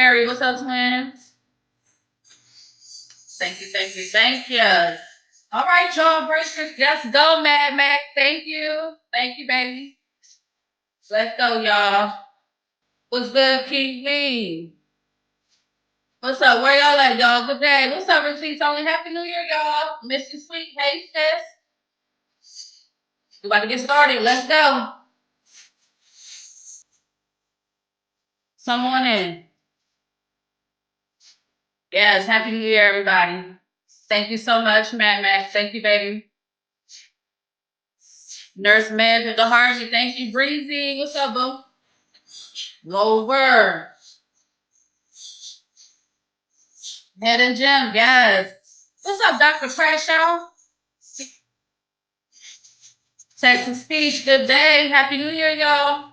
Mary. What's up, twins? Thank you, thank you, thank you. All right, y'all, breakers. Let's go, Mad Mac. Thank you. Thank you, baby. Let's go, y'all. What's good, Kiwi? What's up? Where y'all at, y'all? Good day. What's up, Receipts Only? Happy New Year, y'all. Mr. Sweet. Hey, sis. We about to get started. Let's go. Someone in. Yes, Happy New Year, everybody. Thank you so much, Mad Max. Thank you, baby. Nurse Man to the Harvey. Thank you, Breezy. What's up, boo? Lower. Head and Jim. Yes. What's up, Dr. Crashow? Texas Speech. Good day. Happy New Year, y'all.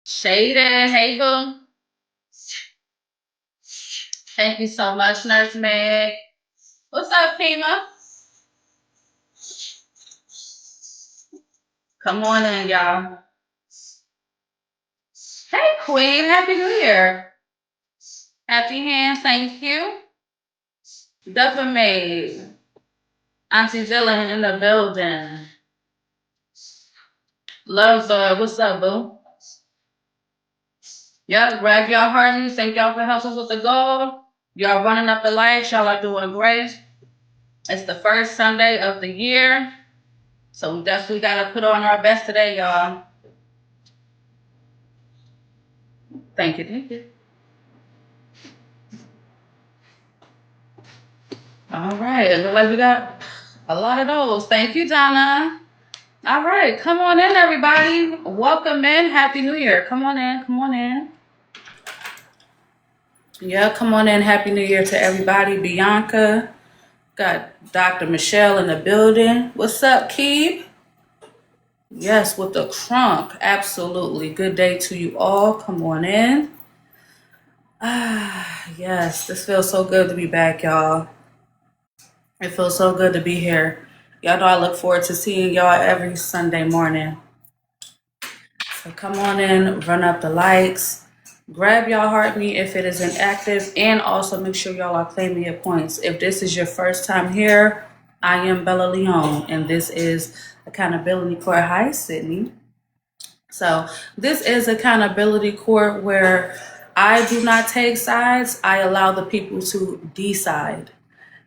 Shada. Hey, boo. Thank you so much, Nurse Meg. What's up, Pima? Come on in, y'all. Hey, Queen. Happy New Year. Happy hands. Thank you. Duffer Maid. Auntie Zilla in the building. Love, what's up, boo? Yep, grab y'all hearties. Thank y'all for helping with the goal. Y'all running up the lights. Y'all are doing great. It's the first Sunday of the year. So we definitely got to put on our best today, y'all. Thank you. Thank you. All right. It looks like we got a lot of those. Thank you, Donna. All right. Come on in, everybody. Welcome in. Happy New Year. Come on in. Come on in. Yeah, come on in. Happy New Year to everybody. Bianca. Got Dr. Michelle in the building. What's up, Keeb? Yes, with the crunk. Absolutely. Good day to you all. Come on in. Yes, this feels so good to be back, y'all. It feels so good to be here. Y'all know I look forward to seeing y'all every Sunday morning. So come on in, run up the likes, grab y'all heart me if it is inactive, and also make sure y'all are claiming your points. If this is your first time here, I am Bella Leon, and this is Accountability Court. Hi, Sydney. So this is Accountability Court where I do not take sides. I allow the people to decide.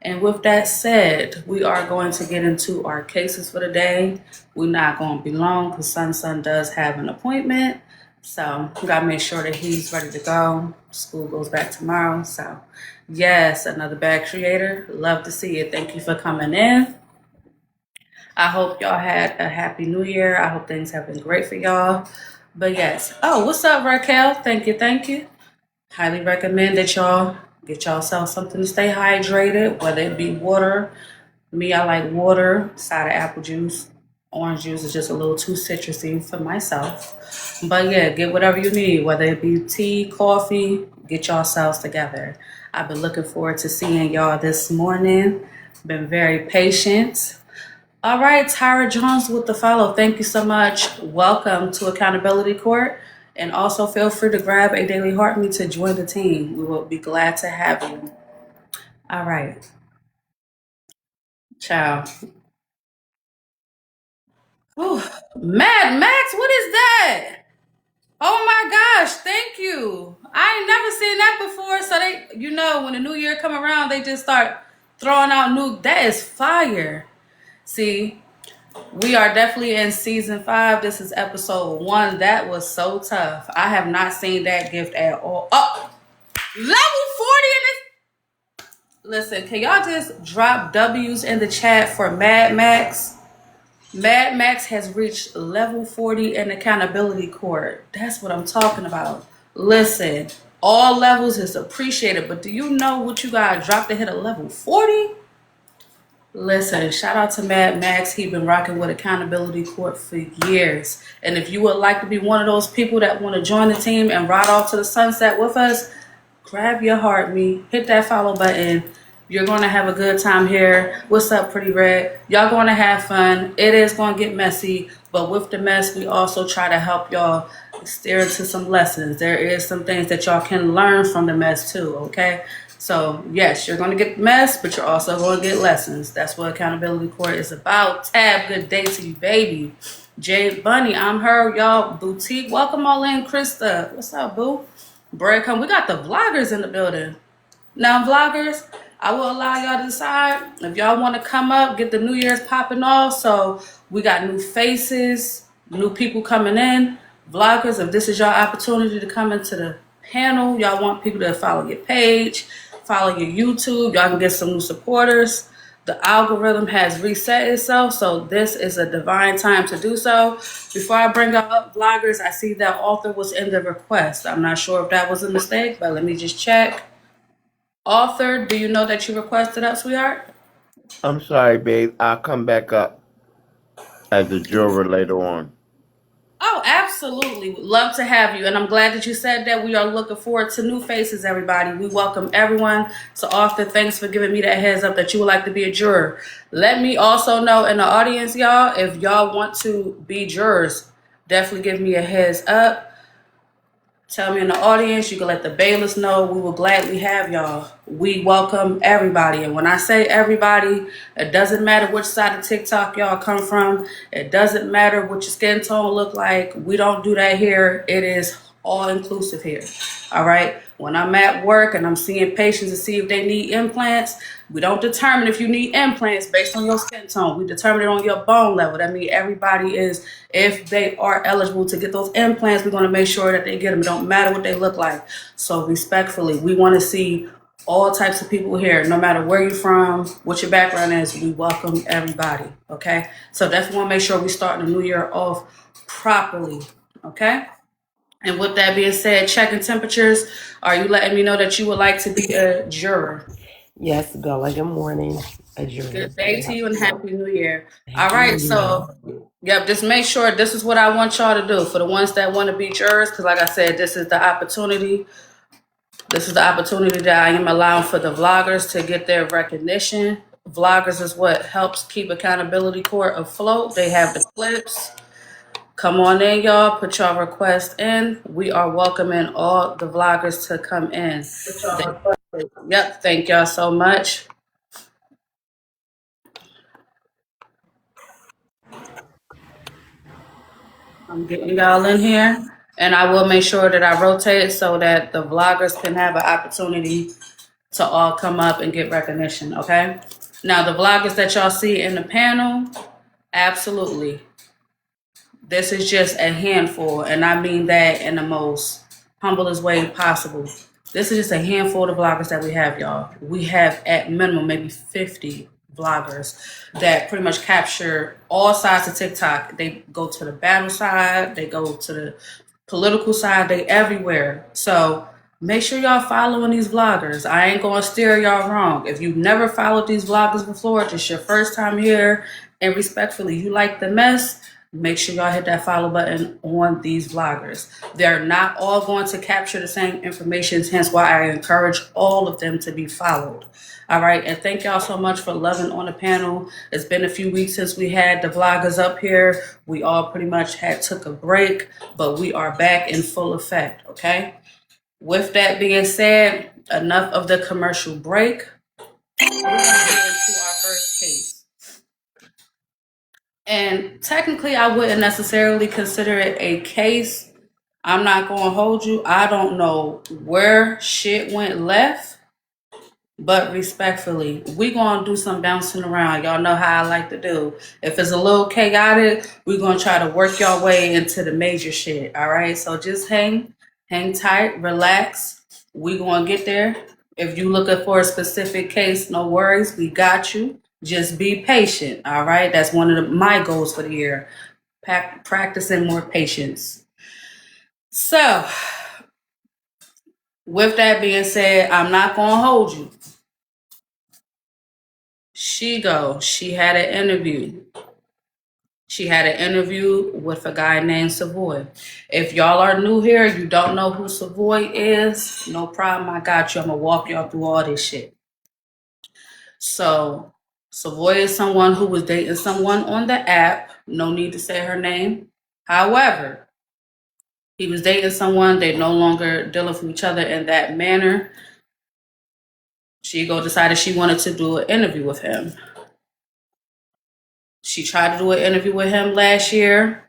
And with that said, we are going to get into our cases for the day. We're not going to be long because Sun does have an appointment. So we got to make sure that he's ready to go. School goes back tomorrow. So yes, another bag creator. Love to see it. Thank you for coming in. I hope y'all had a happy new year. I hope things have been great for y'all. But yes. Oh, what's up, Raquel? Thank you. Thank you. Highly recommend that y'all get yourself something to stay hydrated, whether it be water. Me, I like water, side of apple juice. Orange juice is just a little too citrusy for myself. But yeah, get whatever you need, whether it be tea, coffee, get yourselves together. I've been looking forward to seeing y'all this morning. Been very patient. All right, Tyra Jones with the follow. Thank you so much. Welcome to Accountability Court. And also feel free to grab a daily heart me to join the team. We will be glad to have you. All right. Ciao. Whew. Mad Max, what is that? Oh my gosh, thank you. I ain't never seen that before. So when the new year come around, they just start throwing out new. That is fire. See, we are definitely in season 5. This is episode 1. That was so tough. I have not seen that gift at all. Oh, level 40 in this. Listen, can y'all just drop W's in the chat for Mad Max? Mad Max has reached level 40 in Accountability Court. That's what I'm talking about. Listen, all levels is appreciated, but do you know what you gotta drop to hit a level 40? Listen, shout out to Mad Max. He's been rocking with Accountability Court for years. And if you would like to be one of those people that want to join the team and ride off to the sunset with us, grab your heart me, hit that follow button. You're going to have a good time here. What's up, Pretty Red? Y'all going to have fun. It is going to get messy, But with the mess, we also try to help y'all steer into some lessons. There is some things that y'all can learn from the mess too, okay? So yes, you're going to get the mess, but you're also going to get lessons. That's what Accountability Court is about. Tab, good day to you, baby. Jade Bunny, I'm her, y'all. Boutique, welcome all in. Krista, what's up, boo? Bread come. We got the vloggers in the building. Now, vloggers, I will allow y'all to decide if y'all want to come up, get the New Year's popping off. So we got new faces, new people coming in. Vloggers, if this is your opportunity to come into the panel, y'all want people to follow your page, follow your YouTube, y'all can get some new supporters. The algorithm has reset itself, so this is a divine time to do so. Before I bring up vloggers, I see that author was in the request. I'm not sure if that was a mistake, but let me just check. Author, do you know that you requested up, sweetheart? I'm sorry, babe. I'll come back up as a juror later on. Oh, absolutely. Would love to have you. And I'm glad that you said that. We are looking forward to new faces, everybody. We welcome everyone. So, Author, thanks for giving me that heads up that you would like to be a juror. Let me also know in the audience, y'all, if y'all want to be jurors, definitely give me a heads up. Tell me in the audience. You can let the bailiffs know. We will gladly have y'all. We welcome everybody. And when I say everybody, it doesn't matter which side of TikTok y'all come from. It doesn't matter what your skin tone look like. We don't do that here. It is all inclusive here. All right. When I'm at work and I'm seeing patients to see if they need implants, we don't determine if you need implants based on your skin tone. We determine it on your bone level. That means everybody is, if they are eligible to get those implants, we're going to make sure that they get them. It don't matter what they look like. So respectfully, we want to see all types of people here, no matter where you're from, what your background is. We welcome everybody. Okay. So definitely want to make sure we start the new year off properly. Okay. And with that being said, checking temperatures, are you letting me know that you would like to be a juror? Yes, Bella. Good morning. Good day to you and Happy New Year. All right, so, yep, just make sure this is what I want y'all to do. For the ones that want to be jurors, because like I said, this is the opportunity. This is the opportunity that I am allowing for the vloggers to get their recognition. Vloggers is what helps keep Accountability Court afloat. They have the clips. Come on in, y'all. Put your request in. We are welcoming all the vloggers to come in. Yep, thank y'all so much. I'm getting y'all in here. And I will make sure that I rotate so that the vloggers can have an opportunity to all come up and get recognition, okay? Now, the vloggers that y'all see in the panel, absolutely. This is just a handful, and I mean that in the most humblest way possible. This is just a handful of vloggers that we have, y'all. We have at minimum maybe 50 vloggers that pretty much capture all sides of TikTok. They go to the battle side, they go to the political side, they everywhere. So make sure y'all following these vloggers. I ain't gonna steer y'all wrong. If you've never followed these vloggers before, just your first time here, and respectfully, you like the mess, make sure y'all hit that follow button on these vloggers. They're not all going to capture the same information, hence why I encourage all of them to be followed. All right, and thank y'all so much for loving on the panel. It's been a few weeks since we had the vloggers up here. We all pretty much had took a break, but we are back in full effect, okay? With that being said, enough of the commercial break. We're going to get into our first case. And technically, I wouldn't necessarily consider it a case. I'm not going to hold you. I don't know where shit went left, but respectfully, we going to do some bouncing around. Y'all know how I like to do. If it's a little chaotic, we're going to try to work your way into the major shit. All right. So just hang tight, relax. We going to get there. If you looking for a specific case, no worries. We got you. Just be patient. All right. That's one of my goals for the year. Practicing more patience. So with that being said, I'm not going to hold you. She had an interview. She had an interview with a guy named Savoy. If y'all are new here, you don't know who Savoy is, no problem. I got you. I'm going to walk y'all through all this shit. So Savoy is someone who was dating someone on the app. No need to say her name. However, he was dating someone. They no longer dealing with each other in that manner. She decided she wanted to do an interview with him. She tried to do an interview with him last year.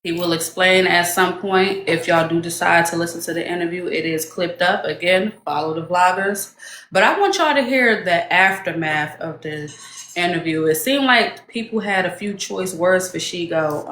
He will explain at some point. If y'all do decide to listen to the interview, it is clipped up. Again, follow the vloggers. But I want y'all to hear the aftermath of the interview. It seemed like people had a few choice words for Shigo.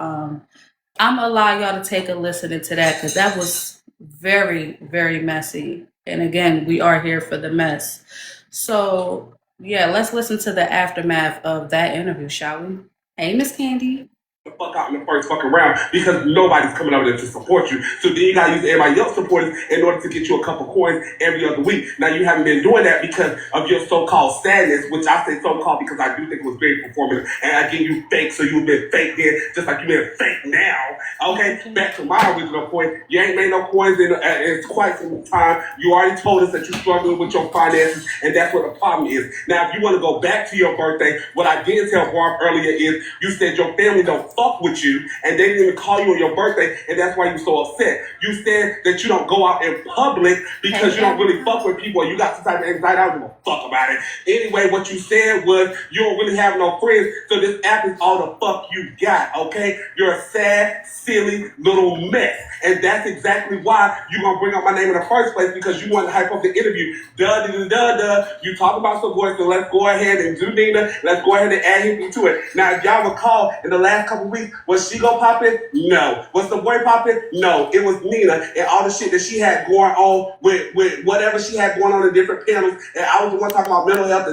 I'm going to allow y'all to take a listen into that because that was very, very messy. And again, we are here for the mess. So, yeah, let's listen to the aftermath of that interview, shall we? Hey, Miss Candy. The fuck out in the first fucking round because nobody's coming over there to support you. So then you gotta use everybody else supporters in order to get you a couple coins every other week. Now you haven't been doing that because of your so-called sadness, which I say so-called because I do think it was very performative. And again, you fake, so you've been fake then, just like you've been fake now. Okay, back to my original point. You ain't made no coins in quite some time. You already told us that you're struggling with your finances, and that's what the problem is. Now, if you want to go back to your birthday, what I did tell Barb earlier is you said your family don't fuck with you, and they didn't even call you on your birthday, and that's why you're so upset. You said that you don't go out in public because you don't really fuck with people, or you got some type of anxiety. I don't give a fuck about it. Anyway, what you said was you don't really have no friends, so this app is all the fuck you got, okay? You're a sad, silly little mess, and that's exactly why you're gonna bring up my name in the first place, because you want to hype up the interview. You talk about Savoy, so let's go ahead and do Nina. Let's go ahead and add him to it. Now, if y'all recall, in the last couple weeks, was she go popping? No. Was Savoy popping? No. It was Nina and all the shit that she had going on with whatever she had going on in different panels. And I was the one talking about mental health.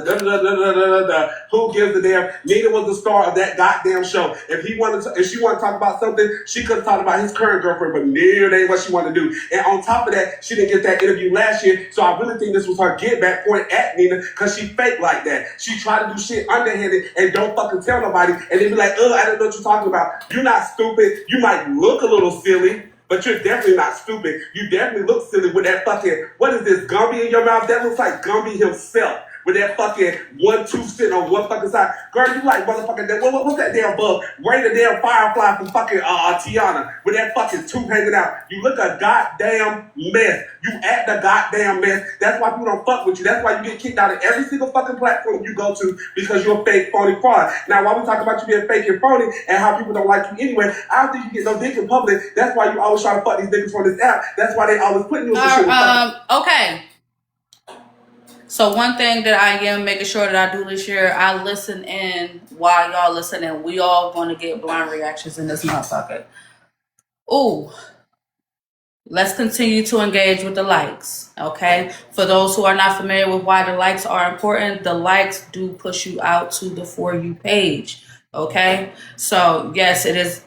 Who gives a damn? Nina was the star of that goddamn show. If she wanted to talk about something, she could have talked about his current girlfriend, but no, that ain't what she wanted to do. And on top of that, she didn't get that interview last year, so I really think this was her get back point at Nina, because she fake like that. She tried to do shit underhanded and don't fucking tell nobody, and they be like, I don't know what you're talking about. You're not stupid. You might look a little silly, but you're definitely not stupid. You definitely look silly with that fucking, what is this, Gumby in your mouth? That looks like Gumby himself. With that fucking 1 2 sitting on one fucking side. Girl, you like motherfucking, what's that damn bug? Ray the damn Firefly from fucking Tiana. With that fucking tooth hanging out. You look a goddamn mess. You act a goddamn mess. That's why people don't fuck with you. That's why you get kicked out of every single fucking platform you go to, because you're a fake, phony fraud. Now, while we talk about you being fake and phony and how people don't like you anyway, I don't think you get no dick in public. That's why you always try to fuck these niggas on this app. That's why they always putting you in some shit. Okay. So one thing that I am making sure that I do this year, I listen in while y'all listen in. We all going to get blind reactions in this motherfucker. Ooh. Let's continue to engage with the likes, okay? For those who are not familiar with why the likes are important, the likes do push you out to the For You page, okay? So, yes, it is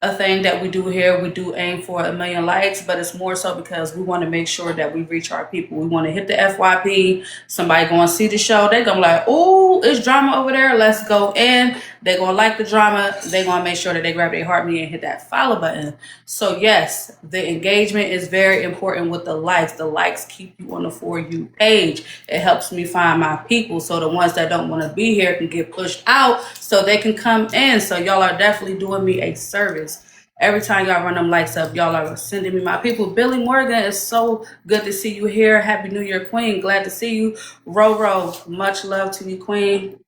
a thing that we do here. We do aim for 1 million likes, but it's more so because we want to make sure that we reach our people. We want to hit the FYP. Somebody going to see the show. They're going to be like, oh, it's drama over there. Let's go in. They're going to like the drama. They're going to make sure that they grab their heart me and hit that follow button. So yes, the engagement is very important with the likes. The likes keep you on the For You page. It helps me find my people, so the ones that don't want to be here can get pushed out so they can come in. So y'all are definitely doing me a service. Every time y'all run them likes up, y'all are sending me my people. Billy Morgan, it's so good to see you here. Happy New Year, Queen. Glad to see you. Roro, much love to you, Queen.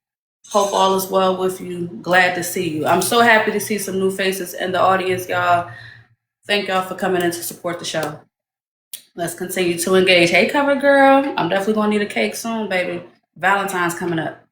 Hope all is well with you. Glad to see you. I'm so happy to see some new faces in the audience, y'all. Thank y'all for coming in to support the show. Let's continue to engage. Hey, cover girl. I'm definitely going to need a cake soon, baby. Valentine's coming up.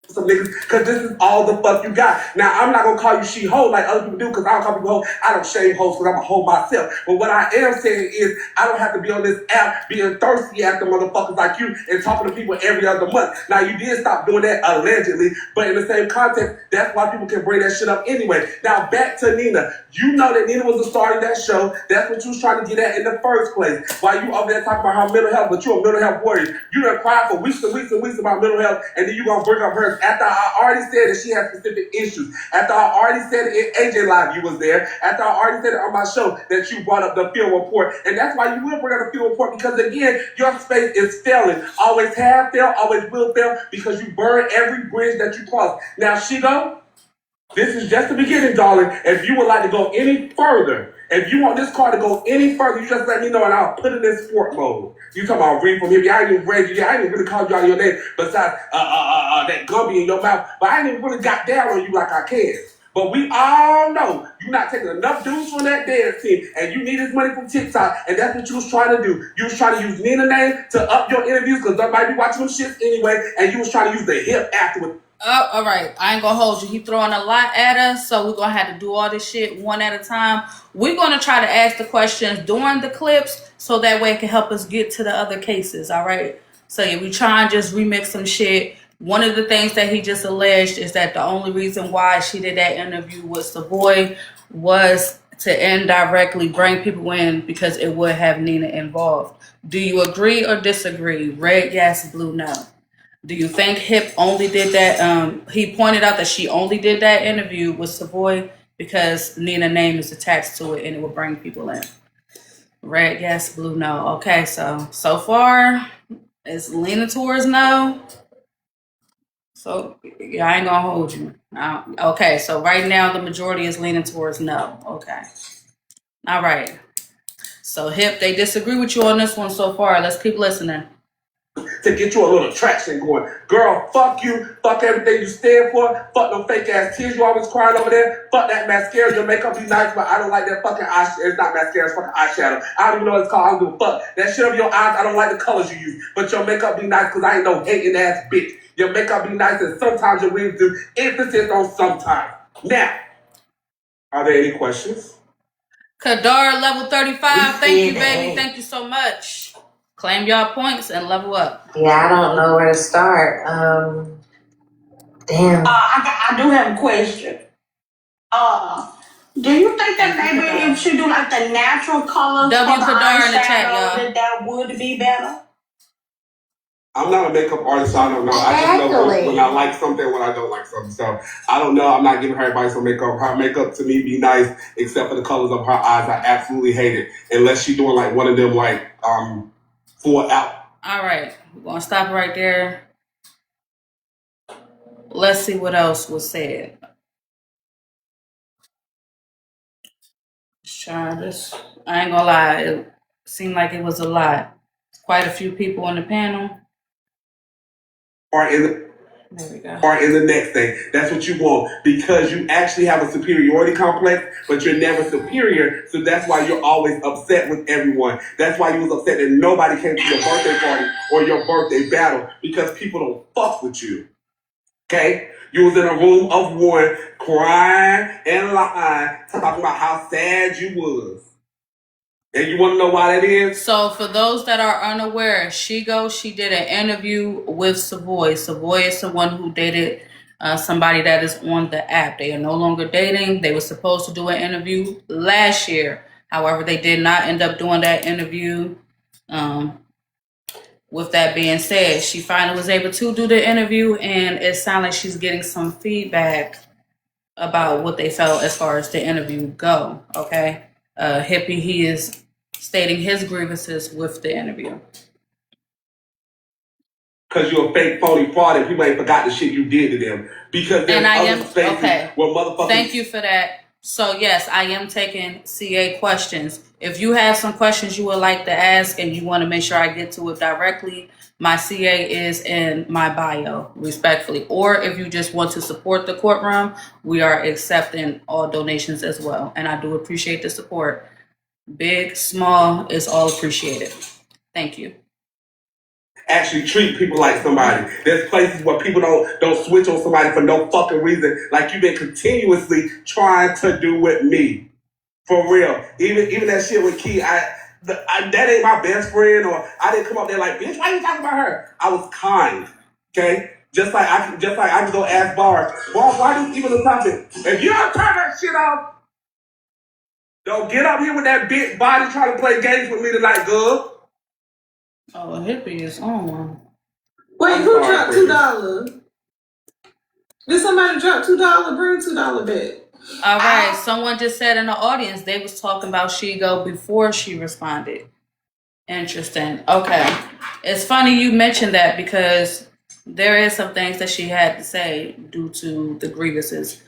Some niggas, because this is all the fuck you got. Now, I'm not going to call you she-ho like other people do, because I don't call people ho. I don't shame hoes because I'm a hoe myself. But what I am saying is I don't have to be on this app being thirsty after motherfuckers like you and talking to people every other month. Now, you did stop doing that allegedly, but in the same context, that's why people can bring that shit up anyway. Now, back to Nina. You know that Nina was the star of that show. That's what you was trying to get at in the first place. While you over there talking about her mental health, but you're a mental health warrior. You done cried for weeks and weeks and weeks about mental health, and then you going to bring up her first. After I already said that she has specific issues. After I already said it in AJ Live you was there. After I already said it on my show that you brought up the field report. And that's why you will bring up the field report because, again, your space is failing. Always have failed, always will fail because you burn every bridge that you cross. Now, Shigo, this is just the beginning, darling. If you would like to go any further, if you want this car to go any further, you just let me know and I'll put it in sport mode. You talking about read from here? I ain't even read you. I ain't even really called you out of your name besides that Gumby in your mouth. But I ain't even really got down on you like I can. But we all know you're not taking enough dudes from that dance team, and you need this money from TikTok, and that's what you was trying to do. You was trying to use Nina's name to up your interviews because they might be watching them shits anyway, and you was trying to use the hip afterwards. Oh, all right. I ain't gonna hold you. He throwing a lot at us, so we're gonna have to do all this shit one at a time. We're gonna try to ask the questions during the clips, so that way it can help us get to the other cases. All right. So yeah, we try and just remix some shit. One of the things that he just alleged is that the only reason why she did that interview with Savoy was to indirectly bring people in because it would have Nina involved. Do you agree or disagree? Red, yes, blue, no. Do you think Hip only did that? He pointed out that she only did that interview with Savoy because Nina's name is attached to it and it will bring people in. Red, yes, blue, no. Okay, so far it's leaning towards no. So yeah, I ain't gonna hold you. Okay, so right now the majority is leaning towards no. Okay. All right. So Hip, they disagree with you on this one so far. Let's keep listening. To get you a little traction going. Girl, fuck you. Fuck everything you stand for. Fuck them fake ass tears you always crying over there. Fuck that mascara. Your makeup be nice, but I don't like that fucking eyeshadow. It's not mascara, it's fucking eyeshadow. I don't even know what it's called. I don't give a fuck. That shit over your eyes, I don't like the colors you use. But your makeup be nice because I ain't no hating ass bitch. Your makeup be nice and sometimes your wigs do. Emphasis on sometimes. Now, are there any questions? Kadar, level 35. Thank you, baby. Thank you so much. Claim y'all points and level up. Yeah, I don't know where to start. Damn. I do have a question. Do you think that maybe if she do like the natural colors W for the Kadar in the chat, eyeshadow, y'all. that would be better? I'm not a makeup artist, so I don't know. I just know when I like something, when I don't like something. So I don't know. I'm not giving her advice on makeup. Her makeup to me be nice, except for the colors of her eyes. I absolutely hate it. Unless she's doing like one of them like full out. All right, we're gonna stop right there. Let's see what else was said. Try this. I ain't gonna lie, it seemed like it was a lot. Quite a few people on the panel. Or in the next thing. That's what you want because you actually have a superiority complex, but you're never superior. So that's why you're always upset with everyone. That's why you was upset that nobody came to your birthday party or your birthday battle because people don't fuck with you. Okay? You was in a room of one crying and lying, talking about how sad you was. And you want to know why that is? So for those that are unaware, she did an interview with Savoy. Savoy is the one who dated somebody that is on the app. They are no longer dating. They were supposed to do an interview last year. However, they did not end up doing that interview. With that being said, she finally was able to do the interview, and it sounds like she's getting some feedback about what they felt as far as the interview go. Okay. Hippie, he is stating his grievances with the interview. Because you're a fake, phony fraud and people ain't forgot the shit you did to them. Because there's other spaces where motherfuckers... Thank you for that. So yes, I am taking CA questions. If you have some questions you would like to ask and you want to make sure I get to it directly, my CA is in my bio, respectfully. Or if you just want to support the courtroom, we are accepting all donations as well. And I do appreciate the support. Big, small, it's all appreciated. Thank you. Actually treat people like somebody. There's places where people don't switch on somebody for no fucking reason, like you've been continuously trying to do with me. For real. Even that shit with Key, that ain't my best friend, or I didn't come up there like, bitch, why you talking about her? I was kind. Okay? Just like I can go ask Bar, why do you even the topic? If you don't turn that shit off, don't get up here with that big body trying to play games with me tonight, girl. Oh, Hippie is on. Wait, who dropped $2? Did somebody drop $2? Bring $2 back. All right. Someone just said in the audience they was talking about Shigo before she responded. Interesting. Okay. It's funny you mentioned that because there is some things that she had to say due to the grievances.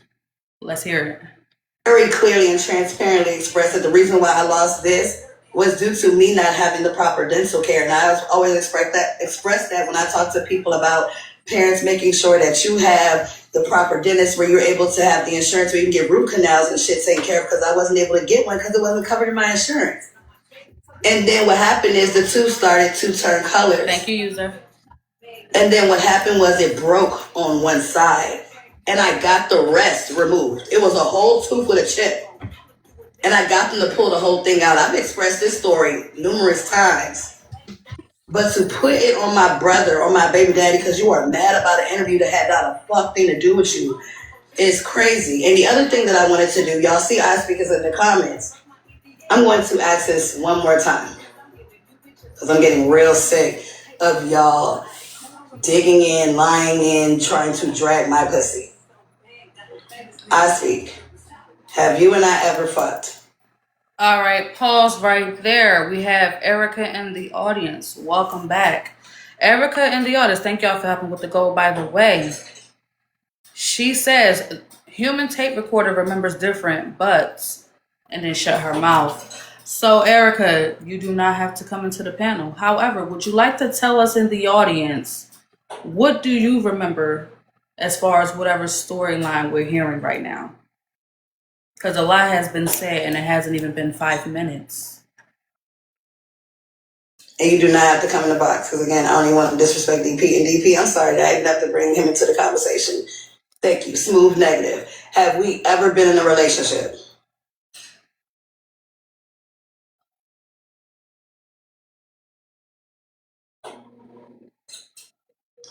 Let's hear it. Very clearly and transparently expressed that the reason why I lost this was due to me not having the proper dental care. And I always express that when I talk to people about parents making sure that you have the proper dentist where you're able to have the insurance where you can get root canals and shit taken care of, because I wasn't able to get one because it wasn't covered in my insurance. And then what happened is the tooth started to turn colors. Thank you, user. And then what happened was it broke on one side. And I got the rest removed. It was a whole tooth with a chip. And I got them to pull the whole thing out. I've expressed this story numerous times. But to put it on my brother or my baby daddy because you are mad about an interview that had not a fuck thing to do with you is crazy. And the other thing that I wanted to do, y'all see I speak is in the comments. I'm going to ask this one more time because I'm getting real sick of y'all digging in, lying in, trying to drag my pussy. I speak. Have you and I ever fucked? All right, pause right there. We have Erica in the audience. Welcome back. Erica in the audience, thank y'all for helping with the goal, by the way. She says, human tape recorder remembers different butts, and then shut her mouth. So, Erica, you do not have to come into the panel. However, would you like to tell us in the audience, what do you remember as far as whatever storyline we're hearing right now? Because a lot has been said and it hasn't even been 5 minutes. And you do not have to come in the box because, again, I don't even want to disrespect DP. And DP, I'm sorry that I didn't have to bring him into the conversation. Thank you. Smooth negative. Have we ever been in a relationship?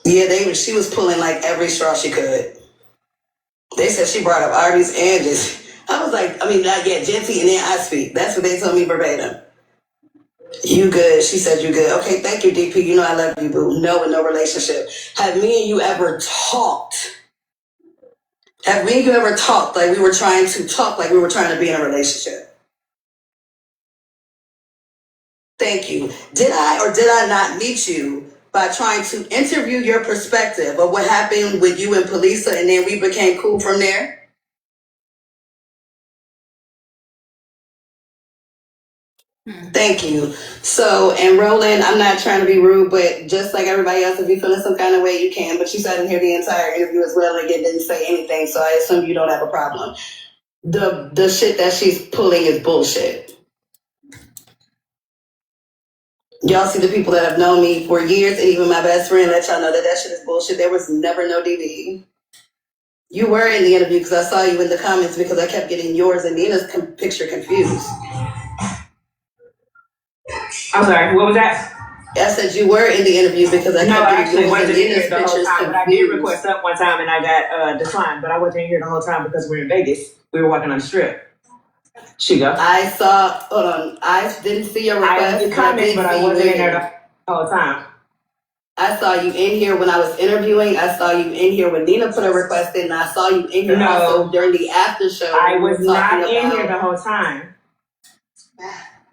Yeah, she was pulling like every straw she could. They said she brought up Arby's and just, I was like, Genty and then I speak. That's what they told me verbatim. You good? She said you good. Okay, thank you, DP. You know I love you, boo. No, in no relationship. Have me and you ever talked? Have me and you ever talked like we were trying to talk like we were trying to be in a relationship? Thank you. Did I or did I not meet you by trying to interview your perspective of what happened with you and Polisa and then we became cool from there? Thank you. So, and Roland, I'm not trying to be rude, but just like everybody else, if you're feeling some kind of way, you can. But you sat in here the entire interview as well and again didn't say anything, so I assume you don't have a problem. The shit that she's pulling is bullshit. Y'all see the people that have known me for years, and even my best friend let y'all know that shit is bullshit. There was never no DV. You were in the interview because I saw you in the comments because I kept getting yours and Nina's picture confused. I'm sorry, what was that? I said you were in the interview because I No, kept I getting actually yours and wasn't in Nina's here the whole pictures time, but I did confused. request up one time and I got declined, but I wasn't in here the whole time because we're in Vegas. We were walking on the strip. Shigo. Hold on, I didn't see your request. I did comment, but I wasn't in there the whole time. I saw you in here when I was interviewing. I saw you in here when Nina put a request in. And I saw you in here also during the after show. I was not in here the whole time.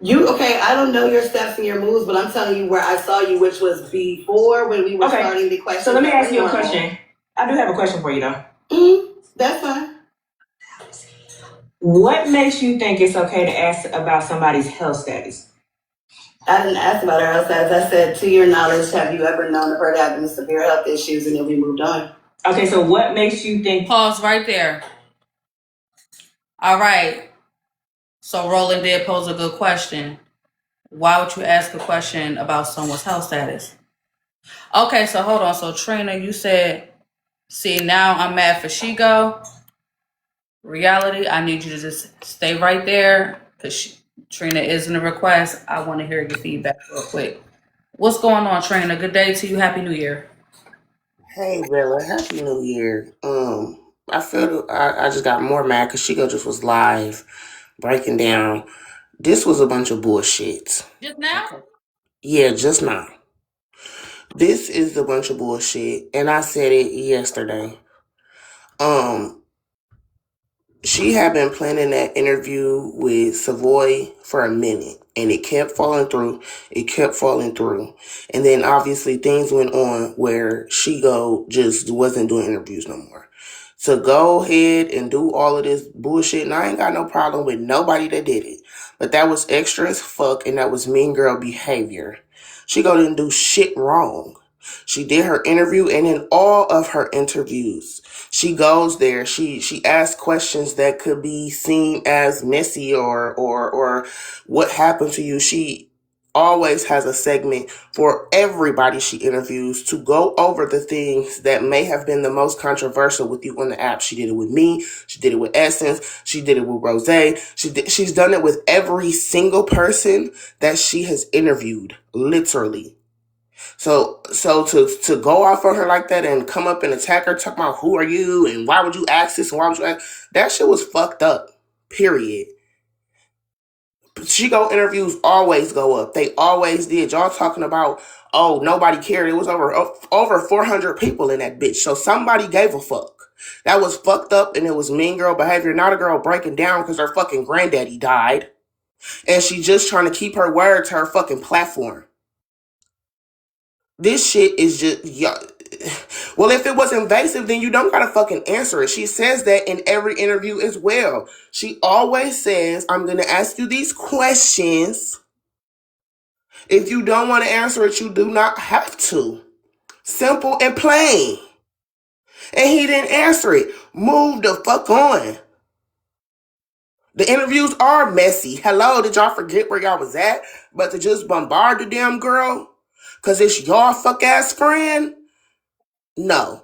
Okay, I don't know your steps and your moves, but I'm telling you where I saw you, which was before when we were starting the question. So let me ask you a question. I do have a question for you though. That's fine. What makes you think it's okay to ask about somebody's health status? I didn't ask about her health status. I said, to your knowledge, have you ever known of her having severe health issues? And then we moved on. Okay, so what makes you think? Pause right there. All right. So Roland did pose a good question. Why would you ask a question about someone's health status? Okay, so hold on. So Trina, you said, see, now I'm mad for Shigo. Reality, I need you to just stay right there because Trina is in a request. I want to hear your feedback real quick. What's going on, Trina? Good day to you. Happy New Year. Hey, Bella. Happy New Year. I feel I just got more mad because Chico just was live breaking down. This was a bunch of bullshit. Just now? Okay. Yeah, just now. This is a bunch of bullshit, and I said it yesterday. Um, she had been planning that interview with Savoy for a minute, and it kept falling through. It kept falling through, and then obviously things went on where Shigo just wasn't doing interviews no more. To go ahead and do all of this bullshit, and I ain't got no problem with nobody that did it, but that was extra as fuck, and that was mean girl behavior. Shigo didn't do shit wrong. She did her interview, and in all of her interviews, she goes there. She asks questions that could be seen as messy or what happened to you. She always has a segment for everybody she interviews to go over the things that may have been the most controversial with you on the app. She did it with me. She did it with Essence. She did it with Rose. She's done it with every single person that she has interviewed, literally. So to go off on her like that and come up and attack her, talk about who are you and why would you ask this and why would you ask that shit was fucked up. Period. Shigo interviews always go up. They always did. Y'all talking about nobody cared. It was over 400 people in that bitch. So somebody gave a fuck. That was fucked up and it was mean girl behavior. Not a girl breaking down because her fucking granddaddy died. And she just trying to keep her word to her fucking platform. This shit is just well, if it was invasive, then you don't gotta fucking answer it. She says that in every interview as well. She always says, I'm gonna ask you these questions. If you don't want to answer it, you do not have to. Simple and plain. And he didn't answer it. Move the fuck on. The interviews are messy. Hello, did y'all forget where y'all was at? But to just bombard the damn girl because it's your fuck ass friend? No.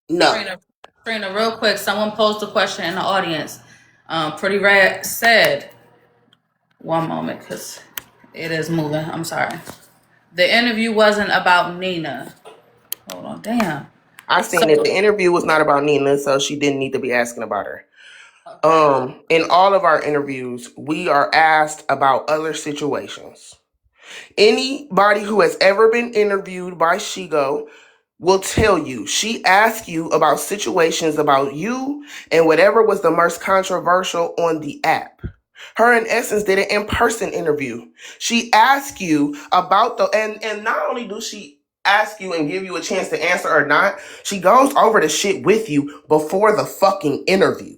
Trina, real quick, someone posed a question in the audience. Pretty Red said, one moment, because it is moving. I'm sorry. The interview wasn't about Nina. Hold on, damn. I seen that the interview was not about Nina, so she didn't need to be asking about her. Okay. In all of our interviews, we are asked about other situations. Anybody who has ever been interviewed by Shigo will tell you. She asked you about situations about you and whatever was the most controversial on the app. Her and Essence did an in-person interview. She asked you about and not only do she ask you and give you a chance to answer or not, she goes over the shit with you before the fucking interview.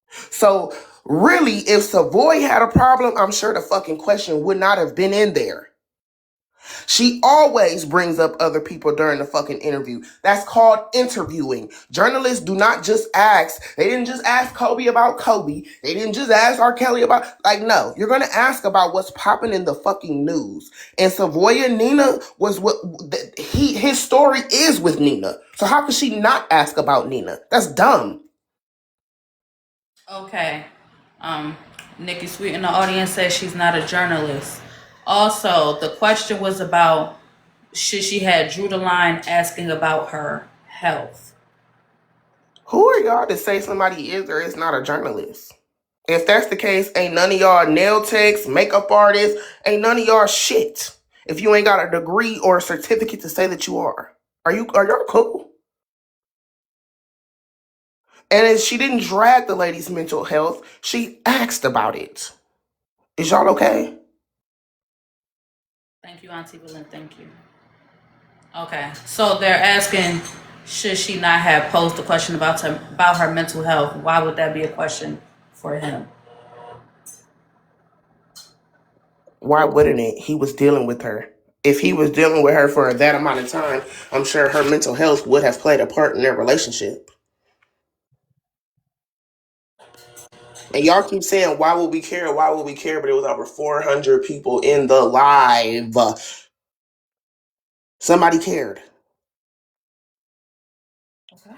So really, if Savoy had a problem, I'm sure the fucking question would not have been in there. She always brings up other people during the fucking interview. That's called interviewing. Journalists do not just ask. They didn't just ask Kobe about Kobe. They didn't just ask R. Kelly about, no. You're going to ask about what's popping in the fucking news. And Savoy and Nina was his story is with Nina. So how could she not ask about Nina? That's dumb. Okay. Nikki Sweet in the audience says she's not a journalist. Also, the question was about should she had drew the line asking about her health. Who are y'all to say somebody is or is not a journalist? If that's the case, ain't none of y'all nail techs, makeup artists, ain't none of y'all shit. If you ain't got a degree or a certificate to say that you are. Are y'all cool? And if she didn't drag the lady's mental health, she asked about it. Is y'all okay? Thank you, Auntie Belen. Thank you. Okay, so they're asking, should she not have posed a question about her mental health? Why would that be a question for him? Why wouldn't it? He was dealing with her. If he was dealing with her for that amount of time, I'm sure her mental health would have played a part in their relationship. And y'all keep saying, why would we care? Why would we care? But it was over 400 people in the live. Somebody cared. Okay.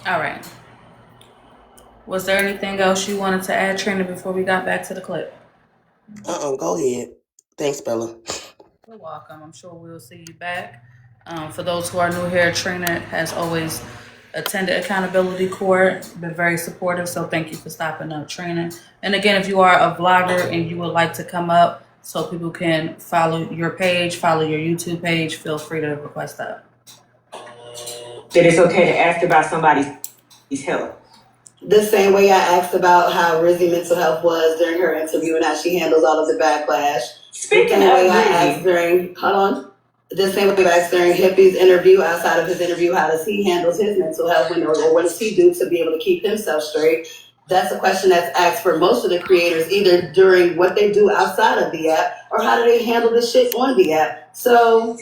All right. Was there anything else you wanted to add, Trina, before we got back to the clip? Go ahead. Thanks, Bella. You're welcome. I'm sure we'll see you back. For those who are new here, Trina has always attended accountability court, been very supportive, so thank you for stopping up, Trina. And again, if you are a vlogger and you would like to come up so people can follow your page, follow your YouTube page, feel free to request that. that it's okay to ask about somebody's health? The same way I asked about how Rizzy mental health was during her interview and how she handles all of the backlash. The Speaking same of way I Rizzy, asked during, hold on. The same way I asked during Hippie's interview, outside of his interview, how does he handle his mental health or what does he do to be able to keep himself straight? That's a question that's asked for most of the creators, either during what they do outside of the app or how do they handle the shit on the app. So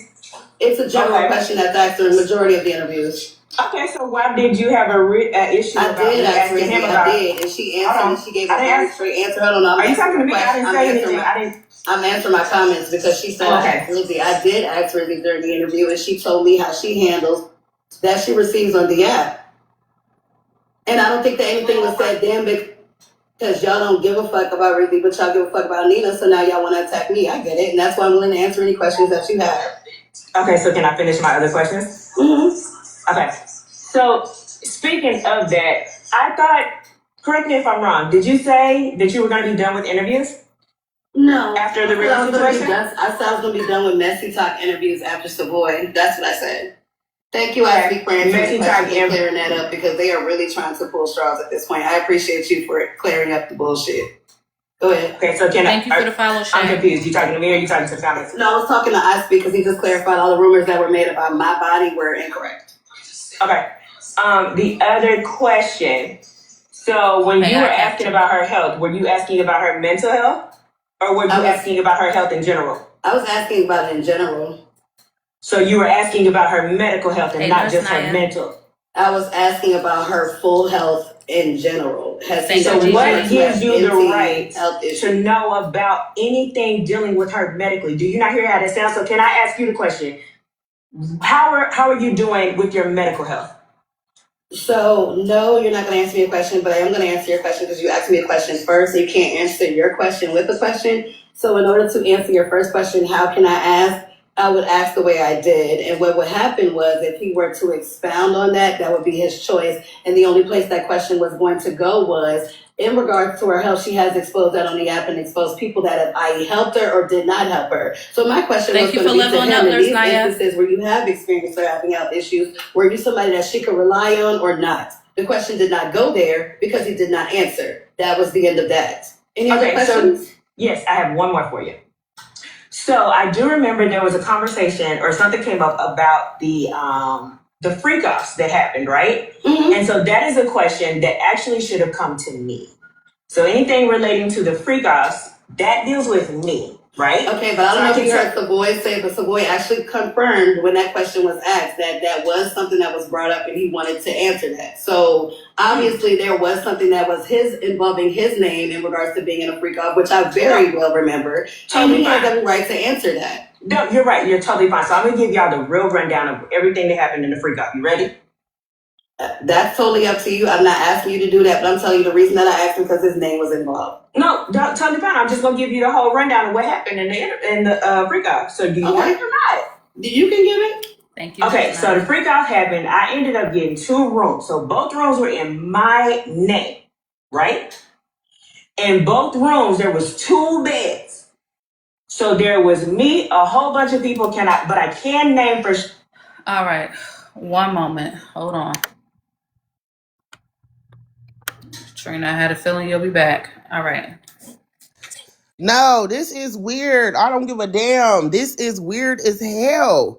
it's a general okay. question that's asked during the majority of the interviews. Okay, so why did you have a issue I about did me ask asking Rizzy, him I about? did, and she answered Hold and on. she gave I a didn't very ask. straight answer. Hold on, Are you talking to me? I didn't say anything. I didn't. I'm answering my comments because she said I asked Rizzy. I did ask Rizzy during the interview, and she told me how she handles that she receives on the app. And I don't think that anything was said then because y'all don't give a fuck about Rizzy, but y'all give a fuck about Nina. So now y'all want to attack me. I get it, and that's why I'm willing to answer any questions that you have. Okay, so can I finish my other questions? Mm-hmm. Okay. So speaking of that, I thought, correct me if I'm wrong, did you say that you were going to be done with interviews No. after the real I said I situation? was going to be done with Messy Talk interviews after Savoy. That's what I said. Thank you, Ashley, for answering Messy the Talk question and clearing that up because they are really trying to pull straws at this point. I appreciate you for clearing up the bullshit. Go ahead. Okay, so Thank you for the follow, I'm Shay. confused. You talking to me or you talking to the comments? No, I was talking to Ice because he just clarified all the rumors that were made about my body were incorrect. Okay. The other question. So when May you I were capture? asking about her health, were you asking about her mental health, or were you asking about her health in general? I was asking about it in general. So you were asking about her medical health and Hey, not Nurse just Naya. her mental. I was asking about her full health in general. So what gives you the right health issues? to know about anything dealing with her medically? Do you not hear how that sounds? So can I ask you the question? How are you doing with your medical health? So, no, you're not going to answer me a question, but I am going to answer your question because you asked me a question first. So you can't answer your question with a question. So in order to answer your first question, how can I ask? I would ask the way I did. And what would happen was if he were to expound on that, that would be his choice. And the only place that question was going to go was in regards to her health. She has exposed that on the app and exposed people that have i.e. helped her or did not help her. So my question Thank was you going for to be to leveling him up, in Nurse these Naya. instances where you have experienced her having health issues, were you somebody that she could rely on or not? The question did not go there because he did not answer. That was the end of that. Any other questions? So, yes, I have one more for you. So I do remember there was a conversation or something came up about the freak offs that happened, right? Mm-hmm. And so that is a question that actually should have come to me. So anything relating to the freak offs, that deals with me, right? Okay, but I don't know if you heard Savoy say, but Savoy actually confirmed when that question was asked that that was something that was brought up and he wanted to answer that. So obviously there was something that was involving his name in regards to being in a freak off, which I very well remember. And he has every right to answer that. No, you're right. You're totally fine. So I'm going to give y'all the real rundown of everything that happened in the freak off. You ready? That's totally up to you. I'm not asking you to do that, but I'm telling you the reason that I asked him because his name was involved. No, totally fine. I'm just going to give you the whole rundown of what happened in the freak off. So do you want it or not? You can give it. Thank you. Okay, so the freak off happened. I ended up getting 2 rooms. So both rooms were in my name, right? In both rooms, there was 2 beds. So there was me, a whole bunch of people, but I can name for... All right. One moment. Hold on. Trina, I had a feeling you'll be back. All right. No, this is weird. I don't give a damn. This is weird as hell.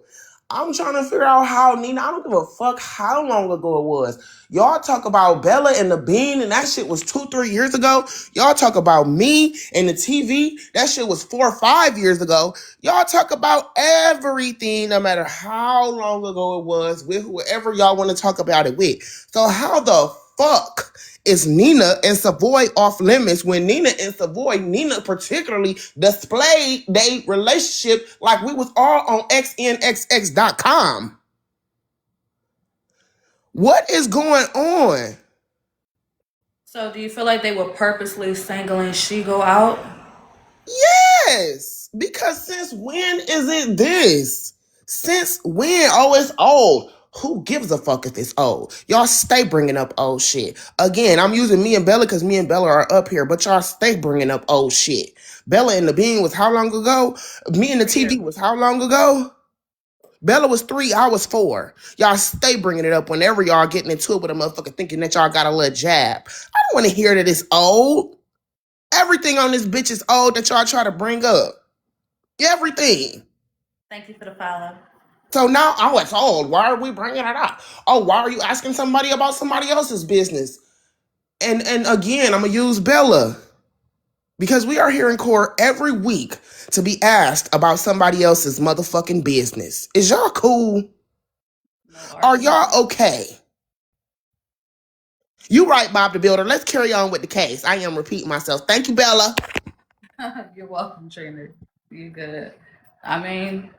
I'm trying to figure out how Nina, I don't give a fuck how long ago it was. Y'all talk about Bella and the Bean, and that shit was 2-3 years ago. Y'all talk about me and the TV, that shit was 4 or 5 years ago. Y'all talk about everything, no matter how long ago it was, with whoever y'all want to talk about it with. So how the fuck is Nina and Savoy off limits when Nina and Savoy, Nina particularly, displayed their relationship like we was all on xnxx.com? What is going on? So do you feel like they were purposely singling Shigo out? Yes, because since when is it this? Since when? Oh, it's old. Who gives a fuck if it's old? Y'all stay bringing up old shit. Again, I'm using me and Bella because me and Bella are up here, but y'all stay bringing up old shit. Bella and the Bean was how long ago? Me and the TV was how long ago? Bella was 3, I was 4. Y'all stay bringing it up whenever y'all getting into it with a motherfucker thinking that y'all got a little jab. I don't want to hear that it's old. Everything on this bitch is old that y'all try to bring up. Everything. Thank you for the follow. So now, oh, it's old. Why are we bringing it up? Oh, why are you asking somebody about somebody else's business? And again, I'm going to use Bella. Because we are here in court every week to be asked about somebody else's motherfucking business. Is y'all cool? No Are argument. y'all okay? You right, Bob the Builder. Let's carry on with the case. I am repeating myself. Thank you, Bella. You're welcome, Trina. You good. I mean,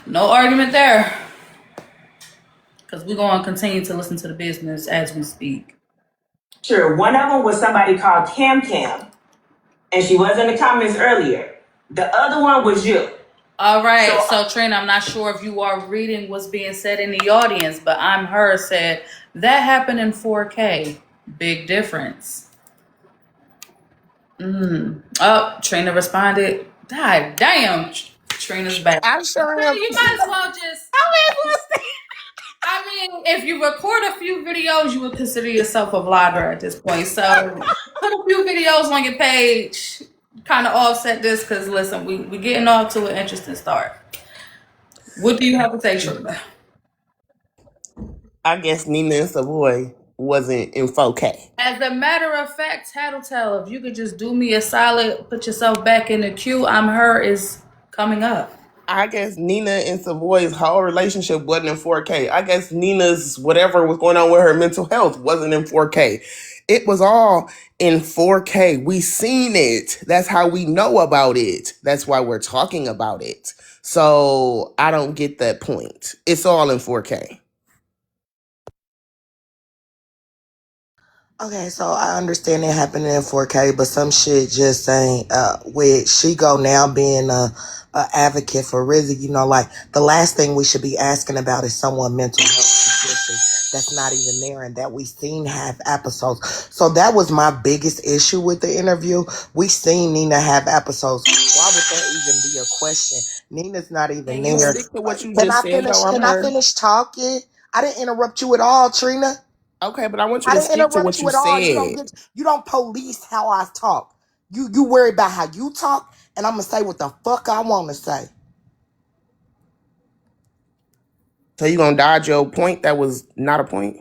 no argument there. Because we're going to continue to listen to the business as we speak. Sure, one of them was somebody called Cam Cam, and she was in the comments earlier. The other one was you. All right. So Trina, I'm not sure if you are reading what's being said in the audience, but I'm her said that happened in 4K. Big difference. Oh, Trina responded. God damn, Trina's back. I sure Trina, am. you might as well just. I mean, if you record a few videos, you would consider yourself a vlogger at this point. So put a few videos on your page, kind of offset this, because listen, we getting off to an interesting start. What do you have to say, Trina? I guess Nina and Savoy wasn't in 4K. As a matter of fact, Tattletale, if you could just do me a solid, put yourself back in the queue. I'm her is coming up. I guess Nina and Savoy's whole relationship wasn't in 4K. I guess Nina's whatever was going on with her mental health wasn't in 4K. It was all in 4K. We seen it. That's how we know about it. That's why we're talking about it. So I don't get that point. It's all in 4K. Okay, so I understand it happening in 4K, but some shit just ain't with She Go now being a advocate for Rizzy. You know, like the last thing we should be asking about is someone mental health situation that's not even there and that we seen have episodes. So that was my biggest issue with the interview. We seen Nina have episodes. Why would that even be a question? Nina's not even Can you there. stick to what you Can just I said, finish? though? I'm Can I her. finish talking? I didn't interrupt you at all, Trina. Okay, but I want you I to didn't stick to interrupt what you you at all. said. You don't police how I talk. You worry about how you talk, and I'm gonna say what the fuck I want to say. So you gonna dodge your point that was not a point?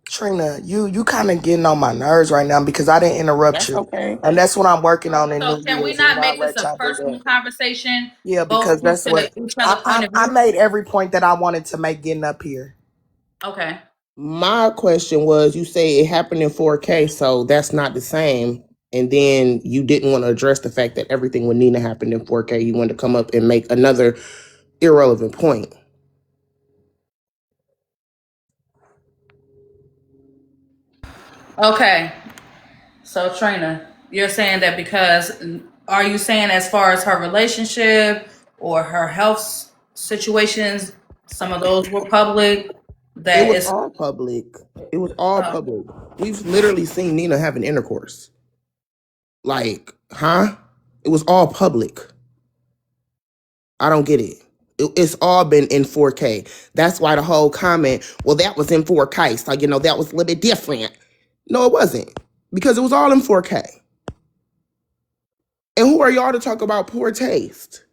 Trina, you kind of getting on my nerves right now because I didn't interrupt That's you, okay. and that's what I'm working on in So New can we Year's. Is not not make this let a y'all do that. personal conversation? Yeah, Go because that's into what each other point of I view. made every point that I wanted to make getting up here. Okay. My question was, you say it happened in 4K, so that's not the same. And then you didn't want to address the fact that everything with Nina happened in 4K. You wanted to come up and make another irrelevant point. Okay. So Trina, you're saying that because are you saying as far as her relationship or her health situations, some of those were public? It That was is all public. It was all public. We've literally seen Nina having intercourse. Like, huh? It was all public. I don't get it. It's all been in 4K. That's why the whole comment, well, that was in 4K. So, that was a little bit different. No, it wasn't. Because it was all in 4K. And who are y'all to talk about poor taste?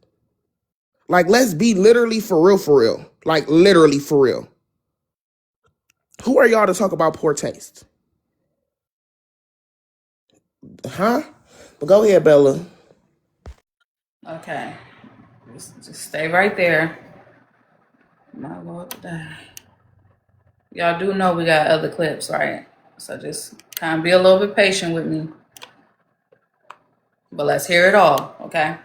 Like, let's be literally for real, for real. Like, literally for real. Who are y'all to talk about poor taste? Huh? But go ahead, Bella. okay. Just stay right there. My Lord, y'all do know we got other clips, right? So just kind of be a little bit patient with me. But let's hear it all, okay?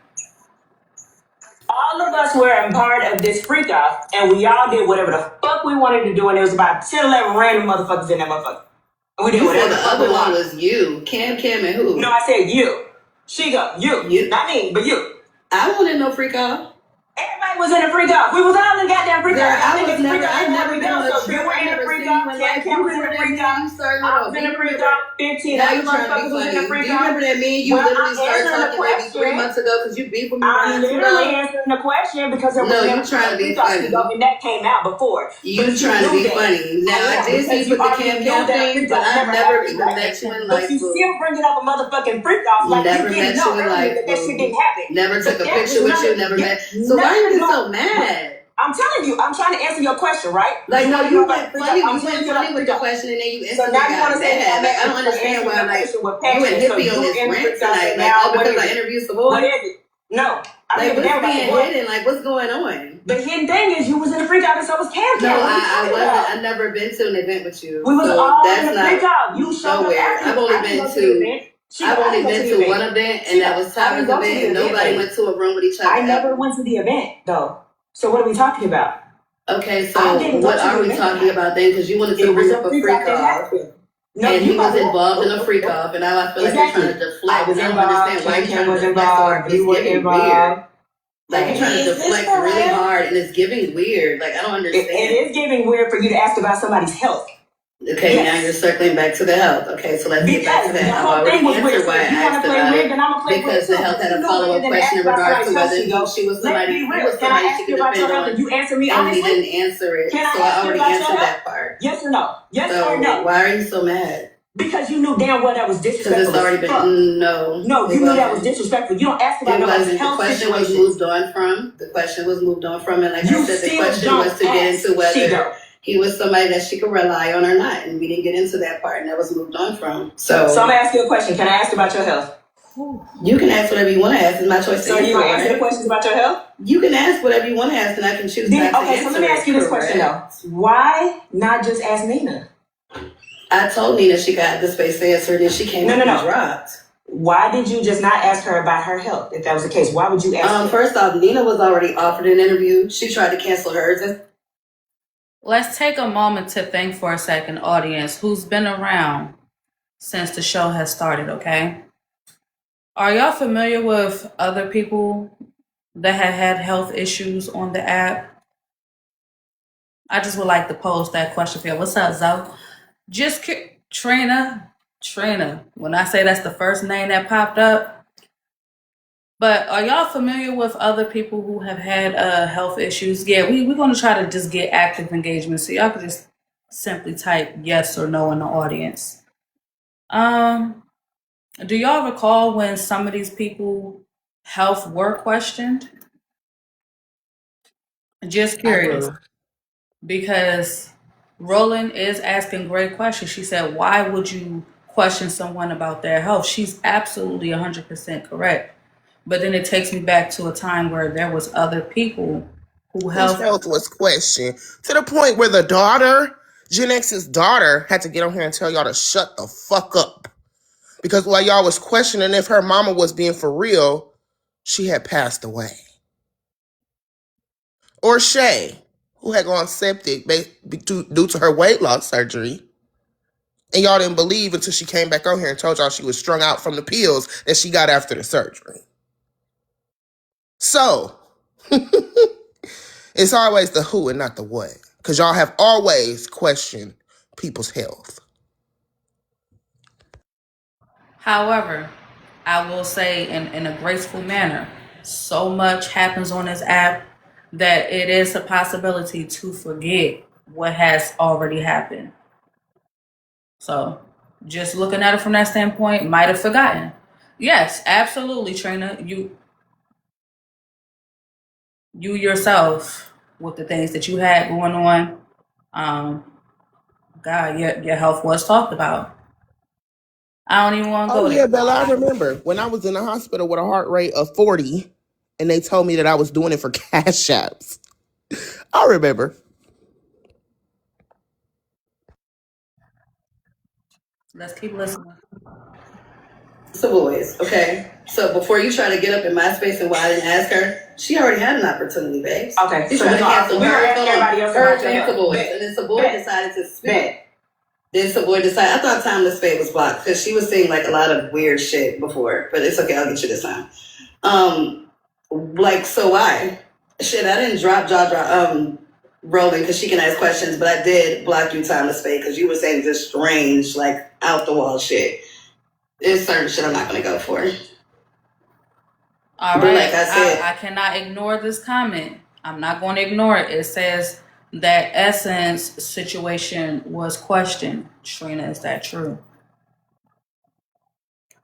All of us were a part of this freak off, and we all did whatever the fuck we wanted to do, and there was about 10, 11 random motherfuckers in that motherfucker. And we did You said whatever the the fuck other we one wanted. was you. Cam and who? No, I said you. She go, you. You. Not me, but you. I wanted no freak off. Everybody was in a freak off. We was all in the goddamn freak Girl, off. I've never been on a so trip. you were I in a never freak freak off. Cam was in a freak off. I was in a freak off. 15 Now other you trying to motherfuckers be was in a funny. Do freak you off. remember that me and you Well, literally I'm started answering the talking maybe 3 question. months ago because you beat with me I'm around too literally long? answering the question because there was No, never you trying to be freak off funny. and that came out before. You But you trying to knew be that. funny. Now I am, did because see you with the already Cam knew Cam that a thing, freak but off I never never happened, even right? met you in But life, you boo. still bringing up a motherfucking freak off like Never you met didn't know you in earlier life, that that shit boo. didn't happen. Never took a But that picture is with none you, of never you. met. So why are you getting so But mad? I'm telling you, I'm trying to answer your question, right? Like, You no, want to you know about went freak funny. off? I'm You telling went you about funny with freak the off. question, and then you So instantly now you want got to say that I'm mad. Like, I don't answering understand why. your Like, question with you went passion. So hippie on you this in the rant freak off, tonight. and Like, now oh, what because is I it? interviewed What Savoy. is it? No, I Like, don't give a damn what's about being the boy. hidden? Like, what's going on? The hidden thing is you was in the freak off and so was Cam No, Cam. What are you I talking wasn't. about? I never been to an event with you, We was so all in that's the freak not off. You showed up nowhere. after. I've only I didn't been go to the to. event. I've I only didn't go to been the to event. one event, and that was I didn't Tyler's go to event, the and event, nobody baby. went to a room with each other I never ever. went to the event though. So what are we talking about? Okay, I so didn't go what to are the we event talking tonight. about then? Because you wanted to It was bring a up a freak freak off that off, happened. No, and you he was brought it up. involved in a freak off, and now I feel like you're trying to Exactly. I deflect, was and I don't involved. understand why Cam you're Cam trying to was deflect so hard. involved. It's You were giving weird. involved. Like you're trying to Is this deflect for really real? hard, and it's giving weird. Like I don't It understand. is getting weird for you to ask about somebody's health. Okay, now you're Yes. circling back to the health. Okay, so let's get back to Because the that. I've whole already thing was weird. answered So why I if you want asked to play about weird, it then I'm gonna play weird because too. the health But had you a know follow better up than to question ask in about regards somebody's to health, whether Chigo. she was Let's somebody be he real. was Can I somebody ask she you could about your depend health on, and you answer me and he honestly? didn't answer it. Can I So I ask you already about your answered health? that part. Yes or no? Yes or So no? why are you so mad? Because you knew damn well that was Because it's disrespectful as already fuck. been no, No, it you knew that was wasn't. disrespectful. You don't ask about It nobody's wasn't. The health question was situation. moved on from. The question was moved on from, and like I You said, the still question was don't to get ask, into whether Chigo. he was somebody that she could rely on or not, and we didn't get into that part, and that was moved on from. So I'm So gonna ask you a question. Can I ask about your health? you can ask whatever you want to ask. It's my choice to So you answer, gonna answer the right? questions about your health? You can ask whatever you want to ask, and I can choose Then, not to okay, so answer let me ask it. you this question though. Correct. Why not just ask Nina? I told Nina she got the space to answer, and then she came No, up no, and no. dropped. Why did you just not ask her about her health? If that was the case, why would you ask her? First off, Nina was already offered an interview. She tried to cancel hers. And Let's take a moment to think for a second, audience, who's been around since the show has started, okay? Are y'all familiar with other people that have had health issues on the app? I just would like to pose that question for you. What's up, Zoe? Trina. When I say that's the first name that popped up. But are y'all familiar with other people who have had health issues? Yeah, we're going to try to just get active engagement. So y'all can just simply type yes or no in the audience. Do y'all recall when some of these people health were questioned? Just I curious. do. Because Roland is asking great questions. She said, why would you question someone about their health? She's absolutely 100% correct. But then it takes me back to a time where there was other people who Whose health. health was questioned to the point where the daughter, Gen X's daughter, had to get on here and tell y'all to shut the fuck up. Because while y'all was questioning if her mama was being for real, she had passed away. Or Shay, who had gone septic due to her weight loss surgery. And y'all didn't believe until she came back on here and told y'all she was strung out from the pills that she got after the surgery. So, it's always the who and not the what. Because y'all have always questioned people's health. However, I will say in a graceful manner, so much happens on this app that it is a possibility to forget what has already happened. So just looking at it from that standpoint, might have forgotten. Yes, absolutely, Trina. You yourself with the things that you had going on, God, your health was talked about. I don't even want to Oh go yeah, there. Bella, I remember when I was in the hospital with a heart rate of 40 and they told me that I was doing it for cash apps. I remember. Let's keep listening. Savoy's, okay? So before you try to get up in my space and why I didn't ask her, she already had an opportunity, babes. Okay, She so tried to cancel we're her, asking everybody else her about your and health. Savoy's. Bet. And then Savoy Bet. decided to speak. Bet. Then Savoy decided, I thought Timeless Fate was blocked because she was saying like a lot of weird shit before, but it's okay, I'll get you this time. Like, so why? Shit, I didn't drop jaw drop. rolling because she can ask questions, but I did block you, Thomas Spade, because you were saying just strange, like out the wall shit. There's certain shit I'm not gonna go for. All But right, like I said, I cannot ignore this comment. I'm not going to ignore it. It says that Essence situation was questioned. Trina, is that true?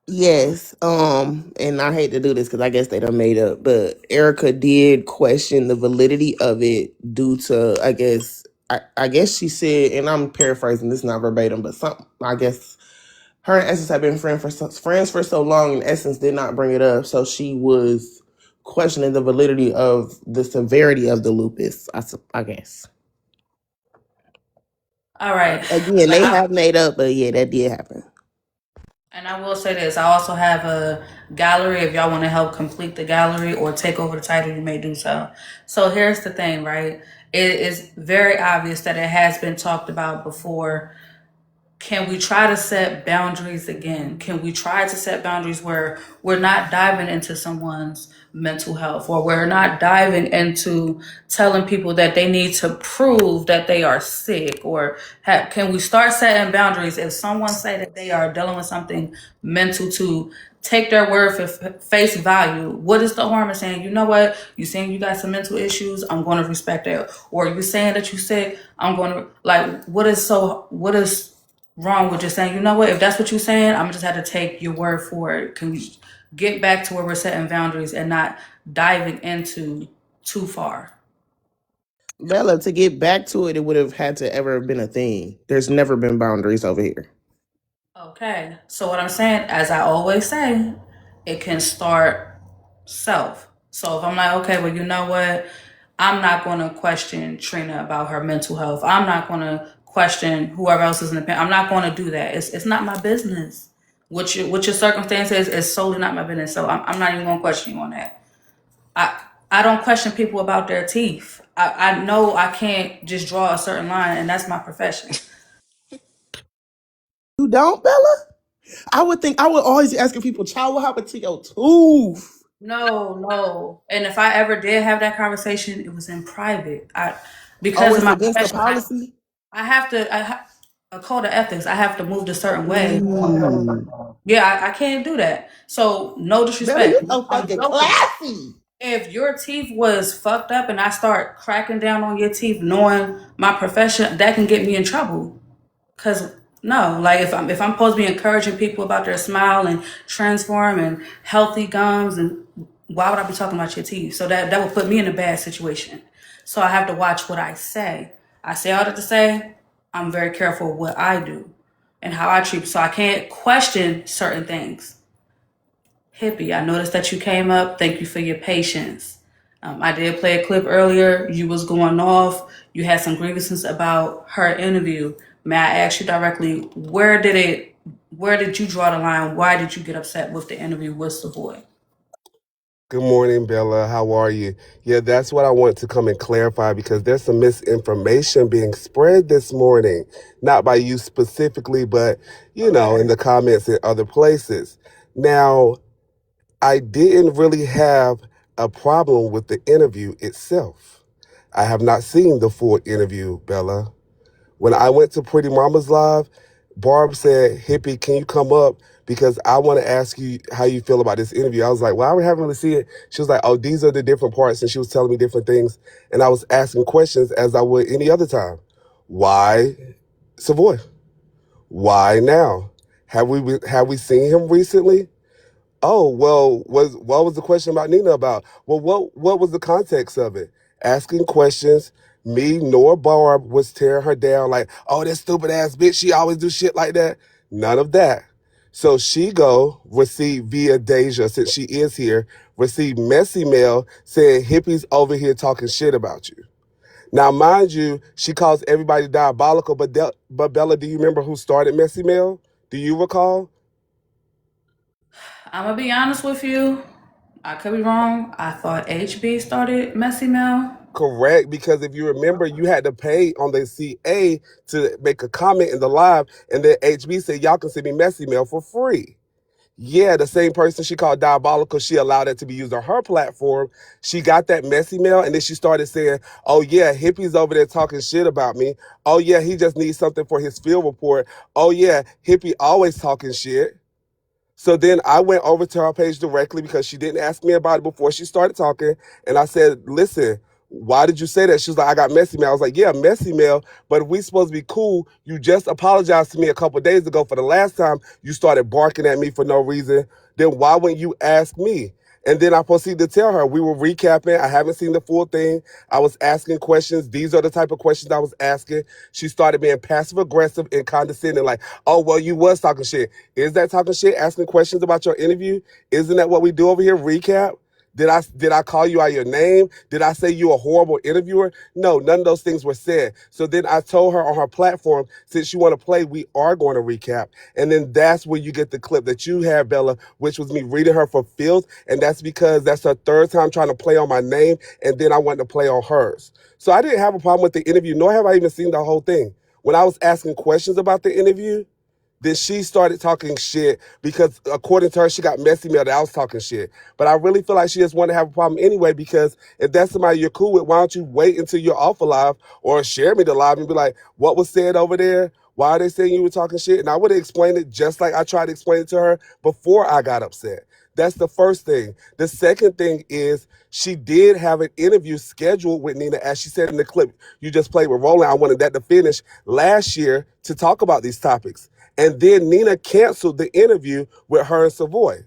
Yes, and I hate to do this because I guess they done made up, but Erica did question the validity of it due to, I guess she said, and I'm paraphrasing this, not verbatim, but something. I guess her and Essence have been friends for so long, and Essence did not bring it up, so she was questioning the validity of the severity of the lupus. I guess. All right. Again, they have made up, but yeah, that did happen. And I will say this, I also have a gallery. If y'all want to help complete the gallery or take over the title, you may do so. So here's the thing, right? It is very obvious that it has been talked about before. Can we try to set boundaries again? Can we try to set boundaries where we're not diving into someone's mental health, or we're not diving into telling people that they need to prove that they are sick, or can we start setting boundaries? If someone say that they are dealing with something mental, to take their word for face value. What is the harm in saying, you know what, you saying you got some mental issues, I'm going to respect that, or you saying that you sick, I'm going to, like, what is wrong with just saying, you know what, if that's what you're saying, I'm just have to take your word for it? Can we get back to where we're setting boundaries and not diving into too far? Bella, to get back to it, it would have had to ever have been a thing. There's never been boundaries over here. Okay, so what I'm saying, as I always say, it can start self. So if I'm like, okay, well, you know what, I'm not going to question Trina about her mental health. I'm not going to question whoever else is in the pen. I'm not going to do that. It's not my business. What your circumstances is solely not my business. So I'm not even going to question you on that. I don't question people about their teeth. I know I can't just draw a certain line, and that's my profession. You don't, Bella? I would always be asking people, child, what happened to your tooth? No. And if I ever did have that conversation, it was in private. Oh, Because of it's my against the profession, policy? I have to, a code of ethics, I have to move a certain way. Mm. Yeah, I can't do that. So no Bella, disrespect. you so fucking classy. If your teeth was fucked up and I start cracking down on your teeth, knowing my profession, that can get me in trouble. Cause no, like if I'm supposed to be encouraging people about their smile and transform and healthy gums, and why would I be talking about your teeth? So that would put me in a bad situation. So I have to watch what I say. I say all that to say, I'm very careful what I do and how I treat. So I can't question certain things. Hippie, I noticed that you came up. Thank you for your patience. I did play a clip earlier. You was going off. You had some grievances about her interview. May I ask you directly, where did you draw the line? Why did you get upset with the interview with Savoy? Good morning, Bella. How are you? Yeah, that's what I want to come and clarify, because there's some misinformation being spread this morning. Not by you specifically, but, in the comments in other places. Now, I didn't really have a problem with the interview itself. I have not seen the full interview, Bella. When I went to Pretty Mama's Live, Barb said, Hippie, can you come up? Because I want to ask you how you feel about this interview. I was like, well, I haven't really seen it. She was like, oh, these are the different parts. And she was telling me different things. And I was asking questions as I would any other time. Why Savoy? Why now? Have we seen him recently? Oh, well, what was the question about Nina about? Well, what was the context of it? Asking questions. Me nor Barb was tearing her down like, oh, that stupid ass bitch, she always do shit like that. None of that. So she receive via Deja, since she is here, receive messy mail saying Hippie's over here talking shit about you. Now, mind you, she calls everybody diabolical, but Bella, do you remember who started messy mail? Do you recall? I'm gonna be honest with you. I could be wrong. I thought HB started Messy Mel. Correct, because if you remember, you had to pay on the CA to make a comment in the live, and then HB said, y'all can send me messy mail for free. Yeah, the same person she called diabolical, she allowed that to be used on her platform. She got that messy mail, and then she started saying, oh yeah, Hippie's over there talking shit about me. Oh yeah, he just needs something for his field report. Oh yeah, Hippie always talking shit. So then I went over to her page directly because she didn't ask me about it before she started talking. And I said, listen, why did you say that? She was like, I got messy mail. I was like, yeah, messy mail. But if we supposed to be cool, you just apologized to me a couple of days ago for the last time you started barking at me for no reason. Then why wouldn't you ask me? And then I proceeded to tell her we were recapping. I haven't seen the full thing. I was asking questions. These are the type of questions I was asking. She started being passive aggressive and condescending, like, oh, well, you was talking shit. Is that talking shit? Asking questions about your interview? Isn't that what we do over here? Recap? Did I call you out your name? Did I say you a horrible interviewer? No, none of those things were said. So then I told her on her platform, since you want to play, we are going to recap. And then that's where you get the clip that you had, Bella, which was me reading her for filth. And that's because that's her third time trying to play on my name. And then I wanted to play on hers. So I didn't have a problem with the interview, nor have I even seen the whole thing. When I was asking questions about the interview, then she started talking shit because according to her, she got messy mail that I was talking shit. But I really feel like she just wanted to have a problem anyway, because if that's somebody you're cool with, why don't you wait until you're off a live or share me the live and be like, what was said over there? Why are they saying you were talking shit? And I would have explained it just like I tried to explain it to her before I got upset. That's the first thing. The second thing is she did have an interview scheduled with Nina, as she said in the clip you just played with Roland. I wanted that to finish last year to talk about these topics. And then Nina canceled the interview with her and Savoy.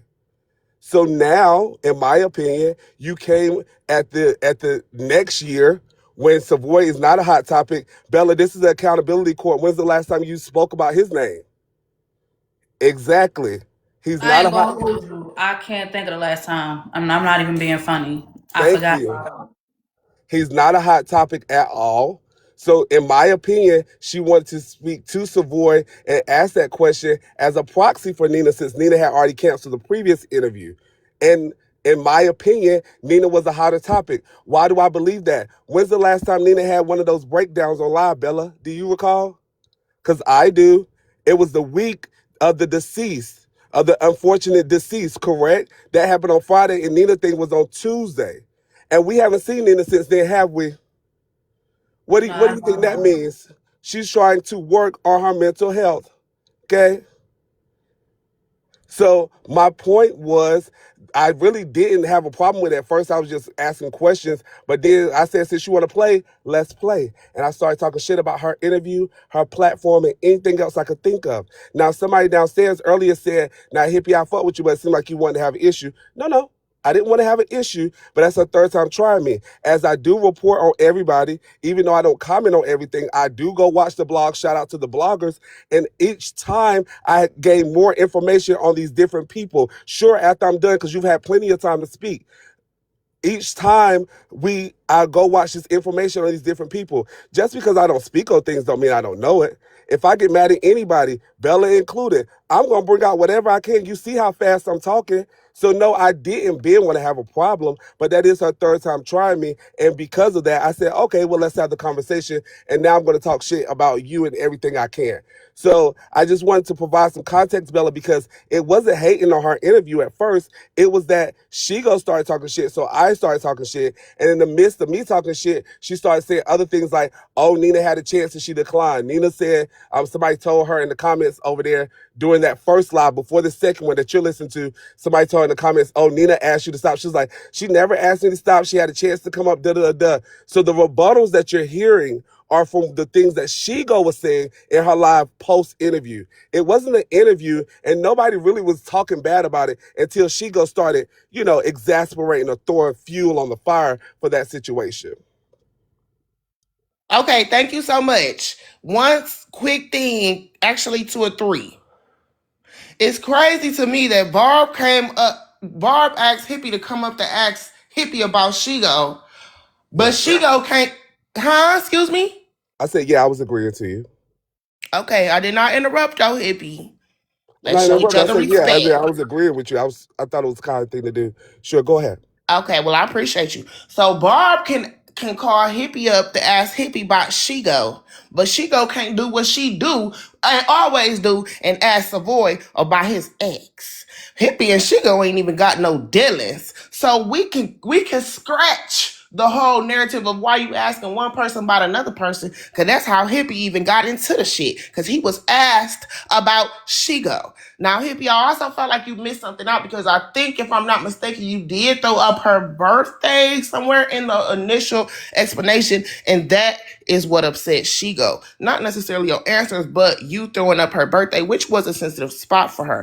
So now, in my opinion, you came at the next year when Savoy is not a hot topic. Bella, this is the accountability court. When's the last time you spoke about his name? Exactly. He's I not a ain't hot. gonna hold you. I can't think of the last time. I'm not even being funny. I Thank forgot. you. He's not a hot topic at all. So in my opinion, she wanted to speak to Savoy and ask that question as a proxy for Nina, since Nina had already canceled the previous interview. And in my opinion, Nina was a hotter topic. Why do I believe that? When's the last time Nina had one of those breakdowns on live, Bella? Do you recall? Because I do. It was the week of the deceased, of the unfortunate deceased, correct? That happened on Friday, and Nina thing was on Tuesday. And we haven't seen Nina since then, have we? What do No, you think that means? She's trying to work on her mental health. Okay? So my point was, I really didn't have a problem with it. At first, I was just asking questions, but then I said, since you want to play, let's play. And I started talking shit about her interview, her platform, and anything else I could think of. Now, somebody downstairs earlier said, now, Hippie, I fuck with you, but it seemed like you wanted to have an issue. No. I didn't want to have an issue, but that's her third time trying me. As I do report on everybody, even though I don't comment on everything, I do go watch the blog. Shout out to the bloggers. And each time I gain more information on these different people. Sure, after I'm done, because you've had plenty of time to speak. Each time I go watch this information on these different people. Just because I don't speak on things don't mean I don't know it. If I get mad at anybody, Bella included, I'm going to bring out whatever I can. You see how fast I'm talking. So no, I didn't want to have a problem, but that is her third time trying me. And because of that, I said, okay, well, let's have the conversation. And now I'm going to talk shit about you and everything I can. So I just wanted to provide some context, Bella, because it wasn't hating on her interview at first. It was that she started talking shit, so I started talking shit. And in the midst of me talking shit, she started saying other things like, oh, Nina had a chance and she declined. Nina said, somebody told her in the comments over there during that first live, before the second one that you're listening to, somebody told her in the comments, oh, Nina asked you to stop. She was like, she never asked me to stop. She had a chance to come up, da-da-da-da. So the rebuttals that you're hearing are from the things that Shigo was saying in her live post-interview. It wasn't an interview, and nobody really was talking bad about it until Shigo started, exasperating or throwing fuel on the fire for that situation. Okay, thank you so much. One quick thing, actually two or three. It's crazy to me that Barb asked Hippie to come up to ask Hippie about Shigo, but Shigo can't, excuse me? I said, yeah, I was agreeing to you. Okay, I did not interrupt your Hippie. Let's No, show no, each I other said, yeah, respect. I was agreeing with you. I thought it was the kind of thing to do. Sure, go ahead. Okay, well, I appreciate you. So Barb can can call Hippie up to ask Hippie about Shigo, but Shigo can't do what she do and always do and ask Savoy about his ex. Hippie and Shigo ain't even got no dealings, so we can scratch the whole narrative of why you asking one person about another person, because that's how Hippie even got into the shit, because he was asked about Shigo. Now, Hippie, I also felt like you missed something out, because I think, if I'm not mistaken, you did throw up her birthday somewhere in the initial explanation, and that is what upset Shigo. Not necessarily your answers, but you throwing up her birthday, which was a sensitive spot for her.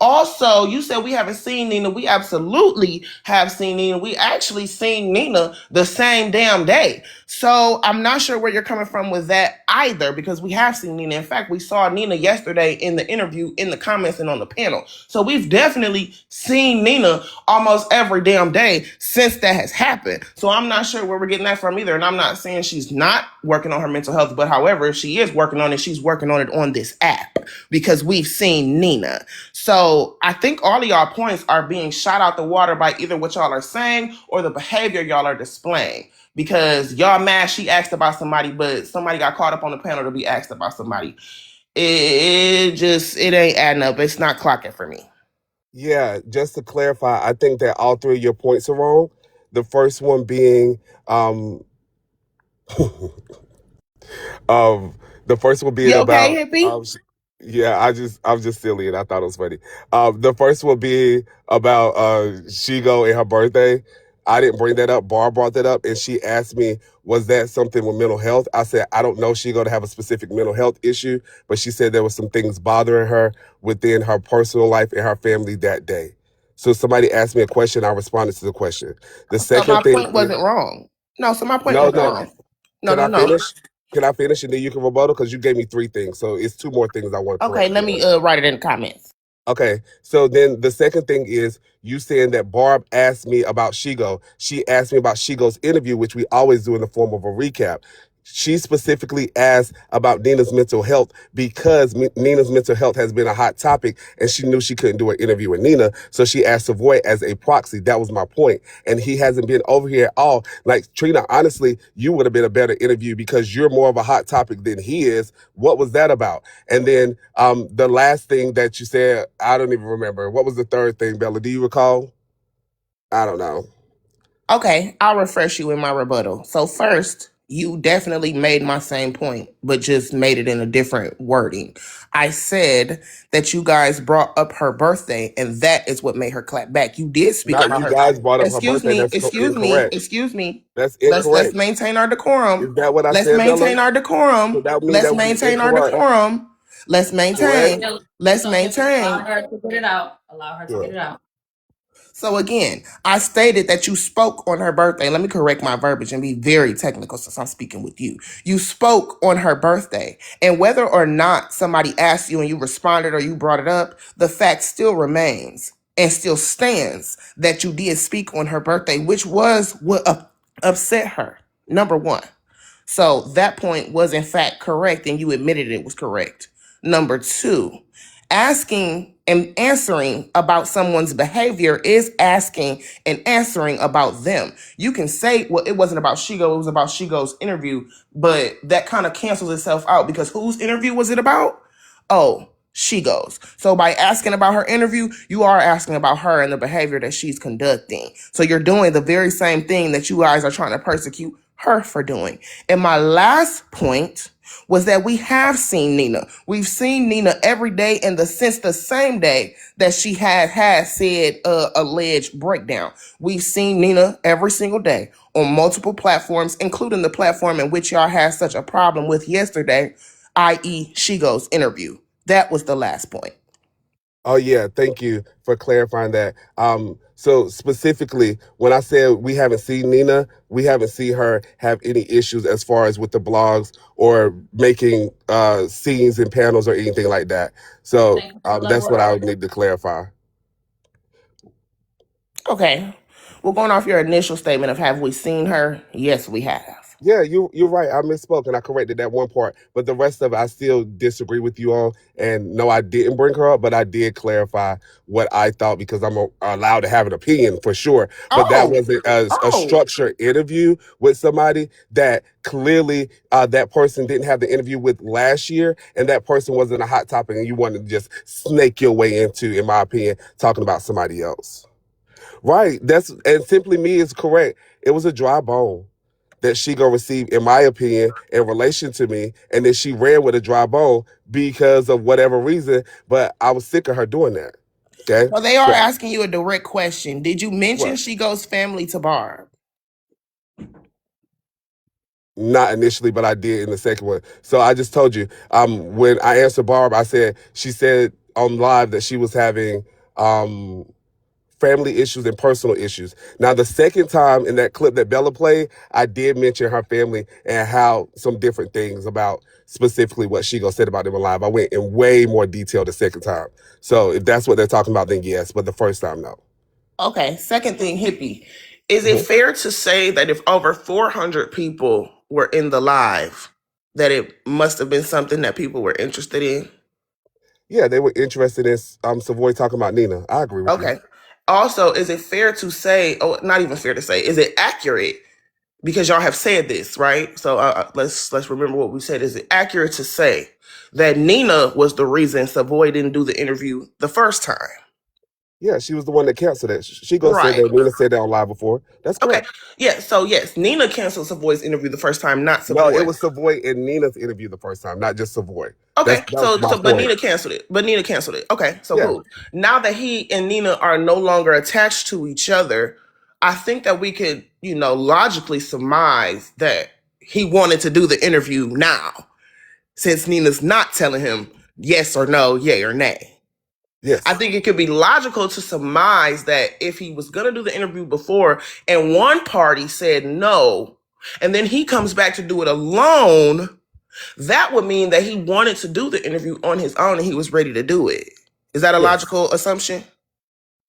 Also, you said we haven't seen Nina. We absolutely have seen Nina. We actually seen Nina the same damn day. So I'm not sure where you're coming from with that either, because we have seen Nina. In fact, we saw Nina yesterday in the interview, in the comments, and on the panel. So we've definitely seen Nina almost every damn day since that has happened. So I'm not sure where we're getting that from either. And I'm not saying she's not working on her mental health, but however, if she is working on it, she's working on it on this app, because we've seen Nina. So I think all of y'all points are being shot out the water by either what y'all are saying or the behavior y'all are displaying. Because y'all mad she asked about somebody, but somebody got caught up on the panel to be asked about somebody. It ain't adding up. It's not clocking for me. Yeah, just to clarify, I think that all three of your points are wrong. The first one being, the first one being You okay, about, Hippie? yeah, I'm just silly and I thought it was funny. The first one being about Shigo and her birthday. I didn't bring that up. Barb brought that up, and she asked me, was that something with mental health? I said, I don't know Shigo to have a specific mental health issue, but she said there was some things bothering her within her personal life and her family that day. So somebody asked me a question, I responded to the question. The So second my thing point wasn't wrong. No, so my point no, wasn't no. wrong. No, Can no, I no. finish? Can I finish and then you can rebuttal? Because you gave me three things. So it's two more things I want to Okay, correct let you me on. write it in the comments. Okay, so then the second thing is you saying that Barb asked me about Shigo. She asked me about Shigo's interview, which we always do in the form of a recap. She specifically asked about Nina's mental health because Nina's mental health has been a hot topic, and she knew she couldn't do an interview with Nina, so she asked Savoy as a proxy. That was my point. And he hasn't been over here at all. Like, Trina, honestly, you would have been a better interview because you're more of a hot topic than he is. What was that about? And then the last thing that you said, I don't even remember. What was the third thing, Bella? Do you recall? I don't know. Okay, I'll refresh you in my rebuttal. So first, you definitely made my same point, but just made it in a different wording. I said that you guys brought up her birthday, and that is what made her clap back. You did speak Not about you her. guys brought up her Excuse birthday. me, That's excuse me, incorrect. excuse me. That's Let's incorrect. maintain our Is decorum. that what I Let's said, Bella? maintain our So decorum. that means Let's that would be maintain our incorrect. decorum. Let's Correct? maintain. Let's Allow maintain. her to get it out. Allow her to Sure. get it out. So again, I stated that you spoke on her birthday. Let me correct my verbiage and be very technical since I'm speaking with you. You spoke on her birthday. And whether or not somebody asked you and you responded or you brought it up, the fact still remains and still stands that you did speak on her birthday, which was what upset her. Number one. So that point was in fact correct, and you admitted it was correct. Number two, asking and answering about someone's behavior is asking and answering about them. You can say, well, it wasn't about Shigo, it was about Shigo's interview, but that kind of cancels itself out because whose interview was it about? Oh, Shigo's. So by asking about her interview, you are asking about her and the behavior that she's conducting. So you're doing the very same thing that you guys are trying to persecute her for doing. And my last point was that we have seen Nina. We've seen Nina every day since the same day that she had said alleged breakdown. We've seen Nina every single day on multiple platforms, including the platform in which y'all had such a problem with yesterday, i.e. Shigo's interview. That was the last point. Oh yeah, thank you for clarifying that. So specifically, when I said we haven't seen Nina, we haven't seen her have any issues as far as with the blogs or making scenes and panels or anything like that. So that's what I would need to clarify. Okay. Well, going off your initial statement of have we seen her? Yes, we have. Yeah, you're right. I misspoke and I corrected that one part, but the rest of it I still disagree with you on. And no, I didn't bring her up, but I did clarify what I thought because allowed to have an opinion for sure. But that Oh, wasn't a oh. structured interview with somebody that clearly that person didn't have the interview with last year, and that person wasn't a hot topic, and you wanted to just snake your way into, in my opinion, talking about somebody else. Right. And simply me is correct. It was a dry bone that she gonna receive, in my opinion, in relation to me, and then she ran with a dry bone because of whatever reason. But I was sick of her doing that. Okay. Well, they are So asking you a direct question. Did you mention what? she goes family to Barb? Not initially, but I did in the second one. So I just told you. When I answered Barb, she said on live that she was having family issues and personal issues. Now, the second time in that clip that Bella played, I did mention her family and how some different things about specifically what Shigo said about them alive. I went in way more detail the second time. So if that's what they're talking about, then yes. But the first time, no. Okay, second thing, Hippie. Is it Mhm. fair to say that if over 400 people were in the live, that it must have been something that people were interested in? Yeah, they were interested in Savoy talking about Nina. I agree with you. Okay. Also, is it fair to say, oh, not even fair to say, is it accurate? Because y'all have said this, right? So let's remember what we said. Is it accurate to say that Nina was the reason Savoy didn't do the interview the first time? Yeah, she was the one that canceled it. Shigo said Right. that. Nina said that on live before. That's Okay. correct. Yeah. So yes, Nina canceled Savoy's interview the first time, not No, it Savoy. was Savoy and Nina's interview the first time, not just Savoy. Okay. That was my But point. Nina canceled it. But Nina canceled it. Okay. So Yeah. cool. Now that he and Nina are no longer attached to each other, I think that we could, logically surmise that he wanted to do the interview now, since Nina's not telling him yes or no, yay or nay. Yes. I think it could be logical to surmise that if he was going to do the interview before and one party said no, and then he comes back to do it alone, that would mean that he wanted to do the interview on his own and he was ready to do it. Is that a Yes. logical assumption?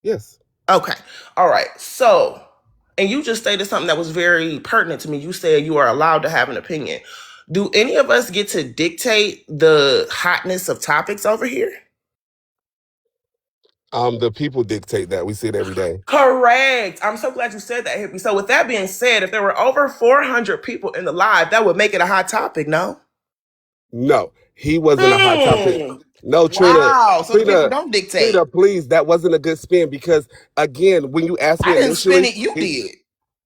Yes. Okay. All right. So, and you just stated something that was very pertinent to me. You said you are allowed to have an opinion. Do any of us get to dictate the hotness of topics over here? The people dictate that. We see it every day. Correct. I'm so glad you said that, Hippie. So with that being said, if there were over 400 people in the live, that would make it a hot topic, no? No, he wasn't a hot topic. No, Trina, Wow. So the people Trina, don't dictate. Trina, please, that wasn't a good spin because again, when you asked me I didn't spin initially, it, you did.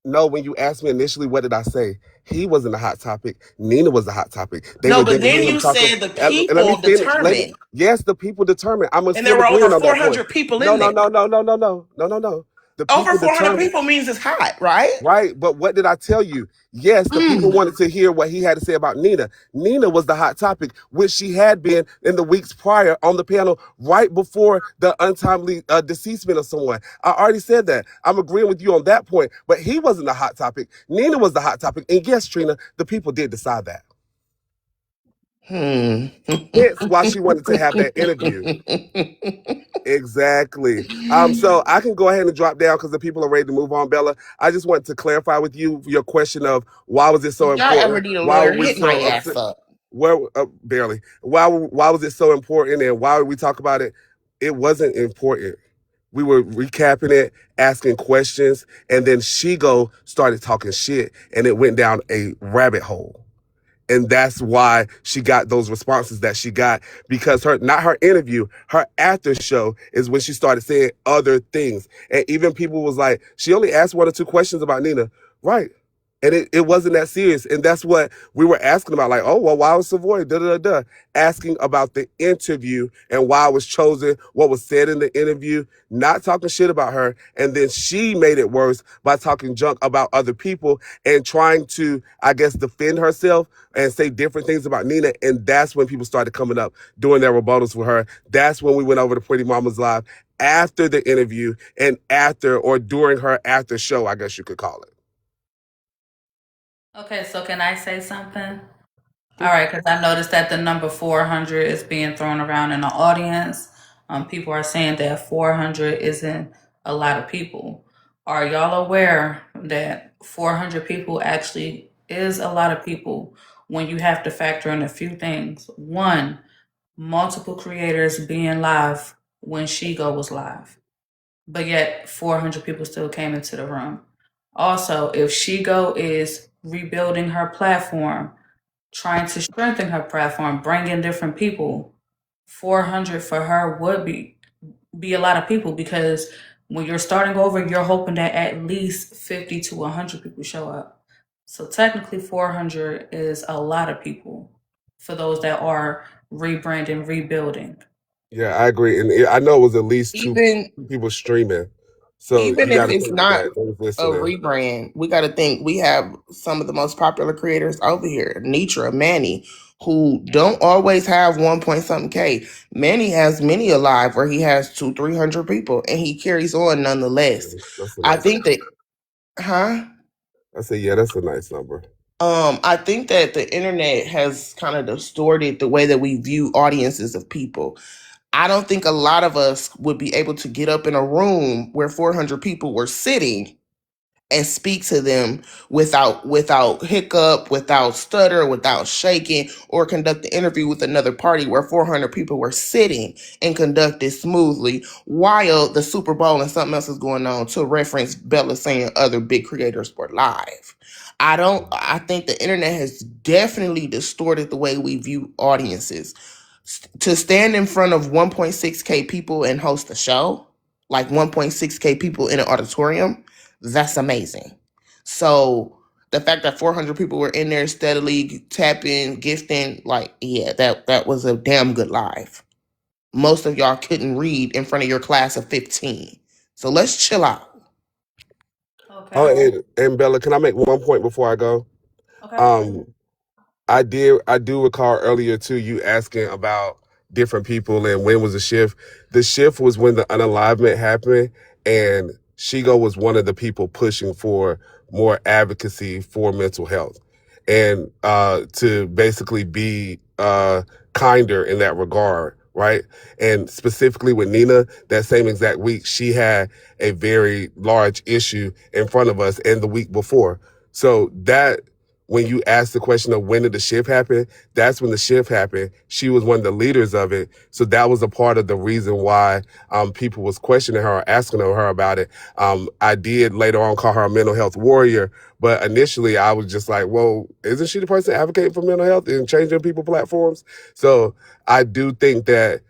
no, when you asked me initially, what did I say? He wasn't a hot topic. Nina was a hot topic. They No, were but giving then him you talking. said the And let me people finish. determined. Yes, the people determined. I'm And there still were over agreeing on that point. 400 people No, in no, there. no, no, no, no, no, no, no, no. The Over people 400 determined. people means it's hot, right? Right, but what did I tell you? Yes, the people wanted to hear what he had to say about Nina. Nina was the hot topic, which she had been in the weeks prior on the panel right before the untimely deceasement of someone. I already said that. I'm agreeing with you on that point, but he wasn't the hot topic. Nina was the hot topic. And yes, Trina, the people did decide that. Hence why she wanted to have that interview. Exactly. So I can go ahead and drop down because the people are ready to move on, Bella. I just want to clarify with you your question of why was it so If y'all ever important? need a Why lawyer, were we hit my so ass upset? up. Barely. Why was it so important and why would we talk about it? It wasn't important. We were recapping it, asking questions, and then Shigo started talking shit and it went down a rabbit hole. And that's why she got those responses that she got, because not her interview, her after show is when she started saying other things. And even people was like, she only asked 1 or 2 questions about Nina. Right. And it wasn't that serious. And that's what we were asking about. Like, oh, well, why was Savoy? Asking about the interview and why it was chosen, what was said in the interview, not talking shit about her. And then she made it worse by talking junk about other people and trying to, I guess, defend herself and say different things about Nina. And that's when people started coming up, doing their rebuttals with her. That's when we went over to Pretty Mama's Live after the interview and after or during her after show, I guess you could call it. Okay, so can I say something? All right, because I noticed that the number 400 is being thrown around in the audience. People are saying that 400 isn't a lot of people. Are y'all aware that 400 people actually is a lot of people when you have to factor in a few things. One, multiple creators being live when Shigo was live, but yet 400 people still came into the room. Also, if Shigo is rebuilding her platform, trying to strengthen her platform, bring in different people, 400 for her would be a lot of people, because when you're starting over, you're hoping that at least 50 to 100 people show up. So technically 400 is a lot of people for those that are rebranding, rebuilding. Yeah, I agree, and I know it was at least two Even people streaming. So even you if got to it's think not that those a listening. rebrand, we got to think we have some of the most popular creators over here. Nitra, Manny, who don't always have 1 point something K. Manny has many alive where he has 200-300 people and he carries on nonetheless. That's a I nice. think that, huh? I say, yeah, that's a nice number. I think that the internet has kind of distorted the way that we view audiences of people. I don't think a lot of us would be able to get up in a room where 400 people were sitting and speak to them without hiccup, without stutter, without shaking, or conduct the interview with another party where 400 people were sitting and conduct it smoothly while the Super Bowl and something else is going on, to reference Bella saying other big creators were live. I think the internet has definitely distorted the way we view audiences. To stand in front of 1.6K people and host a show, like 1.6K people in an auditorium, that's amazing. So the fact that 400 people were in there steadily tapping, gifting, like, yeah, that was a damn good live. Most of y'all couldn't read in front of your class of 15. So let's chill out. Okay. Oh, and Bella, can I make one point before I go? Okay. I do recall earlier too you asking about different people and when was the shift. The shift was when the unalignment happened, and Shigo was one of the people pushing for more advocacy for mental health, and to basically be kinder in that regard, right? And specifically with Nina, that same exact week, she had a very large issue in front of us, and the week before. So that, when you ask the question of when did the shift happen, that's when the shift happened. She was one of the leaders of it. So that was a part of the reason why people was questioning her or asking her about it. I did later on call her a mental health warrior, but initially I was just like, well, isn't she the person advocating for mental health and changing people platforms? So I do think that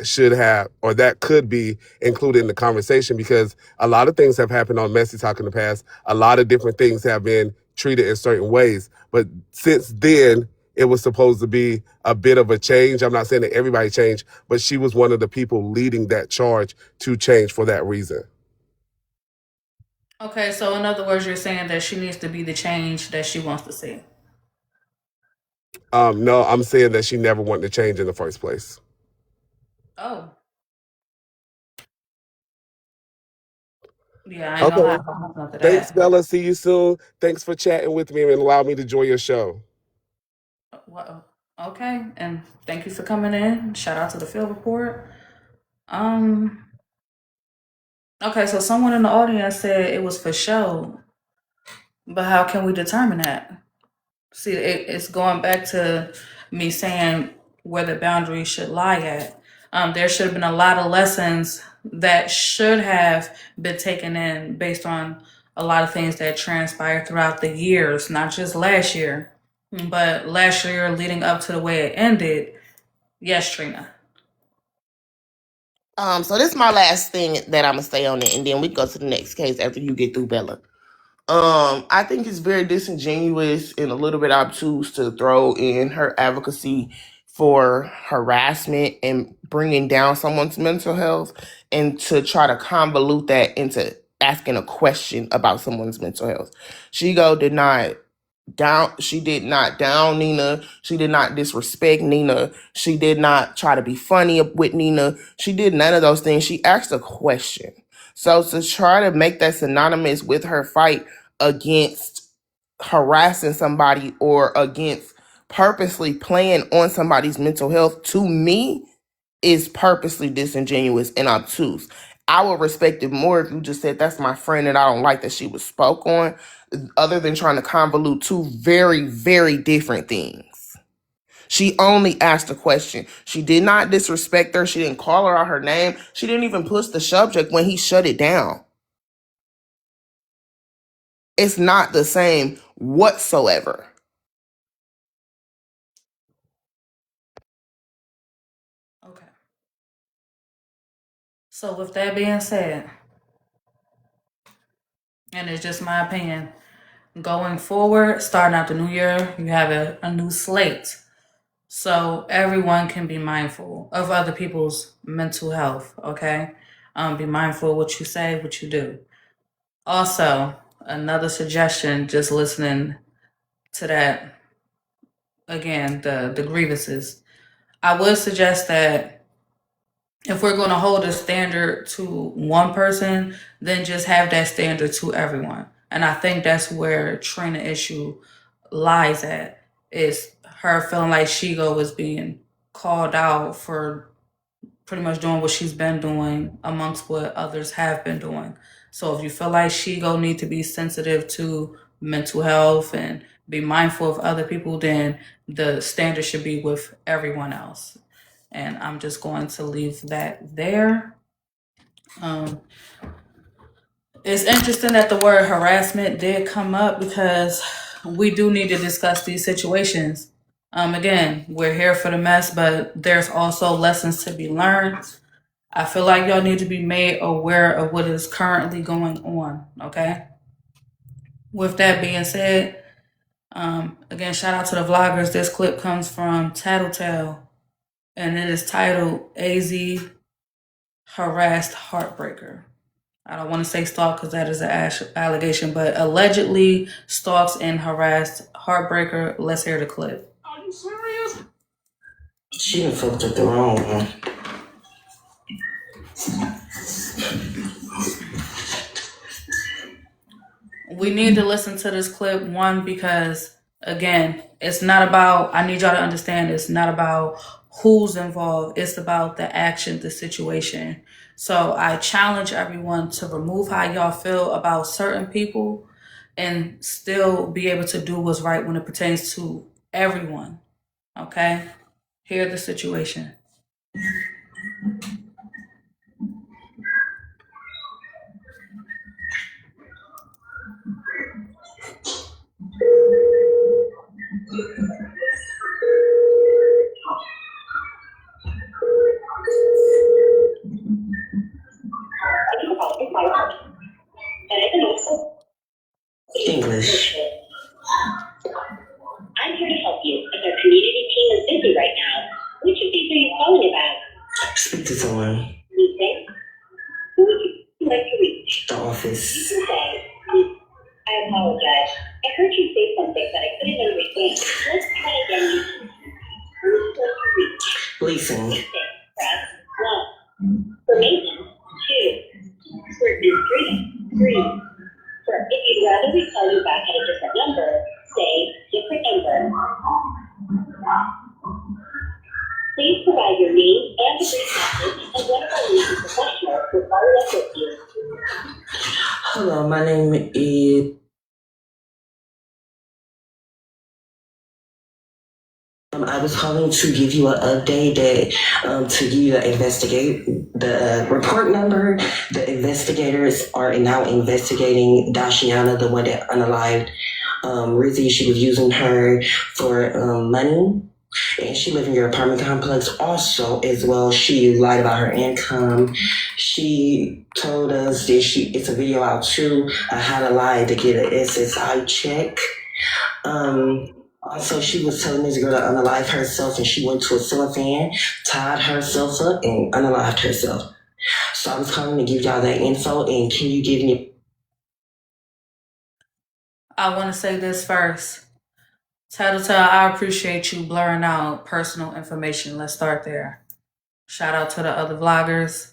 should have, or that could be included in the conversation, because a lot of things have happened on Messy Talk in the past. A lot of different things have been treated in certain ways. But since then, it was supposed to be a bit of a change. I'm not saying that everybody changed, but she was one of the people leading that charge to change for that reason. Okay, so in other words, you're saying that she needs to be the change that she wants to see. No, I'm saying that she never wanted to change in the first place. Oh. Yeah, I know Okay. how to after Thanks, that. Bella. See you soon. Thanks for chatting with me and allow me to join your show. Well, okay, and thank you for coming in. Shout out to the field report. Okay, so someone in the audience said it was for show, but how can we determine that? See, it's going back to me saying where the boundaries should lie at. There should have been a lot of lessons that should have been taken in based on a lot of things that transpired throughout the years, not just last year, but last year leading up to the way it ended. Yes, Trina. So this is my last thing that I'm gonna say on it, and then we go to the next case after you get through Bella. I think it's very disingenuous and a little bit obtuse to throw in her advocacy for harassment and bringing down someone's mental health, and to try to convolute that into asking a question about someone's mental health. Shigo did not down Nina. She did not disrespect Nina. She did not try to be funny with Nina. She did none of those things. She asked a question. So to try to make that synonymous with her fight against harassing somebody or against purposely playing on somebody's mental health, to me, is purposely disingenuous and obtuse. I would respect it more if you just said that's my friend and I don't like that she was spoke on, other than trying to convolute two very, very different things. She only asked a question. She did not disrespect her. She didn't call her out her name. She didn't even push the subject when he shut it down. It's not the same whatsoever. Okay. So with that being said, and it's just my opinion, going forward, starting out the new year, you have a new slate. So everyone can be mindful of other people's mental health, okay? Be mindful of what you say, what you do. Also, another suggestion, just listening to that, again, the grievances. I would suggest that if we're going to hold a standard to one person, then just have that standard to everyone. And I think that's where Trina issue lies at, is her feeling like Shigo is being called out for pretty much doing what she's been doing amongst what others have been doing. So if you feel like Shigo need to be sensitive to mental health and be mindful of other people, then the standard should be with everyone else. And I'm just going to leave that there. It's interesting that the word harassment did come up because we do need to discuss these situations. Again, we're here for the mess, but there's also lessons to be learned. I feel like y'all need to be made aware of what is currently going on, okay? With that being said, again, shout out to the vloggers. This clip comes from Tattletale, and it is titled AZ Harassed Heartbreaker. I don't want to say stalk because that is an allegation, but allegedly stalks and harassed Heartbreaker. Let's hear the clip. Are you serious? She done fucked up the wrong one. We need to listen to this clip, one, because again, it's not about, I need y'all to understand, it's not about who's involved, it's about the action, the situation. So I challenge everyone to remove how y'all feel about certain people and still be able to do what's right when it pertains to everyone. Okay? Hear the situation. English. I'm here to help you, but our community team is busy right now. Which of these are you calling about? Speak to someone. Meeting? Who would you like to reach? The office. You can say, I apologize. I heard you say something, but I couldn't understand. Let's try again. Who would you like to reach? Leasing. Meeting. Press 1. For maintenance, 2. For administrative, 3. If you'd rather we call you back at a different number, say different number. Please provide your name and a brief message, and one of our legal professionals will follow up with you. Hello, my name is. I was calling to give you an update that to give you the report number. The investigators are now investigating Dashiana, the one that unalived Rizzy. She was using her for money, and she lived in your apartment complex also as well. She lied about her income. She told us that it's a video out too, how to lie to get an SSI check. Also, she was telling this girl to unalive herself, and she went to a ceiling fan, tied herself up, and unalived herself. So I was calling to give y'all that info, and can you give me... I want to say this first. Tattletale, I appreciate you blurring out personal information. Let's start there. Shout out to the other vloggers.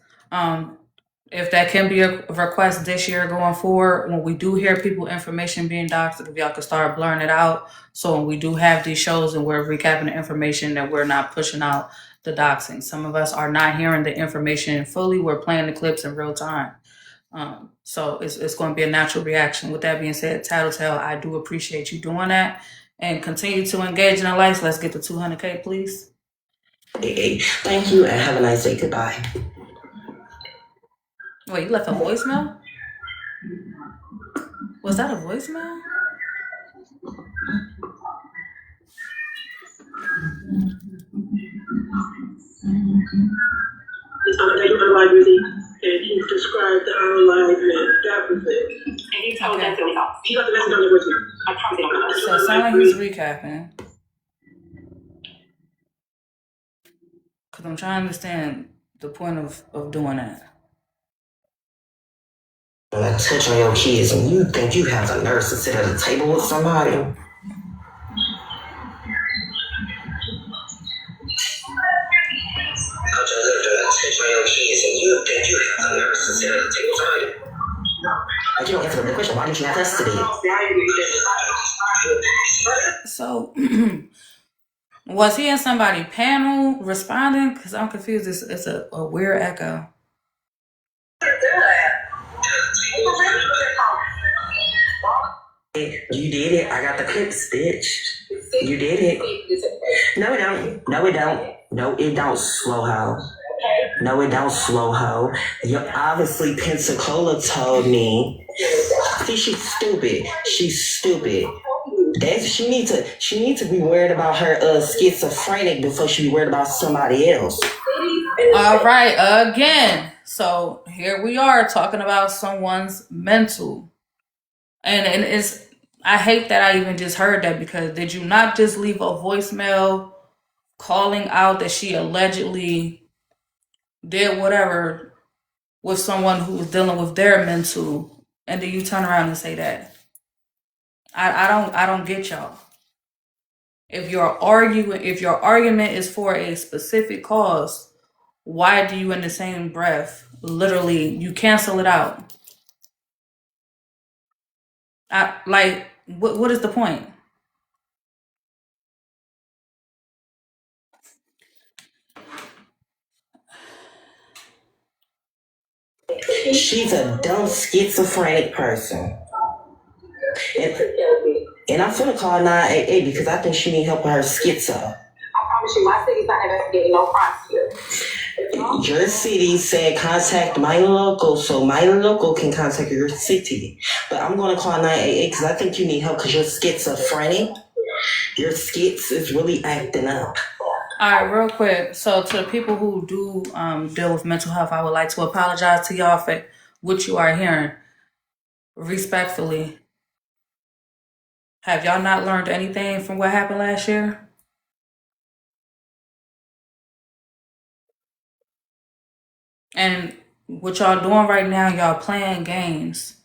If that can be a request this year going forward, when we do hear people information being doxed, if y'all can start blurring it out. So when we do have these shows and we're recapping the information, that we're not pushing out the doxing. Some of us are not hearing the information fully. We're playing the clips in real time. So it's going to be a natural reaction. With that being said, Tattletale, I do appreciate you doing that. And continue to engage in the likes. Let's get to 200K, please. Hey, thank you and have a nice day. Goodbye. Wait, you left a voicemail? Was that a voicemail? He's going to take my life with him, and he described the unalignment. That was it. And he told that to me. He got the message on the voicemail. I promise you don't know. So it sounds like he's recapping. Because I'm trying to understand the point of doing that. When I touch on your kids and you think you have the nerve to sit at a table with somebody. Like, you don't answer the question. Why didn't you have custody? So, was he in somebody's panel responding? Because I'm confused. It's a weird echo. You did it. I got the clips, bitch. You did it. No, it don't. No, it don't. No, it don't, slow hoe. No, it don't, slow hoe. You obviously Pensacola told me. See, she's stupid. She's stupid. She needs to be worried about her schizophrenic before she be worried about somebody else. All right, again. So here we are talking about someone's mental. And it's, I hate that I even just heard that, because did you not just leave a voicemail calling out that she allegedly did whatever with someone who was dealing with their mental, and then you turn around and say that? I don't get y'all. If your argument is for a specific cause, why do you in the same breath literally you cancel it out? What is the point? She's a dumb schizophrenic person. And I'm finna call 988 because I think she need help with her schizo. I promise you, my city's not investigating no crimes here. Your city said contact my local, so my local can contact your city. But I'm gonna call 988 because I think you need help because you're schizophrenic. Your schiz is really acting up. All right, real quick. So to the people who do deal with mental health, I would like to apologize to y'all for what you are hearing. Respectfully, have y'all not learned anything from what happened last year? And what y'all doing right now, y'all playing games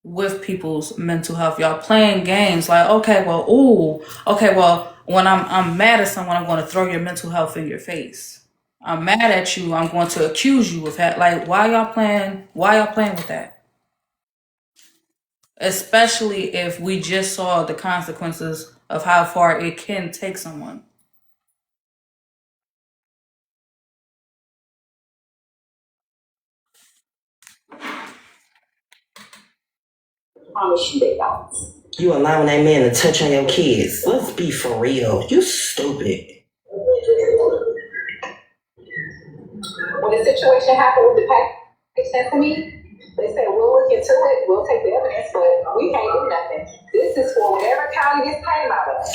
with people's mental health. Y'all playing games like, okay, well, when I'm mad at someone, I'm going to throw your mental health in your face. I'm mad at you, I'm going to accuse you of that. Like, why y'all playing with that? Especially if we just saw the consequences of how far it can take someone. Promise you they don't. You allowing that man to touch on your kids. Let's be for real. You stupid. When the situation happened with the package sent to me, they said, we'll look into it, we'll take the evidence, but we can't do nothing. This is for whatever county this came out of.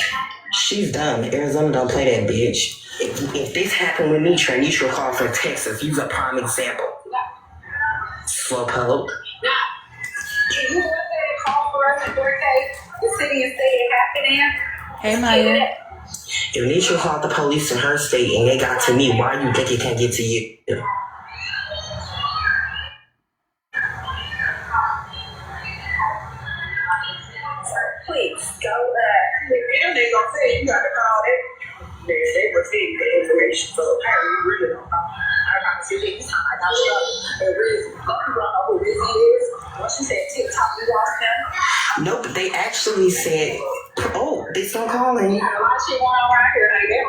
She's dumb. Arizona don't play that bitch. If this happened with Nitra, Nitra called from Texas. Use a prime example. Slowpoke. Now, can you go ahead and call for us in 4K? The city and state it happened in? Hey, Maya. If Nitra called the police in her state and they got to me, why do you think it can't get to you? Please go if they're gonna say you gotta call it, they will take the information. So apparently you really don't know. I got to see this time. I got stuff and Rizzy. You don't know who Rizzy is. What she said, TikTok, you lost him. Nope, they actually said, oh, they start calling. A lot of shit going on around here, like that.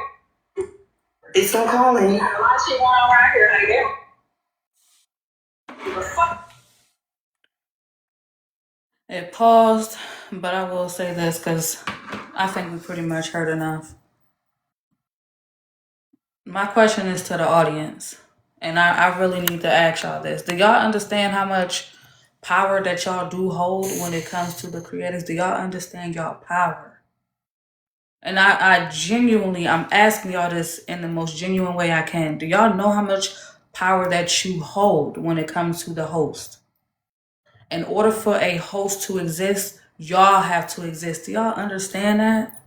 It's not calling. A lot of shit going on around here, like that. Give a fuck. It paused, but I will say this because I think we pretty much heard enough. My question is to the audience, and I really need to ask y'all this. Do y'all understand how much power that y'all do hold when it comes to the creators? Do y'all understand y'all power? And I genuinely, I'm asking y'all this in the most genuine way I can. Do y'all know how much power that you hold when it comes to the host? In order for a host to exist, y'all have to exist. Do y'all understand that?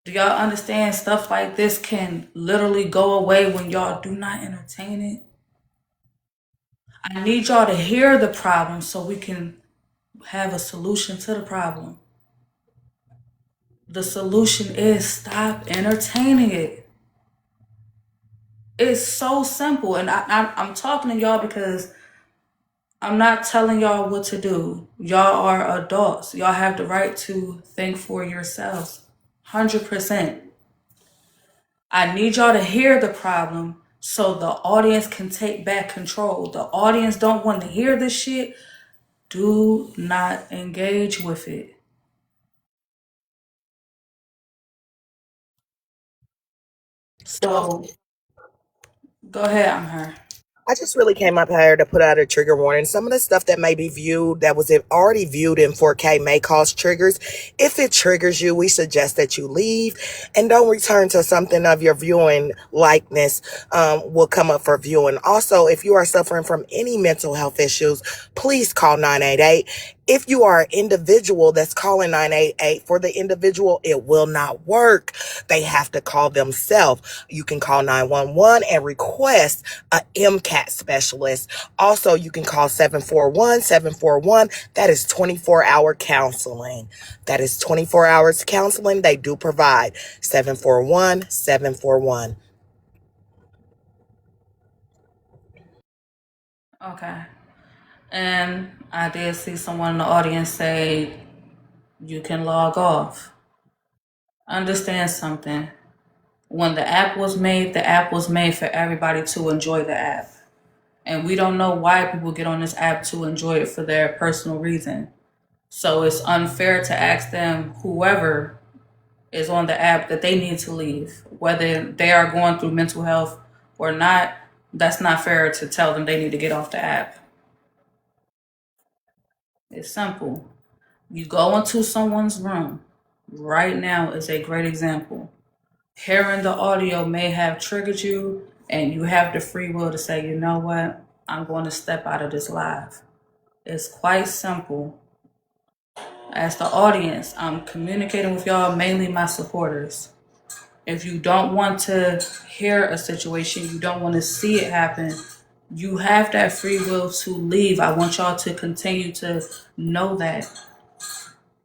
Do y'all understand stuff like this can literally go away when y'all do not entertain it? I need y'all to hear the problem so we can have a solution to the problem. The solution is stop entertaining it. It's so simple. And I'm talking to y'all because I'm not telling y'all what to do. Y'all are adults. Y'all have the right to think for yourselves. 100%. I need y'all to hear the problem so the audience can take back control. The audience don't want to hear this shit. Do not engage with it. So go ahead, I'm her. I just really came up here to put out a trigger warning. Some of the stuff that may be viewed, that was already viewed in 4K, may cause triggers. If it triggers you, we suggest that you leave and don't return to something of your viewing likeness will come up for viewing. Also, if you are suffering from any mental health issues, please call 988. If you are an individual that's calling 988 for the individual, it will not work. They have to call themselves. You can call 911 and request a MCAT specialist. Also, you can call 741-741. That is 24-hour counseling. That is 24 hours counseling. They do provide 741-741. Okay. And I did see someone in the audience say you can log off. Understand something. When the app was made for everybody to enjoy the app. And we don't know why people get on this app to enjoy it for their personal reason. So it's unfair to ask them, whoever is on the app, that they need to leave. Whether they are going through mental health or not, that's not fair to tell them they need to get off the app. It's simple. You go into someone's room. Right now is a great example. Hearing the audio may have triggered you, and you have the free will to say, you know what? I'm going to step out of this live. It's quite simple. As the audience, I'm communicating with y'all, mainly my supporters. If you don't want to hear a situation, you don't want to see it happen, you have that free will to leave. I want y'all to continue to know that.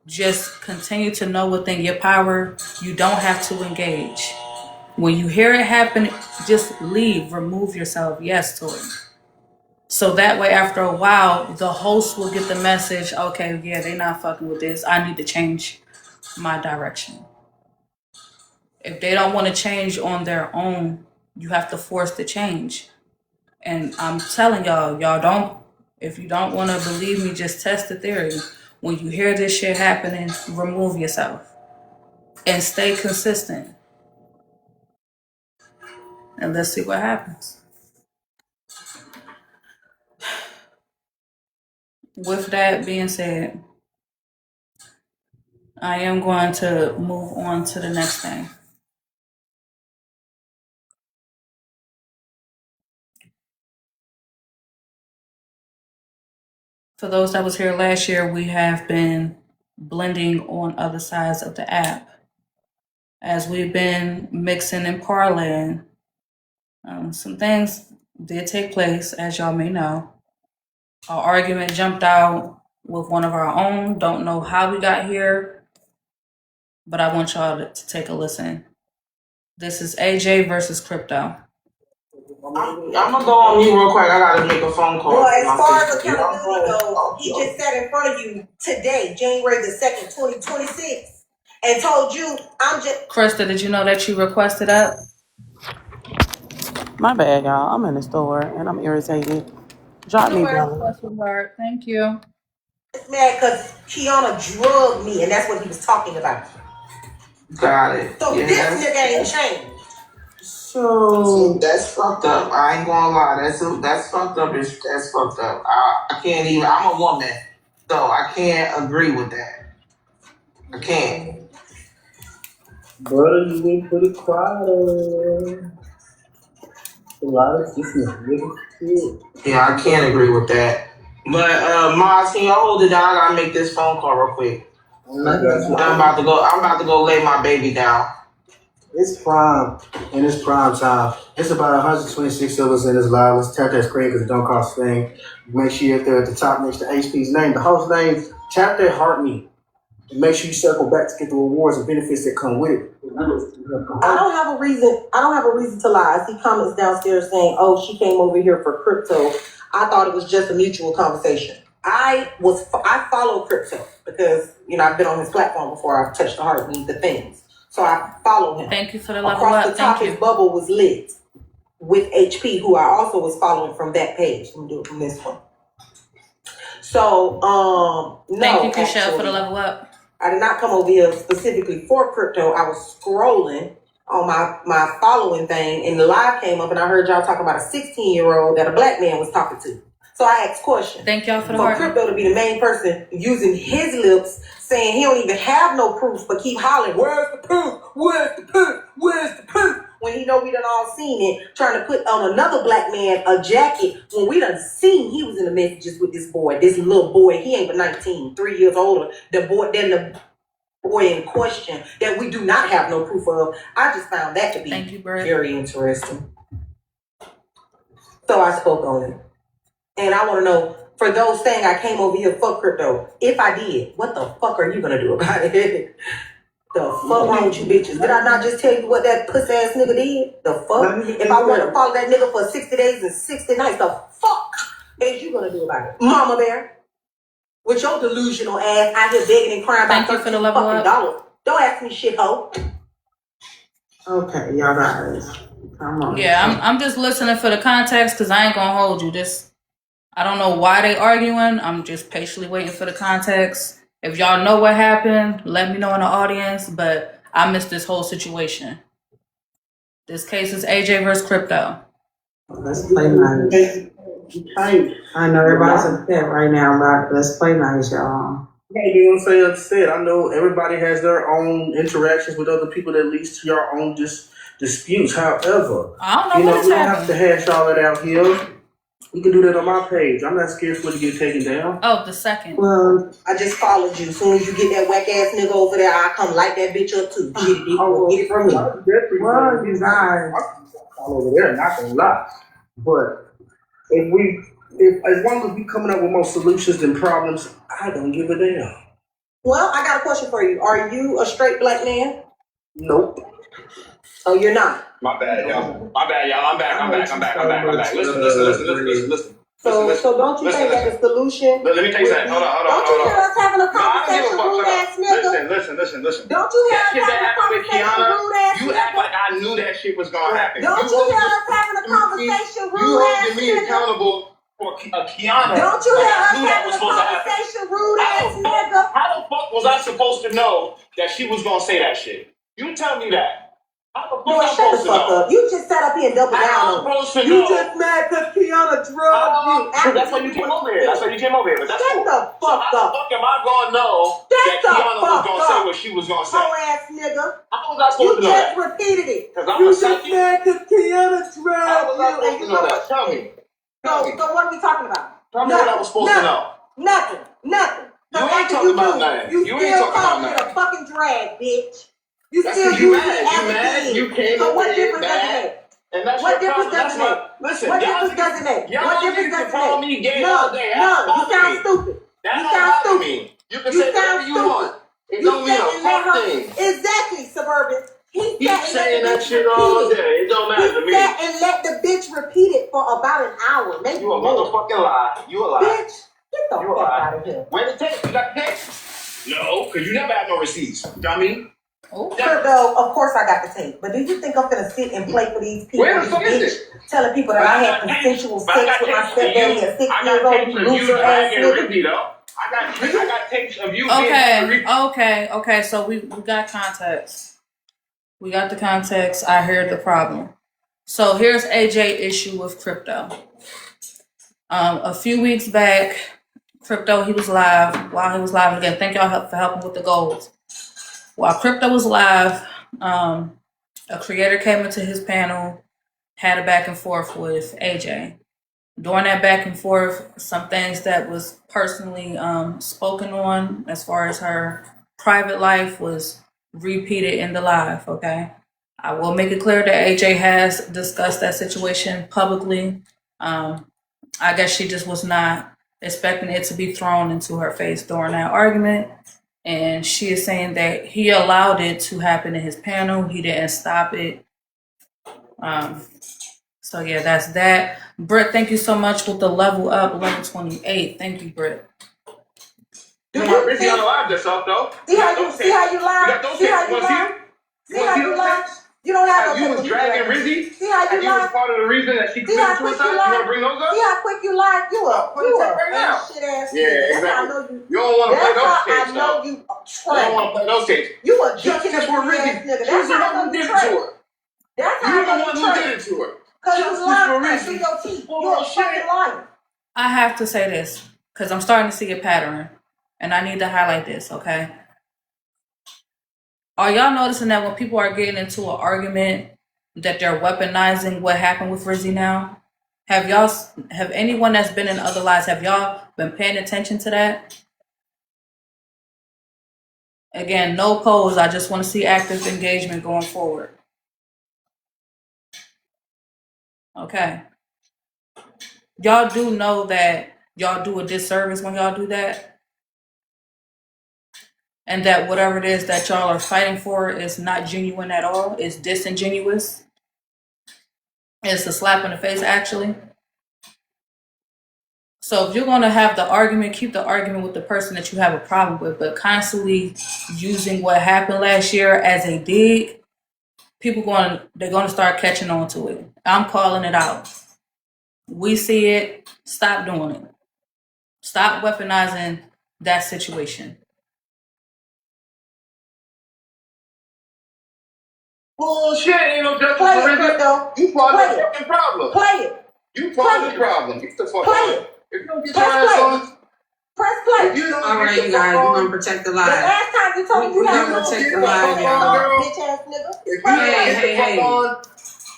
Just continue to know within your power, you don't have to engage. When you hear it happen, just leave, remove yourself. Yes, Tori. So that way, after a while, the host will get the message, okay, yeah, they're not fucking with this. I need to change my direction. If they don't want to change on their own, you have to force the change. And I'm telling y'all don't, if you don't want to believe me, just test the theory. When you hear this shit happening, remove yourself and stay consistent. And let's see what happens. With that being said, I am going to move on to the next thing. For those that was here last year, we have been blending on other sides of the app. As we've been mixing and parlaying, some things did take place, as y'all may know. Our argument jumped out with one of our own. Don't know how we got here, but I want y'all to take a listen. This is AJ versus Crypto. I'm gonna go on mute real quick. I gotta make a phone call. Well, as far as accountability goes, he just sat in front of you today, January the 2nd, 2026, and told you, I'm just... Krista, did you know that you requested up? My bad, y'all. I'm in the store and I'm irritated. Drop No me worries, down. sweetheart. Thank you. It's mad because Kiana drugged me, and that's what he was talking about. Got it. So Yeah, this that's nigga ain't changed. so that's fucked up. I ain't gonna lie. That's fucked up. That's fucked up. I can't even. I'm a woman, so I can't agree with that. I can't. Brother, you been pretty quiet. A lot of this is really shit. Yeah, I can't agree with that. But Mars, can you hold it down? I gotta make this phone call real quick. I'm about to go lay my baby down. It's prime, and it's prime time. It's about 126 of us in this live. Let's tap that screen because it don't cost a thing. Make sure you're there at the top next to HP's name, the host name. Tap that heart me. And make sure you circle back to get the rewards and benefits that come with it. I don't have a reason to lie. I see comments downstairs saying, "Oh, she came over here for crypto." I thought it was just a mutual conversation. I follow crypto because I've been on his platform before. I've touched the heartbeat, the things. So I follow him. Thank you for the level Across up. the top, Thank his you. bubble was lit with HP, who I also was following from that page. Let me do it from this one. So, no, Thank you, Kishelle, for actually, the level up. I did not come over here specifically for crypto. I was scrolling on my following thing, and the live came up, and I heard y'all talk about a 16-year-old that a black man was talking to. So I asked questions. Thank y'all for the For heart. crypto to be the main person using his lips, saying he don't even have no proof, but keep hollering, "Where's the proof? Where's the proof? Where's the proof?" When he know we done all seen it, trying to put on another black man a jacket when we done seen he was in the messages with this boy, this little boy. He ain't but 19, 3 years older. The boy in question that we do not have no proof of. I just found that to be very interesting. So I spoke on it. And I want to know, for those saying I came over here for crypto, if I did, what the fuck are you going to do about it? The fuck wrong with you bitches? Did I not just tell you what that pussy ass nigga did? The fuck? If I want to follow that nigga for 60 days and 60 nights, the fuck is you going to do about it? Mama Bear? With your delusional ass out here begging and crying about $13 fucking dollars. Don't ask me shit, ho. Okay, y'all guys. Come on. Yeah, I'm just listening for the context because I ain't gonna hold you. I don't know why they arguing. I'm just patiently waiting for the context. If y'all know what happened, let me know in the audience. But I missed this whole situation. This case is AJ versus crypto. Let's play nice. I know everybody's upset right now, but let's play nice, y'all. I don't want to say upset. I know everybody has their own interactions with other people that leads to your own disputes. However, I don't know we don't have to hash all that out here. We can do that on my page. I'm not scared for it to get taken down. Oh, the second. Well, I just followed you. As soon as you get that whack ass nigga over there, I'll come light that bitch up too. Get it from me. Well, you guys, all over there, not gonna lie. But if as long as we coming up with more solutions than problems, I don't give a damn. Well, I got a question for you. Are you a straight black man? Nope. Oh, you're not. My bad, y'all. I'm back. Listen. So don't you think that the solution? Let me tell you something. Hold on. Don't you hear us having a conversation, rude ass nigga? Listen. Don't you hear us having a conversation, rude ass nigga? You act like I knew that shit was gonna happen. Don't you hear us having a conversation, rude ass nigga? You holding me accountable for Kiana. Don't you hear us having a conversation, rude ass nigga? How the fuck was I supposed to know that she was gonna say that shit? You tell me that. How the fuck Boy, shut the fuck up. You just sat up here and doubled down on it. You just mad because Kiana drugged you. That's why you came over here. But that's Shut cool. the fuck How the up. fuck am I gonna know that Kiana was gonna say what she was gonna say? Hoe ass nigga. How was I supposed to know that? You just repeated it. Because I'm You a just second. mad because Kiana drugged you. How was I supposed to know that? Tell me. So what are we talking about? Tell me what I was supposed to know. Nothing. You ain't talking about nothing. You ain't talking about nothing. A fucking drag, bitch. You That's still because you use it as a mad. kid. You came So over what here difference does it mad. make? And that's What your difference problem. does it That's make? my, listen, What y'all difference does it make? y'all What niggas difference can does call it make? me gay all day. That No, you don't bother sound me. stupid. That You don't sound bother stupid. me. You can You say whatever sound you stupid. want. It You don't mean sat a and let fuck her. thing. Exactly, Suburban. He Keep sat and saying let that the bitch shit all repeat it. day. It don't matter to He me. sat and let the bitch repeat it for about an hour, maybe You a more. motherfucking lie. You a lie. Bitch, get the You a fuck lie. out of here. Where's the tape? You got the tape? No, because you never had no receipts. Dummy. Oh, Crypto, of course I got the tape. But do you think I'm gonna sit and play for these people? Where the This fuck is bitch it? telling people that But I I had got tapes. consensual But I sex got with my tapes of stepdaddy you. at 6 I years got old, tapes you of you loser ass dragging nigga. Rizzy though. I got tapes of you being okay, okay. So we got context. We got the context. I heard the problem. So here's AJ issue with crypto. A few weeks back, crypto, he was live. While he was live again, thank y'all for helping with the goals. While crypto was live, a creator came into his panel, had a back and forth with AJ. During that back and forth, some things that was personally spoken on as far as her private life was repeated in the live, okay? I will make it clear that AJ has discussed that situation publicly. I guess she just was not expecting it to be thrown into her face during that argument. And she is saying that he allowed it to happen in his panel. He didn't stop it. So yeah, that's that. Britt, thank you so much with the level up, level 28. Thank you, Britt. You got Rizzy on the live just up though. See how you lie? See how you lie? See how you lie? You don't have no You was dragging Rizzy. See how you You lie? was part of the reason that she See how committed quick you suicide. You lie? wanna bring those up? See how quick you lie? You right now. shit ass Yeah, nigga. That's exactly. how I know you. You don't want to play That's those how I tapes, know though. you You don't want to play those tapes. You a Just dick for ass Rizzy. nigga. She's That's the how I one know who you did it to her. That's how You I the know one you who did it to her. Cause you Justice lying for through Rizzy. your teeth. You're a fucking liar. I have to say this because I'm starting to see a pattern, and I need to highlight this, okay? Are y'all noticing that when people are getting into an argument that they're weaponizing what happened with Rizzy now? Have anyone that's been in other lives, have y'all been paying attention to that? Again, no pose. I just want to see active engagement going forward. Okay. Y'all do know that y'all do a disservice when y'all do that? And that whatever it is that y'all are fighting for is not genuine at all. It's disingenuous. It's a slap in the face, actually. So if you're going to have the argument, keep the argument with the person that you have a problem with, but constantly using what happened last year as a dig, they're going to start catching on to it. I'm calling it out. We see it. Stop doing it. Stop weaponizing that situation. Bullshit, ain't no justice Play for it, Rizzy. Crypto. You part Play of the it. fucking problem. Play it. You part of the problem. Get the fuck Play on. it. If you don't get Press your ass play. on, Press play. if you don't All get right, the you fuck guys, we're on, gonna protect the The live. last time you told me you We're had gonna no protect the you live, ain't y'all. bitch ass nigga. if you Press don't play. get the fuck on,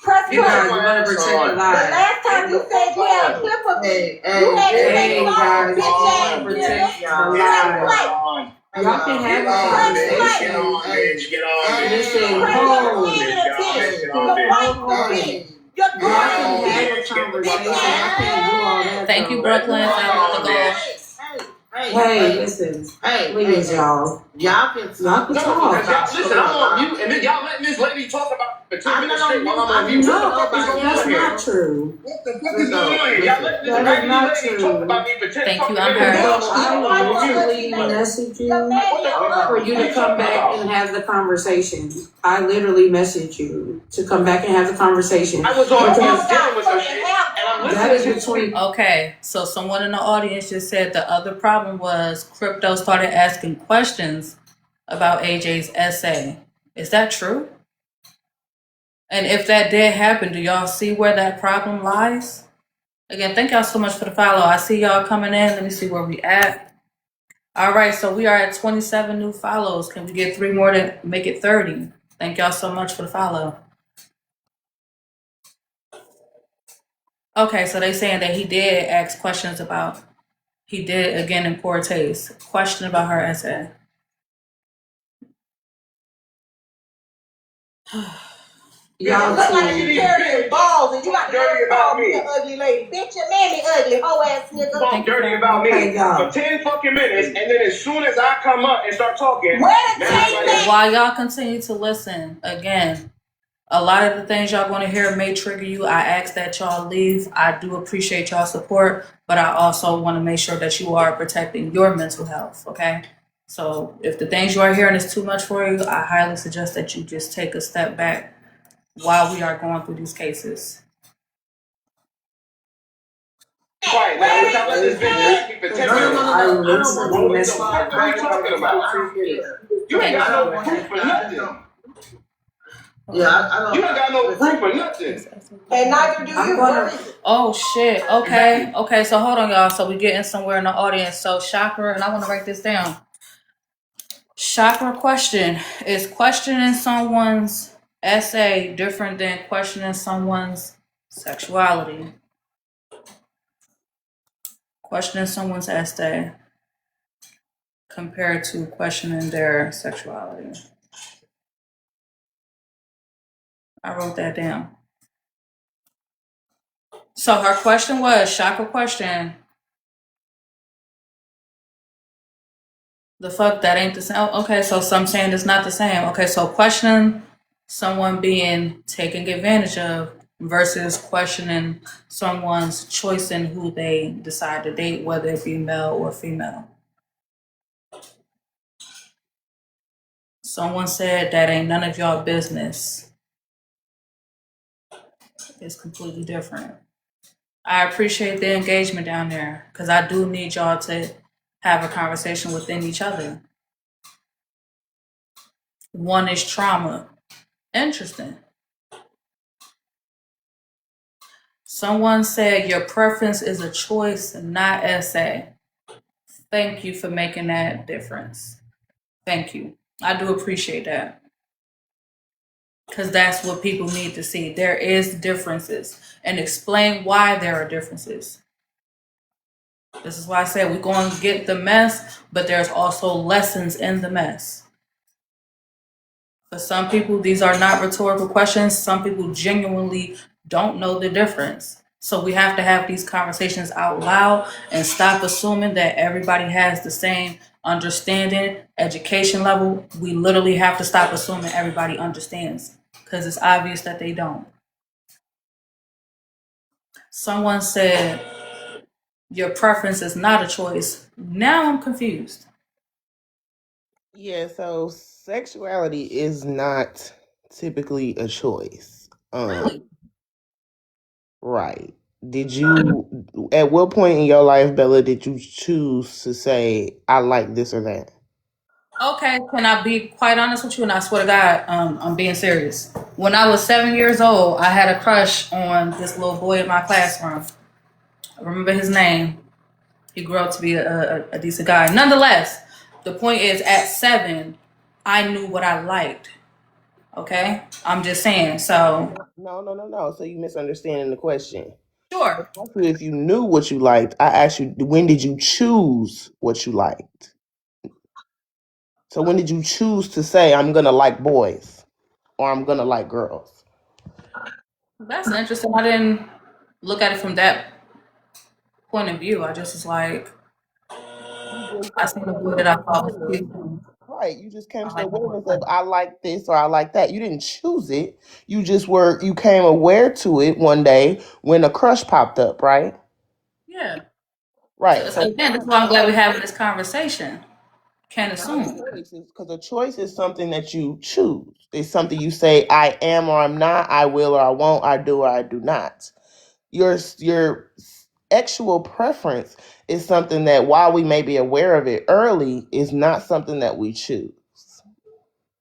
Press You play. guys, we're gonna protect the The live. last time you said you had a clip of me, you had to Hey, say you sorry, guys, bitch we're ass gonna nigga. protect the Press live. play. Y'all can have a conversation. Get on, bitch. Get on, bitch. Listen, Press hold. play. Get on, bitch. Get on, The bitch. white bitch. You're Y'all can going have a bitch. conversation. Y'all can't do all that. Thank you, though. Brooklyn, for having the goal. Hey, listen. Please, y'all. Y'all can Y'all can No, talk. because y'all, listen, I'm on mute, and then y'all letting this lady talk about for 2 minutes straight while I'm on mute. What the fuck is going That's on here? not true. What the fuck is going on here? Y'all letting this That is raggedy not lady true. talk about me for 10 Thank fucking you, I'm minutes. heard. So I will literally message you for you to come back and have the conversation. I literally messaged you to come back and have the conversation. I was on Because dealing with some shit, and I'm that is listening to between. Okay, so someone in the audience just said the other problem was crypto started asking questions about AJ's essay. Is that true? And if that did happen, do y'all see where that problem lies? Again, thank y'all so much for the follow. I see y'all coming in. Let me see where we at. All right, so we are at 27 new follows. Can we get 3 more to make it 30? Thank y'all so much for the follow. Okay, so they saying that he did ask questions about, he did, again, in poor taste, question about her essay. Y'all look like you carrying balls and you got to call me an ugly lady. Bitch, your mammy ugly, hoe ass nigga. talk dirty about me for 10 fucking minutes, and then as soon as I come up and start talking, while y'all continue to listen, again, a lot of the things y'all going to hear may trigger you. I ask that y'all leave. I do appreciate y'all support, but I also want to make sure that you are protecting your mental health, okay? So if the things you are hearing is too much for you, I highly suggest that you just take a step back while we are going through these cases. Quiet now. We're talking about this video. You keep it 10 minutes. I recently messaged What are you talking about? You ain't got no proof for nothing. Yeah, You ain't got no proof for nothing. and neither do you. What is it? Oh shit. Okay. Okay. So hold on, y'all. So we getting somewhere in the audience. So chakra, and I want to write this down. Chakra question: is questioning someone's essay different than questioning someone's sexuality? Questioning someone's essay compared to questioning their sexuality. I wrote that down. So her question was, chakra question. The fuck, that ain't the same. Okay, so some saying it's not the same. Okay, so questioning someone being taken advantage of versus questioning someone's choice in who they decide to date, whether it be male or female. Someone said that ain't none of y'all business. It's completely different. I appreciate the engagement down there because I do need y'all to have a conversation within each other. One is trauma. Interesting. Someone said your preference is a choice, not essay. Thank you for making that difference. Thank you. I do appreciate that. Because that's what people need to see. There is differences. And explain why there are differences. This is why I said we're going to get the mess, but there's also lessons in the mess. For some people, these are not rhetorical questions. Some people genuinely don't know the difference. So we have to have these conversations out loud and stop assuming that everybody has the same understanding, education level. We literally have to stop assuming everybody understands because it's obvious that they don't. Someone said, your preference is not a choice. Now I'm confused. Yeah, so sexuality is not typically a choice. Really? Right. Did you, at what point in your life, Bella, did you choose to say, I like this or that? Okay, can I be quite honest with you? And I swear to God, I'm being serious. When I was 7 years old, I had a crush on this little boy in my classroom. I remember his name. He grew up to be a decent guy. Nonetheless, the point is, at 7, I knew what I liked. Okay? I'm just saying. So, No. So you misunderstanding the question. sure. If you knew what you liked, I asked you, when did you choose what you liked? So when did you choose to say, I'm going to like boys or I'm going to like girls? That's interesting. I didn't look at it from that point of view. I just was like, I seen a boy that I thought was cute. Right. You just came I to the like awareness boys. of, I like this or I like that. You didn't choose it. You just you came aware to it one day when a crush popped up, right? Yeah. Right. So again, that's why I'm glad we're having this conversation. Can't assume. Because a choice is something that you choose. It's something you say, I am or I'm not, I will or I won't, I do or I do not. Your sexual preference is something that, while we may be aware of it early, is not something that we choose.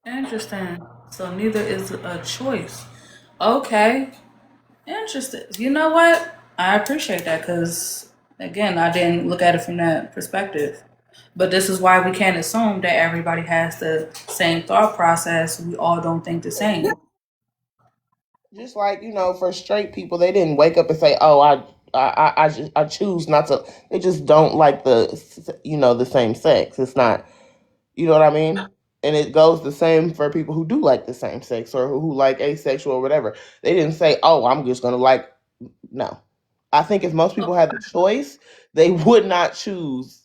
Interesting. So neither is a choice. Okay. Interesting. You know what? I appreciate that because, again, I didn't look at it from that perspective. But this is why we can't assume that everybody has the same thought process. We all don't think the same. Just like, for straight people, they didn't wake up and say, "Oh, I choose not to." They just don't like the same sex. It's not, you know what I mean? And it goes the same for people who do like the same sex or who like asexual or whatever. They didn't say, "Oh, I'm just gonna like." No, I think if most people had the choice, they would not choose.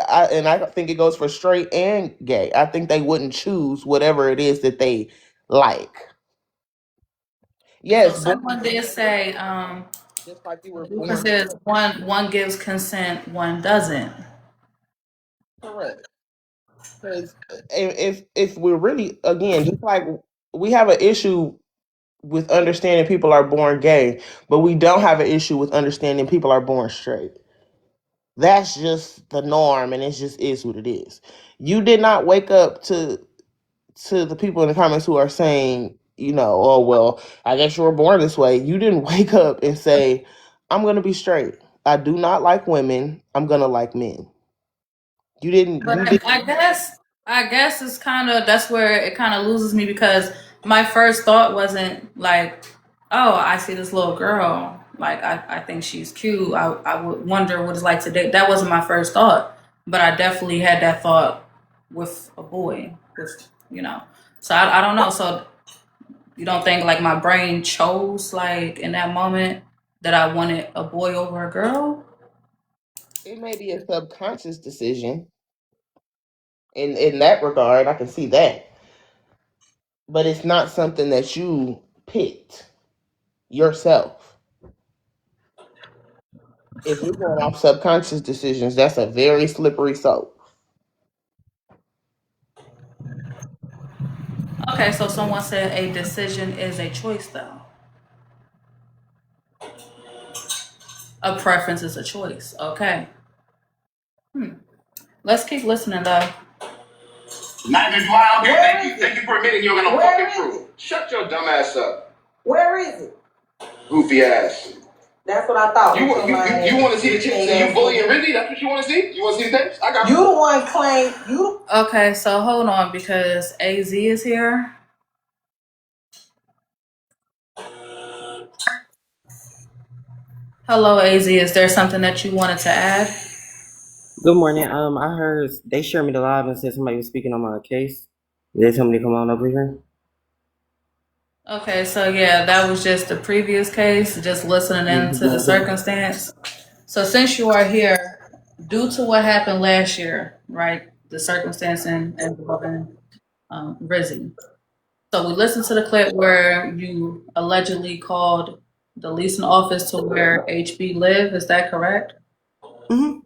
And I think it goes for straight and gay. I think they wouldn't choose whatever it is that they like. So Yes, someone did say just like you the were difference born. is one gives consent, one doesn't. Correct. Because if we're really, again, just like we have an issue with understanding people are born gay, but we don't have an issue with understanding people are born straight. That's just the norm, and it just is what it is. You did not wake up to the people in the comments who are saying, oh well, I guess you were born this way. You didn't wake up and say, I'm gonna be straight. I do not like women. I'm gonna like men. You didn't. But You didn't. I guess it's kind of that's where it kind of loses me because my first thought wasn't like, oh, I see this little girl, like I think she's cute. I would wonder what it's like to date. That wasn't my first thought, but I definitely had that thought with a boy, So I don't know. So you don't think like my brain chose like in that moment that I wanted a boy over a girl? It may be a subconscious decision. In that regard, I can see that, but it's not something that you picked yourself. If you're going off subconscious decisions, that's a very slippery slope. Okay, so someone said a decision is a choice, though. A preference is a choice. Okay. Let's keep listening, though. Neither do I. Okay, thank you for admitting you're gonna fucking prove. Shut your dumb ass up. Where is it? Goofy ass. That's what I thought. You want to see the chicks and you bullying Rizzy? That's what you want to see? You want to see the tapes? I got you. The one claim you. Okay, so hold on because AZ is here. Hello, AZ. Is there something that you wanted to add? Good morning. I heard they shared me the live and said somebody was speaking on my case. Did they tell me to come on over here? Okay, so yeah, that was just the previous case, just listening into the circumstance. So since you are here, due to what happened last year, right, the circumstance involving Rizzy. So we listened to the clip where you allegedly called the leasing office to where HB live. Is that correct? Mm-hmm.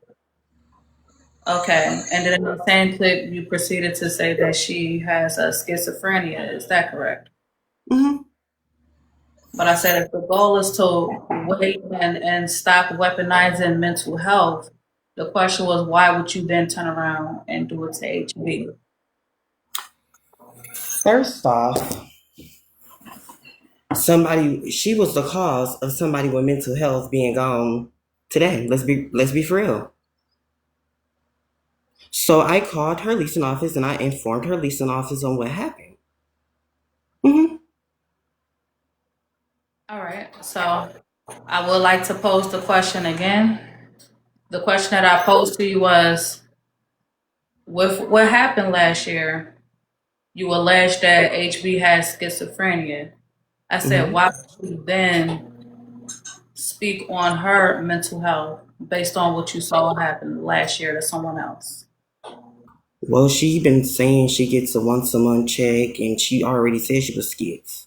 Okay, and then in the same clip, you proceeded to say that she has a schizophrenia. Is that correct? Mm-hmm. But I said if the goal is to wait and stop weaponizing mental health, the question was why would you then turn around and do it to HB? First off, she was the cause of somebody with mental health being gone today. Let's be for real. So I called her leasing office and I informed her leasing office on what happened. Mm-hmm. All right. So I would like to pose the question again. The question that I posed to you was, with what happened last year, you alleged that HB has schizophrenia. I said, why would you then speak on her mental health based on what you saw happen last year to someone else? Well, she been saying she gets a once a month check and she already said she was schiz.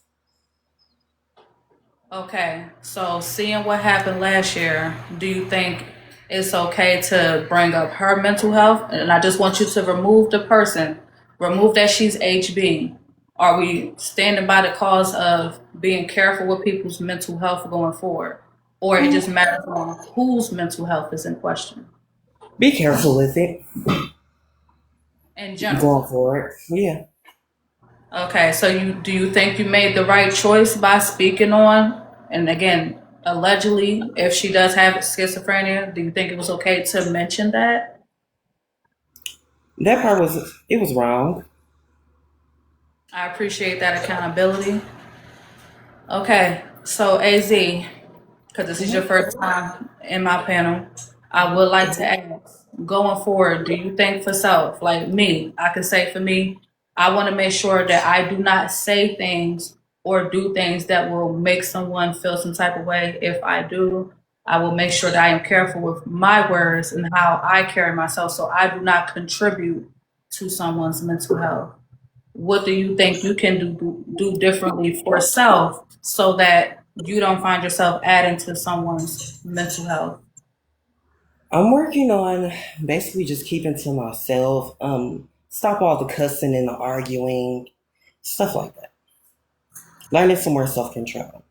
Okay, so seeing what happened last year, do you think it's okay to bring up her mental health? And I just want you to remove the person, remove that she's HB. Are we standing by the cause of being careful with people's mental health going forward? Or it just matters on whose mental health is in question? Be careful with it. In general. Going for it, yeah. Okay, so do you think you made the right choice by speaking on, and again, allegedly, if she does have schizophrenia, do you think it was okay to mention that? That part was wrong. I appreciate that accountability. Okay, so AZ, because this is your first time in my panel, I would like to ask, going forward, do you think for self, like me, I can say for me, I want to make sure that I do not say things or do things that will make someone feel some type of way. If I do, I will make sure that I am careful with my words and how I carry myself so I do not contribute to someone's mental health. What do you think you can do differently for self so that you don't find yourself adding to someone's mental health? I'm working on basically just keeping to myself. Stop all the cussing and the arguing, stuff like that. Learning some more self-control.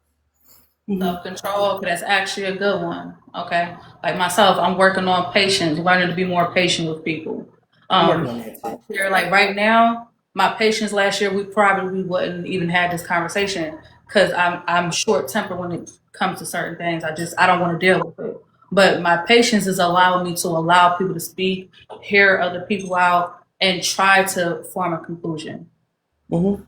Self-control, that's actually a good one. Okay. Like myself, I'm working on patience, learning to be more patient with people. I'm working on that too. Here, like right now, my patience last year, we probably wouldn't even have this conversation because I'm short tempered when it comes to certain things. I don't want to deal with it. But my patience is allowing me to allow people to speak, hear other people out, and try to form a conclusion. Mm-hmm.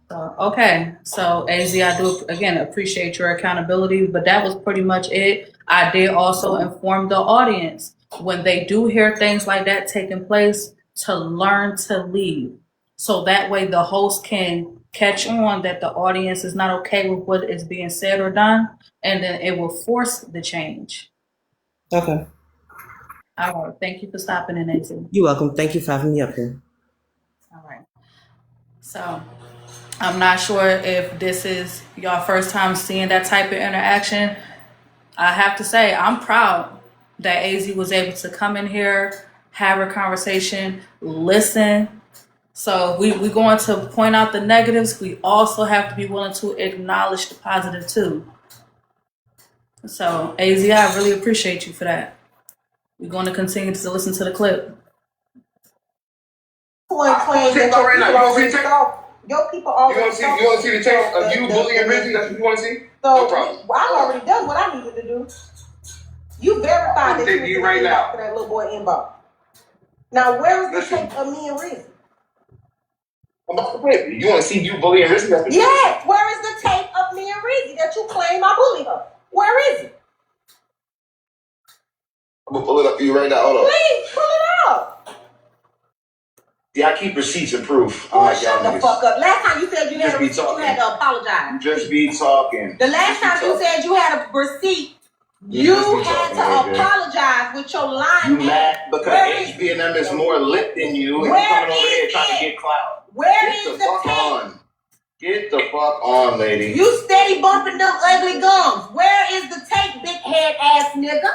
So, okay, so AZ, I do again appreciate your accountability, but that was pretty much it. I did also inform the audience when they do hear things like that taking place to learn to leave. So that way the host can catch on that the audience is not okay with what is being said or done, and then it will force the change. Okay. All right, thank you for stopping in, AZ. You're welcome. Thank you for having me up here. All right. So I'm not sure if this is your first time seeing that type of interaction. I have to say, I'm proud that AZ was able to come in here, have a conversation, listen. So we're going to point out the negatives. We also have to be willing to acknowledge the positive too. So AZ, I really appreciate you for that. We're going to continue to listen to the clip. Point claim that right now. You want to see the tape? your people You already want to see the tape of you bullying Rizzy? That's what you want to see? So No problem. I've already done what I needed to do. You verified that you right now. for that little boy inbox. Now where is the tape of me and Rizzy? I'm about to play it. You want to see you bullying Rizzy? Yes, where is the tape of me and Rizzy that you claim I bullied her? Where is it? I'm going to pull it up for you right now. Hold on. Please pull it up. Yeah, I keep receipts and proof. Oh, shut the fuck up. Last time you said you had a receipt, you had to apologize. You just be talking. The last time you said you had a receipt, you had to apologize with your line. You mad because HB&M is more lit than you, and you're coming over here trying to get clout. Where is the tape? On. Get the fuck on, lady. You steady bumping them ugly gums. Where is the tape, big head ass nigga?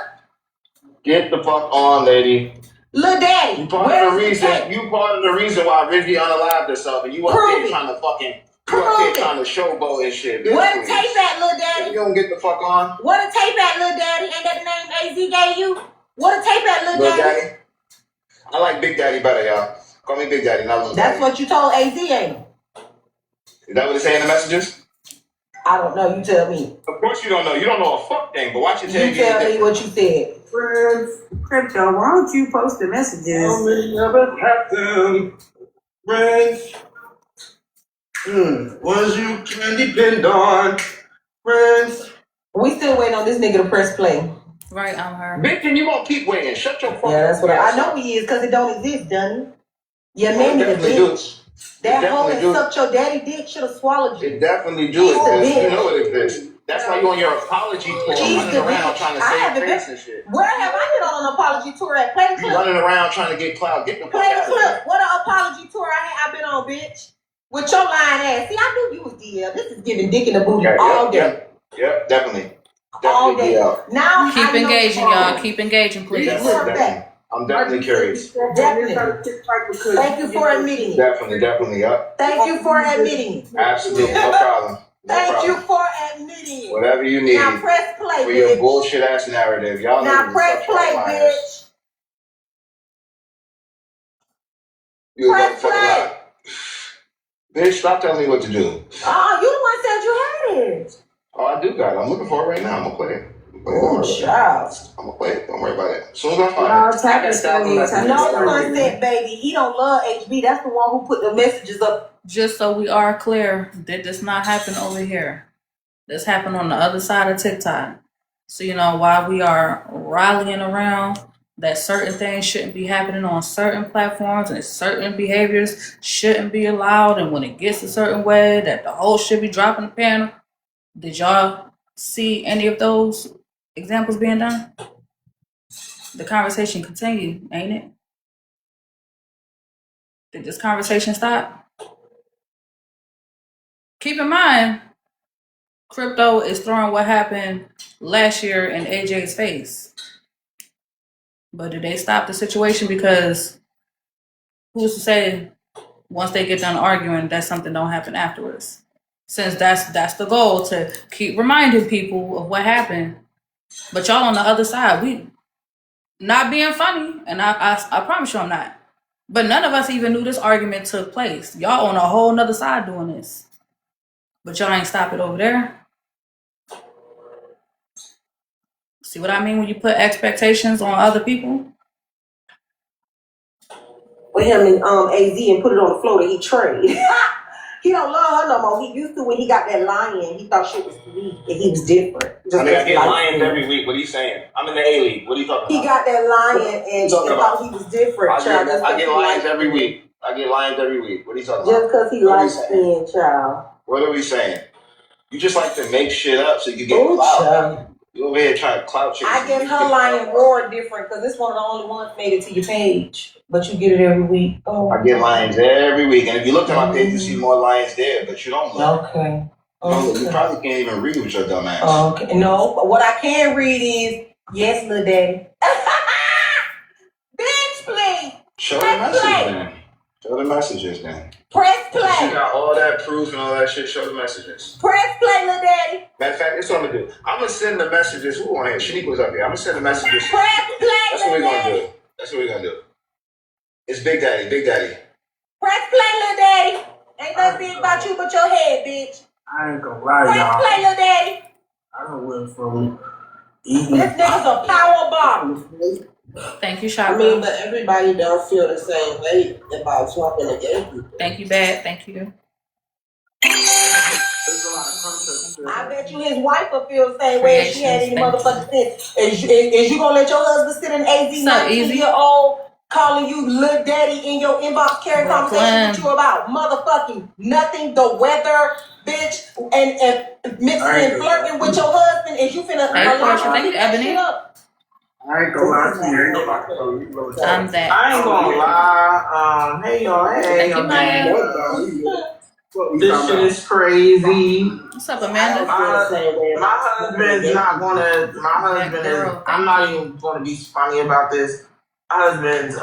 Get the fuck on, lady. Lil Daddy. You part of the reason why Rizzy unalived herself, and you up there trying to fucking trying to showboat and shit. Where the tape at, Lil Daddy? You don't get the fuck on. Where the tape at, Lil Daddy? Ain't that the name AZ gave you? Where the tape at, Lil Daddy? I like Big Daddy better, y'all. Call me Big Daddy, not Lil Daddy. That's what you told AZ, ain't it? Is that what it say in the messages? I don't know. You tell me. Of course you don't know. You don't know a fuck thing, but watch your tape. You tell me what you said. Friends, Crypto, why don't you post the messages? Tell me never happened. Friends. Ones you can depend on. Friends. We still waiting on this nigga to press play. Right, I'm her. Bitch, and you gonna keep waiting. Shut your fucking Yeah, that's what I know he is, because it don't exist, doesn't it? Yeah, man, nigga, bitch. That hoe that sucked your daddy dick should have swallowed you. It definitely do exist. You know it exists. That's why you on your apology tour running around trying to save face and shit. Where have I been on an apology tour at? Play the clip. You running around trying to get clout. Get the fuck Play the out of clip. here. What an apology tour I've been on, bitch. With your lying ass. See, I knew you was DL. This is giving dick in the booty all day. Yep, definitely. All day. DL. Now keep engaging, y'all. Keep engaging, please. Definitely. I'm definitely curious. Definitely. Thank you for admitting it. Definitely, yep. Thank you for admitting it. Absolutely, no problem. Thank you for admitting it. Whatever you need. Now press play, for bitch. your bullshit ass narrative. Y'all now press play, bitch. You press play. Bitch, stop telling me what to do. Oh, you the one said you had it. Oh, I do got it. I'm looking for it right now. I'm gonna play it. Oh, child. I'm gonna play it. Don't worry about it. As soon as I find it. No one said, baby, he don't love HB. That's the one who put the messages up. Just so we are clear, that does not happen over here. This happened on the other side of TikTok. So, you know, while we are rallying around that certain things shouldn't be happening on certain platforms and certain behaviors shouldn't be allowed, and when it gets a certain way, that the whole should be dropping the panel. Did y'all see any of those examples being done? The conversation continued, ain't it? Did this conversation stop? Keep in mind, Crypto is throwing what happened last year in AJ's face. But did they stop the situation because who's to say once they get done arguing that something don't happen afterwards? Since that's the goal, to keep reminding people of what happened. But y'all on the other side, we not being funny, and I promise you I'm not. But none of us even knew this argument took place. Y'all on a whole nother side doing this. But y'all ain't stop it over there. See what I mean when you put expectations on other people? With him and AZ and put it on the floor that he trade. He don't love her no more. He used to when he got that lion. He thought she was sweet and he was different. I mean, I get lions every week. What are you saying? I'm in the A League. What are you talking about? He got that lion and he thought he was different, child. I get lions every week. I get lions every week. What are you talking about? Just because he likes being child. What are we saying? You just like to make shit up so you get clout. You over here trying to clout chase. I get her lion roar different because this one of the only ones made it to your page. But you get it every week. Oh. I get lions every week. And if you look at my page, you see more lions there, but you don't look. Okay. You probably can't even read with your dumb ass. Okay. No, but what I can read is, yes, little daddy. Bitch, please. Show the message then. Show the messages then. Press play. You got all that proof and all that shit. Show the messages. Press play, little daddy. Matter of fact, that's what I'm gonna do. I'm gonna send the messages. Who on here? Shaniqua's up here. I'm gonna send the messages. Press play, That's what we're gonna do. That's what we're gonna do. It's Big Daddy. Big Daddy. Press play, little daddy. Ain't nothing about you but your head, bitch. I ain't gonna lie, Press y'all. play, little daddy. I done went from eating. This nigga's a power bomb. Thank you, Shaka. I mean, but everybody don't feel the same way about swapping the gay people. Thank you, Bad. Thank you. I bet you his wife will feel the same way if she had any motherfucking sense. Is you gonna let your husband sit in AZ 19-year-old calling you little daddy in your inbox, carrying conversation with you about motherfucking nothing, the weather, bitch, and mixing and flirting with your husband? Is you finna allow him to that shit up? I ain't gonna lie to you. I'm that. I ain't gonna lie. Hey y'all. Hey y'all. This shit is crazy. What's up, Amanda? My husband's not gonna. My husband is. I'm not even gonna be funny about this. My husband's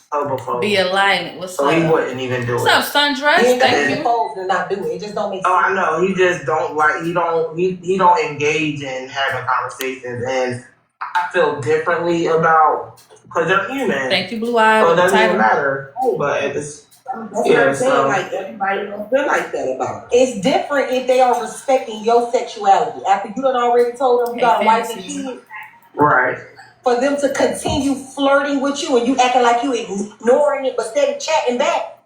homophobe. Be a light. What's so up? he wouldn't even do it. What's up, Sundress? Thank you. To not do it. It just don't make sense. Oh, I know. He just don't like. He don't engage in having conversations, and I feel differently about because they're human. Thank you, Blue Eye. So it doesn't even matter. But it's. That's what I'm saying, like everybody don't feel like that about it. It's different if they are respecting your sexuality. After you done already told them you got a wife and kids. Right. For them to continue flirting with you and you acting like you ignoring it but steady chatting back.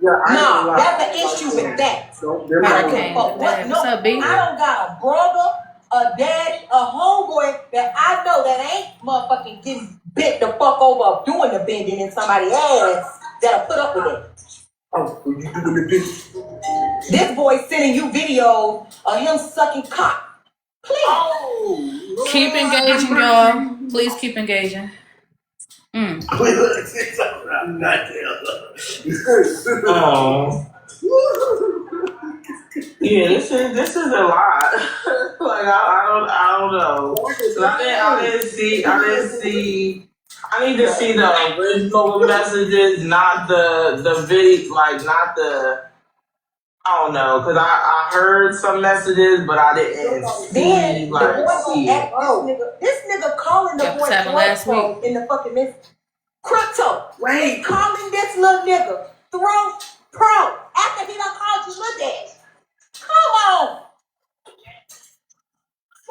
Yeah, nah, that's the issue with that. What's up, B? I don't got a brother, a daddy, a homeboy that I know that ain't motherfucking getting bent the fuck over doing the bending in somebody's ass that'll put up with it. Oh, you doing the bitch? This boy sending you videos of him sucking cock. Please. Keep engaging, y'all. Please keep engaging. Yeah, this is a lot. Like I don't know. I need to see the original messages, not the video, like not the. I don't know, because I heard some messages, but I didn't see it. This nigga calling the boy last week in the fucking message. Crypto. Wait. Calling this little nigga throat pro after he done called you little daddy. Come on.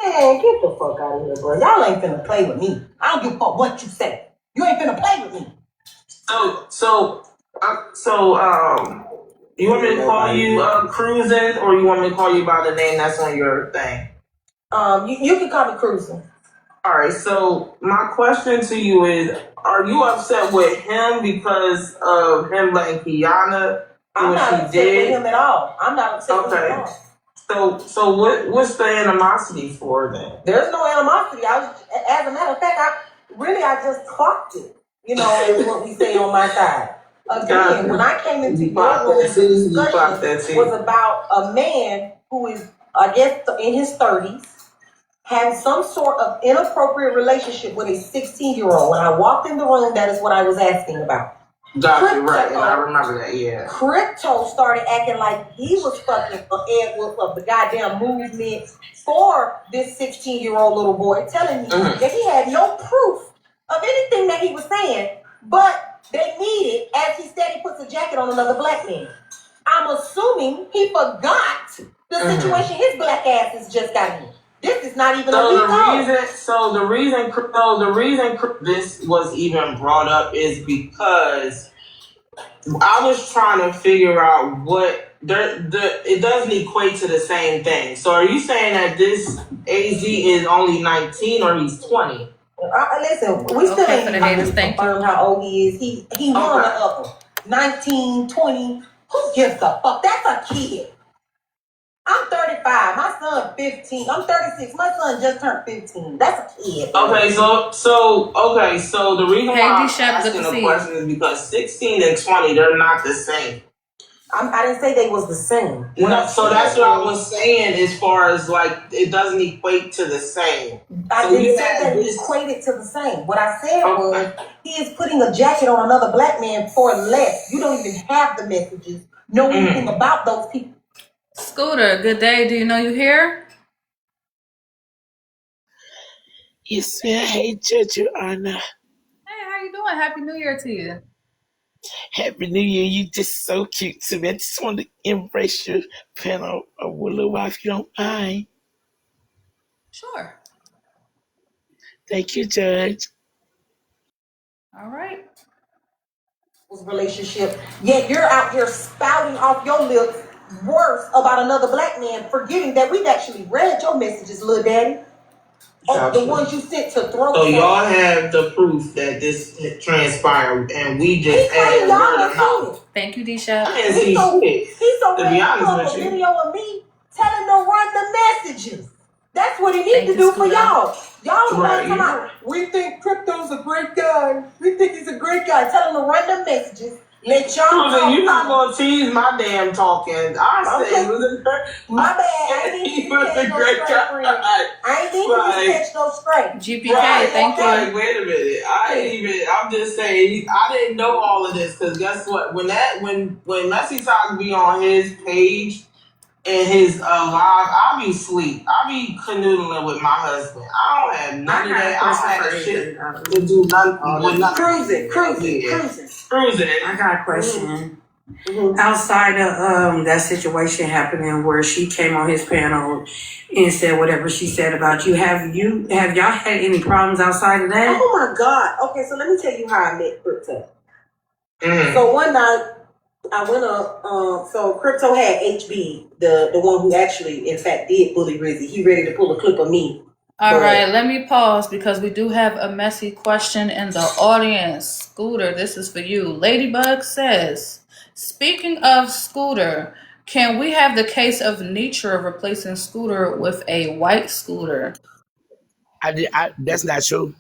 Man, get the fuck out of here, bro. Y'all ain't finna play with me. I don't give a fuck what you say. You ain't finna play with me. So, you want me to call you Cruising, or you want me to call you by the name that's on your thing? You can call me Cruising. All right. So my question to you is: are you upset with him because of him letting Kiana do I'm what not she upset did? with him at all. I'm not upset with him at all. So what's the animosity for then? There's no animosity. As a matter of fact, I just clocked it. You know what we say on my side. Again, when I came into your room, the discussion was about a man who is, I guess, in his 30s, having some sort of inappropriate relationship with a 16-year-old. When I walked in the room, that is what I was asking about. Got you right, and I remember that. Yeah. Crypto started acting like he was fucking Ed Wood of the goddamn movement for this 16-year-old little boy, telling me that he had no proof of anything that he was saying, but they needed, as he said, he puts a jacket on another black man. I'm assuming he forgot the situation his black ass has just got in. This is not even a week old. The reason this was even brought up is because I was trying to figure out what it doesn't equate to the same thing. So are you saying that this AZ is only 19 or he's 20? Listen, we still ain't confirmed how old he is. He one or the other. 19, 20. Who gives a fuck? That's a kid. I'm 35. My son 15. I'm 36. My son just turned 15. That's a kid. Okay, so the reason why I'm asking the question is because 16 and 20, they're not the same. I didn't say they was the same. So that's what I was saying as far as like it doesn't equate to the same. I didn't say that it equated to the same. What I said was he is putting a jacket on another black man for less. You don't even have the messages. Know anything about those people. Scooter, good day. Do you know you here? Yes, ma'am. Hey, Judge, Your Honor. Hey, how you doing? Happy New Year to you. Happy New Year. You just so cute to me. I just wanted to embrace your panel a little while if you don't mind. Sure. Thank you, Judge. All right. Relationship, yet you're out here spouting off your lips worse about another black man, forgetting that we've actually read your messages, little daddy. The ones you sent to throw. So y'all have the proof that this transpired, and we just added word of mouth. Thank you, Disha. I didn't see shit. He's so To ready be to honest put up with a you. video of me telling them to run the messages. That's what he needs to do for y'all. Y'all want to come out. We think Crypto's a great guy. We think he's a great guy. Tell him to run the messages. Let y'all Susan, you're not gonna tease my damn talking. I said he was a great. My bad. I ain't He was a great guy. I ain't even catch no straight. GPK, thank you. Like, wait a minute. I'm just saying. I didn't know all of this because guess what? When Messy Talk be on his page and his live, I be asleep. I be canoodling with my husband. I don't have none of that. I don't have shit to do nothing with nothing. Cruising. I got a question. Outside of that situation happening where she came on his panel and said whatever she said about you, have y'all had any problems outside of that? Oh my God. Okay, so let me tell you how I met Crypto. So one night I went up, so Crypto had HB, the one who actually in fact did bully Rizzy. He ready to pull a clip of me. All right, let me pause because we do have a messy question in the audience. Scooter, this is for you. Ladybug says, speaking of Scooter, can we have the case of Nitra replacing Scooter with a white Scooter? That's not true.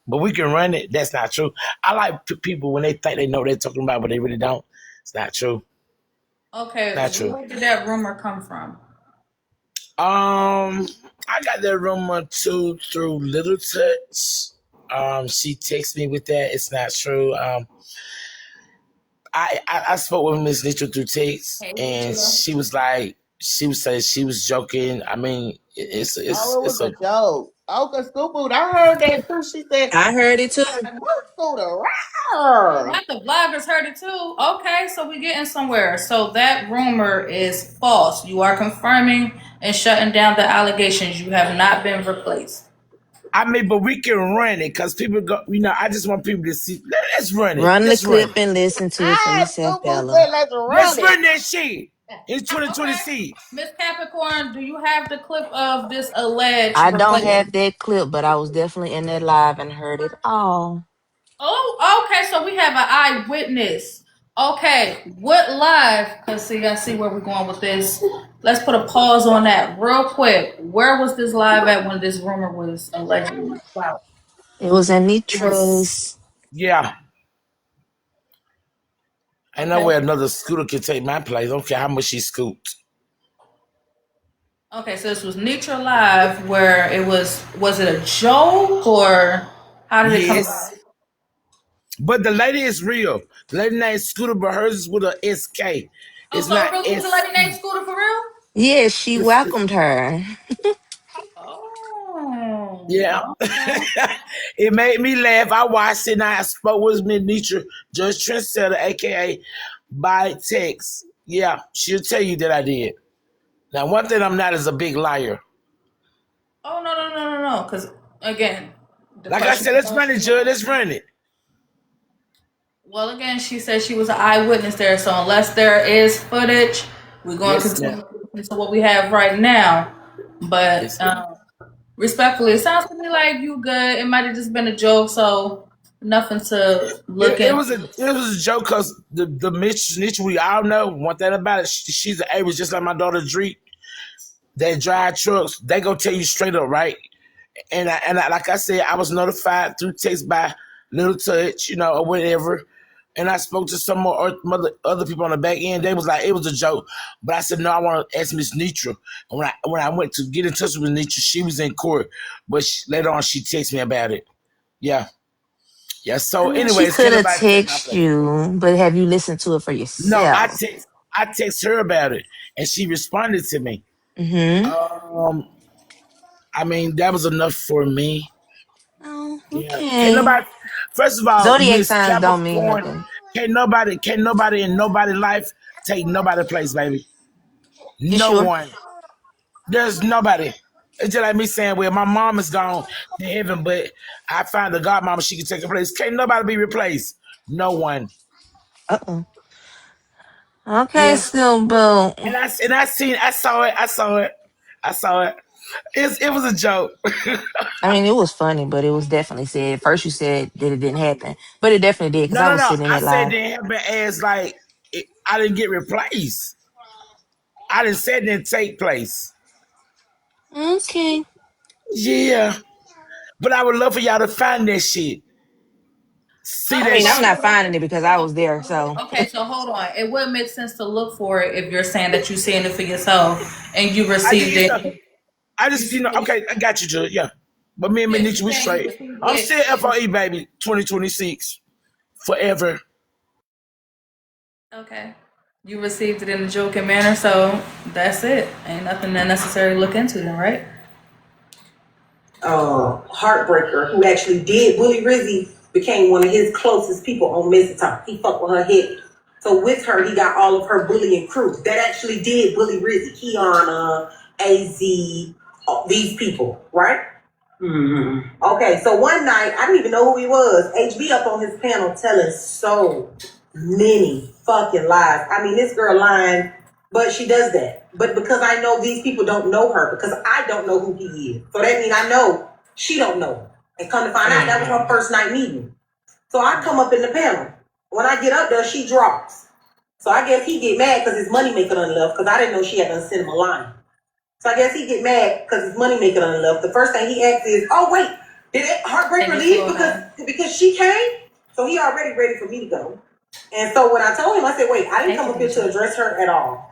But we can run it. That's not true. I like people when they think they know what they're talking about, but they really don't. It's not true. Okay, Not true. where did that rumor come from? I got that rumor too through Little Touch. She texted me with that. It's not true. I spoke with Miss Nitra through text, and she was saying she was joking. I mean, it's it was a joke. Okay, Scoop, I heard that too. She said, I heard it too. Scooter. Not the bloggers heard it too. Okay, so we're getting somewhere. So that rumor is false. You are confirming and shutting down the allegations. You have not been replaced. I mean, but we can run it because people go. I just want people to see. Let's run it. Run Let's the clip and listen to it for yourself, Bella. Let's run that shit. It's 2026. Miss Capricorn, do you have the clip of this alleged? I don't have that clip, but I was definitely in that live and heard it all. Oh, okay. So we have an eyewitness. Okay, what live? Because I see where we're going with this. Let's put a pause on that real quick. Where was this live at when this rumor was allegedly out? It was in Nitra's. Yeah. I know where another scooter can take my place. I don't care how much she scoots. Okay, so this was Nitra Live where it was it a joke or how did it come about? But the lady is real. The lady named Scooter, but hers is with a SK. Oh, It's so it not really was a lady named SE. Scooter for real? Yeah, she welcomed her. Yeah. Oh, okay. It made me laugh. I watched it and I spoke with Miss Nitra, Judge Trendsetter, aka by text. Yeah, she'll tell you that I did. Now, one thing I'm not is a big liar. Oh, no. Because, again, the Like I question said, let's run it, was, Judge. Let's run it. well, again, she said she was an eyewitness there. So unless there is footage, we're going to Yes, ma'am. continue to what we have right now. But Yes, ma'am. respectfully, it sounds to me like you good. It might have just been a joke, so nothing to look It at. was a joke because the Mitch Nitra we all know one thing about it. She's an Aries just like my daughter Dree. They drive trucks. They go tell you straight up, right? And I, like I said, I was notified through text by Little Touch, or whatever. And I spoke to some more other people on the back end. They was like, it was a joke. But I said, no, I want to ask Miss Nitra. And when I went to get in touch with Nitra, she was in court. But later on, she texted me about it. Yeah. Yeah. I So mean, she anyways, can could have nobody take my texted place? you, but have you listened to it for No, yourself? I text her about it. And she responded to me. Mm-hmm. I mean, that was enough for me. Oh, Yeah. Can't okay. nobody, first of all, Zodiac Miss signs don't mean Capricorn, nothing. can't nobody in nobody's life take nobody place, baby. You No sure? one. There's nobody. It's just like me saying, well, my mom is gone to heaven, but I found a godmama, she can take her place. Can't nobody be replaced. No one. Uh-oh. Okay, Yeah. still boo. And I saw it. It was a joke. I mean, it was funny, but it was definitely said. First, you said that it didn't happen, but it definitely did because I No. was sitting in I it said live. didn't happen as like I didn't get replaced. I didn't say it didn't take place. Okay. Yeah. But I would love for y'all to find that shit. See I that mean, I'm shit. not finding it because I was there. So Okay, so hold on. It wouldn't make sense to look for it if you're saying that you're seeing it for yourself and you received it. Okay, I got you, Judge. Yeah. But me and Yeah, Manicha, you're we saying you straight. received I'm it. still FOE, baby. 2026. Forever. Okay. You received it in a joking manner, so that's it. Ain't nothing that necessarily look into then, right? Heartbreaker, who actually did bully Rizzy, became one of his closest people on Mesa Talk. He fucked with her head. So with her, he got all of her bullying crew that actually did bully Rizzy. Kiana, AZ, these people, right? Mm-hmm. Okay, so one night, I didn't even know who he was. HB up on his panel telling so many fucking lies. I mean, this girl lying, but she does that. But because I know these people don't know her, because I don't know who he is. So that means I know she don't know him. And come to find out, that was her first night meeting. So I come up in the panel. When I get up there, she drops. So I guess he get mad because his money maker done left, because I didn't know she had done sent him a line. So I guess he get mad because his money maker done left. The first thing he asks is, oh wait, did Heartbreaker leave because she came? So he already ready for me to go. And so when I told him, I said, wait, I didn't come up here to address her at all.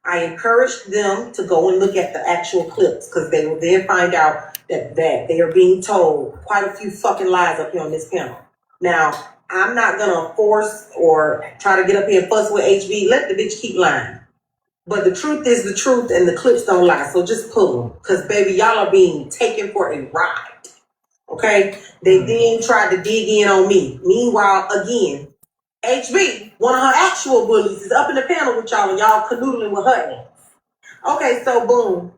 I encouraged them to go and look at the actual clips because they will then find out that they are being told quite a few fucking lies up here on this panel. Now, I'm not gonna force or try to get up here and fuss with HB. Let the bitch keep lying. But the truth is the truth and the clips don't lie. So just pull them. Because, baby, y'all are being taken for a ride. Okay? They then tried to dig in on me. Meanwhile, again, HB, one of her actual bullies, is up in the panel with y'all and y'all canoodling with her ass. Okay, so boom.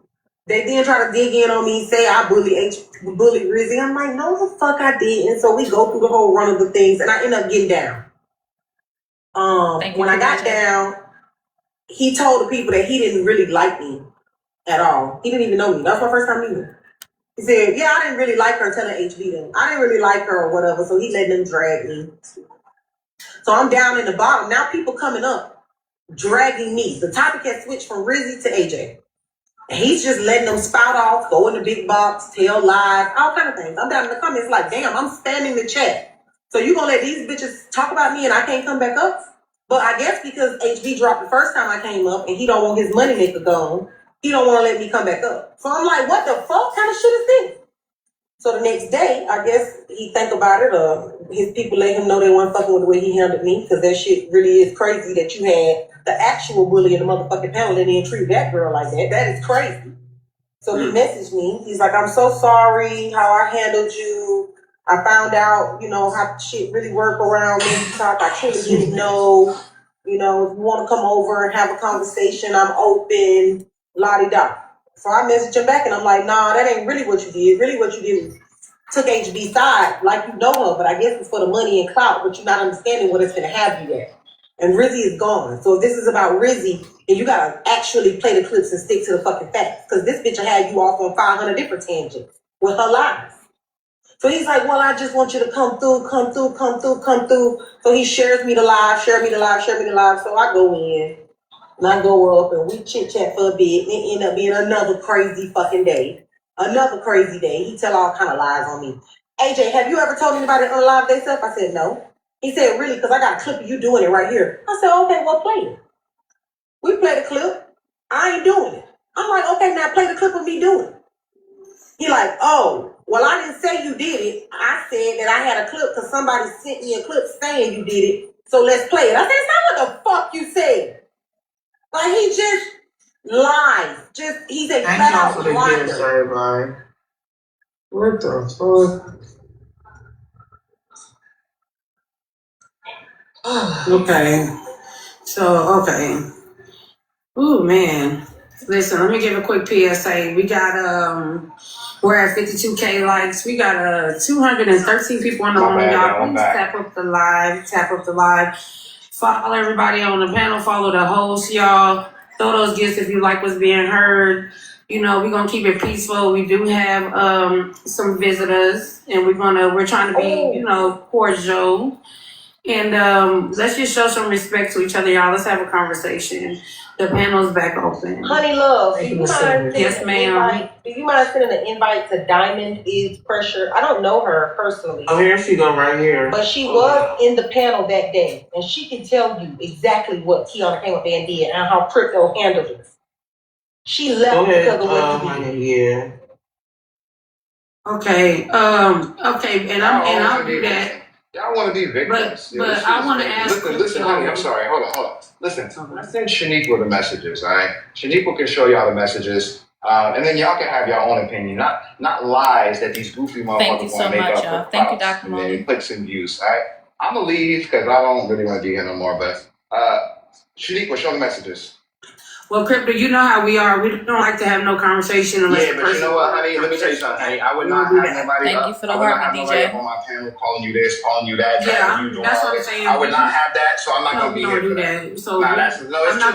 They then try to dig in on me, say I bullied Rizzy. I'm like, no the fuck I didn't. So we go through the whole run of the things and I end up getting down. When I got down, he told the people that he didn't really like me at all. He didn't even know me. That was my first time meeting him. He said, yeah, I didn't really like her, telling HB them. I didn't really like her or whatever, so he let them drag me. So I'm down in the bottom. Now people coming up, dragging me. The topic has switched from Rizzy to AJ. And he's just letting them spout off, go in the big box, tell lies, all kind of things. I'm down in the comments like, damn, I'm spamming the chat. So you gonna let these bitches talk about me and I can't come back up? But I guess because HB dropped the first time I came up and he don't want his money maker gone, he don't want to let me come back up. So I'm like, what the fuck kind of shit is this? So the next day, I guess he think about it, his people let him know they weren't fucking with the way he handled me, because that shit really is crazy that you had the actual bully in the motherfucking panel and didn't treat that girl like that. That is crazy. So he messaged me. He's like, I'm so sorry how I handled you. I found out, how shit really work around me. I truly didn't know. If you want to come over and have a conversation, I'm open, la-di-da. So I messaged him back and I'm like, nah, that ain't really what you did. Really what you did was took HB's side, like you know her, but I guess it's for the money and clout, but you're not understanding what it's going to have you at. And Rizzy is gone. So if this is about Rizzy, then you got to actually play the clips and stick to the fucking facts. Because this bitch will have you off on 500 different tangents with her lies. So he's like, well, I just want you to come through. So he shares me the live. So I go in and I go up and we chit chat for a bit. And it end up being another crazy fucking day. Another crazy day. He tell all kind of lies on me. AJ, have you ever told anybody to unlive themselves? I said, no. He said, really? Because I got a clip of you doing it right here. I said, okay, well, play it. We play the clip. I ain't doing it. I'm like, okay, now play the clip of me doing it. He like, oh, well, I didn't say you did it. I said that I had a clip because somebody sent me a clip saying you did it. So let's play it. I said, it's not what the fuck you said. Like, he just lies. He's a Thank y'all for the liar. gifts, everybody. What the fuck? Okay. So, okay. Ooh, man. Listen, let me give a quick PSA. We got, we're at 52K likes. We got 213 people on the room, y'all. Please tap up the live. Follow everybody on the panel. Follow the host, y'all. Throw those gifts if you like what's being heard. We're gonna keep it peaceful. We do have some visitors, and we're trying to be, cordial. And let's just show some respect to each other, y'all. Let's have a conversation. The panel's back open. Honey Love, do you mind Yes, ma'am. do you mind sending an invite to Diamond is Pressure? I don't know her personally. Oh, here she go right here. But she was in the panel that day, and she can tell you exactly what Tiana came up there and did and how crypto handled it. She left because of what you did. Yeah. Okay. Okay, and I'll do that. Y'all want to be victims. But I want to ask. Listen, honey, I'm sorry. Hold on. Listen, I sent Shaniqua the messages, all right? Shaniqua can show y'all the messages, and then y'all can have your own opinion, not lies that these goofy motherfuckers want to make up. y'all. Thank you, Dr. And then clicks and views, all right? I'm going to leave because I don't really want to be here no more, but Shaniqua, show the messages. Well, Crypto, you know how we are. We don't like to have no conversation unless but you know what, honey? Let me tell you something, honey. I would not have nobody Thank up. you for the I would not heart, have nobody DJ. up on my panel calling you this, calling you that. Yeah, you doing that's all what I'm this. saying. I would not have that, so I'm not going to be don't here do for that. that. So it's too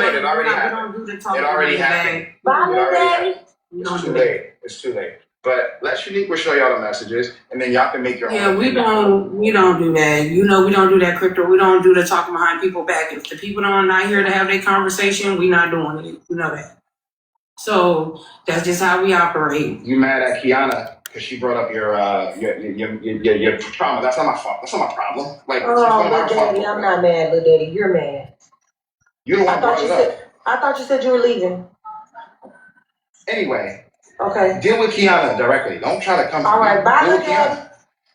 late. It already happened. It already happened. It's too late. It's too late. But let Shaniqua show y'all the messages, and then y'all can make your own. Yeah, we don't do that. We don't do that, Crypto. We don't do the talking behind people's back. If the people are not here to have their conversation, we not doing it. You know that. So that's just how we operate. You mad at Kiana because she brought up your trauma? That's not my fault. That's not my problem. Like, little daddy, I'm not mad, little daddy. You're mad. You the one brought it up. I thought you said you were leaving. Anyway. Okay. Deal with Kiana directly. Don't try to come to me. All right, bye, little little daddy.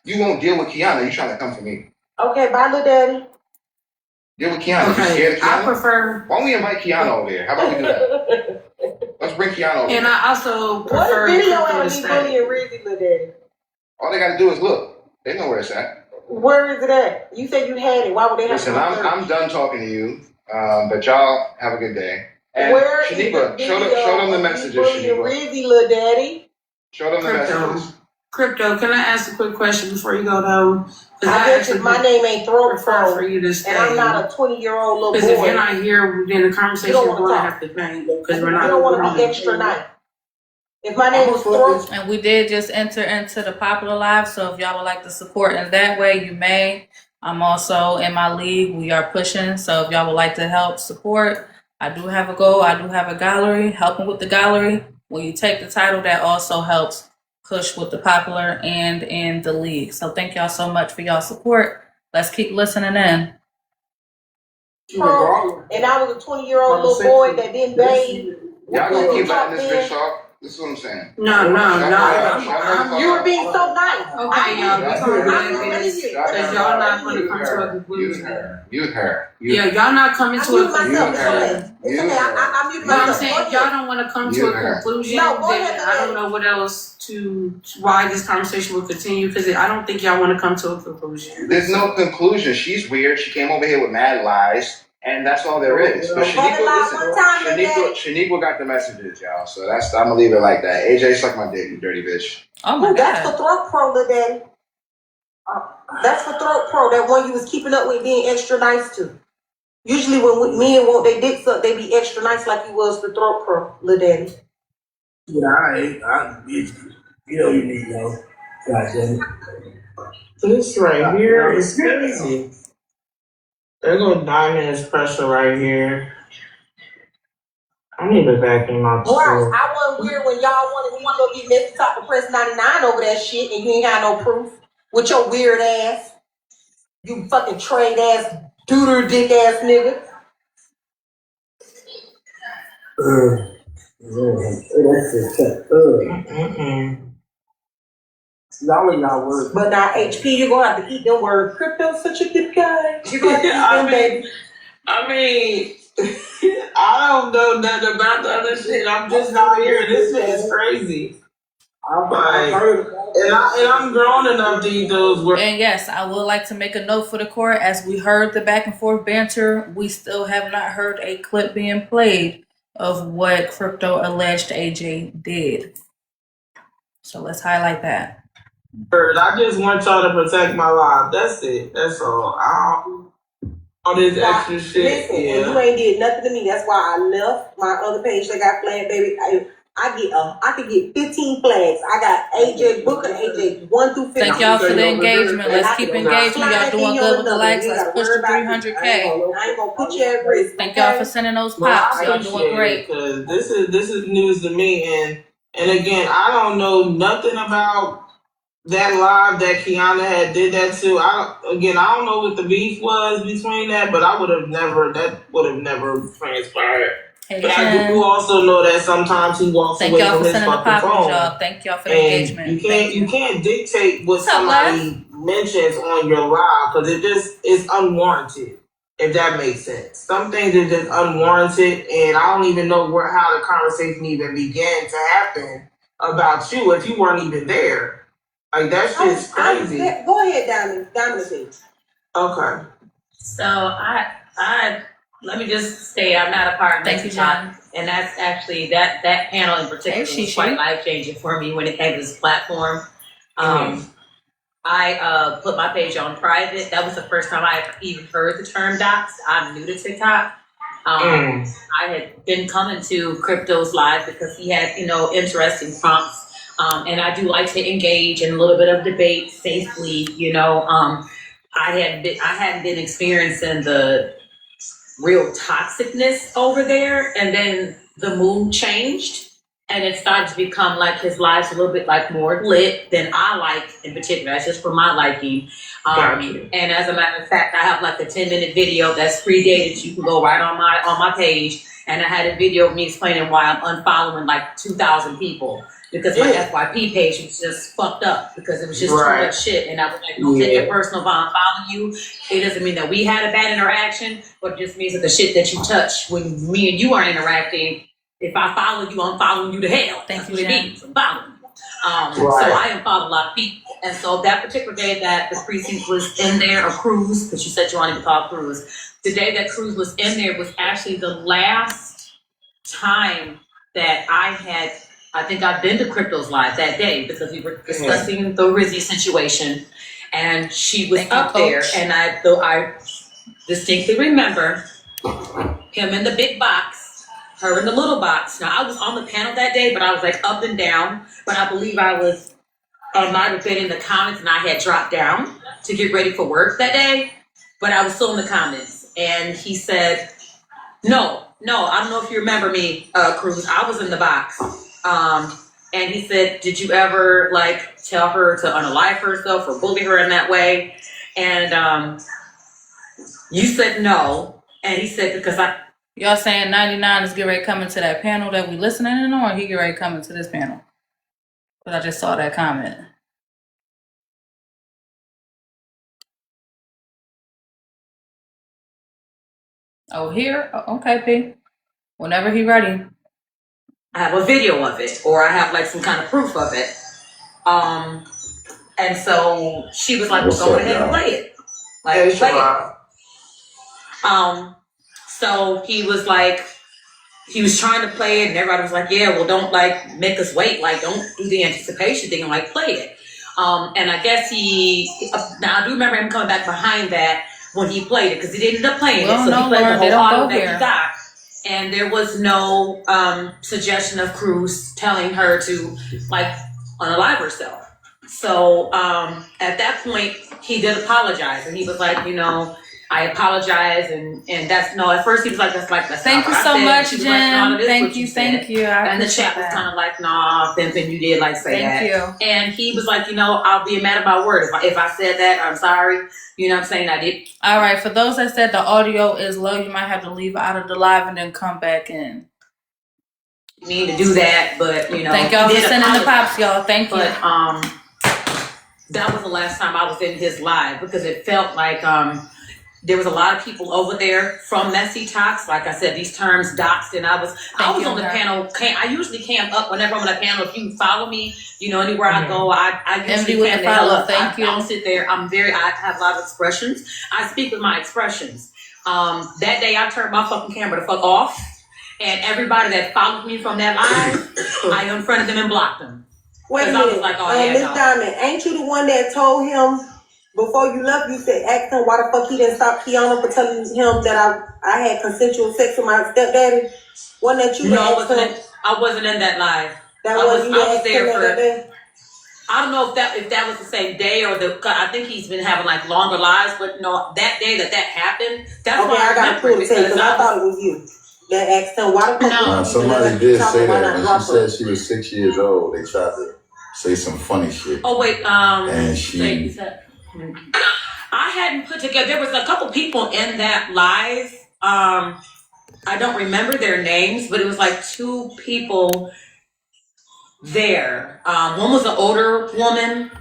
You won't deal with Kiana. You trying to come for me. Okay, bye, little daddy. Deal with Kiana. Okay. You scared of Kiana? I prefer. Why don't we invite Kiana over there? How about we do that? Let's bring Kiana over And here. I also prefer. What video Crypto out to of me stay. bullying Rizzy, little daddy? All they got to do is look. They know where it's at. Where is it at? You said you had it. Why would they have Listen, to I'm done talking to you. But y'all have a good day. And Where Shaniqua, show them the messages, Shaniqua. Rizzy, little daddy. Show them the messages. Crypto, can I ask a quick question before you go though? I guess if my name ain't throat for you to stay. and I'm not a 20-year-old little boy. Because if you're not here, then the conversation you is don't going to wanna have to change. Because we're not. You don't want to be extra nice. If my name was throat, And we did just enter into the popular live, so if y'all would like to support in that way, you may. I'm also in my league. We are pushing, so if y'all would like to help support, I do have a goal. I do have a gallery, helping with the gallery. When you take the title, that also helps push with the popular and in the league. So thank y'all so much for y'all support. Let's keep listening in. and I was a 20-year-old little boy that didn't bathe. Y'all gonna keep letting this bitch talk? This is what I'm saying. No. You were being so nice. Okay, y'all, we gonna do this because y'all not gonna come to a Mute conclusion. her. Mute her. Yeah, y'all not coming to a muted myself. conclusion. It's okay. I muted But I'm myself. saying if y'all don't want to come to Mute a her. conclusion, No, go then ahead, I don't know what else to why this conversation will continue because I don't think y'all want to come to a conclusion. There's no conclusion. She's weird. She came over here with mad lies, and that's all there is. But Shaniqua got the messages, y'all. So I'm gonna leave it like that. AJ, suck my dick, you dirty bitch. Oh my That's God. for Throat Pro, Lil Daddy. That's for Throat Pro. That one you was keeping up with being extra nice to. Usually when men want their dicks up, they be extra nice like you was for Throat Pro, Lil Daddy. Yeah, you know you need no. God damn it. This right here is crazy. There go Diamond Espresso right here. I need to vacuum out the Right. floor. I wasn't weird when y'all wanted me to go get Mr. Top to press 99 over that shit and you ain't got no proof with your weird ass. You fucking trade ass, dooder dick ass nigga. Y'all ain't got words. But now HP, you're gonna have to eat them words. Crypto's such a good guy. You gonna have to eat them, baby. I mean, I don't know nothing about the other shit. I'm just not here. This shit is crazy. I've heard about it. And I'm grown enough to eat those words. And yes, I would like to make a note for the court. As we heard the back and forth banter, we still have not heard a clip being played of what Crypto alleged AJ did. So let's highlight that. I just want y'all to protect my life. That's it. That's all. All this extra shit. Listen, and you ain't did nothing to me. That's why I left my other page that got flagged, baby. I could get 15 flags. I got AJ Booker, AJ 1 through 15. Thank y'all for the engagement. Let's keep engaging. Y'all doing good with the likes. Let's push to 300K. I ain't gonna put you at risk. Thank y'all for sending those pops. Y'all doing great. Because this is news to me, and again, I don't know nothing about that live that Kiana had did that too. I don't know what the beef was between that, but that would have never transpired. Hey, but I do also know that sometimes he walks Thank away y'all from for his sending the fucking poppers, phone. y'all. Thank y'all for the And engagement. you can't dictate what What's up, somebody mentions on your live because it just is unwarranted. If that makes sense, some things are just unwarranted, and I don't even know how the conversation even began to happen about you if you weren't even there. Like that shit's crazy. Go ahead, Diamond, please. Okay. So I let me just say I'm not a part of Thank you, TikTok, and that's actually that panel in particular was quite life changing for me when it came to this platform. I put my page on private. That was the first time I even heard the term docs. I'm new to TikTok. I had been coming to Crypto's live because he had, interesting prompts. And I do like to engage in a little bit of debate safely, I hadn't been experiencing the real toxicness over there, and then the mood changed. And it started to become like his life's a little bit like more lit than I like in particular. That's just for my liking. And as a matter of fact, I have like a 10-minute video that's predated. You can go right on my page. And I had a video of me explaining why I'm unfollowing like 2,000 people. Because my FYP page was just fucked up because it was just too much shit. And I was like, don't take it personal if I'm following you. It doesn't mean that we had a bad interaction, but it just means that the shit that you touch when me and you are interacting, if I follow you, I'm following you to hell. That's what it means. I'm following you. So I unfollowed a lot of people. And so that particular day that the precinct was in there, or Cruz, because you said you wanted to call Cruz, the day that Cruz was in there was actually the last time that I think I've been to Crypto's live that day because we were discussing the Rizzy situation. And she was up there, and I distinctly remember him in the big box, her in the little box. Now, I was on the panel that day, but I was like up and down. But I believe I might have been in the comments, and I had dropped down to get ready for work that day. But I was still in the comments. And he said, no, I don't know if you remember me, Cruz. I was in the box. And he said, did you ever tell her to unalive herself or bully her in that way? And you said no. And he said, because Y'all saying 99 is get ready coming to that panel that we listening in on, or he get ready coming to this panel? But I just saw that comment. Oh, here? Oh, okay, P. Whenever he ready. I have a video of it, or I have like some kind of proof of it. And so she was like, "Well, go ahead and play it. Like, play it." So he was like, he was trying to play it, and everybody was like, "Yeah, well, don't like make us wait. Like, don't do the anticipation thing and like play it." And I guess now I do remember him coming back behind that when he played it, because he ended up playing it. So he played the whole audio that he got. And there was no suggestion of Cruz telling her to like unalive herself. So at that point, he did apologize, and he was like, you know, I apologize, and that's no. At first, he was like, that's thank you so much, Jen. Thank you. And the chat was kind of like, nah, Pimpin, you did like say that. Thank you. And he was like, you know, I'll be a man of my word. If I said that, I'm sorry. You know what I'm saying? I did. All right. For those that said the audio is low, you might have to leave out of the live and then come back in. You need to do that, but you know. Thank y'all for sending the pops, y'all. Thank you. But that was the last time I was in his live, because it felt like there was a lot of people over there from Messy Talks. Like I said, these terms doxed, and I was on the panel. I usually cam up whenever I'm on a panel. If you follow me, you know, anywhere I go, I usually cam the hell up. I don't sit there. I have a lot of expressions. I speak with my expressions. That day I turned my fucking camera the fuck off, and everybody that followed me from that live, I unfriended them and blocked them. Wait a minute, I was like, oh, yeah, Miss Diamond, ain't you the one that told him before you left? You said, ask him why the fuck he didn't stop Kiana for telling him that I had consensual sex with my stepdaddy? Wasn't that you? No, I wasn't in that live. I was there for. I don't know if that was the same day or I think he's been having like longer lives, but no, that day that happened. That's okay, I got to prove it because I thought it was you that asked him why the fuck. Somebody did say that when she said she was 6 years old. They tried to say some funny shit. Oh wait, and she. I hadn't put together. There was a couple people in that live. I don't remember their names, but it was like two people there. One was an older woman,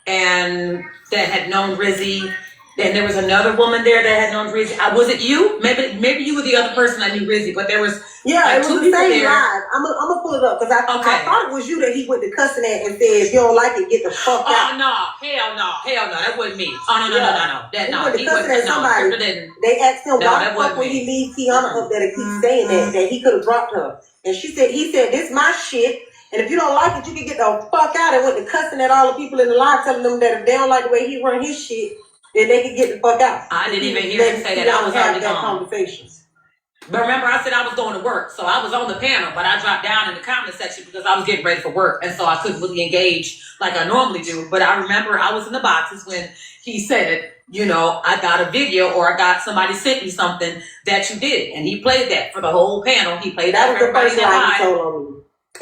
and that had known Rizzy. Then there was another woman there that had known Rizzy. Was it you? Maybe you were the other person that knew Rizzy, but there was it was the same live. I'm gonna pull it up because I thought it was you that he went to cussing at and said, if you don't like it, get the fuck out. Oh no, hell no, that wasn't me. Oh no. He went to cussing at somebody. They asked him why the fuck would he leave Kiana up there to keep saying that he could have dropped her, and he said, this my shit. And if you don't like it, you can get the fuck out. And went to cussing at all the people in the live, telling them that if they don't like the way he run his shit, then they can get the fuck out. I didn't even hear him say that. I was already gone. Conversation. But remember, I said I was going to work, so I was on the panel, but I dropped down in the comment section because I was getting ready for work, and so I couldn't really engage like I normally do. But I remember I was in the boxes when he said, you know, I got a video or I got somebody sent me something that you did, and he played that for the whole panel. He played that for everybody that live.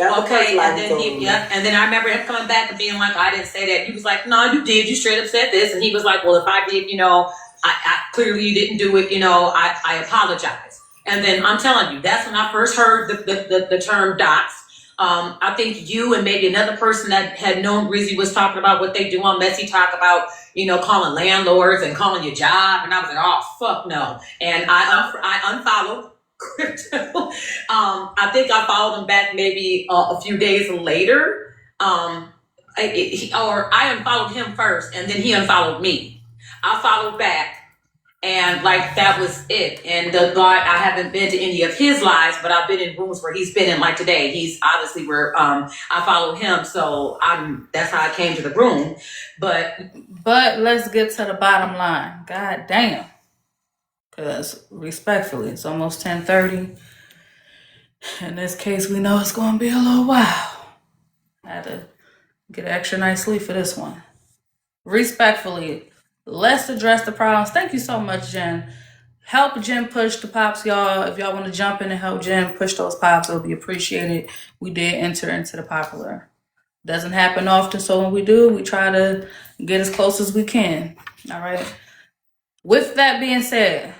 Okay, and then I remember him coming back and being like, I didn't say that. He was like, no, you did. You straight up said this. And he was like, well, if I did, you know, I clearly you didn't do it, you know, I apologize. And then I'm telling you, that's when I first heard the term dox. I think you and maybe another person that had known Rizzy was talking about what they do on Messy Talk about, you know, calling landlords and calling your job. And I was like, oh, fuck no. And I unfollowed Crypto. I think I followed him back maybe a few days later. I unfollowed him first, and then he unfollowed me. I followed back, and like that was it. And I haven't been to any of his lives, but I've been in rooms where he's been in. Like today, he's obviously where I followed him, so that's how I came to the room. But let's get to the bottom line. God damn. Because respectfully, it's almost 10:30. In this case, we know it's going to be a little while. I had to get an extra night's sleep for this one. Respectfully, let's address the problems. Thank you so much, Jen. Help Jen push the pops, y'all. If y'all want to jump in and help Jen push those pops, it'll be appreciated. We did enter into the popular. Doesn't happen often, so when we do, we try to get as close as we can. All right. With that being said,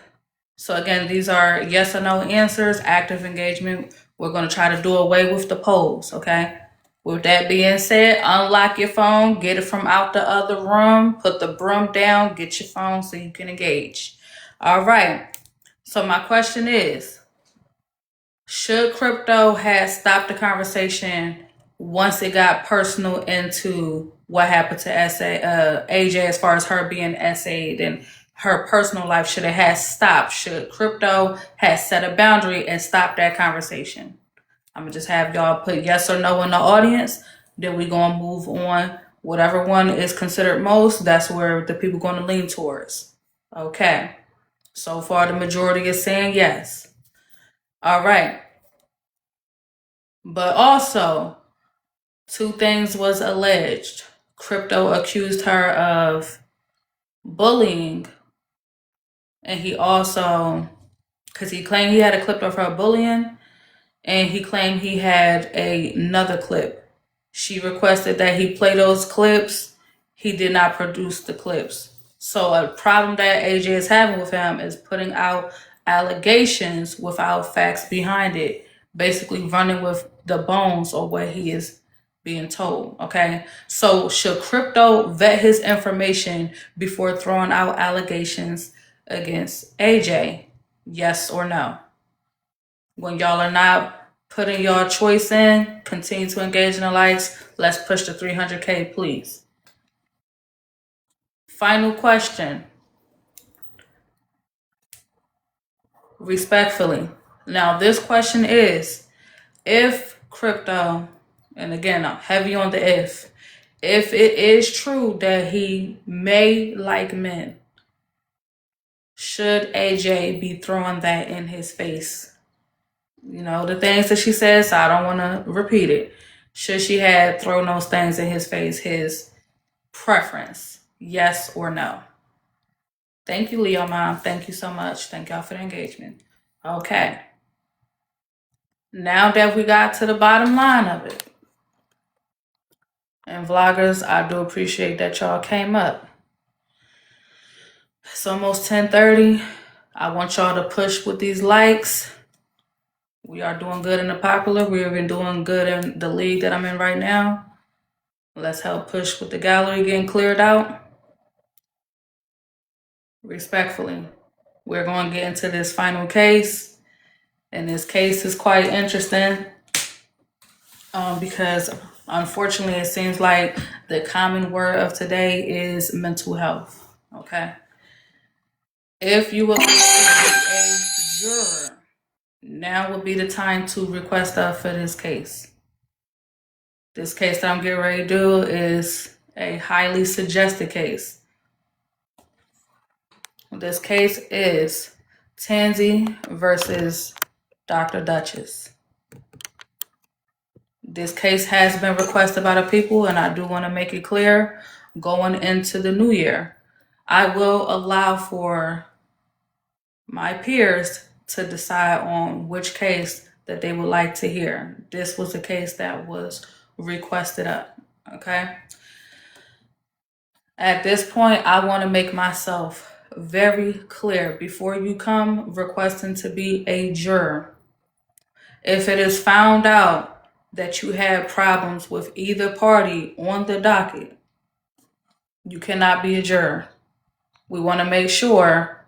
So again, these are yes or no answers, active engagement. We're going to try to do away with the polls, okay? With that being said, unlock your phone, get it from out the other room, put the broom down, get your phone so you can engage. All right. So my question is, should crypto have stopped the conversation once it got personal into what happened to AJ as far as her being SA'd and her personal life? Should it have stopped? Should crypto have set a boundary and stopped that conversation? I'm gonna just have y'all put yes or no in the audience. Then we gonna move on. Whatever one is considered most, that's where the people gonna lean towards. Okay. So far, the majority is saying yes. All right. But also, two things was alleged. Crypto accused her of bullying, and he also, because he claimed he had a clip of her bullying, and he claimed he had another clip. She requested that he play those clips. He did not produce the clips. So a problem that AJ is having with him is putting out allegations without facts behind it, basically running with the bones or what he is being told. Okay. So should crypto vet his information before throwing out allegations against AJ? Yes or no? When y'all are not putting your choice in, continue to engage in the likes. Let's push the 300K, please. Final question. Respectfully. Now, this question is, if crypto, and again, I'm heavy on the if it is true that he may like men, should AJ be throwing that in his face? You know, the things that she says, so I don't want to repeat it. Should she have thrown those things in his face, his preference? Yes or no? Thank you, Leo Mom. Thank you so much. Thank y'all for the engagement. Okay. Now that we got to the bottom line of it, and vloggers, I do appreciate that y'all came up. It's almost 10:30. I want y'all to push with these likes. We are doing good in the popular. We have been doing good in the league that I'm in right now. Let's help push with the gallery getting cleared out. Respectfully, we're going to get into this final case. And this case is quite interesting because unfortunately it seems like the common word of today is mental health. Okay. If you would like to be a juror, now would be the time to request up for this case. This case that I'm getting ready to do is a highly suggested case. This case is Tansy versus Dr. Duchess. This case has been requested by the people, and I do want to make it clear, going into the new year, I will allow for my peers to decide on which case that they would like to hear. This was a case that was requested up, okay? At this point, I want to make myself very clear before you come requesting to be a juror. If it is found out that you had problems with either party on the docket, you cannot be a juror. We want to make sure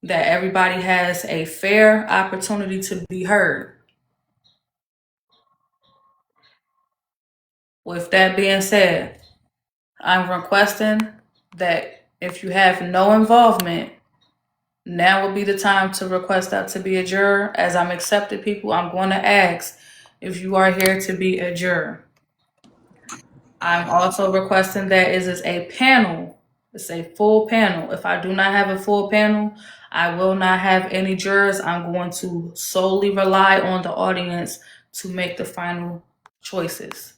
that everybody has a fair opportunity to be heard. With that being said, I'm requesting that if you have no involvement, now would be the time to request that to be a juror. As I'm accepting people, I'm going to ask if you are here to be a juror. I'm also requesting that it is a panel. It's a full panel. If I do not have a full panel, I will not have any jurors. I'm going to solely rely on the audience to make the final choices.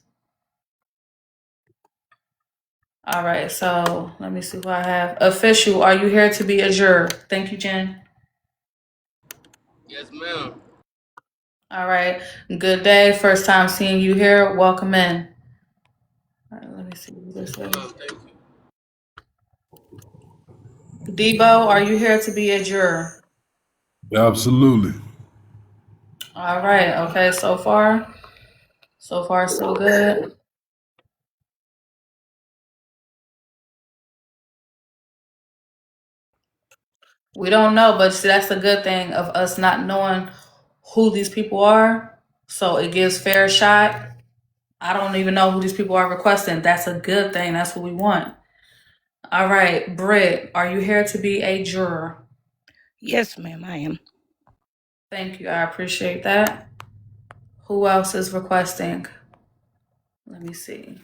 All right, so let me see who I have. Official, are you here to be a juror? Thank you, Jen. Yes, ma'am. All right, good day. First time seeing you here. Welcome in. All right, let me see who this is. Debo, are you here to be a juror? Absolutely. All right. Okay. So far, so good. We don't know, but see, that's the good thing of us not knowing who these people are. So it gives fair shot. I don't even know who these people are requesting. That's a good thing. That's what we want. All right, Britt, are you here to be a juror? Yes, ma'am, I am. Thank you. I appreciate that. Who else is requesting? Let me see.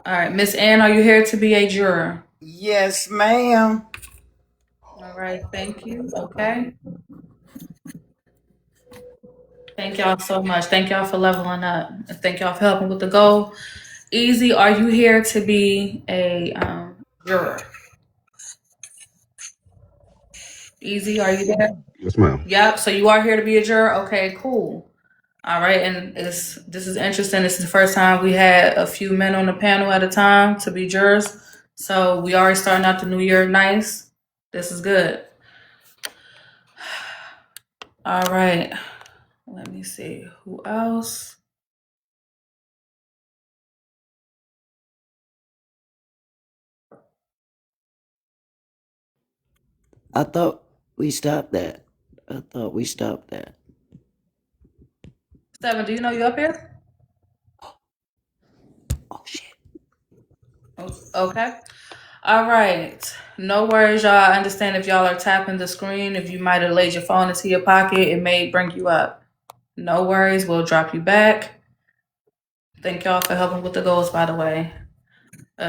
All right, Miss Ann, are you here to be a juror? Yes, ma'am. All right, thank you. Okay. Thank y'all so much. Thank y'all for leveling up. And thank y'all for helping with the goal. Easy, are you here to be a juror? Easy, are you there? Yes, ma'am. Yep. So you are here to be a juror. Okay, cool. All right, and this is interesting. This is the first time we had a few men on the panel at a time to be jurors. So we already starting out the new year nice. This is good. All right. Let me see who else. I thought we stopped that. I thought we stopped that. Seven, do you know you up here? Oh shit. Okay. All right. No worries, y'all. I understand if y'all are tapping the screen. If you might have laid your phone into your pocket, it may bring you up. No worries. We'll drop you back. Thank y'all for helping with the goals, by the way.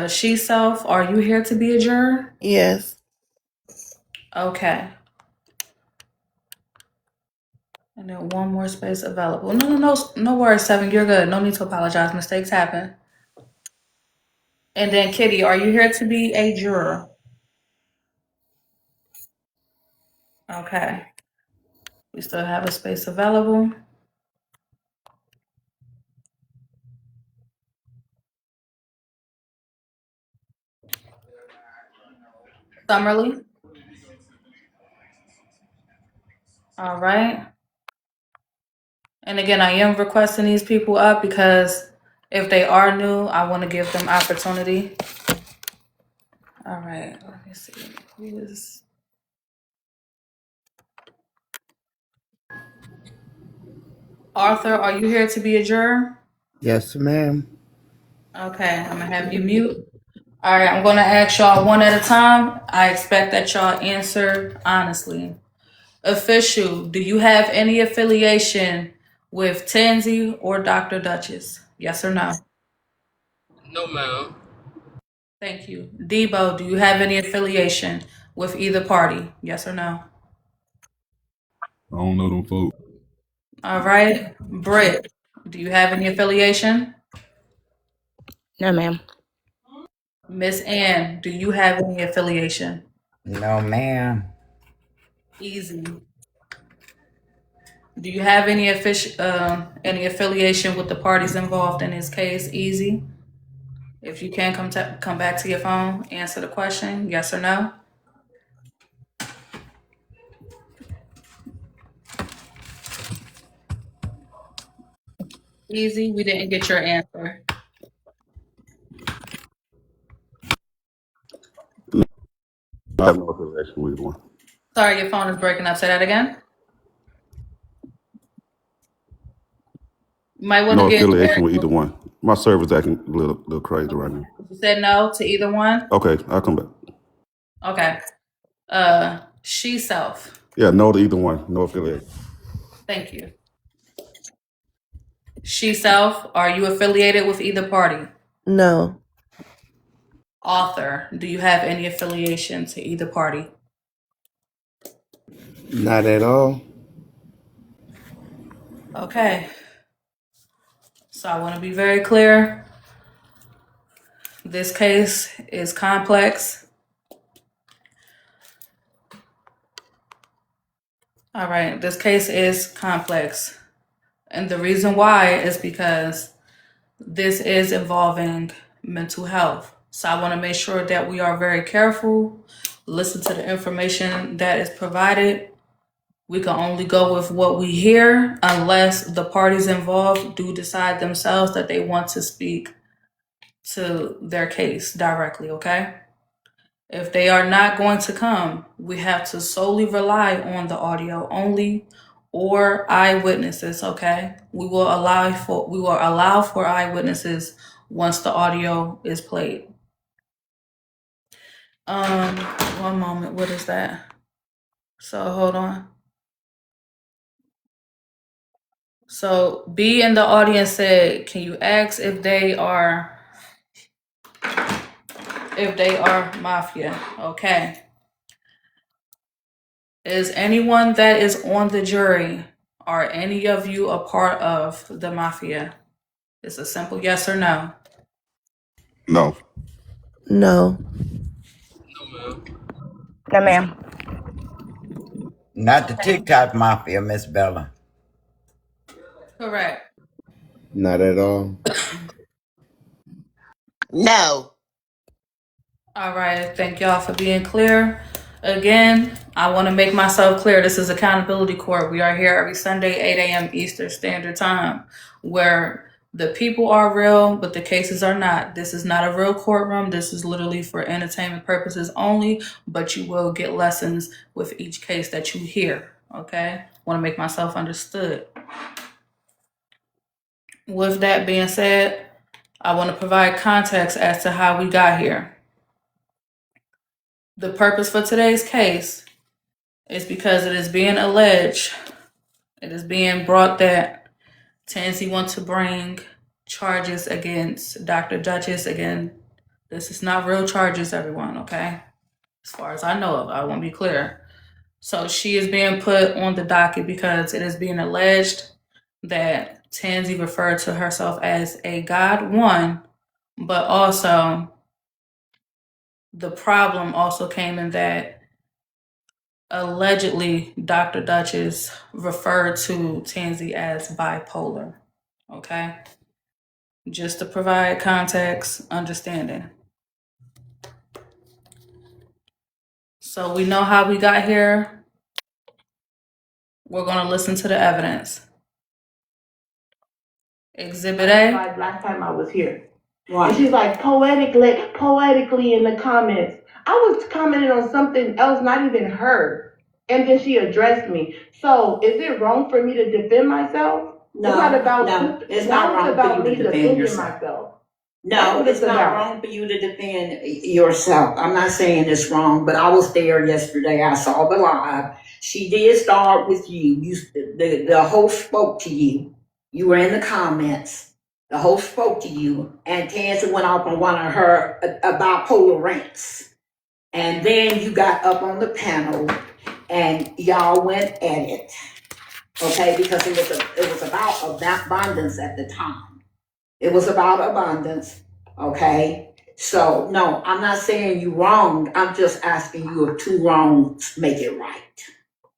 She Self, are you here to be a juror? Yes. Okay. And then one more space available. No worries, Seven. You're good. No need to apologize. Mistakes happen. And then Kitty, are you here to be a juror? Okay. We still have a space available. Summerly. All right. And again, I am requesting these people up because if they are new, I want to give them opportunity. All right. Let me see. Who is... Arthur, are you here to be a juror? Yes, ma'am. Okay, I'm gonna have you mute. All right, I'm gonna ask y'all one at a time. I expect that y'all answer honestly. Official, do you have any affiliation with Tansy or Dr. Duchess? Yes or no? No, ma'am. Thank you. Debo, do you have any affiliation with either party? Yes or no? I don't know them folks. All right. Britt, do you have any affiliation? No, ma'am. Miss Ann, do you have any affiliation? No, ma'am. Easy. Do you have any any affiliation with the parties involved in this case? Easy. If you can come back to your phone, answer the question, yes or no. Easy. We didn't get your answer. I have no affiliation with one. Sorry, your phone is breaking up. Say that again. You might want to No get. affiliation with either one. My server's acting a little crazy right now. You said no to either one. Okay, I'll come back. Okay. She Self. Yeah, no to either one. No affiliation. Thank you. She Self, are you affiliated with either party? No. Author, do you have any affiliation to either party? Not at all. Okay. So I want to be very clear. This case is complex. All right, this case is complex. And the reason why is because this is involving mental health. So I want to make sure that we are very careful, listen to the information that is provided. We can only go with what we hear unless the parties involved do decide themselves that they want to speak to their case directly, okay? If they are not going to come, we have to solely rely on the audio only or eyewitnesses, okay? We will allow for eyewitnesses once the audio is played. One moment, what is that? So hold on. So B in the audience said, can you ask if they are mafia? Okay. Is anyone that is on the jury, are any of you a part of the mafia? It's a simple yes or no. No. No. No, ma'am. Not the TikTok mafia, Miss Bella. Correct. Not at all. No. All right, thank y'all for being clear. Again, I want to make myself clear. This is Accountability Court. We are here every Sunday, 8 a.m. Eastern Standard Time, where the people are real, but the cases are not. This is not a real courtroom. This is literally for entertainment purposes only, but you will get lessons with each case that you hear, okay? Want to make myself understood. With that being said, I want to provide context as to how we got here. The purpose for today's case is because it is being alleged, it is being brought that Tansy wants to bring charges against Dr. Duchess. Again, this is not real charges, everyone, okay? As far as I know of, I want to be clear. So she is being put on the docket because it is being alleged that Tansy referred to herself as a god, one, but also the problem also came in that allegedly Dr. Duchess referred to Tansy as bipolar, okay? Just to provide context, understanding. So we know how we got here. We're gonna listen to the evidence. Exhibit A. Like last time I was here. Right. And she's like, poetically in the comments. I was commenting on something else, not even her. And then she addressed me. So is it wrong for me to defend myself? No, it's not about no, it's not wrong about for you me to defend defending yourself. myself. No, it's not wrong for you to defend yourself. I'm not saying it's wrong, but I was there yesterday. I saw the live. She did start with you. The host spoke to you. You were in the comments. The host spoke to you, and Tansy went off on one of her bipolar rants. And then you got up on the panel, and y'all went at it, okay? Because it was about abundance at the time. It was about abundance, okay? So no, I'm not saying you wrong. I'm just asking you if two wrongs make it right.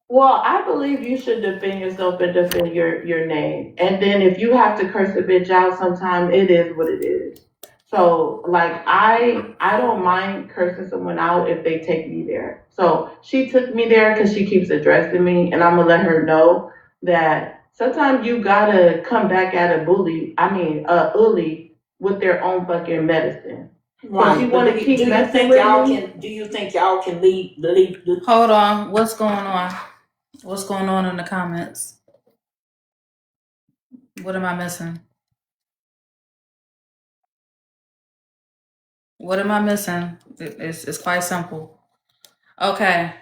Well, I believe you should defend yourself and defend your name. And then if you have to curse a bitch out sometime, it is what it is. So like I don't mind cursing someone out if they take me there. So she took me there because she keeps addressing me, and I'm gonna let her know that sometimes you gotta come back at a bully with their own fucking medicine. Right. You want to keep messing with me? Do you think y'all can leave the Hold on, what's going on? What's going on in the comments? What am I missing? What am I missing? It's quite simple. Okay,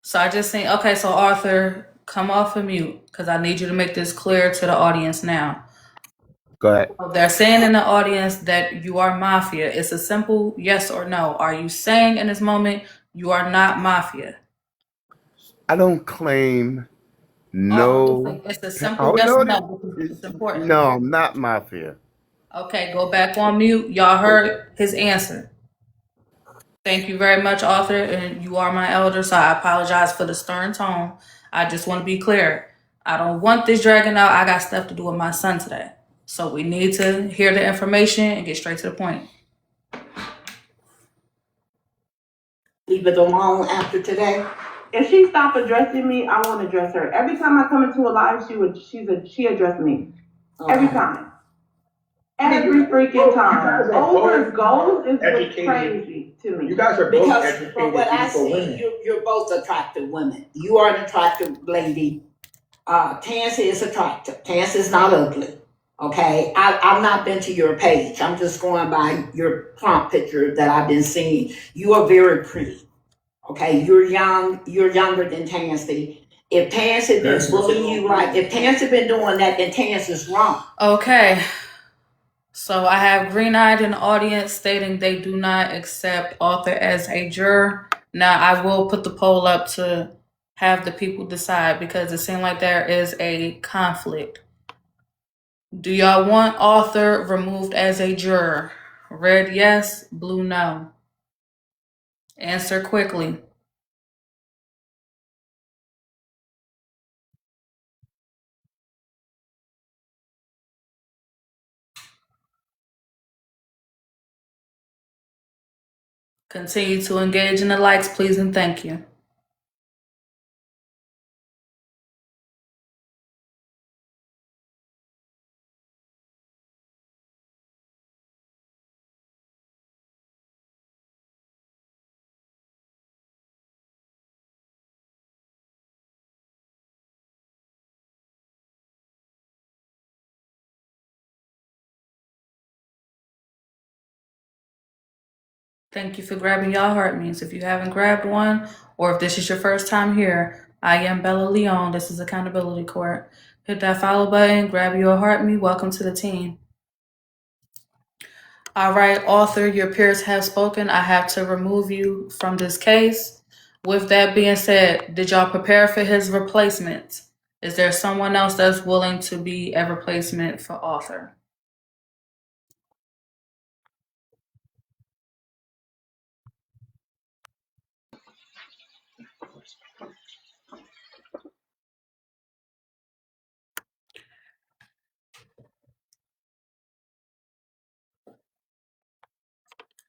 so I just think, okay, so Arthur, come off of mute, because I need you to make this clear to the audience now. Go ahead. They're saying in the audience that you are mafia. It's a simple yes or no. Are you saying in this moment you are not mafia? I don't claim no. It's a simple yes or no. It's important. No, I'm not mafia. Okay, go back on mute. Y'all heard his answer. Thank you very much, Arthur, and you are my elder, so I apologize for the stern tone. I just want to be clear. I don't want this dragging out. I got stuff to do with my son today. So we need to hear the information and get straight to the point. leave it alone after today? If she stop addressing me, I won't address her. Every time I come into a live, she addressed me. Every time. Every freaking time. Over goals is what's crazy to me. You guys are both educated from what I see, you're both attractive women. You are an attractive lady. Tansy is attractive. Tansy is not ugly. Okay, I've not been to your page. I'm just going by your prompt picture that I've been seeing. You are very pretty. Okay, you're young. You're younger than Tansy. If Tansy been bullying you if Tansy been doing that, then Tansy's wrong. Okay. So I have Green Eyed in the audience stating they do not accept Author as a juror. Now I will put the poll up to have the people decide because it seems like there is a conflict. Do y'all want Author removed as a juror? Red yes, blue no. Answer quickly. Continue to engage in the likes, please, and thank you. Thank you for grabbing y'all heart means. If you haven't grabbed one, or if this is your first time here, I am Bella Leon. This is Accountability Court. Hit that follow button, grab your heart me. Welcome to the team. All right, Author, your peers have spoken. I have to remove you from this case. With that being said, did y'all prepare for his replacement? Is there someone else that's willing to be a replacement for Author?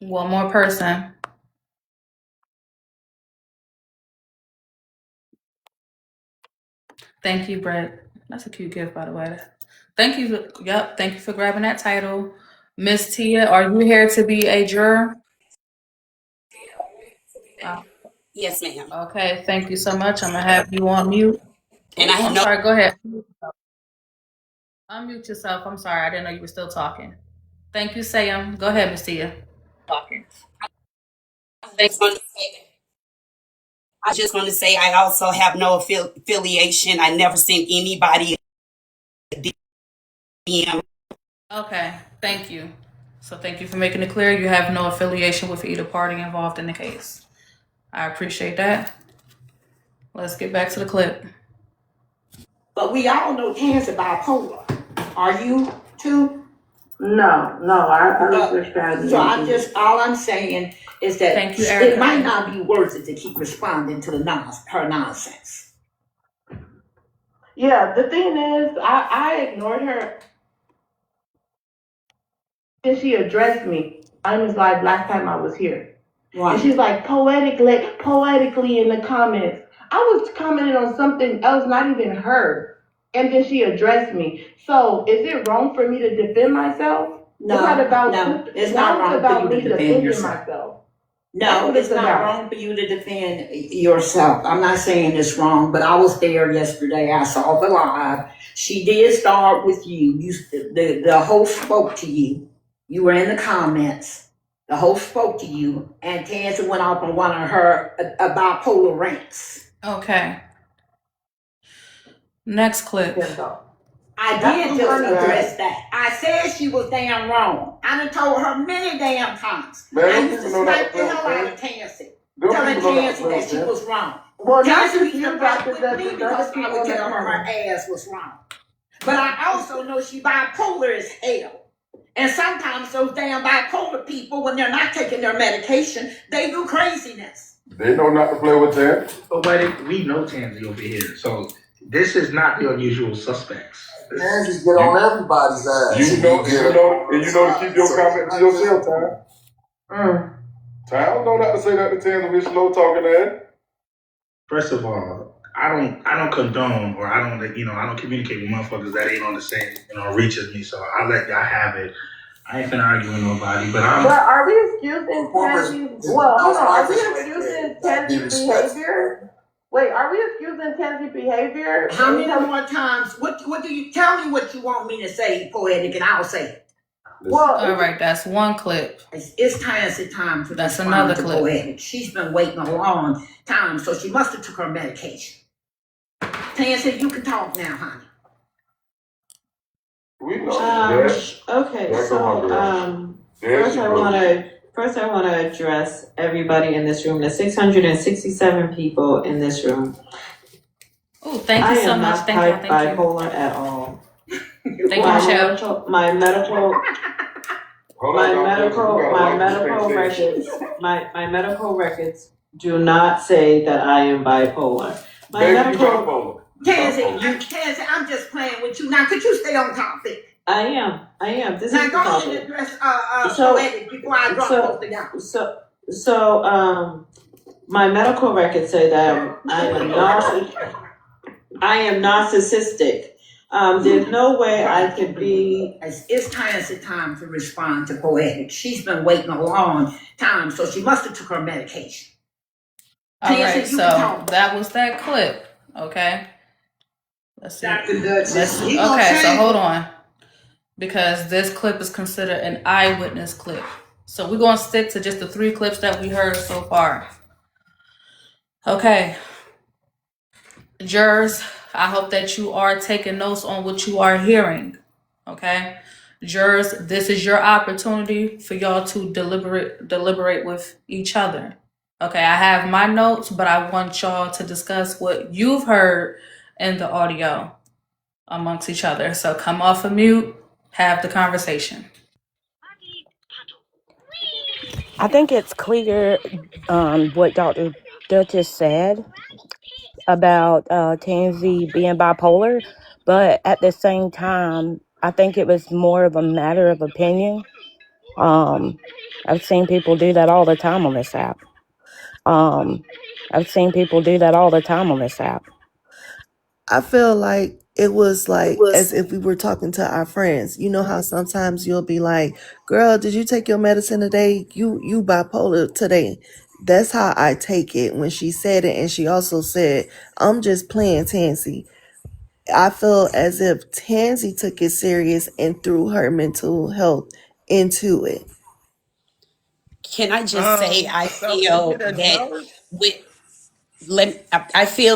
One more person. Thank you, Brett. That's a cute gift, by the way. Thank you. Yep. Thank you for grabbing that title. Miss Tia, are you here to be a juror? Yes, ma'am. Okay. Thank you so much. I'm going to have you on mute. And I have no. Sorry. Go ahead. Unmute yourself. I'm sorry. I didn't know you were still talking. Thank you, Sam. Go ahead, Miss Tia. Talking. I just want to say I also have no affiliation. I never sent anybody a DM. Okay. Thank you. So thank you for making it clear you have no affiliation with either party involved in the case. I appreciate that. Let's get back to the clip. But we all know Tansy bipolar. Are you too? No, I research strategy. So all I'm saying is that Thank you, Erica. it might not be worth it to keep responding to her nonsense. Yeah, the thing is, I ignored her. And she addressed me. I was like, last time I was here. Right. And she's like, poetically in the comments. I was commenting on something else, not even her. And then she addressed me. So is it wrong for me to defend myself? No, it's not about it's not wrong for you to defend yourself. Myself. No, it's not wrong for you to defend yourself. I'm not saying it's wrong, but I was there yesterday. I saw the live. She did start with you. The host spoke to you. You were in the comments. The host spoke to you, and Tansy went off on one of her bipolar rants. Okay. Next clip. I did just address that. I said she was damn wrong. I done told her many damn times. I used to smack the hell out of Tansy, telling Tansy that she was wrong. Well, Tansy used to fight with me because I would tell her her ass was wrong. But I also know she bipolar as hell. And sometimes those damn bipolar people, when they're not taking their medication, they do craziness. They know not to play with that. But we know Tansy over here, so this is not the unusual suspects. Tansy get on everybody's ass. You know to keep your comment to yourself, Ty. Town know not to say that to Tansy when she low talking that. First of all, I don't condone or I don't communicate with motherfuckers that ain't on the same reach as me. So I let y'all have it. I ain't finna argue with nobody, but I'm. But are we excusing Tansy? Well, hold on. Are we excusing Tansy's behavior? Wait, are we excusing Tansy's behavior? How many more times? What do you tell me what you want me to say, Poetic, and I'll say it. Well, All right, that's one clip. It's Tansy time to That's respond another to clip. Poetic. She's been waiting a long time, so she must have took her medication. Tansy, you can talk now, honey. We know Okay, That's so all right. first I want to address everybody in this room. The 667 people in this room. Oh, thank you so much. Thank you. Bipolar at all. Thank you, Michelle. My medical records do not say that I am bipolar. Tansy, I'm just playing with you. Now, could you stay on topic? I am. This now, is go on and address Poetic before I drop both of y'all. So, my medical records say that I am narcissistic. There's no way I could be. It's Tansy time to respond to Poetic. She's been waiting a long time, so she must have took her medication. All right, so that was that clip. Okay. Let's see. Okay, so hold on. Because this clip is considered an eyewitness clip. So we're going to stick to just the 3 clips that we heard so far. Okay. Jurors, I hope that you are taking notes on what you are hearing. Okay. Jurors, this is your opportunity for y'all to deliberate with each other. Okay, I have my notes, but I want y'all to discuss what you've heard in the audio amongst each other. So come off of mute, have the conversation. I think it's clear what Dr. Duchess said about Tansy being bipolar, but at the same time, I think it was more of a matter of opinion. I've seen people do that all the time on this app. I feel like it was like as if we were talking to our friends. You know how sometimes you'll be like, girl, did you take your medicine today? You bipolar today. That's how I take it when she said it. And she also said, I'm just playing Tansy. I feel as if Tansy took it serious and threw her mental health into it. Can I just say I feel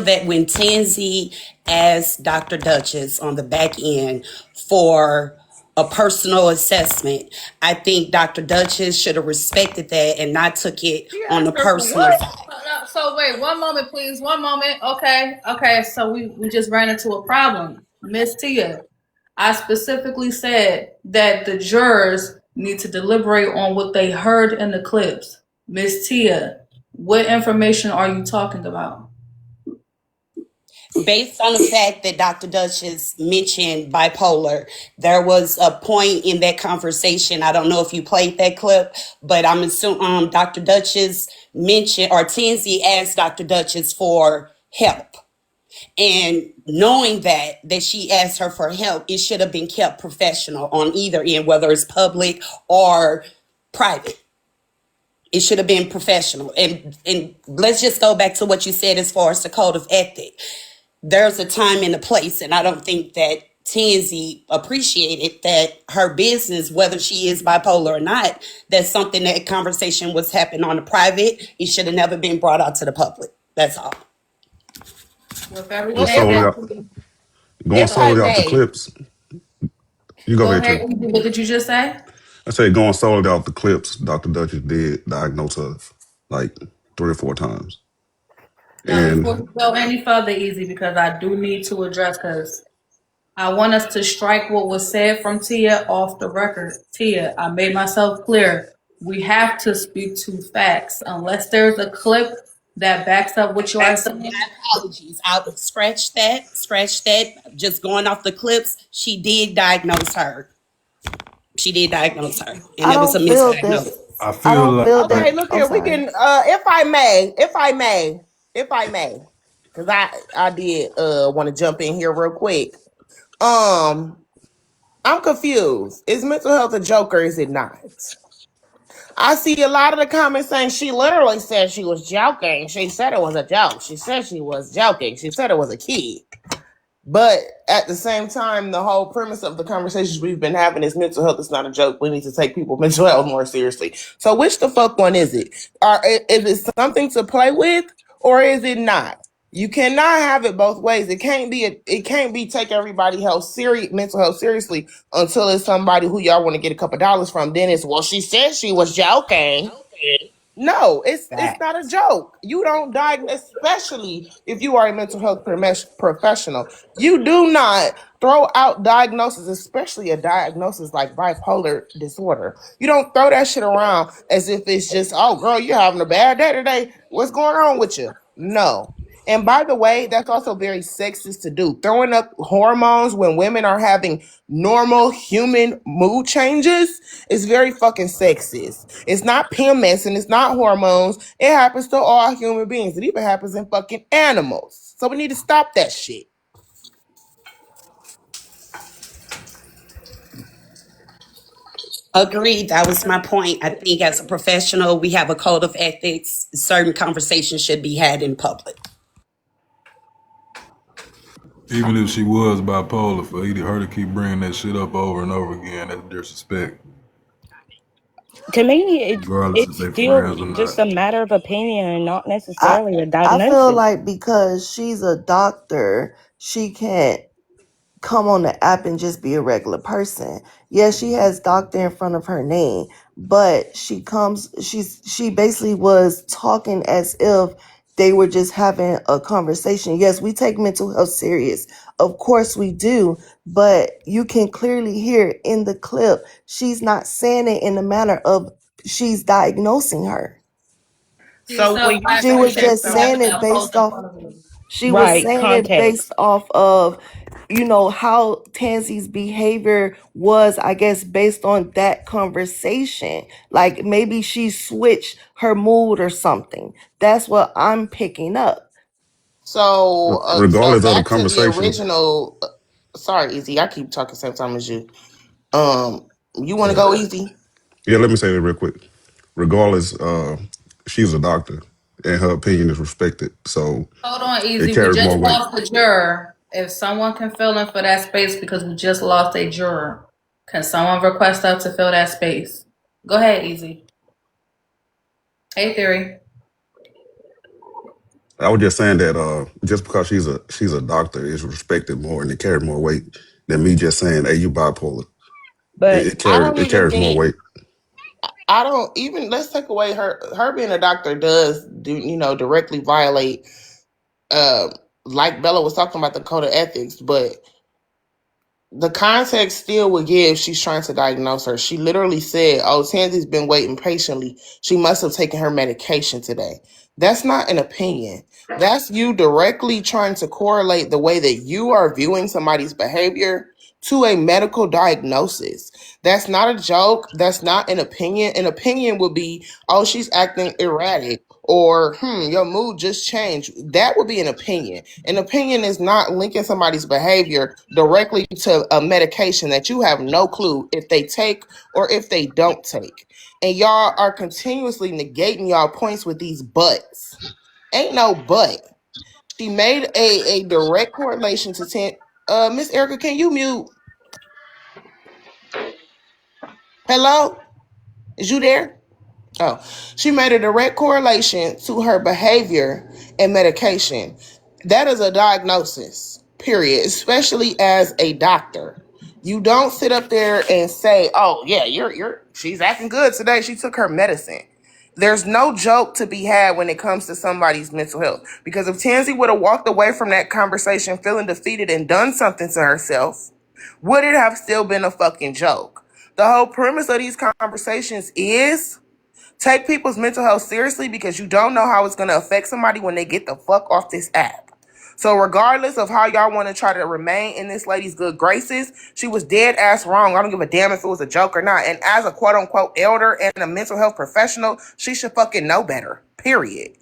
that when Tansy asked Dr. Duchess on the back end for a personal assessment, I think Dr. Duchess should have respected that and not took it on the personal side. So wait, one moment, please. One moment. Okay. So we just ran into a problem. Miss Tia, I specifically said that the jurors need to deliberate on what they heard in the clips. Miss Tia, what information are you talking about? Based on the fact that Dr. Duchess mentioned bipolar, there was a point in that conversation. I don't know if you played that clip, but I'm assuming Dr. Duchess mentioned, or Tansy asked Dr. Duchess for help. And knowing that she asked her for help, it should have been kept professional on either end, whether it's public or private. It should have been professional. And let's just go back to what you said as far as the code of ethics. There's a time and a place, and I don't think that Tansy appreciated that her business, whether she is bipolar or not, that's something that conversation was happening on the private. It should have never been brought out to the public. That's all. Going solely off the clips. You go ahead. What did you just say? I say going solely off the clips. Dr. Duchess did diagnose her like 3 or 4 times. Now, before we go any further, Easy, because I do need to address, because I want us to strike what was said from Tia off the record. Tia, I made myself clear. We have to speak to facts. Unless there's a clip that backs up what you are saying. My apologies. I would scratch that. Just going off the clips, she did diagnose her. And it was a misdiagnosis. I I feel don't like feel Okay, that. look I'm here. We sorry. can, if I may, because I did want to jump in here real quick. I'm confused. Is mental health a joke or is it not? I see a lot of the comments saying she literally said she was joking. She said it was a joke. She said she was joking. She said it was a kid. But at the same time, the whole premise of the conversations we've been having is mental health is not a joke. We need to take people's mental health more seriously. So which the fuck one is it? Is it something to play with or is it not? You cannot have it both ways. It can't be take everybody mental health seriously until it's somebody who y'all want to get a couple dollars from. Then it's, well, she said she was joking. No, it's not a joke. You don't diagnose, especially if you are a mental health professional. You do not throw out diagnoses, especially a diagnosis like bipolar disorder. You don't throw that shit around as if it's just, oh, girl, you're having a bad day today. What's going on with you? No. And by the way, that's also very sexist to do. Throwing up hormones when women are having normal human mood changes is very fucking sexist. It's not PMS and it's not hormones. It happens to all human beings. It even happens in fucking animals. So we need to stop that shit. Agreed. That was my point. I think as a professional, we have a code of ethics. Certain conversations should be had in public. even if she was bipolar, for her to keep bringing that shit up over and over again, that's disrespect, To me, regardless if it's they still friends or just not. a matter of opinion and not I necessarily a I feel diagnosis. like because she's a doctor, she can't come on the app and just be a regular person. Yes, she has doctor in front of her name, but she basically was talking as if they were just having a conversation. Yes, we take mental health serious. Of course we do, but you can clearly hear in the clip she's not saying it in the manner of she's diagnosing her. She's So when you She say was self-conscious. that just She some, having saying the it based off opposing feelings. she was Right, saying it based context. off of, how Tansy's behavior was, I guess, based on that conversation. Like maybe she switched her mood or something. That's what I'm picking up. so Regardless of the back to the conversation, original. Sorry, Easy. I keep talking same time as you. You want to go Easy? yeah, let me say that real quick. Regardless, she's a doctor and her opinion is respected. So Hold on, it Easy. We carries just more weight. lost a juror. If someone can fill in for that space because we just lost a juror, can someone request up to fill that space? Go ahead, Easy. Hey, Theory. I was just saying that just because she's a doctor is respected more and it carries more weight than me just saying, hey, you bipolar. But It I carries don't it even carries more think. weight. I don't even. Let's take away her being a doctor does do directly violate. Like Bella was talking about the code of ethics, but the context still would give she's trying to diagnose her. She literally said, oh, Tansy's been waiting patiently. She must have taken her medication today. That's not an opinion. That's you directly trying to correlate the way that you are viewing somebody's behavior to a medical diagnosis. That's not a joke. That's not an opinion. An opinion would be, oh, she's acting erratic, or your mood just changed. That would be an opinion. An opinion is not linking somebody's behavior directly to a medication that you have no clue if they take or if they don't take. And y'all are continuously negating y'all points with these buts. Ain't no but. She made a direct correlation to 10. Miss Erica, can you mute? Hello? Is you there? Oh, she made a direct correlation to her behavior and medication. That is a diagnosis, period, especially as a doctor. You don't sit up there and say, "Oh, yeah, she's acting good today. She took her medicine." There's no joke to be had when it comes to somebody's mental health. Because if Tansy would have walked away from that conversation feeling defeated and done something to herself, would it have still been a fucking joke? The whole premise of these conversations is take people's mental health seriously because you don't know how it's going to affect somebody when they get the fuck off this app. So regardless of how y'all want to try to remain in this lady's good graces, she was dead ass wrong. I don't give a damn if it was a joke or not. And as a quote unquote elder and a mental health professional, she should fucking know better. Period.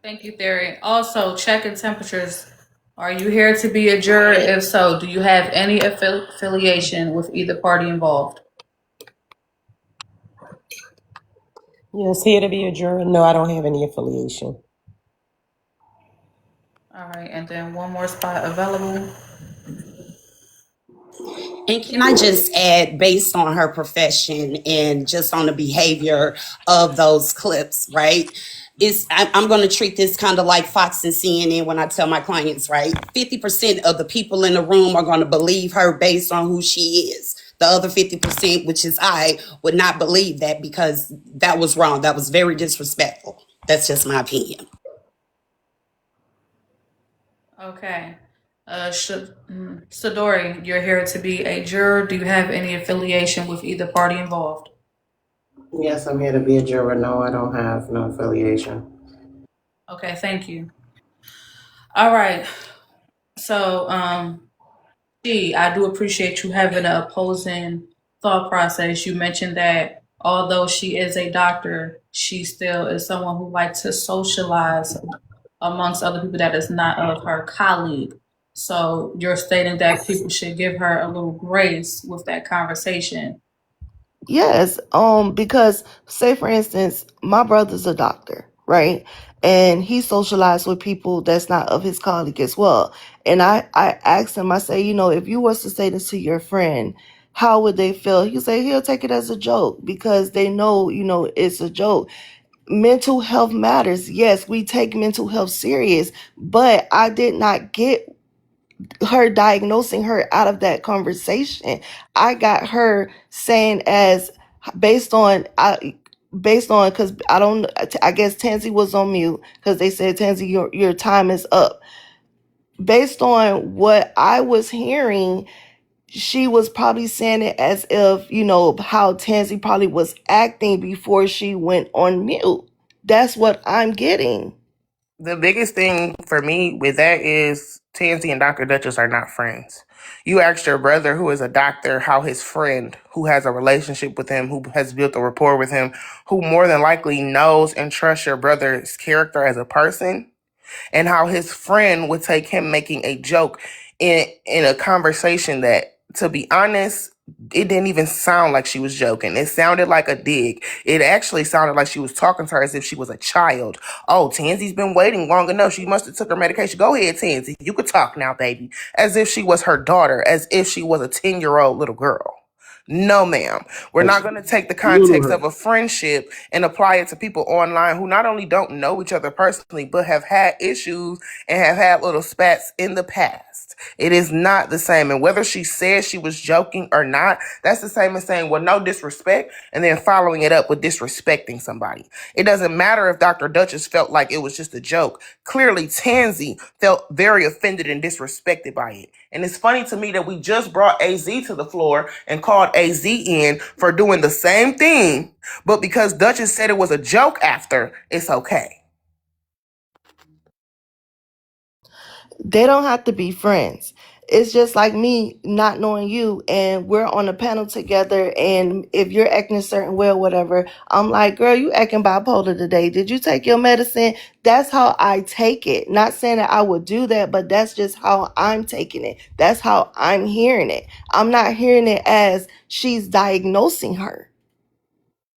Thank you, Theory. Also, checking temperatures. Are you here to be a juror? If so, do you have any affiliation with either party involved? Yes, here to be a juror. No, I don't have any affiliation. All right, and then one more spot available. And can I just add, based on her profession and just on the behavior of those clips, right? I'm going to treat this kind of like Fox and CNN when I tell my clients, right? 50% of the people in the room are going to believe her based on who she is. The other 50%, which is I, would not believe that because that was wrong. That was very disrespectful. That's just my opinion. Okay. Sadori, you're here to be a juror. Do you have any affiliation with either party involved? Yes, I'm here to be a juror. No, I don't have no affiliation. Okay, thank you. All right. So, I do appreciate you having an opposing thought process. You mentioned that although she is a doctor, she still is someone who likes to socialize amongst other people that is not of her colleague. So you're stating that people should give her a little grace with that conversation. Yes, because say for instance, my brother's a doctor, right? And he socialized with people that's not of his colleague as well. And I asked him, I say, if you was to say this to your friend, how would they feel? He say he'll take it as a joke because they know, it's a joke. Mental health matters. Yes, we take mental health serious, but I did not get her diagnosing her out of that conversation. I got her saying based on because I guess Tansy was on mute because they said, Tansy, your time is up. Based on what I was hearing, she was probably saying it as if, how Tansy probably was acting before she went on mute. That's what I'm getting. The biggest thing for me with that is Tansy and Dr. Duchess are not friends. You asked your brother, who is a doctor, how his friend, who has a relationship with him, who has built a rapport with him, who more than likely knows and trusts your brother's character as a person, and how his friend would take him making a joke in a conversation that, to be honest, it didn't even sound like she was joking. It sounded like a dig. It actually sounded like she was talking to her as if she was a child. Oh, Tansy's been waiting long enough. She must have took her medication. Go ahead, Tansy. You could talk now, baby. As if she was her daughter, as if she was a 10-year-old little girl. No, ma'am. We're not going to take the context of a friendship and apply it to people online who not only don't know each other personally, but have had issues and have had little spats in the past. It is not the same. And whether she said she was joking or not, that's the same as saying, well, no disrespect, and then following it up with disrespecting somebody. It doesn't matter if Dr. Duchess felt like it was just a joke. Clearly, Tansy felt very offended and disrespected by it. And it's funny to me that we just brought AZ to the floor and called AZ in for doing the same thing, but because Duchess said it was a joke after, it's okay. They don't have to be friends. It's just like me not knowing you and we're on a panel together, and if you're acting a certain way or whatever, I'm like, girl, you acting bipolar today. Did you take your medicine? That's how I take it. Not saying that I would do that, but that's just how I'm taking it. That's how I'm hearing it. I'm not hearing it as she's diagnosing her.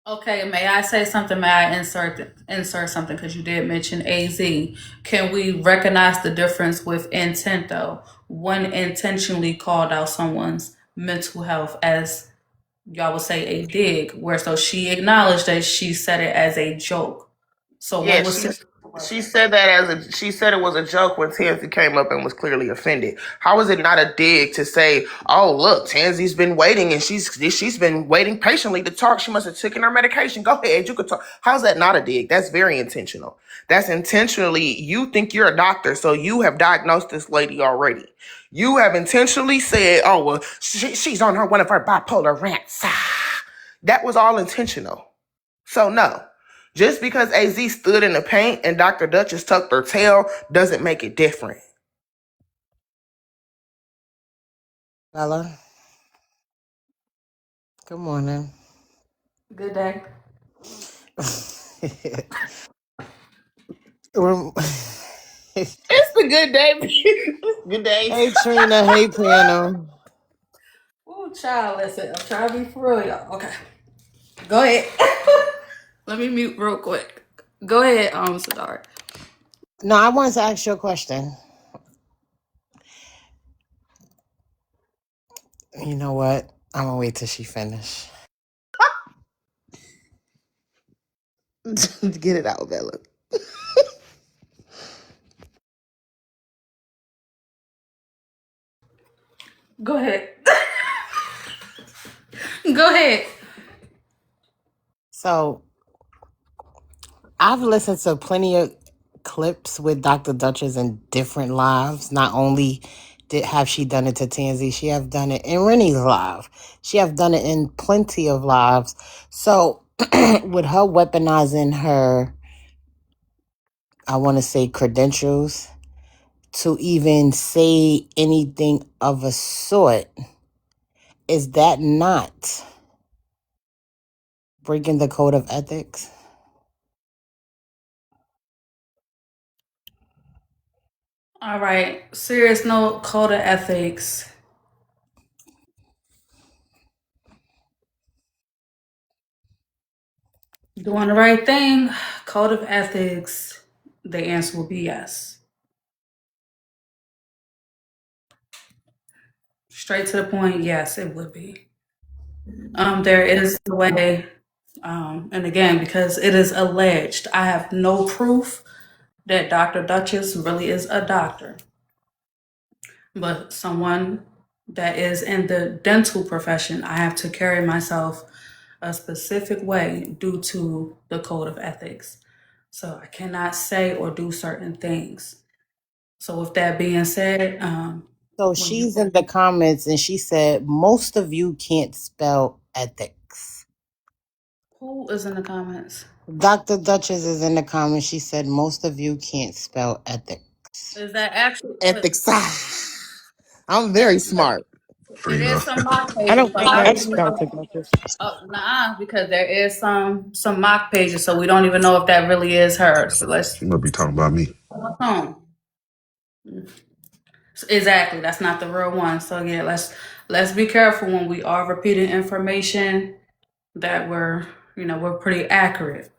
Okay, may I say something? May I insert something? Because you did mention AZ. Can we recognize the difference with intent, though? One intentionally called out someone's mental health as, y'all would say, a dig, where so she acknowledged that she said it as a joke. So Yeah, what was she said that she said it was a joke when Tansy came up and was clearly offended. How is it not a dig to say, oh look, Tansy's been waiting and she's been waiting patiently to talk. She must have taken her medication. Go ahead, you could talk. How's that not a dig? That's very intentional. That's intentionally, you think you're a doctor, so you have diagnosed this lady already. You have intentionally said, oh well, she's on one of her bipolar rants. That was all intentional. So no. Just because AZ stood in the paint and Dr. Duchess tucked her tail doesn't make it different. Bella, good morning. Good day. Rem- It's a good day. Good day. Hey Trina, hey Piano. Ooh, child, listen. I'm trying to be for real, y'all. Okay. Go ahead. Let me mute real quick. Go ahead, Sadar. No, I wanted to ask you a question. You know what? I'm gonna wait till she finish. Get it out, Bella. Go ahead. Go ahead. So I've listened to plenty of clips with Dr. Duchess in different lives. Not only have she done it to Tansy, she have done it in Rennie's live. She have done it in plenty of lives. So with her weaponizing her, I want to say credentials to even say anything of a sort, is that not breaking the code of ethics? All right. Serious note, code of ethics. Doing the right thing, code of ethics, the answer will be yes. Straight to the point, yes, it would be. There is a way, and again, because it is alleged, I have no proof that Dr. Duchess really is a doctor, but someone that is in the dental profession, I have to carry myself a specific way due to the code of ethics. So I cannot say or do certain things. So with that being said, So she's in the comments and she said, most of you can't spell ethics. Who is in the comments? Dr. Duchess is in the comments. She said, most of you can't spell ethics. Is that actually Ethics. I'm very smart. It is some mock I pages, don't but think how do that's you Dr. know? Duchess. Nah, because there is some mock pages, so we don't even know if that really is her. So let's She must be talking about me. hold on. Exactly, that's not the real one. So yeah, let's be careful when we are repeating information that we're pretty accurate.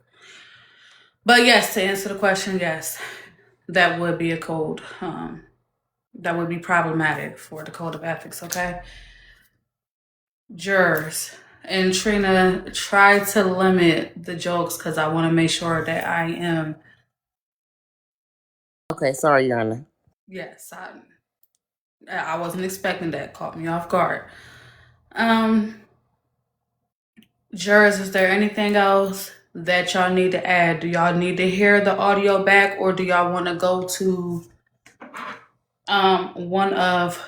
But yes, to answer the question, yes, that would be a code. That would be problematic for the code of ethics. Okay, jurors. And Trina, try to limit the jokes because I want to make sure that I am. Okay, sorry, Your Honor. Yes, I wasn't expecting that. Caught me off guard. Jurors, is there anything else that y'all need to add? Do y'all need to hear the audio back, or do y'all want to go to one of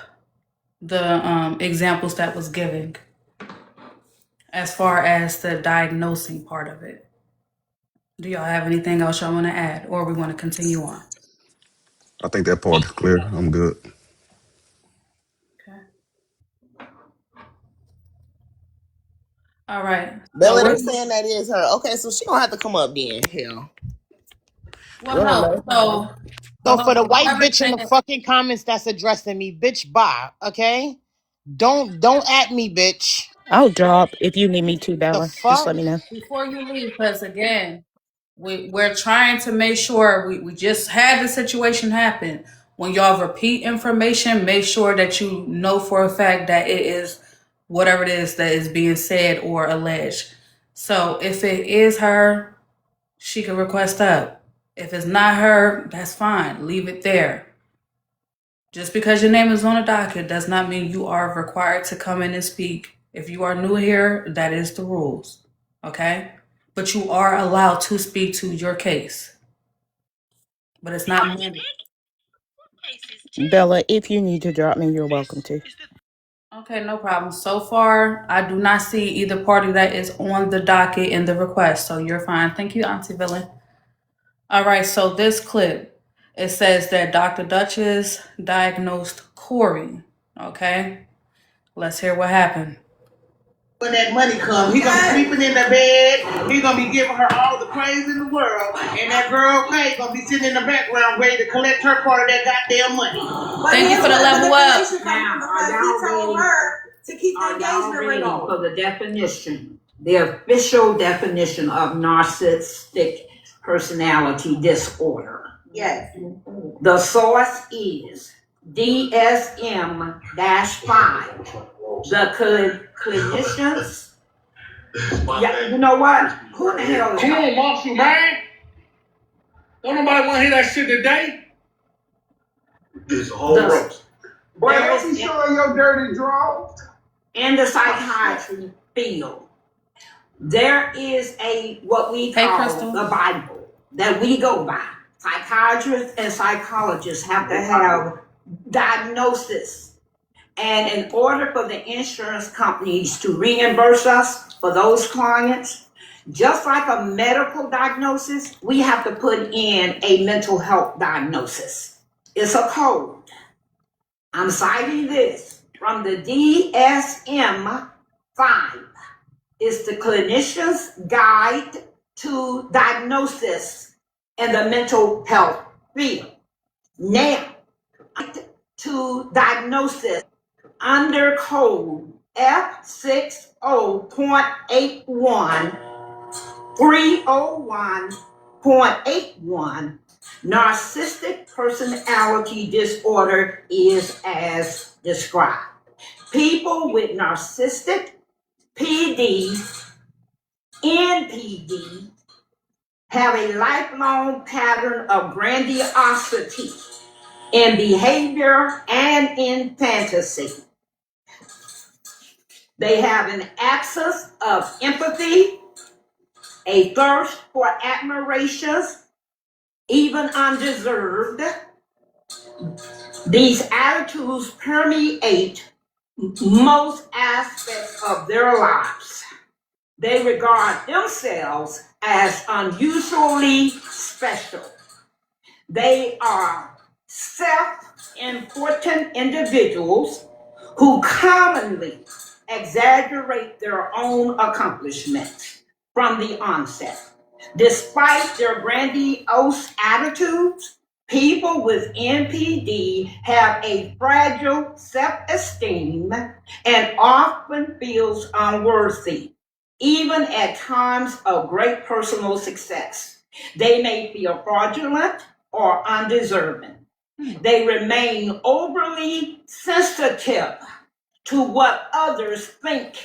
the examples that was given as far as the diagnosing part of it? Do y'all have anything else y'all want to add, or we want to continue on? I think that part is clear. I'm good. All right. Bella, they saying that is her. Okay, so she gonna have to come up then. Hell. Well, no. So for the white bitch in the fucking comments that's addressing me, bitch, bye. Okay? Don't at me, bitch. I'll drop if you need me to, The Bella. Just fuck? let me know. Before you leave, because again, we're trying to make sure we just had the situation happen. When y'all repeat information, make sure that you know for a fact that it is whatever it is that is being said or alleged. So if it is her, she can request up. If it's not her, that's fine. Leave it there. Just because your name is on a docket does not mean you are required to come in and speak. If you are new here, that is the rules. Okay? But you are allowed to speak to your case. But it's not mandatory. Bella, if you need to drop me, you're welcome to. Okay, no problem. So far, I do not see either party that is on the docket in the request, so you're fine. Thank you, Auntie Villain. All right, so this clip, it says that Dr. Duchess diagnosed Corey. Okay, let's hear what happened. When that money comes, he gonna be sleeping in the bed. He gonna be giving her all the praise in the world, and that girl Kay gonna be sitting in the background ready to collect her part of that goddamn money. Thank you for the level up. Now, are y'all ready for the definition, the official definition of narcissistic personality disorder? Yes. The source is DSM-5. The clinicians. Yeah, you know what? Who the hell is Come on, Marshall, man. Don't nobody want to hear that shit today. It's a whole roast. Boy, don't be showing your dirty drawers. In the psychiatry field, there is what we call the Bible that we go by. Psychiatrists and psychologists have to have diagnosis. And in order for the insurance companies to reimburse us for those clients, just like a medical diagnosis, we have to put in a mental health diagnosis. It's a code. I'm citing this from the DSM-5. It's the clinician's guide to diagnosis in the mental health field. Now, to diagnosis under code F60.81, 301.81, narcissistic personality disorder is as described. People with narcissistic PD, NPD, have a lifelong pattern of grandiosity in behavior and in fantasy. They have an absence of empathy, a thirst for admiration, even undeserved. These attitudes permeate most aspects of their lives. They regard themselves as unusually special. They are self-important individuals who commonly exaggerate their own accomplishments from the onset. Despite their grandiose attitudes, people with NPD have a fragile self-esteem and often feels unworthy, even at times of great personal success. They may feel fraudulent or undeserving. They remain overly sensitive to what others think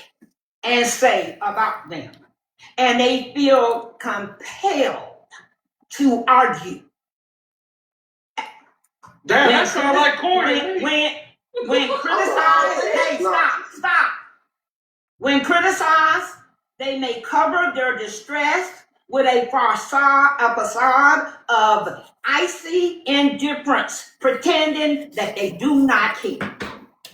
and say about them, and they feel compelled to argue. Damn, that sounds like corny. When criticized, hey, stop. When criticized, they may cover their distress with a facade of icy indifference, pretending that they do not care.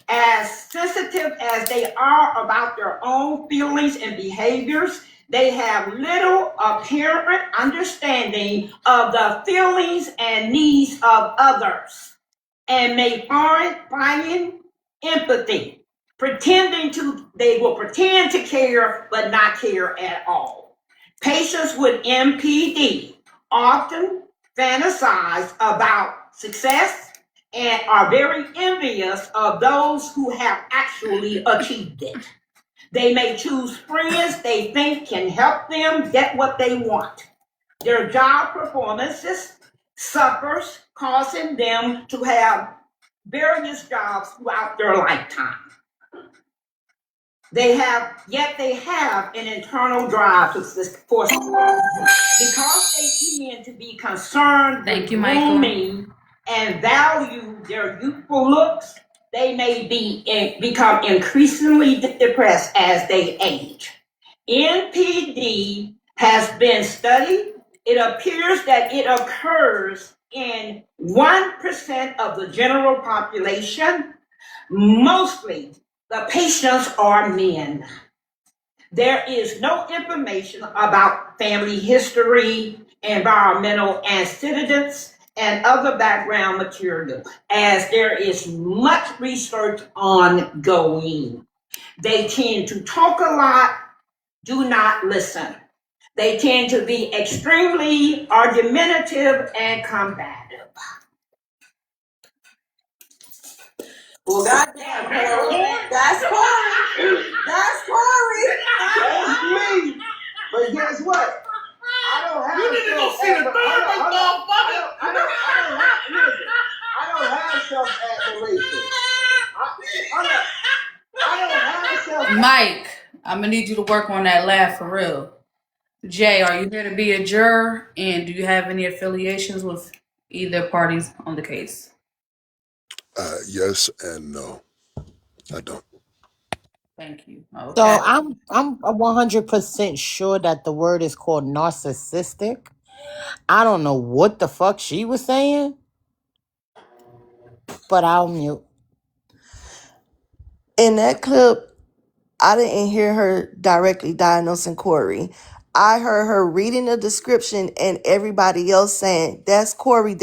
As sensitive as they are about their own feelings and behaviors, they have little apparent understanding of the feelings and needs of others, and may find empathy. They will pretend to care, but not care at all. Patients with NPD often fantasize about success and are very envious of those who have actually achieved it. They may choose friends they think can help them get what they want. Their job performances suffers, causing them to have various jobs throughout their lifetime. They have an internal drive for success. Because they tend to be concerned with grooming and value their youthful looks, they may become increasingly depressed as they age. NPD has been studied. It appears that it occurs in 1% of the general population, mostly The patients are men. There is no information about family history, environmental antecedents, and other background material, as there is much research ongoing. They tend to talk a lot, do not listen. They tend to be extremely argumentative and combative. Well, goddamn, Corey. That's Corey. That's Corey. That's me. But guess what? I don't have You need to go see the therapist, motherfucker. I don't have self-admiration. I don't have self-admiration. Mike, I'm gonna need you to work on that laugh for real. Jay, are you here to be a juror? And do you have any affiliations with either parties on the case? Yes and no. I don't. Thank you. So Okay. I'm 100% sure that the word is called narcissistic. I don't know what the fuck she was saying, but I'll mute. In that clip, I didn't hear her directly diagnosing Corey. I heard her reading the description and everybody else saying, that's Corey,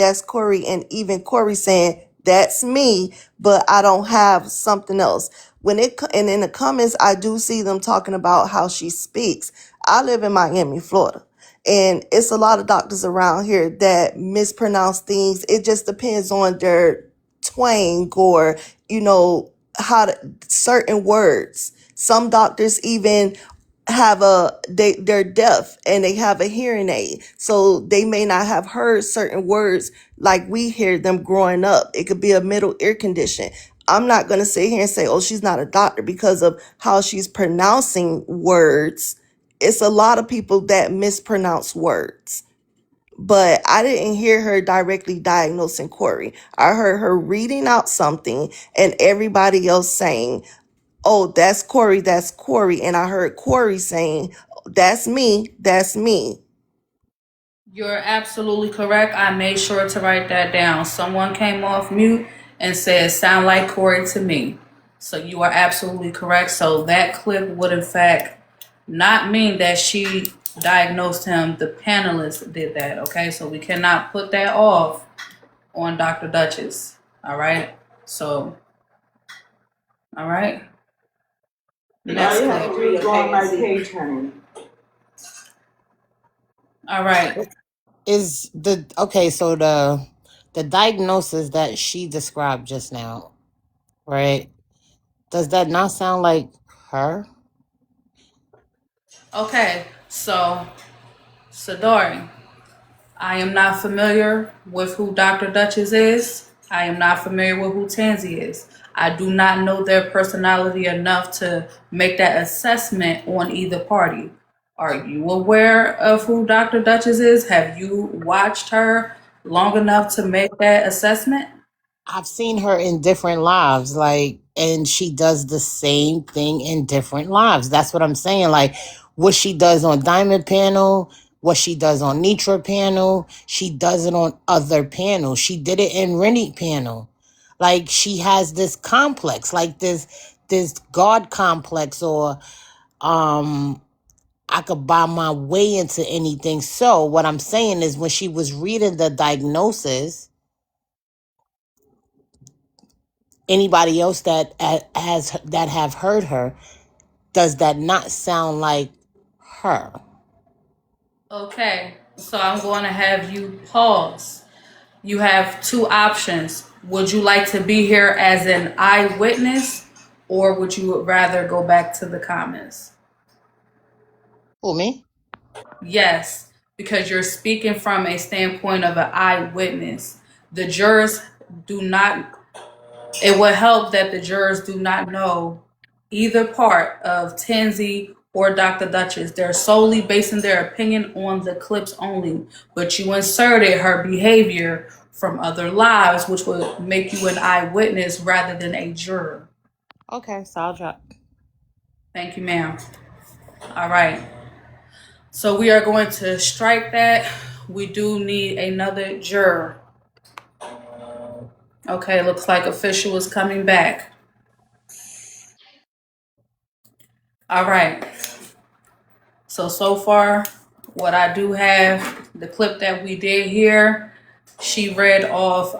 and even Corey saying, that's me, but I don't have something else. And in the comments, I do see them talking about how she speaks. I live in Miami, Florida, and it's a lot of doctors around here that mispronounce things. It just depends on their twang or, how certain words. Some doctors even have they're deaf and they have a hearing aid. So they may not have heard certain words like we hear them growing up. It could be a middle ear condition. I'm not going to sit here and say, oh, she's not a doctor because of how she's pronouncing words. It's a lot of people that mispronounce words. But I didn't hear her directly diagnosing Corey. I heard her reading out something and everybody else saying, oh, that's Corey, that's Corey. And I heard Corey saying, that's me, that's me. You're absolutely correct. I made sure to write that down. Someone came off mute and said, sound like Corey to me. So you are absolutely correct. So that clip would in fact not mean that she diagnosed him. The panelists did that. Okay, so we cannot put that off on Dr. Duchess. All right. So, all right. Next You have clip. to read going by page, honey. All right. Is the so the diagnosis that she described just now, right? Does that not sound like her? Okay. So, Sadori, I am not familiar with who Dr. Duchess is. I am not familiar with who Tansy is. I do not know their personality enough to make that assessment on either party. Are you aware of who Dr. Duchess is? Have you watched her long enough to make that assessment? I've seen her in different lives, and she does the same thing in different lives. That's what I'm saying. Like, what she does on Diamond Panel, what she does on Nitra Panel, she does it on other panels. She did it in Rennie Panel. Like, she has this complex, like this God complex, or I could buy my way into anything. So what I'm saying is, when she was reading the diagnosis, anybody else that have heard her, does that not sound like her? Okay, so I'm going to have you pause. You have two options. Would you like to be here as an eyewitness, or would you rather go back to the comments? Who, me? Yes, because you're speaking from a standpoint of an eyewitness. The jurors do not, it would help that the jurors do not know either part of Tansy or Dr. Duchess. They're solely basing their opinion on the clips only, but you inserted her behavior from other lives, which would make you an eyewitness rather than a juror. Okay, so I'll drop. Thank you, ma'am. All right. So we are going to strike that. We do need another juror. Okay, looks like official is coming back. All right. So far, what I do have, the clip that we did hear, she read off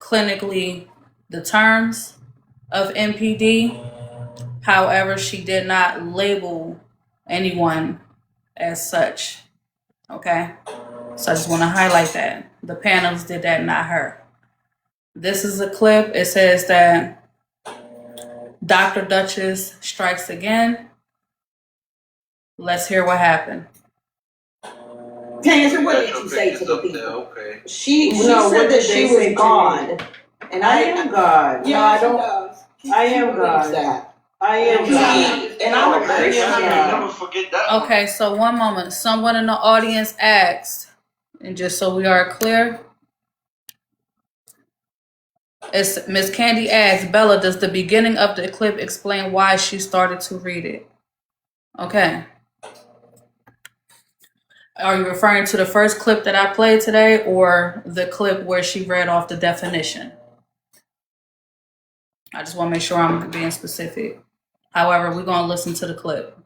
clinically the terms of MPD. However, she did not label anyone as such. Okay? So I just want to highlight that. The panels did that, not her. This is a clip. It says that Dr. Duchess strikes again. Let's hear what happened. Tansy, what did you say to the people? Okay. She No, said what that did she they was say to God. And I am God. Yeah, No, I she don't. does. I am She believes God. that. I am God. And I'm a Christian. Never forget that. Okay, so one moment. Someone in the audience asked, and just so we are clear, it's Miss Candy asked, Bella, does the beginning of the clip explain why she started to read it? Okay. Are you referring to the first clip that I played today or the clip where she read off the definition? I just want to make sure I'm being specific. However, we're going to listen to the clip.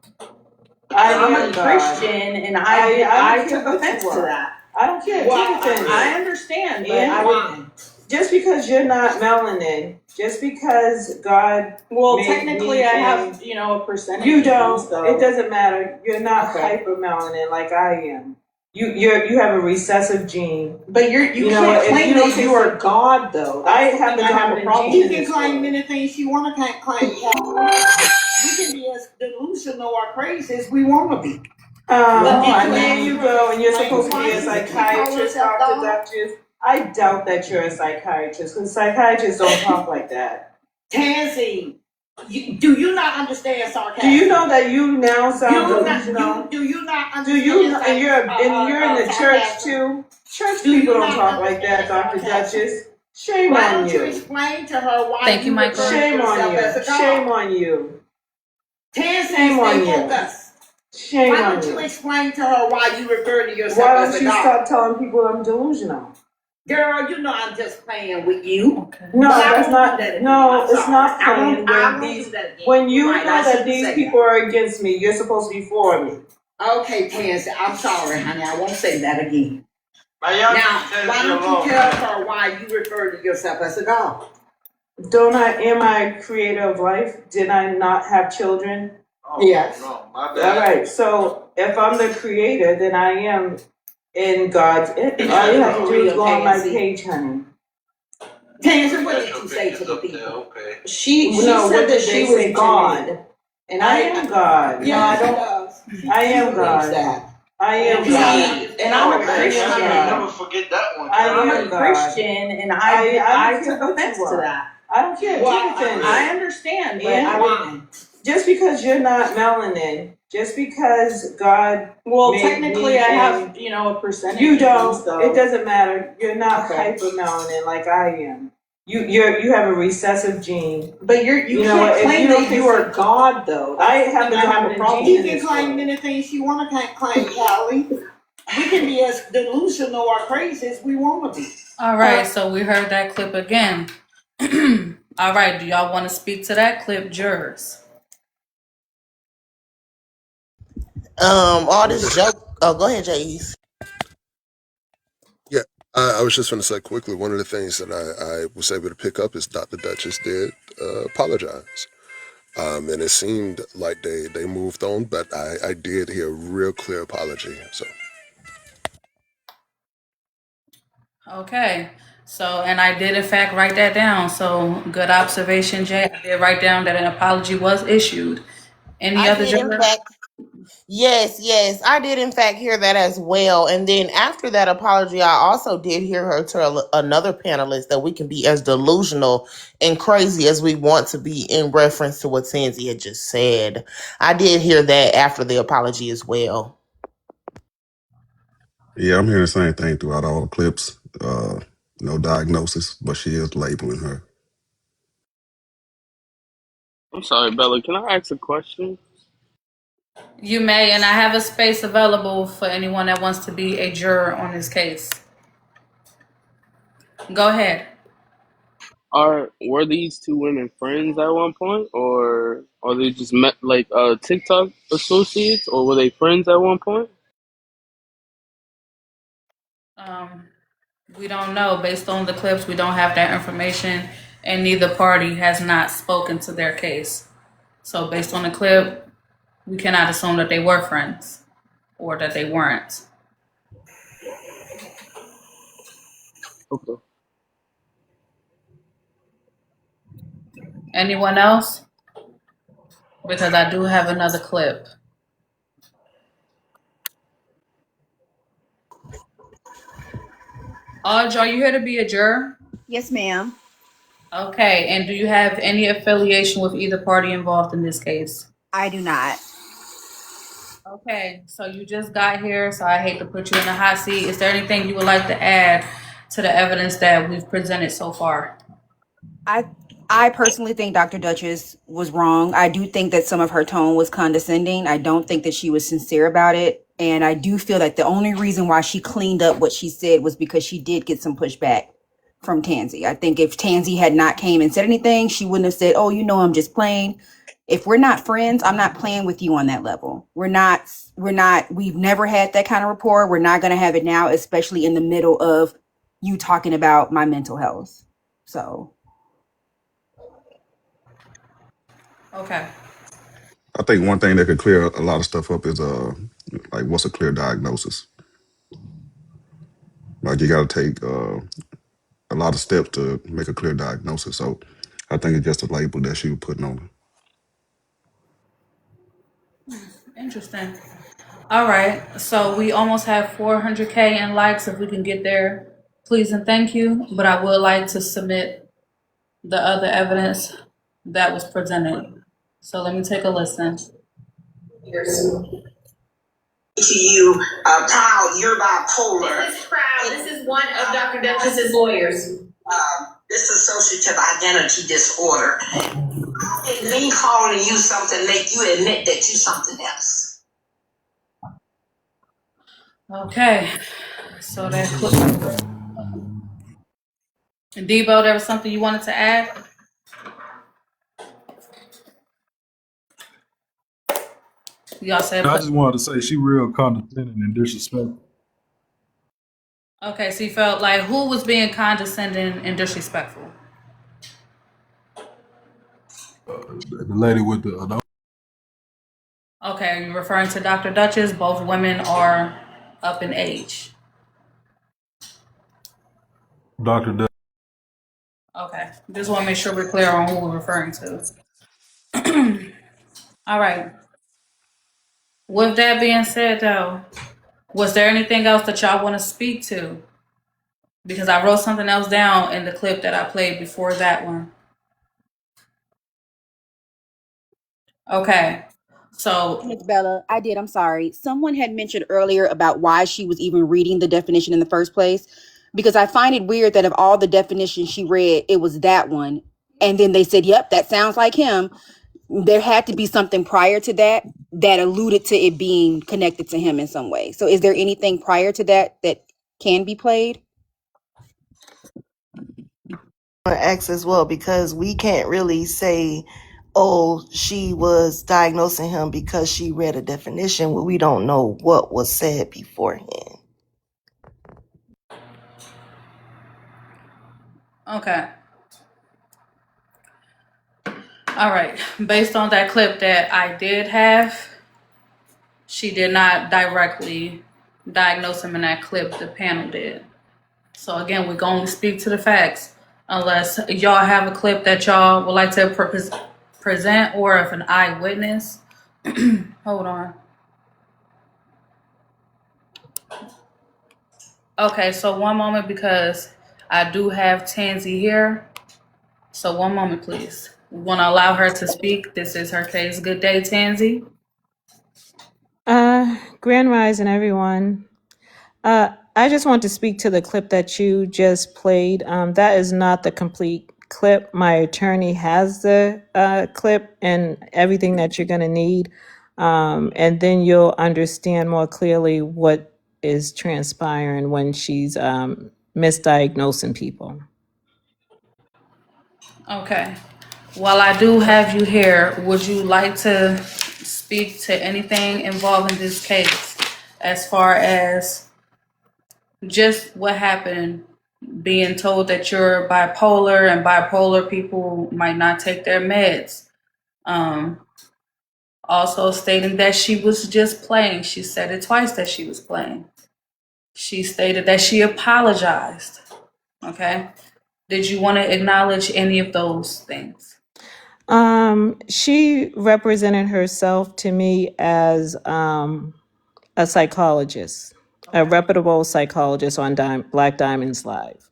I'm a Christian, and I took offense to that. I don't care. Well, Take offense. I understand, but And just because you're not melanin, just because God well, made technically, me I and have a percentage. you don't. So. It doesn't matter. You're not Okay. hyper melanin like I am. You have a recessive gene. But you know, can't if claim you don't that you are God, though. I have the a dominant problem. gene He in can this claim world. anything she want to claim. We can be as delusional or crazy as we want to be. And then you go and you're supposed to be a psychiatrist, Dr. Duchess. I doubt that you're a psychiatrist because psychiatrists don't talk like that. Tansy, do you not understand sarcasm? Do you know that you now sound delusional? Do you not understand? Do you? And you're in the church too. Church people don't talk like that, Dr. Duchess. Shame Why on don't you you. explain to her why Thank you, you Michael. refer to Shame on yourself you. as a God? Shame on you. Tansy, Shame on stay you. focused. Shame Why on don't you you. explain to her why you refer to yourself Why as don't a you God? stop telling people I'm delusional? Girl, you know I'm just playing with you. Okay. No, But I that's won't not. do that again. No, I'm it's sorry. not I playing. won't do that again. When you Right, know I that shouldn't these say people are against me, you're supposed to be for me. that. Okay, Tansy, I'm sorry, honey. I won't say that again. Now, Now, why don't you tell her why you refer to yourself as a God? Don't I? Am I creator of life? Did I not have children? Yes. No, my All bad. right. So if I'm the creator, then I am in God's. All you have to do is go on my page, honey. Tansy, what did you say to the people? Okay. She No, said what that did she they say was to God. me? And I am God. Yeah, No, I she don't. does. I am She believes God. that. I am And God. and I'm a I am Christian. God. Never forget that one. I'm I'm a Christian, and I took offense to that. I don't care. Well, Take offense. I understand, but And why? just because you're not melanin, just because God Well, made technically, me I have and a percentage. you don't. So. It doesn't matter. You're not Okay. hyper melanin like I am. You have a recessive gene. But you know what, can't if claim you that don't you are God, though. I have the I have a dominant problem. gene He in can this claim world. anything she want to claim, Callie. We can be as delusional or crazy as we want to be. All right, so we heard that clip again. All right, do y'all want to speak to that clip, jurors? All this joke. Oh, go ahead, Jace. Yeah, I was just going to say quickly, one of the things that I was able to pick up is Dr. Duchess did apologize. And it seemed like they moved on, but I did hear a real clear apology. So Okay, so, and I did in fact write that down. So good observation, Jay. I did write down that an apology was issued. Any I other did, in juror? fact. Yes, I did in fact hear that as well. And then after that apology, I also did hear her tell another panelist that we can be as delusional and crazy as we want to be in reference to what Tansy had just said. I did hear that after the apology as well. Yeah, I'm hearing the same thing throughout all the clips. No diagnosis, but she is labeling her. I'm sorry, Bella. Can I ask a question? You may, and I have a space available for anyone that wants to be a juror on this case. Go ahead. Were these two women friends at one point, or are they just met like TikTok associates, or were they friends at one point? Um, we don't know. Based on the clips, we don't have that information, and neither party has not spoken to their case. So, based on the clip, we cannot assume that they were friends or that they weren't. Okay. Anyone else? Because I do have another clip. Audrey, are you here to be a juror? Yes, ma'am. Okay, and do you have any affiliation with either party involved in this case? I do not. Okay, so you just got here, so I hate to put you in the hot seat. Is there anything you would like to add to the evidence that we've presented so far? I personally think Dr. Duchess was wrong. I do think that some of her tone was condescending. I don't think that she was sincere about it. And I do feel that the only reason why she cleaned up what she said was because she did get some pushback from Tansy. I think if Tansy had not came and said anything, she wouldn't have said, "Oh, I'm just playing." If we're not friends, I'm not playing with you on that level. We've never had that kind of rapport. We're not going to have it now, especially in the middle of you talking about my mental health. So. Okay. I think one thing that could clear a lot of stuff up is like what's a clear diagnosis. Like you got to take a lot of steps to make a clear diagnosis. So I think it's just a label that she was putting on her. Interesting. All right, so we almost have 400K in likes. If we can get there, please and thank you. But I would like to submit the other evidence that was presented. So let me take a listen. To you, Kyle, you're bipolar. This is Proud. This is one of Dr. Duchess's lawyers. Dissociative identity disorder. And me calling you something make you admit that you something else. Okay, so that's Debo, there was something you wanted to add? Y'all said. I just wanted to say she real condescending and disrespectful. Okay, so you felt like who was being condescending and disrespectful? The lady with the. Okay, are you referring to Dr. Duchess? Both women are up in age. Dr. Duchess. Okay, just want to make sure we're clear on who we're referring to. All right. With that being said, though, was there anything else that y'all want to speak to? Because I wrote something else down in the clip that I played before that one. Okay. So, Miss Bella, I did. I'm sorry. Someone had mentioned earlier about why she was even reading the definition in the first place. Because I find it weird that of all the definitions she read, it was that one. And then they said, yep, that sounds like him. There had to be something prior to that that alluded to it being connected to him in some way. So is there anything prior to that that can be played? X as well, because we can't really say, oh, she was diagnosing him because she read a definition when we don't know what was said beforehand. okay. All right. Based on that clip that I did have, she did not directly diagnose him in that clip. The panel did. So again, we're going to speak to the facts unless y'all have a clip that y'all would like to present, or if an eyewitness. Hold on. Okay, so one moment, because I do have Tansy here. So one moment, please. We want to allow her to speak. This is her case. Good day, Tansy. Grand Rising, everyone. I just want to speak to the clip that you just played. That is not the complete clip. My attorney has the clip and everything that you're going to need. And then you'll understand more clearly what is transpiring when she's misdiagnosing people. Okay. While I do have you here, would you like to speak to anything involving this case as far as just what happened, being told that you're bipolar and bipolar people might not take their meds? Um, Also stating that she was just playing. She said it twice that she was playing. She stated that she apologized. Okay. Did you want to acknowledge any of those things? She represented herself to me as a psychologist, a reputable psychologist on Black Diamonds Live.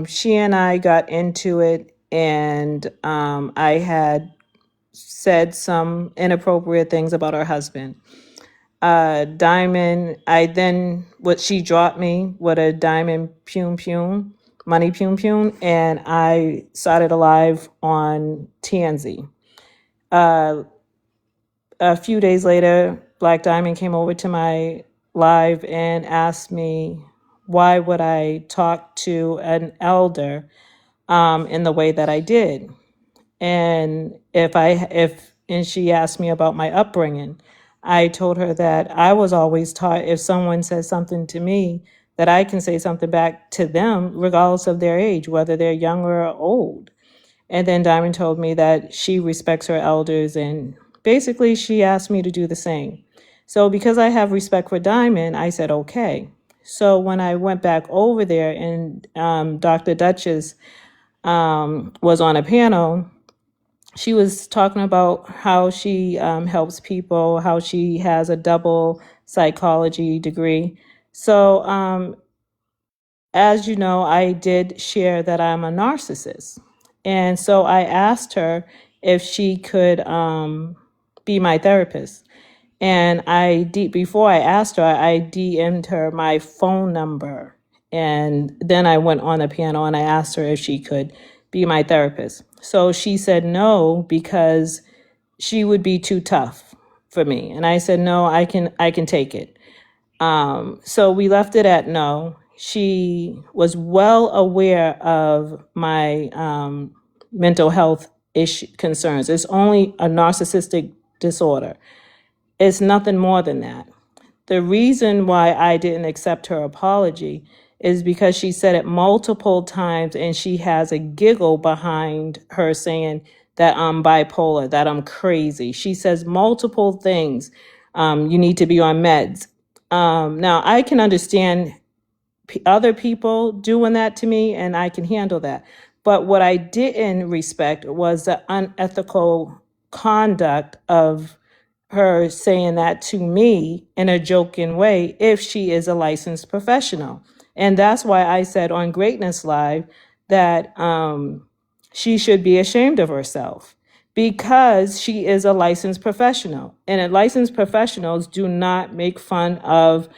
She and I got into it, and I had said some inappropriate things about her husband. Diamond, what she dropped me with a diamond money and I started a live on TNZ. A few days later, Black Diamond came over to my live and asked me why would I talk to an elder in the way that I did. And and she asked me about my upbringing. I told her that I was always taught if someone says something to me, that I can say something back to them regardless of their age, whether they're young or old. And then Diamond told me that she respects her elders, and basically she asked me to do the same. So because I have respect for Diamond, I said okay. So when I went back over there and Dr. Duchess was on a panel, she was talking about how she helps people, how she has a double psychology degree. So, as you know, I did share that I'm a narcissist. And so I asked her if she could be my therapist. And before I asked her, I DM'd her my phone number. And then I went on the panel and I asked her if she could be my therapist. So she said no, because she would be too tough for me. And I said, no, I can take it. So we left it at no. She was well aware of my mental health concerns. It's only a narcissistic disorder. It's nothing more than that. The reason why I didn't accept her apology is because she said it multiple times and she has a giggle behind her saying that I'm bipolar, that I'm crazy. She says multiple things. You need to be on meds. Now, I can understand other people doing that to me and I can handle that. But what I didn't respect was the unethical conduct of her saying that to me in a joking way if she is a licensed professional. And that's why I said on Greatness Live that she should be ashamed of herself because she is a licensed professional. And licensed professionals do not make fun of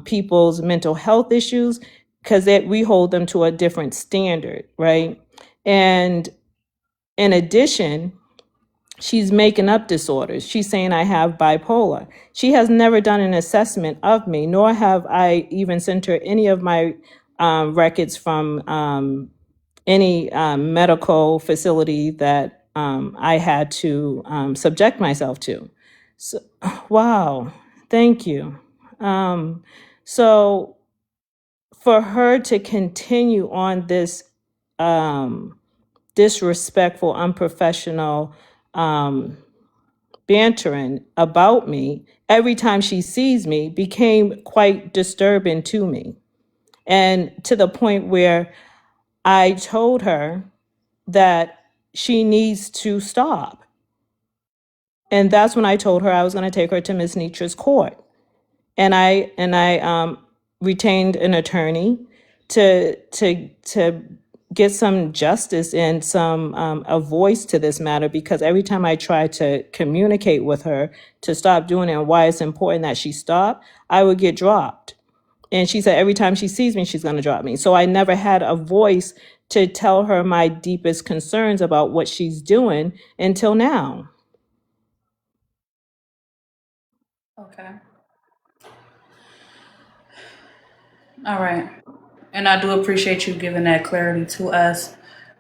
people's mental health issues because we hold them to a different standard, right? And in addition, she's making up disorders. She's saying I have bipolar. She has never done an assessment of me, nor have I even sent her any of my records from any medical facility that I had to subject myself to. So, wow, thank you. So for her to continue on this disrespectful, unprofessional bantering about me every time she sees me became quite disturbing to me. And to the point where I told her that she needs to stop. And that's when I told her I was going to take her to Miss Nitra's court. And I retained an attorney to get some justice and some a voice to this matter, because every time I tried to communicate with her to stop doing it and why it's important that she stop, I would get dropped. And she said every time she sees me, she's going to drop me. So I never had a voice to tell her my deepest concerns about what she's doing until now. Okay. All right. And I do appreciate you giving that clarity to us.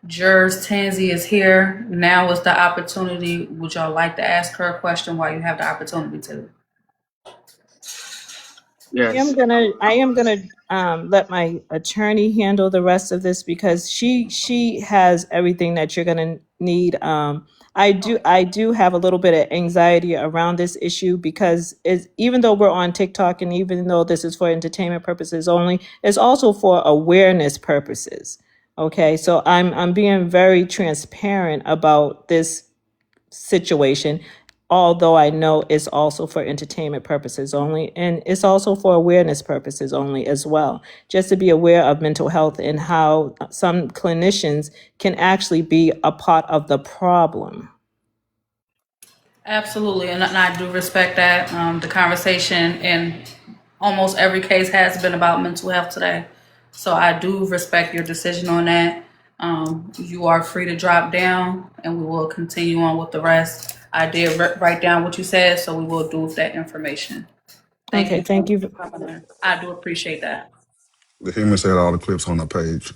Jurors Tansy is here. Now is the opportunity. Would y'all like to ask her a question while you have the opportunity to? Yes. I am gonna let my attorney handle the rest of this because she has everything that you're gonna need. I do have a little bit of anxiety around this issue because even though we're on TikTok and even though this is for entertainment purposes only, it's also for awareness purposes. Okay, so I'm being very transparent about this situation, although I know it's also for entertainment purposes only, and it's also for awareness purposes only as well. Just to be aware of mental health and how some clinicians can actually be a part of the problem. Absolutely, and I do respect that. The conversation in almost every case has been about mental health today. So I do respect your decision on that. You are free to drop down and we will continue on with the rest. I did write down what you said, so we will do with that information. Okay, thank you. I do appreciate that. The human said all the clips on the page.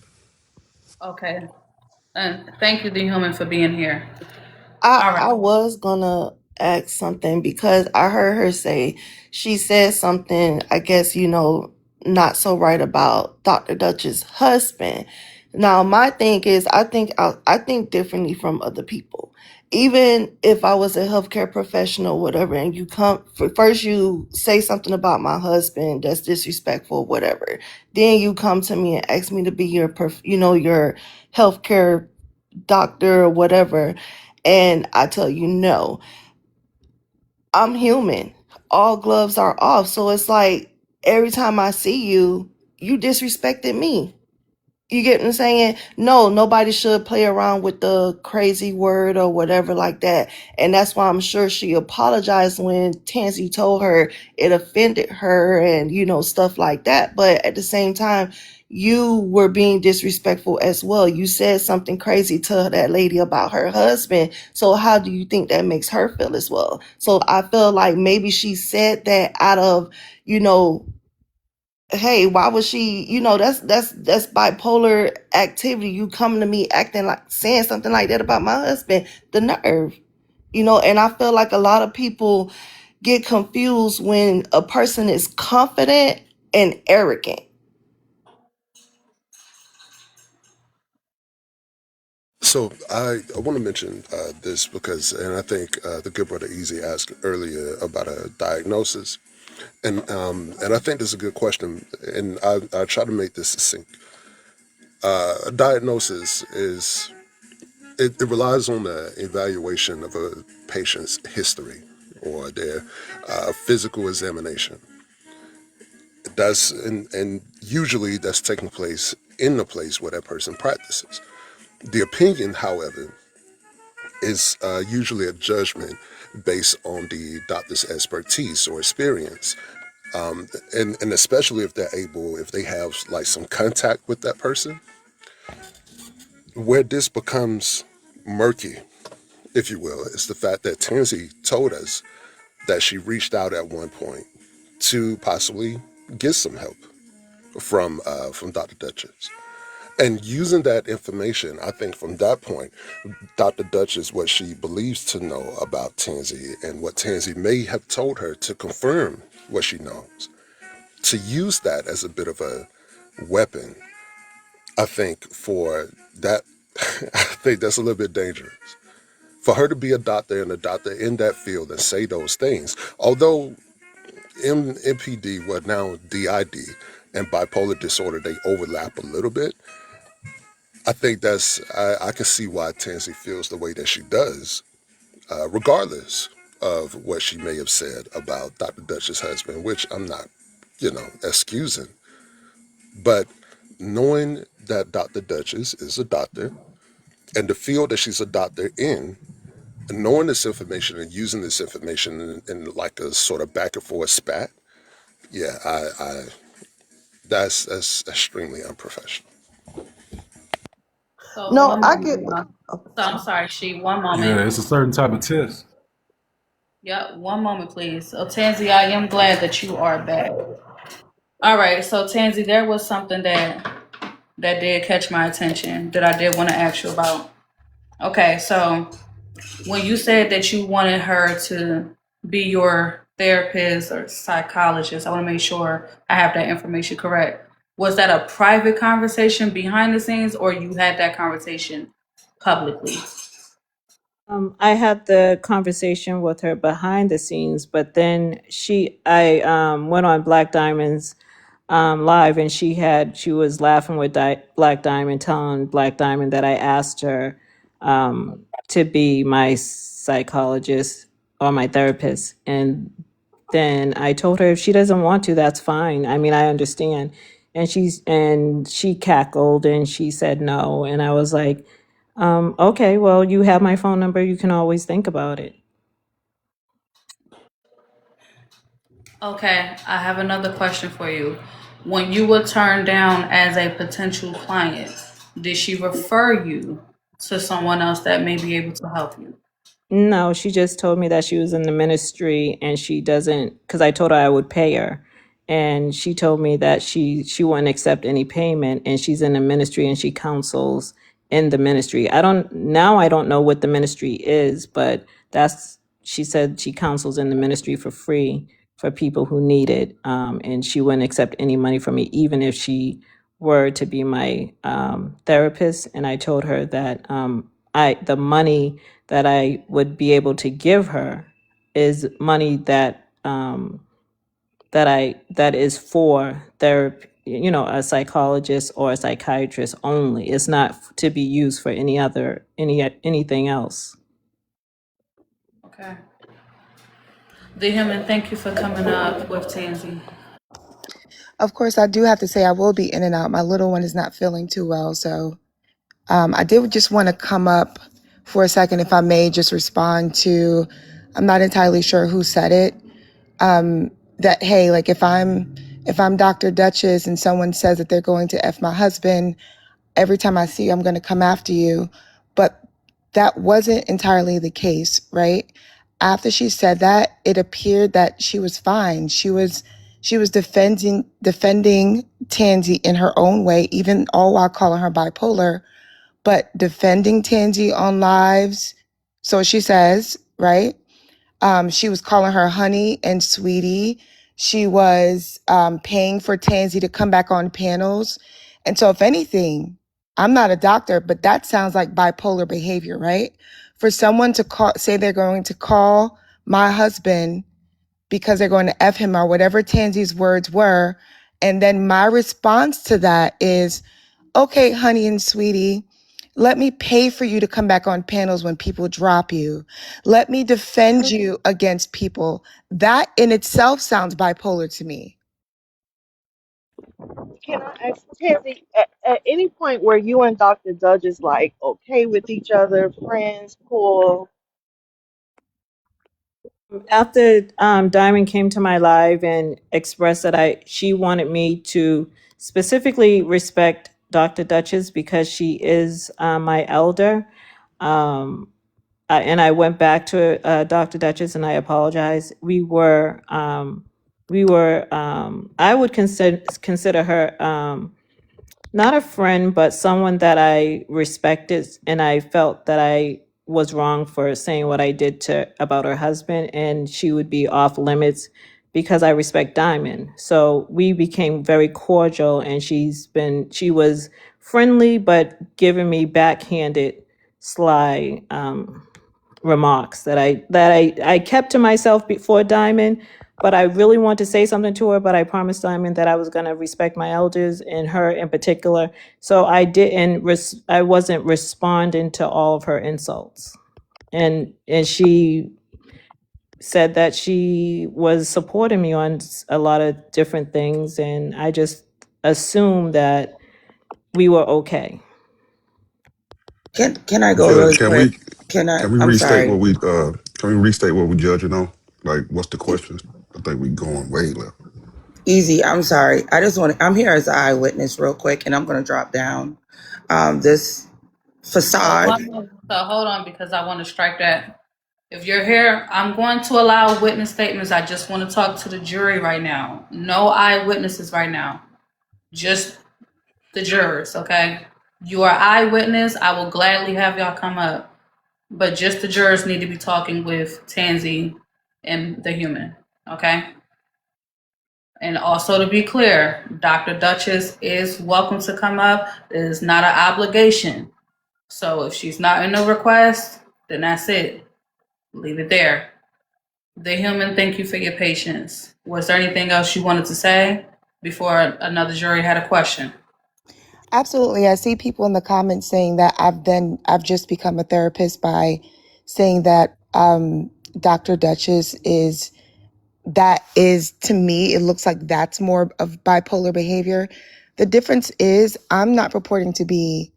Okay. And thank you, The Human, for being here. I was gonna ask something because I heard her say she said something, I guess, not so right about Dr. Dutch's husband. Now my thing is I think differently from other people. Even if I was a healthcare professional, whatever, and you come first, you say something about my husband that's disrespectful, whatever. Then you come to me and ask me to be your healthcare doctor or whatever, and I tell you no. I'm human. All gloves are off. So it's like every time I see you, you disrespected me. You get what I'm saying? No, nobody should play around with the crazy word or whatever like that. And that's why I'm sure she apologized when Tansy told her it offended her and, stuff like that. But at the same time, you were being disrespectful as well. You said something crazy to that lady about her husband. So how do you think that makes her feel as well? So I feel like maybe she said that out of, hey, why was she, that's bipolar activity. You coming to me acting like saying something like that about my husband, the nerve, and I feel like a lot of people get confused when a person is confident and arrogant. So I want to mention this because, and I think the good brother Easy asked earlier about a diagnosis, and I think this is a good question, and I try to make this succinct. A diagnosis is it relies on the evaluation of a patient's history or their physical examination. That's and usually that's taking place in the place where that person practices. The opinion, however, is usually a judgment based on the doctor's expertise or experience. And especially if if they have like some contact with that person, where this becomes murky, if you will, is the fact that Tansy told us that she reached out at one point to possibly get some help from Dr. Duchess. And using that information, I think from that point, Dr. Duchess, what she believes to know about Tansy and what Tansy may have told her to confirm what she knows, to use that as a bit of a weapon, I think for that, I think that's a little bit dangerous. For her to be a doctor and a doctor in that field and say those things, although MPD, well now DID, and bipolar disorder, they overlap a little bit, I think I can see why Tansy feels the way that she does, regardless of what she may have said about Dr. Dutch's husband, which I'm not, excusing. But knowing that Dr. Duchess is a doctor and the field that she's a doctor in, knowing this information and using this information in like a sort of back and forth spat, yeah, that's extremely unprofessional. So No, one I moment, get. y'all. So I'm sorry, she. One moment. Yeah, it's a certain type of test. Yep, one moment, please. So Tansy, I am glad that you are back. All right, so Tansy, there was something that that did catch my attention that I did want to ask you about. Okay, so when you said that you wanted her to be your therapist or psychologist, I want to make sure I have that information correct. Was that a private conversation behind the scenes, or you had that conversation publicly? I had the conversation with her behind the scenes, but then I went on Black Diamond's live, and she was laughing with Black Diamond, telling Black Diamond that I asked her to be my psychologist or my therapist, and then I told her if she doesn't want to, that's fine. I mean, I understand. And she cackled and she said no, and I was like, okay, well, you have my phone number. You can always think about it. Okay, I have another question for you. When you were turned down as a potential client, did she refer you to someone else that may be able to help you? No, she just told me that she was in the ministry and she doesn't, because I told her I would pay her. And she told me that she wouldn't accept any payment, and she's in the ministry and she counsels in the ministry. I don't know what the ministry is, but she said she counsels in the ministry for free for people who need it. And she wouldn't accept any money from me, even if she were to be my therapist. And I told her that the money that I would be able to give her is money that that is for therapy, a psychologist or a psychiatrist only. It's not to be used for anything else. Okay. Dehaman, thank you for coming up with Tansy. Of course, I do have to say I will be in and out. My little one is not feeling too well, so I did just want to come up for a second, if I may, just respond to. I'm not entirely sure who said it. That hey, like if I'm Dr. Duchess and someone says that they're going to F my husband, every time I see you, I'm going to come after you. But that wasn't entirely the case, right? After she said that, it appeared that she was fine. She was defending Tansy in her own way, even all while calling her bipolar, but defending Tansy on lives. So she says, right? She was calling her honey and sweetie. She was paying for Tansy to come back on panels. And so if anything, I'm not a doctor, but that sounds like bipolar behavior, right? For someone to say they're going to call my husband because they're going to F him or whatever Tansy's words were. And then my response to that is, okay, honey and sweetie, let me pay for you to come back on panels when people drop you. Let me defend you against people. That in itself sounds bipolar to me. Can I ask Tansy, at any point where you and Dr. Dudge is like okay with each other, friends, cool? After Diamond came to my live and expressed that she wanted me to specifically respect Dr. Duchess because she is my elder. And I went back to Dr. Duchess and I apologized. I would consider her not a friend, but someone that I respected, and I felt that I was wrong for saying what I did about her husband, and she would be off limits because I respect Diamond. So we became very cordial, and she was friendly, but giving me backhanded, sly remarks that I kept to myself before Diamond, but I really want to say something to her, but I promised Diamond that I was going to respect my elders and her in particular. So I wasn't responding to all of her insults. And she said that she was supporting me on a lot of different things, and I just assumed that we were okay. Can I go Judge, really quick? I'm sorry. Can we restate what we're judging on? Like, what's the question? I think we're going way left. Easy. I'm sorry. I'm here as an eyewitness real quick, and I'm going to drop down this facade. So hold on, because I want to strike that. If you're here, I'm going to allow witness statements. I just want to talk to the jury right now. No eyewitnesses right now. Just the jurors, okay? You are eyewitness. I will gladly have y'all come up. But just the jurors need to be talking with Tansy and the human, okay? And also to be clear, Dr. Duchess is welcome to come up. It is not an obligation. So if she's not in the request, then that's it. Leave it there. The human, thank you for your patience. Was there anything else you wanted to say before another jury had a question? Absolutely. I see people in the comments saying that I've just become a therapist by saying that Dr. Duchess is to me, it looks like that's more of bipolar behavior. The difference is I'm not purporting to be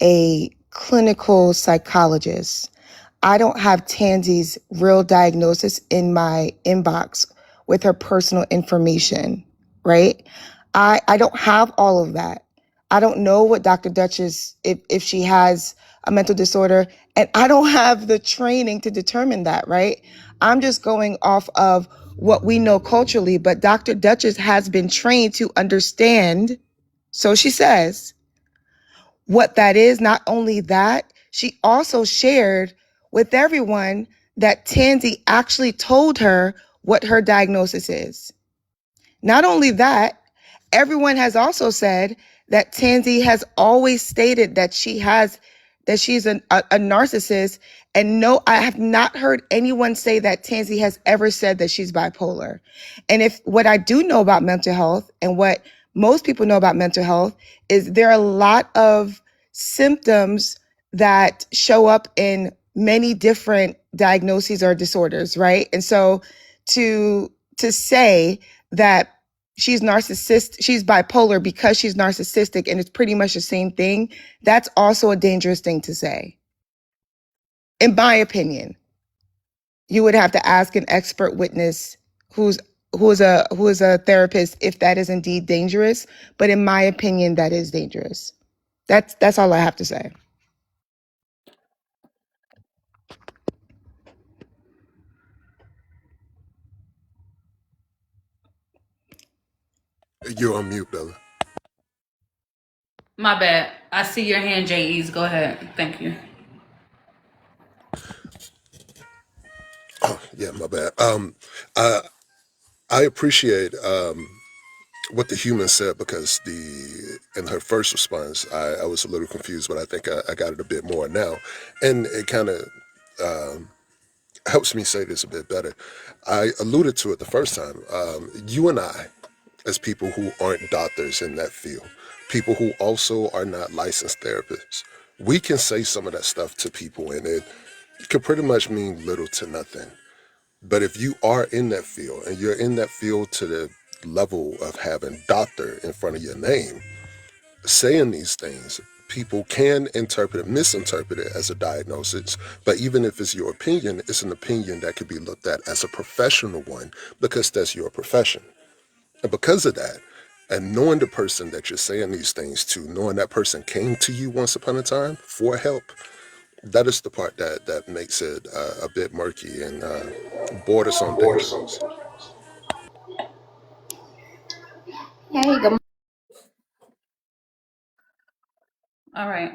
a clinical psychologist. I don't have Tansy's real diagnosis in my inbox with her personal information, right? I don't have all of that. I don't know what Dr. Duchess, if she has a mental disorder, and I don't have the training to determine that, right? I'm just going off of what we know culturally, but Dr. Duchess has been trained to understand, so she says, what that is. Not only that, she also shared with everyone that Tansy actually told her what her diagnosis is. Not only that, everyone has also said that Tansy has always stated that she's a narcissist. And no, I have not heard anyone say that Tansy has ever said that she's bipolar. And if what I do know about mental health and what most people know about mental health is there are a lot of symptoms that show up in many different diagnoses or disorders, right? And so to say that she's bipolar because she's narcissistic and it's pretty much the same thing, that's also a dangerous thing to say. In my opinion, you would have to ask an expert witness who is a therapist if that is indeed dangerous. But in my opinion, that is dangerous. That's all I have to say. You're on mute, Bella. My bad. I see your hand, J.E.'s. Go ahead. Thank you. Oh, yeah, my bad. I appreciate what the human said because in her first response, I was a little confused, but I think I got it a bit more now. And it kind of helps me say this a bit better. I alluded to it the first time. You and I, as people who aren't doctors in that field, people who also are not licensed therapists, we can say some of that stuff to people and it could pretty much mean little to nothing. But if you are in that field and you're in that field to the level of having doctor in front of your name, saying these things, people can interpret it, misinterpret it as a diagnosis. But even if it's your opinion, it's an opinion that could be looked at as a professional one because that's your profession. And because of that, and knowing the person that you're saying these things to, knowing that person came to you once upon a time for help, that is the part that makes it a bit murky and borders on dangerous. Hey, good. All right.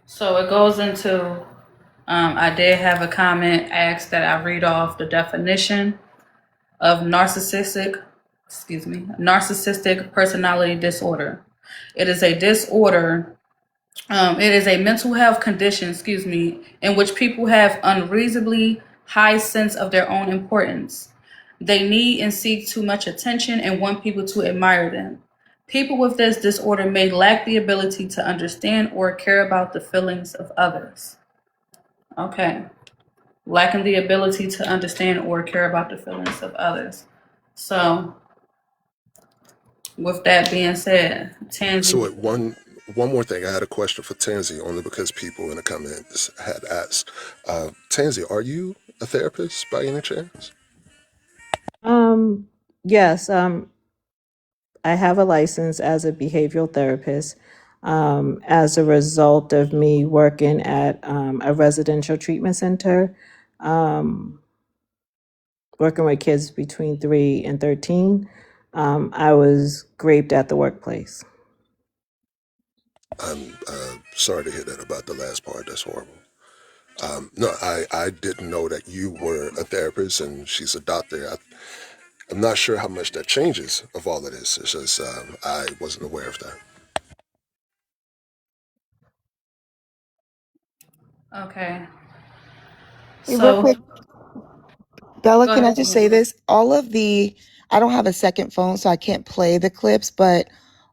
So it goes into, I did have a comment asked that I read off the definition of narcissistic personality disorder. It is a disorder, it is a mental health condition, in which people have unreasonably high sense of their own importance. They need and seek too much attention and want people to admire them. People with this disorder may lack the ability to understand or care about the feelings of others. Okay. Lacking the ability to understand or care about the feelings of others. So, with that being said, Tansy. So one more thing, I had a question for Tansy only because people in the comments had asked. Tansy, are you a therapist by any chance? Yes. I have a license as a behavioral therapist as a result of me working at a residential treatment center, working with kids between 3 and 13. I was raped at the workplace. I'm sorry to hear that about the last part. That's horrible. No, I didn't know that you were a therapist and she's a doctor. I'm not sure how much that changes of all of this. It's just I wasn't aware of that. Okay. Hey, real So quick, Bella, go can I ahead. just say this? I don't have a second phone, so I can't play the clips, but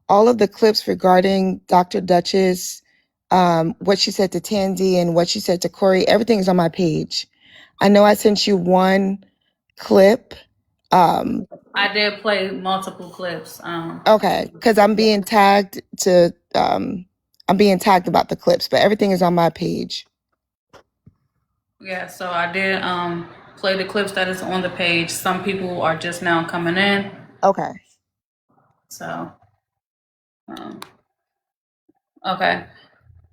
all of the clips regarding Dr. Duchess, what she said to Tansy and what she said to Corey, everything's on my page. I know I sent you one clip. I did play multiple clips. Okay, because I'm being tagged about the clips, but everything is on my page. Yeah, so I did play the clips that is on the page. Some people are just now coming in. Okay. So okay.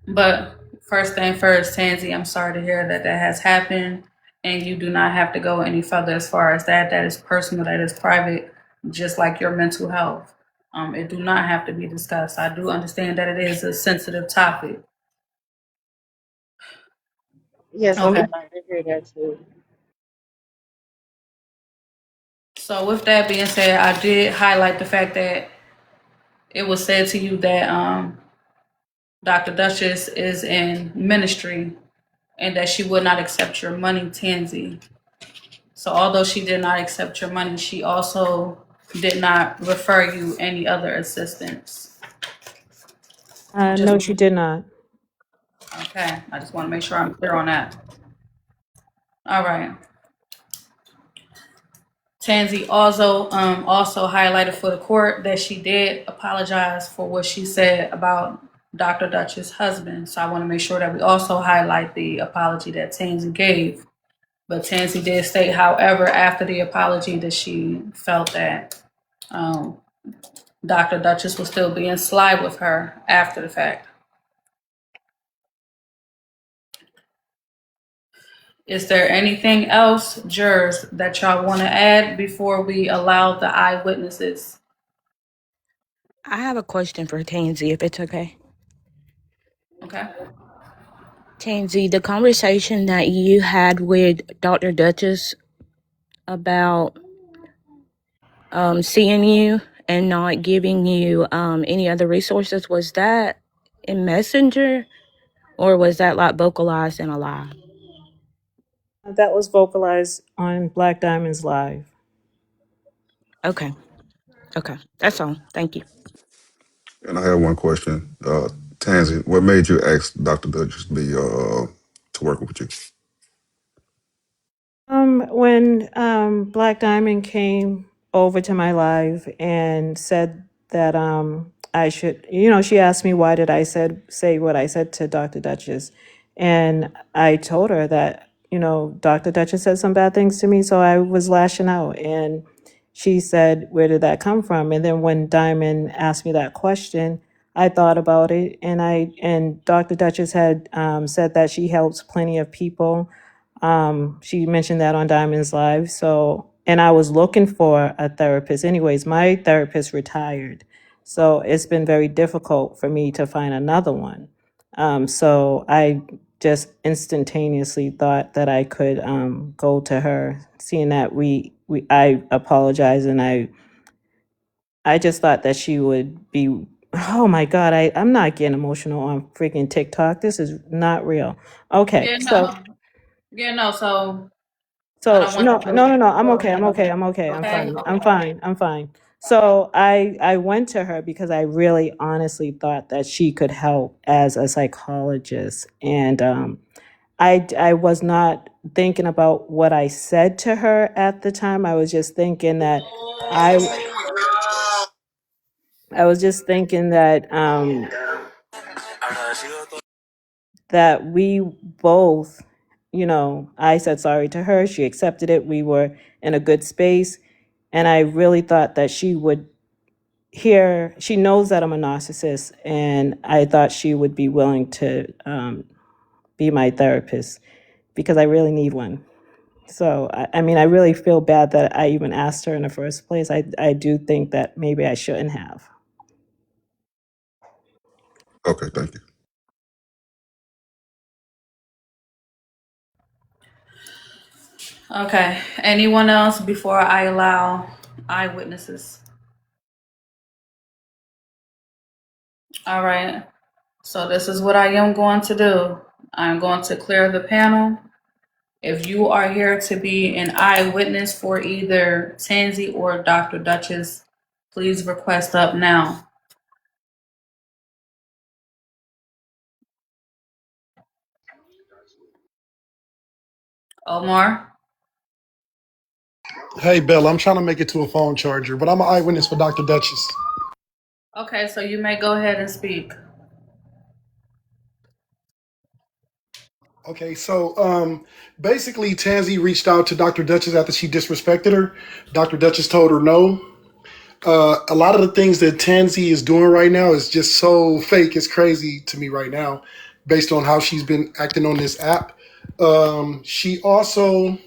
But first thing first, Tansy, I'm sorry to hear that that has happened, and you do not have to go any further as far as that. That is personal, that is private, just like your mental health. It do not have to be discussed. I do understand that it is a sensitive topic. Yes, I'm Okay. glad to hear that too. So with that being said, I did highlight the fact that it was said to you that Dr. Duchess is in ministry and that she would not accept your money, Tansy. So although she did not accept your money, she also did not refer you any other assistance. Just No, she did not. okay. I just want to make sure I'm clear on that. All right. Tansy also highlighted for the court that she did apologize for what she said about Dr. Dutch's husband. So I want to make sure that we also highlight the apology that Tansy gave. But Tansy did state, however, after the apology that she felt that Dr. Duchess was still being sly with her after the fact. Is there anything else, jurors, that y'all want to add before we allow the eyewitnesses? I have a question for Tansy, if it's okay. Okay. Tansy, the conversation that you had with Dr. Duchess about seeing you and not giving you any other resources, was that in Messenger or was that like vocalized in a live? That was vocalized on Black Diamonds Live. Okay. Okay. That's all. Thank you. And I have one question. Tansy, what made you ask Dr. Duchess to work with you? When Black Diamond came over to my live and said that I should, she asked me why did I say what I said to Dr. Duchess, and I told her that Dr. Duchess said some bad things to me, so I was lashing out, and she said, "Where did that come from?" And then when Diamond asked me that question, I thought about it, and Dr. Duchess had said that she helps plenty of people. She mentioned that on Diamonds Live. So, and I was looking for a therapist. Anyways, my therapist retired. So it's been very difficult for me to find another one. So I just instantaneously thought that I could go to her, seeing that I apologize, and I just thought that she would be. Oh my God, I'm not getting emotional on freaking TikTok. This is not real. Okay, Yeah, so no. Yeah, no. So I So don't want no, to. no, no, no. I'm okay. I'm okay. I'm okay. I'm Okay. fine. I'm fine. I'm fine. So I went to her because I really honestly thought that she could help as a psychologist, and I was not thinking about what I said to her at the time. I was just thinking that I I was just thinking that we both, I said sorry to her. She accepted it. We were in a good space. And I really thought that she would she knows that I'm a narcissist. And I thought she would be willing to be my therapist because I really need one. So, I mean, I really feel bad that I even asked her in the first place. I do think that maybe I shouldn't have. Okay, thank you. Okay. Anyone else before I allow eyewitnesses? All right. So this is what I am going to do. I'm going to clear the panel. If you are here to be an eyewitness for either Tansy or Dr. Duchess, please request up now. Omar? Hey, Bella, I'm trying to make it to a phone charger, but I'm an eyewitness for Dr. Duchess. Okay, so you may go ahead and speak. Okay, so basically, Tansy reached out to Dr. Duchess after she disrespected her. Dr. Duchess told her no. A lot of the things that Tansy is doing right now is just so fake. It's crazy to me right now, based on how she's been acting on this app. She also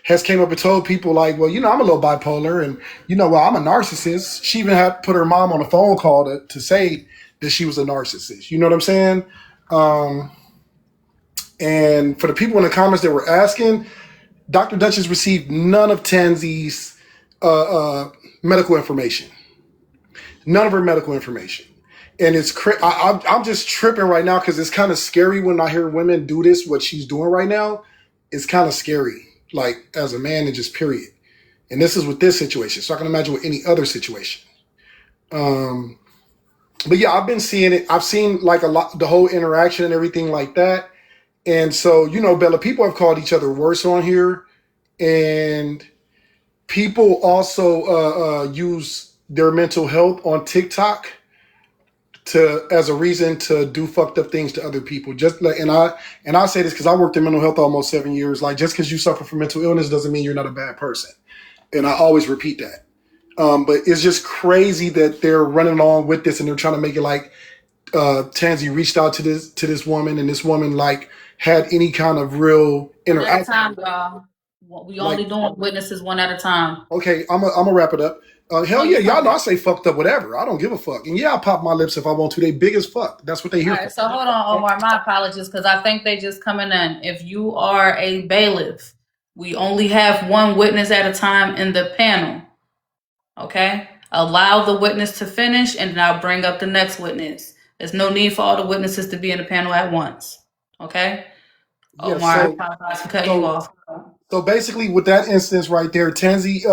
has came up and told people like, well, I'm a little bipolar, and well, I'm a narcissist. She even had put her mom on a phone call to say that she was a narcissist. You know what I'm saying? And for the people in the comments that were asking, Dr. Duchess received none of Tansy's medical information. None of her medical information. And I'm just tripping right now because it's kind of scary when I hear women do this, what she's doing right now. It's kind of scary, like as a man and just period. And this is with this situation. So I can imagine with any other situation. But yeah, I've been seeing it. I've seen like a lot, the whole interaction and everything like that. And so, Bella, people have called each other worse on here. And people also use their mental health on TikTok as a reason to do fucked up things to other people. Just like, and I say this because I worked in mental health almost 7 years. Like, just because you suffer from mental illness doesn't mean you're not a bad person. And I always repeat that. But it's just crazy that they're running along with this and they're trying to make it like Tansy reached out to this woman and this woman like had any kind of real One at a interaction. time, y'all. We only doing witnesses one at a time. Okay, I'm gonna wrap it up. Hell yeah, y'all know I say fucked up whatever. I don't give a fuck. And yeah, I'll pop my lips if I want to. They big as fuck. That's what they All here right, for. so hold on, Omar. My apologies because I think they just coming in. If you are a bailiff, we only have one witness at a time in the panel. Okay? Allow the witness to finish and then I'll bring up the next witness. There's no need for all the witnesses to be in the panel at once. Okay? Yeah, Omar, I apologize for cutting you off. So basically, with that instance right there, Tansy,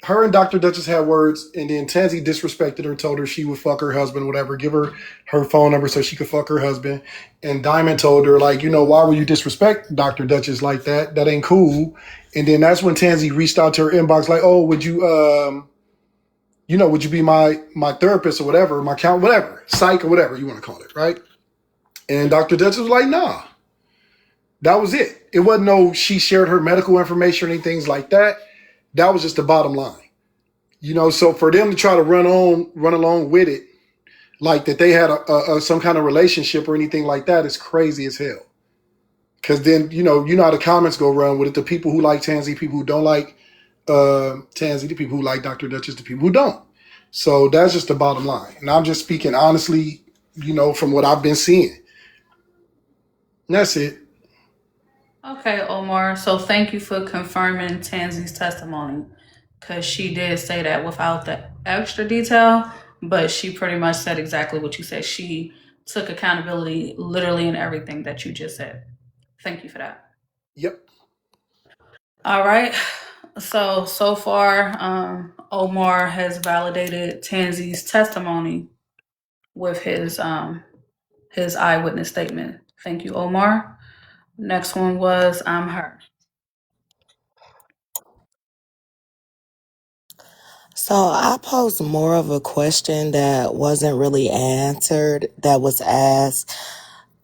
her and Dr. Duchess had words, and then Tansy disrespected her, told her she would fuck her husband, whatever, give her phone number so she could fuck her husband. And Diamond told her, like, why would you disrespect Dr. Duchess like that? That ain't cool. And then that's when Tansy reached out to her inbox, like, oh, would you, would you be my therapist or whatever, my count, whatever, psych or whatever you want to call it, right? And Dr. Duchess was like, nah. That was it. It wasn't no she shared her medical information or anything like that. That was just the bottom line. So for them to try to run along with it, like that they had some kind of relationship or anything like that is crazy as hell. Because then, how the comments go around with it. The people who like Tansy, people who don't like Tansy, the people who like Dr. Duchess, the people who don't. So that's just the bottom line. And I'm just speaking honestly, from what I've been seeing. And that's it. Okay, Omar. So thank you for confirming Tansy's testimony because she did say that without the extra detail, but she pretty much said exactly what you said. She took accountability literally in everything that you just said. Thank you for that. Yep. All right. So far, Omar has validated Tansy's testimony with his eyewitness statement. Thank you, Omar. Next one was her. So I posed more of a question that wasn't really answered, that was asked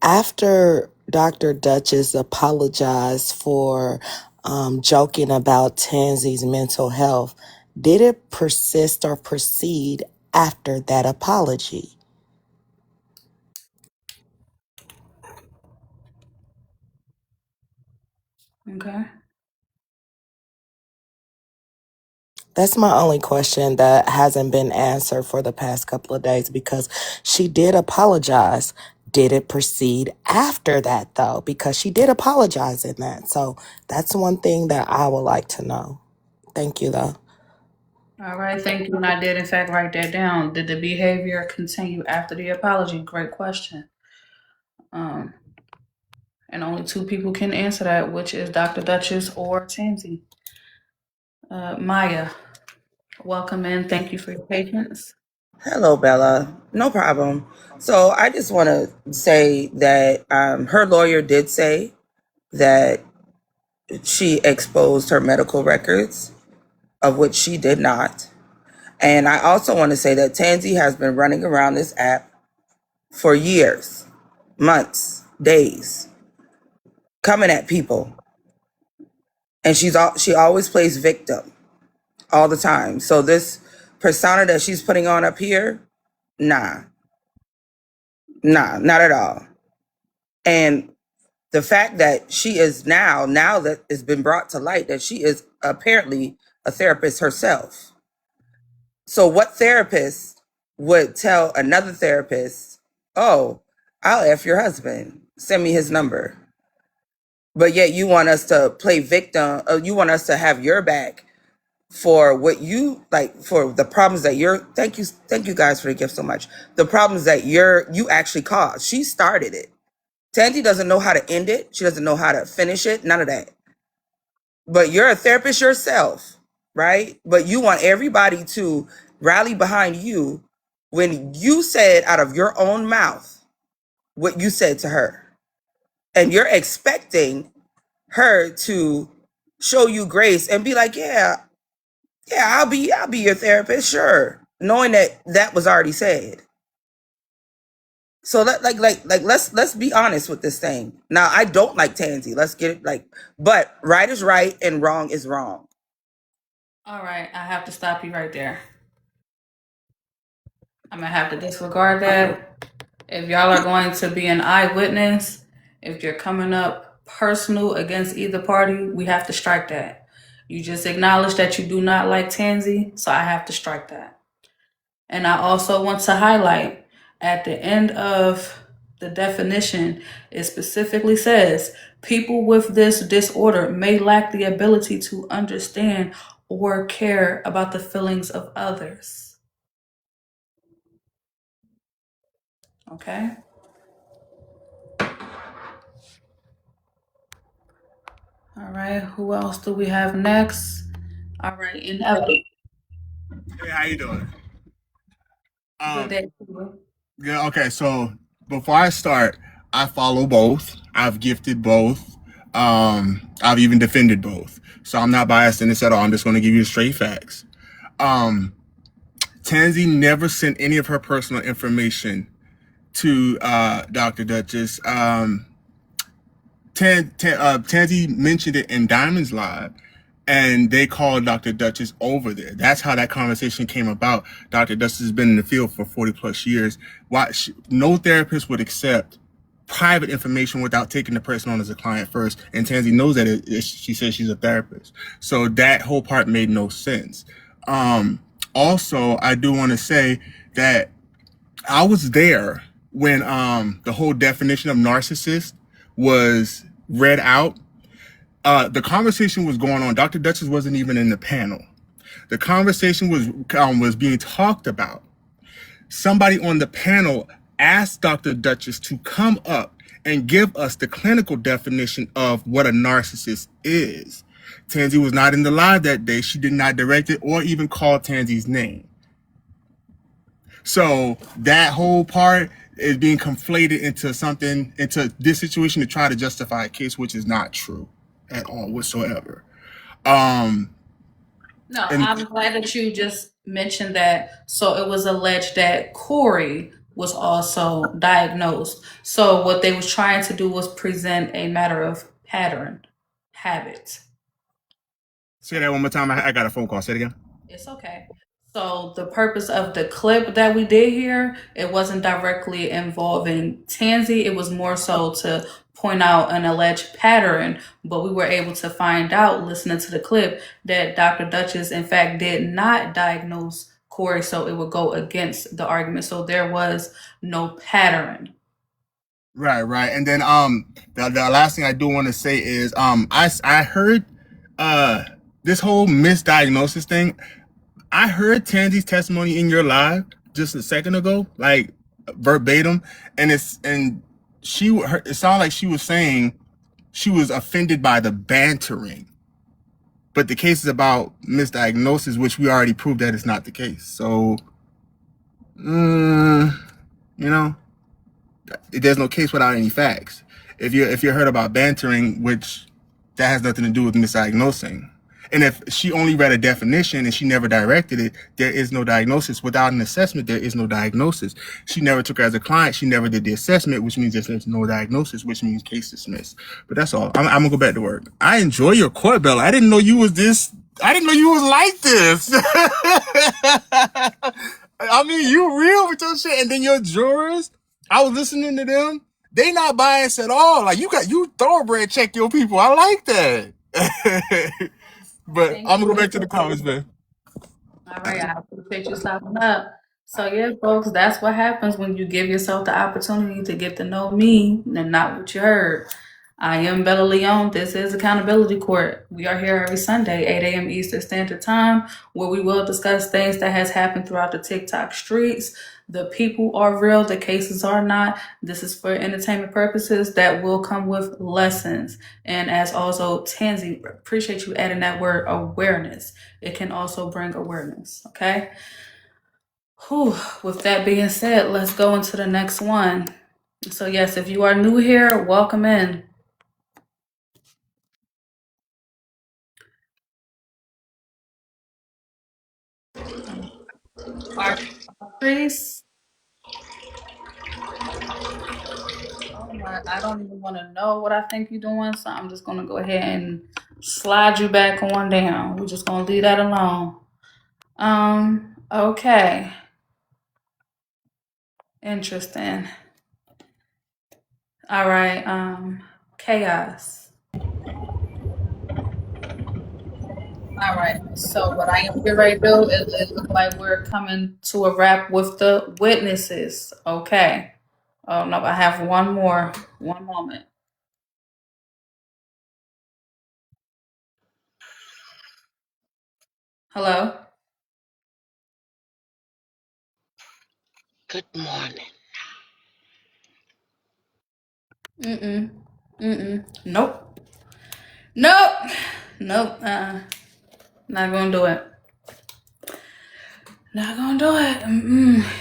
after Dr. Duchess apologized for joking about Tansy's mental health. Did it persist or proceed after that apology? Okay. That's my only question that hasn't been answered for the past couple of days because she did apologize. Did it proceed after that though? Because she did apologize in that. So that's one thing that I would like to know. Thank you though. All right, thank you. And I did, in fact, write that down. Did the behavior continue after the apology? Great question. And only two people can answer that, which is Dr. Duchess or Tansy. Maya, welcome in. Thank you for your patience. Hello, Bella. No problem. So I just want to say that her lawyer did say that she exposed her medical records, of which she did not. And I also want to say that Tansy has been running around this app for years, months, days, coming at people. And she always plays victim all the time. So this persona that she's putting on up here, nah, not at all. And the fact that she is now that it's been brought to light that she is apparently a therapist herself. So what therapist would tell another therapist, oh, I'll F your husband, send me his number. But yet you want us to play victim, you want us to have your back for what you like, for the problems that thank you guys for the gift so much. The problems that you actually caused. She started it. Tansy doesn't know how to end it. She doesn't know how to finish it. None of that. But you're a therapist yourself, right? But you want everybody to rally behind you when you said out of your own mouth what you said to her. And you're expecting her to show you grace and be like, yeah, I'll be your therapist, sure. Knowing that was already said. So let's be honest with this thing. Now, I don't like Tansy. Let's get it but right is right and wrong is wrong. All right, I have to stop you right there. I'm gonna have to disregard that. If y'all are going to be an eyewitness, if you're coming up personal against either party, we have to strike that. You just acknowledged that you do not like Tansy, so I have to strike that. And I also want to highlight at the end of the definition, it specifically says people with this disorder may lack the ability to understand or care about the feelings of others. Okay? All right, who else do we have next? All right, Inevitable. Hey, how you doing? Good day. Yeah, okay, so before I start, I follow both. I've gifted both. I've even defended both. So I'm not biased in this at all. I'm just going to give you the straight facts. Tansy never sent any of her personal information to Dr. Duchess. Tansy mentioned it in Diamond's Live, and they called Dr. Duchess over there. That's how that conversation came about. Dr. Duchess has been in the field for 40 plus years. No therapist would accept private information without taking the person on as a client first. And Tansy knows that she says she's a therapist. So that whole part made no sense. Also, I do want to say that I was there when the whole definition of narcissist was read out. The conversation was going on. Dr. Duchess wasn't even in the panel. The conversation was being talked about. Somebody on the panel asked Dr. Duchess to come up and give us the clinical definition of what a narcissist is. Tansy was not in the live that day. She did not direct it or even call Tansy's name. So that whole part is being conflated into this situation to try to justify a case, which is not true at all whatsoever. No, I'm glad that you just mentioned that. So it was alleged that Corey was also diagnosed. So what they was trying to do was present a matter of habit. Say that one more time. I got a phone call. Say it again. It's okay. So the purpose of the clip that we did here, it wasn't directly involving Tansy. It was more so to point out an alleged pattern, but we were able to find out, listening to the clip, that Dr. Duchess, in fact, did not diagnose Corey, so it would go against the argument. So there was no pattern. Right, right. And then the last thing I do want to say is I heard this whole misdiagnosis thing. I heard Tansy's testimony in your live just a second ago, like verbatim, and it sounded like she was saying she was offended by the bantering, but the case is about misdiagnosis, which we already proved that it's not the case. So, you know, there's no case without any facts. If you heard about bantering, which that has nothing to do with misdiagnosing. And if she only read a definition and she never directed it, there is no diagnosis. Without an assessment, there is no diagnosis. She never took her as a client. She never did the assessment, which means there's no diagnosis, which means case dismissed. But that's all. I'm gonna go back to work. I enjoy your court, Bella. I didn't know you was this. I didn't know you was like this. I mean, you real with your shit, and then your jurors. I was listening to them. They not biased at all. Like you thoroughbred check your people. I like that. But I'm gonna go back to the comments, man. All right, I appreciate you stopping up. So yeah, folks, that's what happens when you give yourself the opportunity to get to know me and not what you heard. I am Bella Leon. This is Accountability Court. We are here every Sunday, 8 a.m. Eastern Standard Time, where we will discuss things that has happened throughout the TikTok streets. The people are real, the cases are not. This is for entertainment purposes that will come with lessons. And as also Tansy, appreciate you adding that word awareness. It can also bring awareness, okay? Whew. With that being said, let's go into the next one. So yes, if you are new here, welcome in. Patrice. Oh my, I don't even want to know what I think you're doing, so I'm just gonna go ahead and slide you back on down. We're just gonna leave that alone. Okay. Interesting. All right, chaos. All right, so what I am getting ready to do is it looks like we're coming to a wrap with the witnesses. Okay. Oh no, I have one more. One moment. Hello? Good morning. Nope. Nope. Nope. Not gonna do it. Not gonna do it.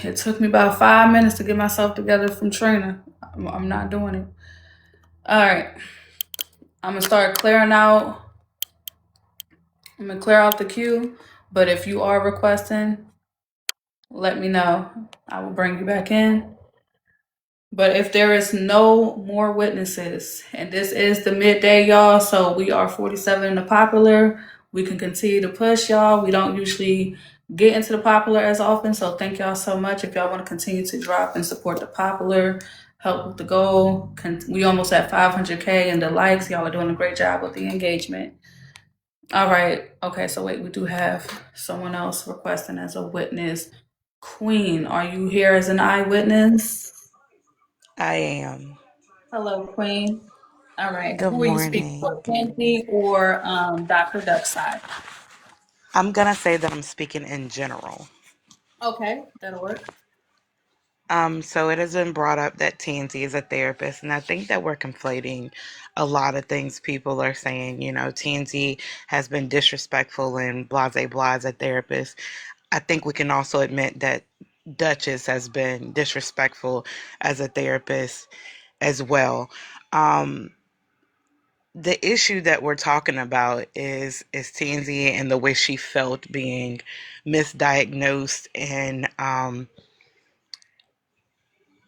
It took me about 5 minutes to get myself together from Trina. I'm not doing it. All right. I'm gonna start clearing out. I'm gonna clear out the queue. But if you are requesting, let me know. I will bring you back in. But if there is no more witnesses, and this is the midday, y'all, so we are 47 in the popular. We can continue to push, y'all. We don't usually get into the popular as often, so thank y'all so much. If y'all want to continue to drop and support the popular, help with the goal. We almost at 500K in the likes. Y'all are doing a great job with the engagement. All right. Okay, so wait, we do have someone else requesting as a witness. Queen, are you here as an eyewitness? I am. Hello, Queen. All right. Good Who are you speaking morning. for, Kenzie or Dr. Duckside? I'm gonna say that I'm speaking in general. Okay, that'll work. So it has been brought up that Tansy is a therapist, and I think that we're conflating a lot of things people are saying. You know, Tansy has been disrespectful and blase blah as a therapist. I think we can also admit that Duchess has been disrespectful as a therapist as well. The issue that we're talking about is Tansy and the way she felt being misdiagnosed and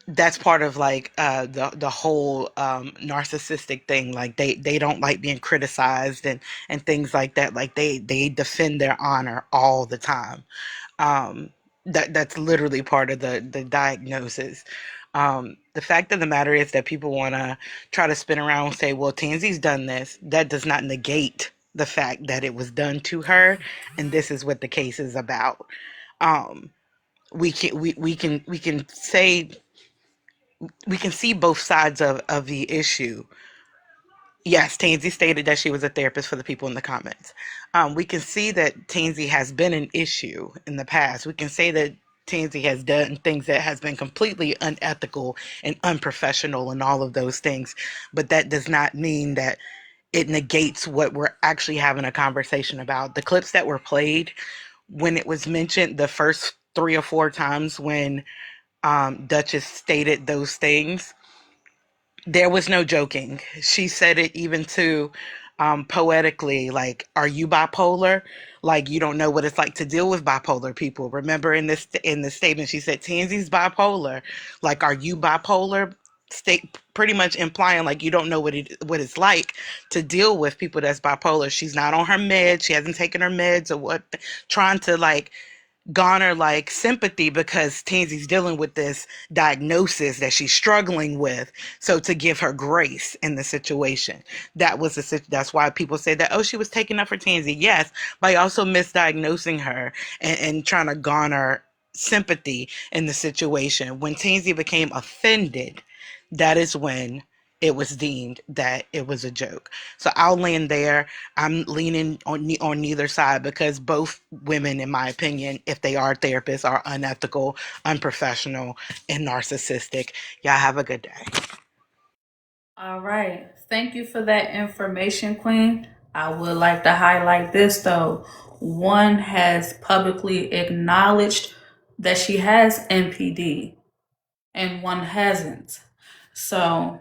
that's part of like the whole narcissistic thing. Like they don't like being criticized and things like that. Like they defend their honor all the time. um that's literally part of the diagnosis. The fact of the matter is that people want to try to spin around and say, well, Tansy's done this. That does not negate the fact that it was done to her, and this is what the case is about. um we can say, we can see both sides of the issue. Yes, Tansy stated that she was a therapist for the people in the comments. We can see that Tansy has been an issue in the past. We can say that Tansy has done things that has been completely unethical and unprofessional and all of those things. But that does not mean that it negates what we're actually having a conversation about. The clips that were played, when it was mentioned the first 3 or 4 times when Duchess stated those things, there was no joking. She said it even to poetically, like, are you bipolar? Like, you don't know what it's like to deal with bipolar people. Remember in this statement, she said, Tansy's bipolar. Like, are you bipolar? State pretty much implying like you don't know what it's like to deal with people that's bipolar. She's not on her meds. She hasn't taken her meds or what, trying to like garner like sympathy because Tansy's dealing with this diagnosis that she's struggling with. So to give her grace in the situation, that's why people say that, oh, she was taking up for Tansy. Yes, by also misdiagnosing her and trying to garner sympathy in the situation. When Tansy became offended, that is when it was deemed that it was a joke. So I'll land there. I'm leaning on neither side because both women, in my opinion, if they are therapists, are unethical, unprofessional, and narcissistic. Y'all have a good day. All right. Thank you for that information, Queen. I would like to highlight this though. One has publicly acknowledged that she has NPD and one hasn't. So,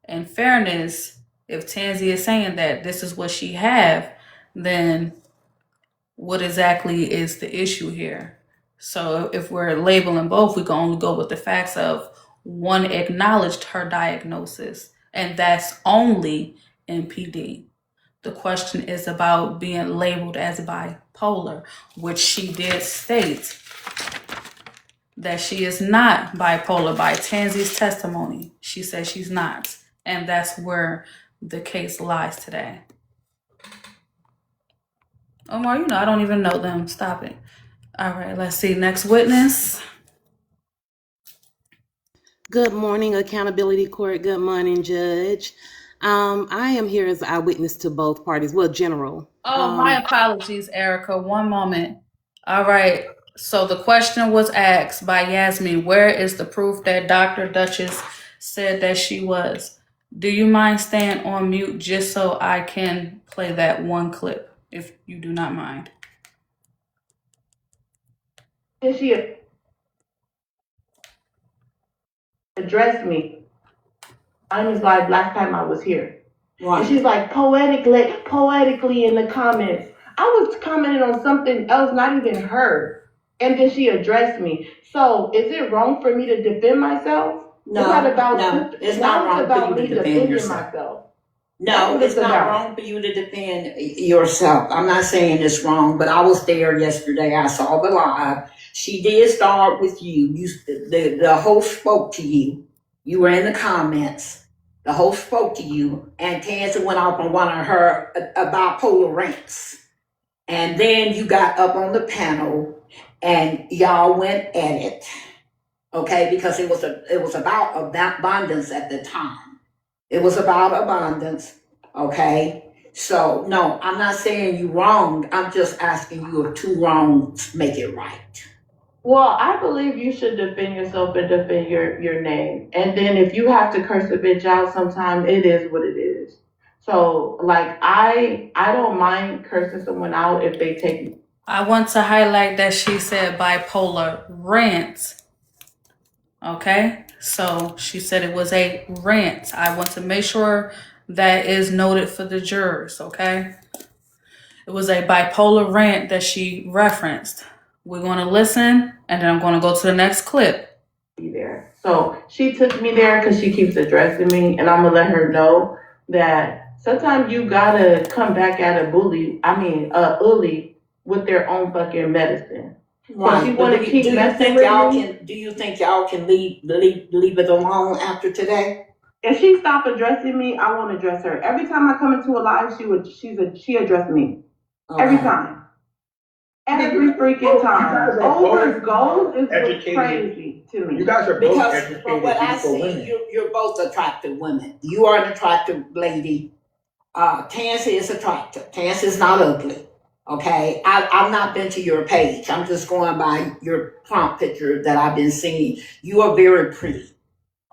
in fairness, if Tansy is saying that this is what she have, then what exactly is the issue here? So if we're labeling both, we can only go with the facts of one acknowledged her diagnosis, and that's only NPD. The question is about being labeled as bipolar, which she did state that she is not bipolar by Tansy's testimony. She says she's not. And that's where the case lies today. Omar, I don't even know them. Stop it. All right, let's see. Next witness. Good morning, Accountability Court. Good morning, Judge. I am here as eyewitness to both parties. Well, general. Oh, my apologies, Erica. One moment. All right. So the question was asked by Yasmin, where is the proof that Dr. Duchess said that she was? Do you mind staying on mute just so I can play that one clip, if you do not mind? Did she address me? I was like last time I was here. Right. And she's like poetically in the comments. I was commenting on something else, not even her. And then she addressed me. So is it wrong for me to defend myself? No, it's not wrong for you to defend yourself. No, it's not wrong for you to defend yourself. I'm not saying it's wrong, but I was there yesterday. I saw the live. She did start with you. The host spoke to you. You were in the comments. The host spoke to you, and Tansy went off on one of her bipolar rants. And then you got up on the panel, and y'all went at it, okay? Because it was about abundance at the time. It was about abundance, okay? So no, I'm not saying you wrong. I'm just asking you if two wrongs make it right. Well, I believe you should defend yourself and defend your name. And then if you have to curse a bitch out sometime, it is what it is. So like I don't mind cursing someone out if they take me. I want to highlight that she said bipolar rant. Okay, so she said it was a rant. I want to make sure that is noted for the jurors, okay? It was a bipolar rant that she referenced. We're going to listen, and then I'm going to go to the next clip. Be there. So she took me there because she keeps addressing me, and I'm gonna let her know that sometimes you gotta come back at a bully with their own fucking medicine. Right. She But wanna do you, keep do you messing think with y'all me. can? Do you think y'all can leave it alone after today? If she stop addressing me, I won't address her. Every time I come into a live, she addressed me. Every Okay. time. Every freaking time. Over goals is what's educated. crazy to me. You guys are both because educated from what I see, women. You're both attractive women. You are an attractive lady. Tansy is attractive. Tansy is not ugly. Okay, I've not been to your page. I'm just going by your prompt picture that I've been seeing. You are very pretty.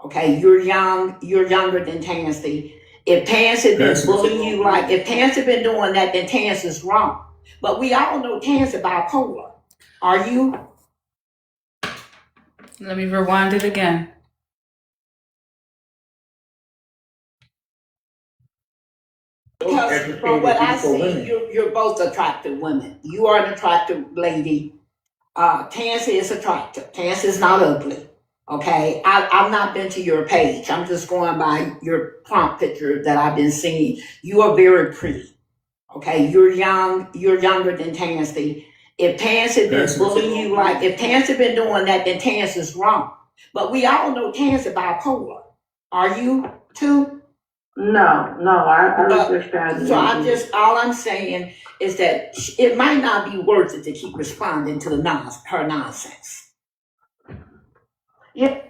Okay, you're young. You're younger than Tansy. If Tansy been bullying you if Tansy been doing that, then Tansy's wrong. But we all know Tansy bipolar. Are you? Let me rewind it again. Because from what I see, you're both attractive women. You are an attractive lady. Tansy is attractive. Tansy is not ugly. Okay, I've not been to your page. I'm just going by your prompt picture that I've been seeing. You are very pretty. Okay, you're young. You're younger than Tansy. If Tansy been bullying you if Tansy been doing that, then Tansy's wrong. But we all know Tansy bipolar. Are you too? No, I researched that. So all I'm saying is that it might not be worth it to keep responding to her nonsense. Yeah.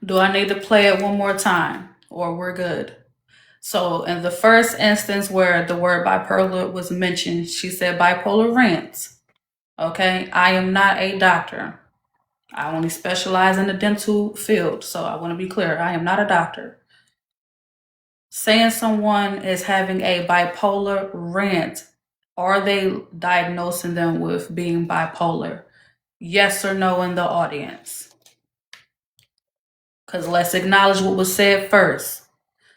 Do I need to play it one more time or we're good? So in the first instance where the word bipolar was mentioned, she said bipolar rants. Okay, I am not a doctor. I only specialize in the dental field. So I want to be clear, I am not a doctor. Saying someone is having a bipolar rant, are they diagnosing them with being bipolar? Yes or no in the audience? Because let's acknowledge what was said first.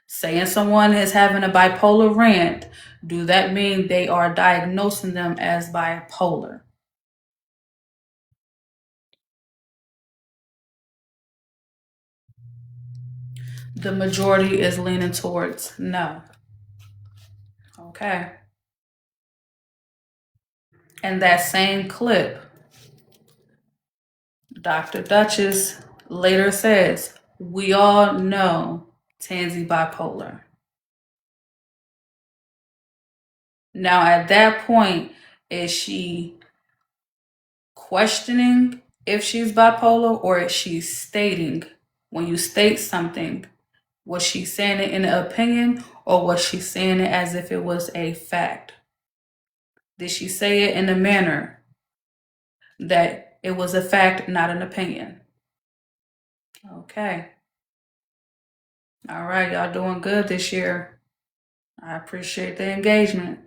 Saying someone is having a bipolar rant, do that mean they are diagnosing them as bipolar? The majority is leaning towards no. Okay. And that same clip, Dr. Duchess later says, we all know Tansy bipolar. Now, at that point, is she questioning if she's bipolar or is she stating, when you state something, was she saying it in an opinion or was she saying it as if it was a fact? Did she say it in a manner that it was a fact, not an opinion? Okay. All right, y'all doing good this year. I appreciate the engagement.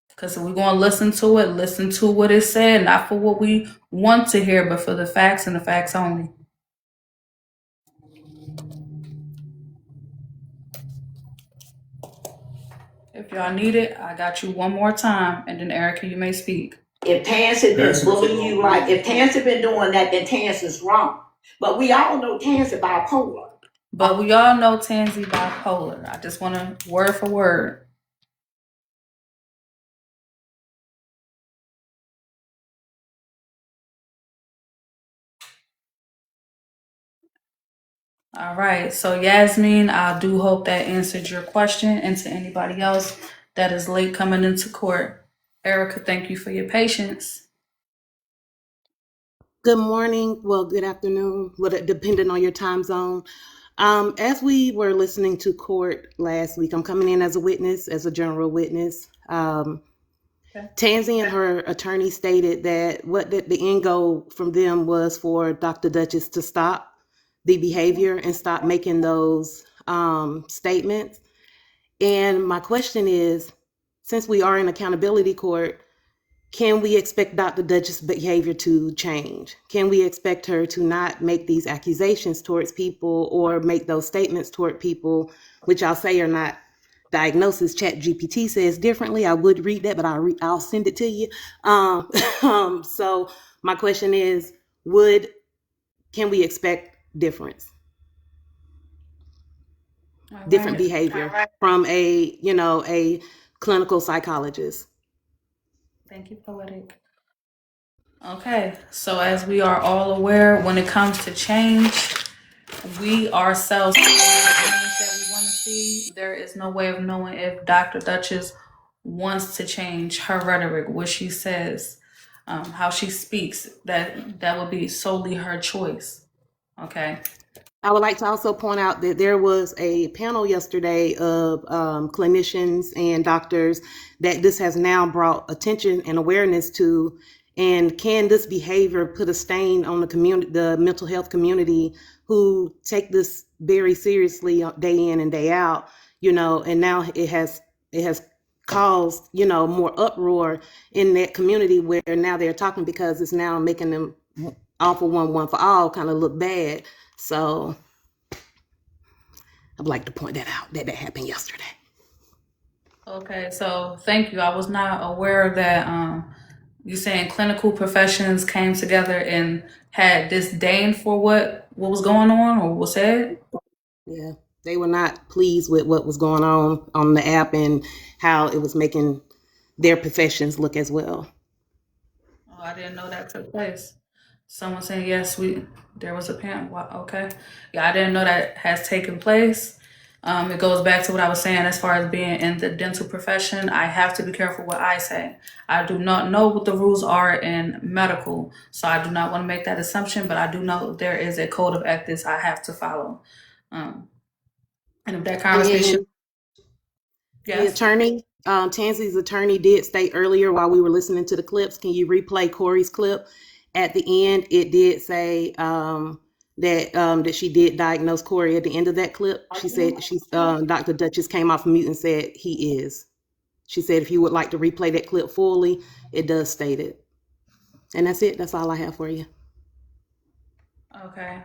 Because we're going to listen to what it said, not for what we want to hear, but for the facts and the facts only. If y'all need it, I got you one more time, and then Erica, you may speak. If Tansy been bullying you if Tansy been doing that, then Tansy's wrong. But we all know Tansy bipolar. But we all know Tansy bipolar. I just want to word for word. All right. So Yasmin, I do hope that answered your question, and to anybody else that is late coming into court. Erica, thank you for your patience. Good morning. Well, good afternoon, depending on your time zone. As we were listening to court last week, I'm coming in as a witness, as a general witness. Tansy and her attorney stated that the end goal from them was for Dr. Duchess to stop the behavior and stop making those statements. And my question is, since we are in accountability court, can we expect Dr. Duchess' behavior to change? Can we expect her to not make these accusations towards people or make those statements toward people, which I'll say are not diagnosis? ChatGPT says differently. I would read that, but I'll send it to you. So my question is, would can we expect difference? All Different right. behavior from a clinical psychologist. Thank you, Poetic. Okay, so as we are all aware, when it comes to change, we ourselves see the change that we want to see. There is no way of knowing if Dr. Duchess wants to change her rhetoric, what she says, how she speaks. That would be solely her choice. Okay. I would like to also point out that there was a panel yesterday of clinicians and doctors that this has now brought attention and awareness to. And can this behavior put a stain on the community, the mental health community, who take this very seriously day in and day out? And now it has caused more uproar in that community, where now they're talking because it's now making them all for one for all kind of look bad. So I'd like to point that out, that happened yesterday. Okay, so thank you. I was not aware that you're saying clinical professions came together and had disdain for what was going on or was said. Yeah, they were not pleased with what was going on the app and how it was making their professions look as well. Oh, I didn't know that took place. Someone saying yes, there was a panel. Wow, okay, yeah, I didn't know that has taken place. It goes back to what I was saying as far as being in the dental profession. I have to be careful what I say. I do not know what the rules are in medical, so I do not want to make that assumption, but I do know there is a code of ethics I have to follow. And if that conversation... Yes. The attorney, Tansy's attorney did state earlier while we were listening to the clips, can you replay Corey's clip? At the end, it did say that she did diagnose Corey at the end of that clip. She said Dr. Duchess came off mute and said he is. She said if you would like to replay that clip fully, it does state it. And that's it. That's all I have for you. Okay.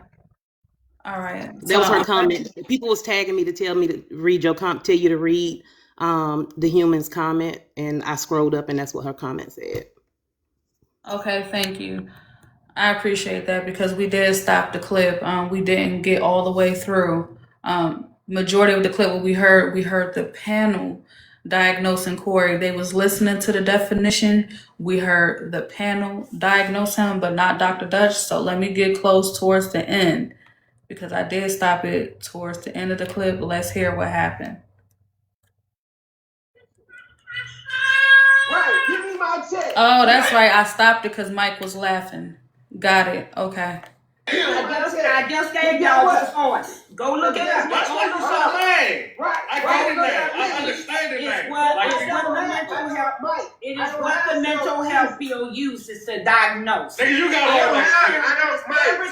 All right. That was her comment. People was tagging me to tell me to read your comment, tell you to read the human's comment, and I scrolled up and that's what her comment said. Okay, thank you. I appreciate that because we did stop the clip. We didn't get all the way through. Majority of the clip, what we heard the panel diagnosing Corey. They was listening to the definition. We heard the panel diagnose him, but not Dr. Dutch. So let me get close towards the end because I did stop it towards the end of the clip. Let's hear what happened. Right, give me my check. Oh, that's right. I stopped it because Mike was laughing. Got it. Okay. I just gave y'all the point. Go look at it. That's why you so mad. Right. I get it now. I understand it now. It is what the mental health field uses to diagnose. Nigga, you got all that shit. Every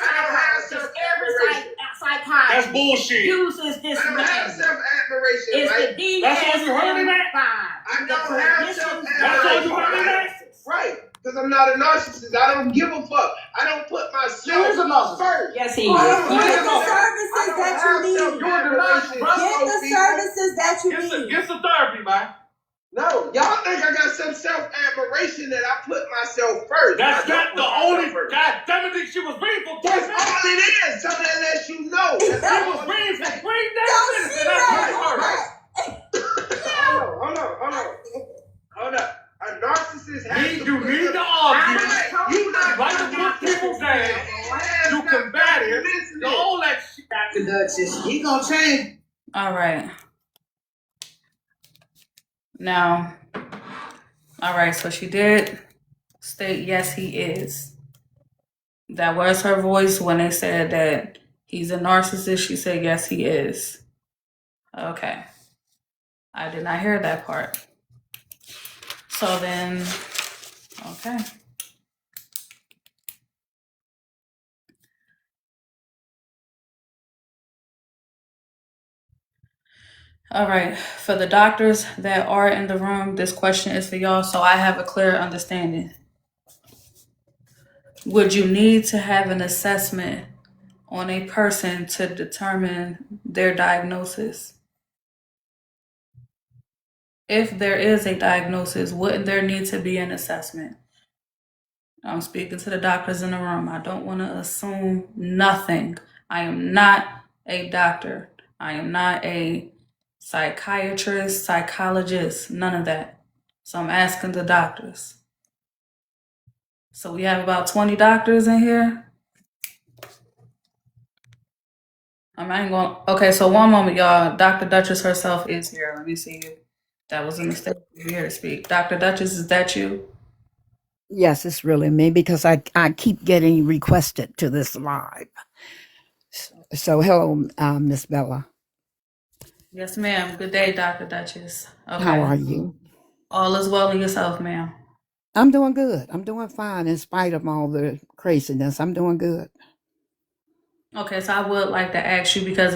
psychiatrist That's bullshit. uses this I don't have self-admiration. It's the DSM-5. That's what you heard in that? I don't have self-admiration. That's what you heard in that? Right. Because I'm not a narcissist. I don't give a fuck. I don't put myself first. Yes, he is. Get the services that you need. Get the services that you need. Get some therapy, man. No, y'all think I got some self-admiration that I put myself first. That's not the only. God damn it, she was being for 3 That's minutes. all it is. So that lets you know. She was being for 3 minutes. And that's Hold on. A narcissist has you need to argue. You like to put people down. You combative. All that shit. Dr. Duchess, he gonna change. All right. Now, all right, so she did state, yes, he is. That was her voice when they said that he's a narcissist. She said, yes, he is. Okay. I did not hear that part. So then, okay. All right, for the doctors that are in the room, this question is for y'all, so I have a clear understanding. Would you need to have an assessment on a person to determine their diagnosis? If there is a diagnosis, wouldn't there need to be an assessment? I'm speaking to the doctors in the room. I don't want to assume nothing. I am not a doctor. I am not a psychiatrist, psychologist, none of that. So I'm asking the doctors. So we have about 20 doctors in here. I ain't going. Okay, so one moment, y'all. Dr. Duchess herself is here. Let me see if that was a mistake. You're here to speak. Dr. Duchess, is that you? Yes, it's really me because I keep getting requested to this live. So hello, Miss Bella. Yes, ma'am. Good day, Dr. Duchess. Okay. How are you? All is well in yourself, ma'am. I'm doing good. I'm doing fine in spite of all the craziness. I'm doing good. Okay, so I would like to ask you because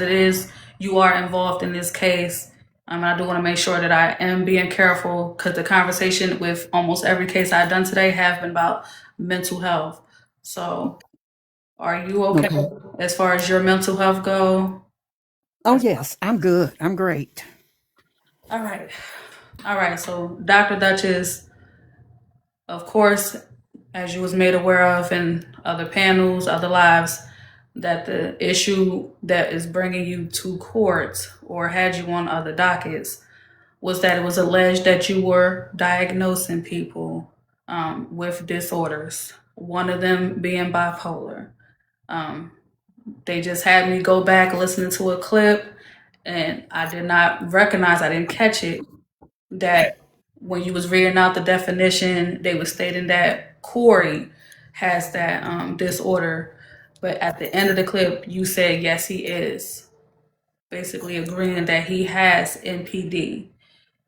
you are involved in this case. I do want to make sure that I am being careful because the conversation with almost every case I've done today have been about mental health. So, are you okay as far as your mental health go? Oh yes, I'm good. I'm great. All right. So, Dr. Duchess, of course, as you was made aware of in other panels, other lives, that the issue that is bringing you to court or had you on other dockets was that it was alleged that you were diagnosing people with disorders, one of them being bipolar. They just had me go back listening to a clip, and I did not recognize, I didn't catch it, that when you was reading out the definition, they were stating that Corey has that disorder, but at the end of the clip, you said yes, he is, basically agreeing that he has NPD.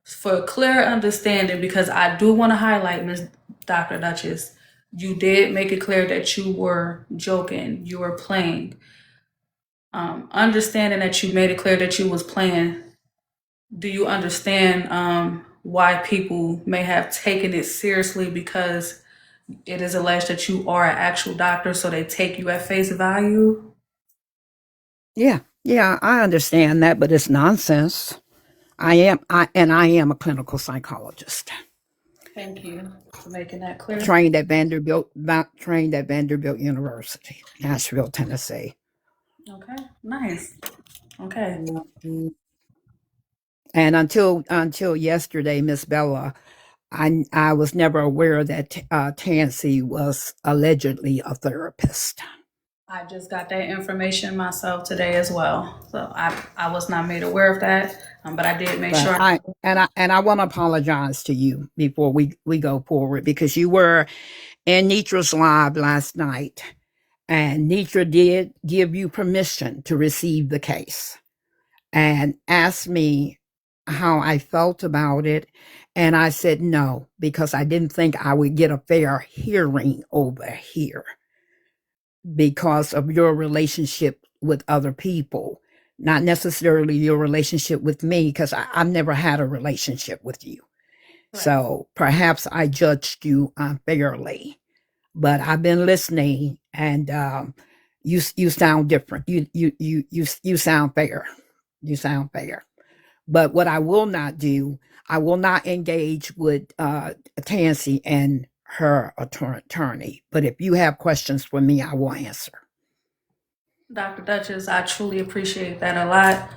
For clear understanding, because I do want to highlight, Ms. Dr. Duchess, you did make it clear that you were joking, you were playing. Understanding that you made it clear that you was playing, do you understand why people may have taken it seriously because it is alleged that you are an actual doctor, so they take you at face value? Yeah, I understand that, but it's nonsense. I am a clinical psychologist. Thank you for making that clear. Trained at Vanderbilt University, Nashville, Tennessee. Okay, nice. Okay. And until yesterday, Miss Bella, I was never aware that Tansy was allegedly a therapist. I just got that information myself today as well. So I was not made aware of that, but I did make sure. I want to apologize to you before we go forward because you were in Nitra's live last night, and Nitra did give you permission to receive the case and asked me how I felt about it. And I said no, because I didn't think I would get a fair hearing over here because of your relationship with other people, not necessarily your relationship with me, because I've never had a relationship with you. Right. So perhaps I judged you unfairly, but I've been listening, and you sound different. You sound fair. You sound fair. But what I will not do, I will not engage with Tansy and her attorney. But if you have questions for me, I will answer. Dr. Duchess, I truly appreciate that a lot.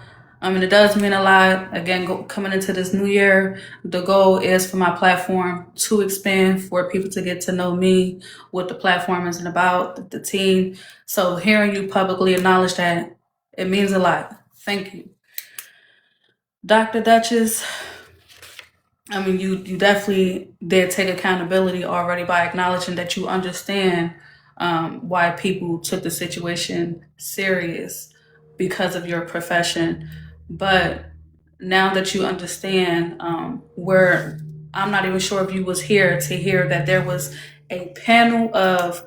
It does mean a lot. Again, coming into this new year, the goal is for my platform to expand, for people to get to know me, what the platform is about, the team. So hearing you publicly acknowledge that, it means a lot. Thank you. Dr. Duchess, you definitely did take accountability already by acknowledging that you understand why people took the situation serious because of your profession. But now that you understand where, I'm not even sure if you was here to hear that there was a panel of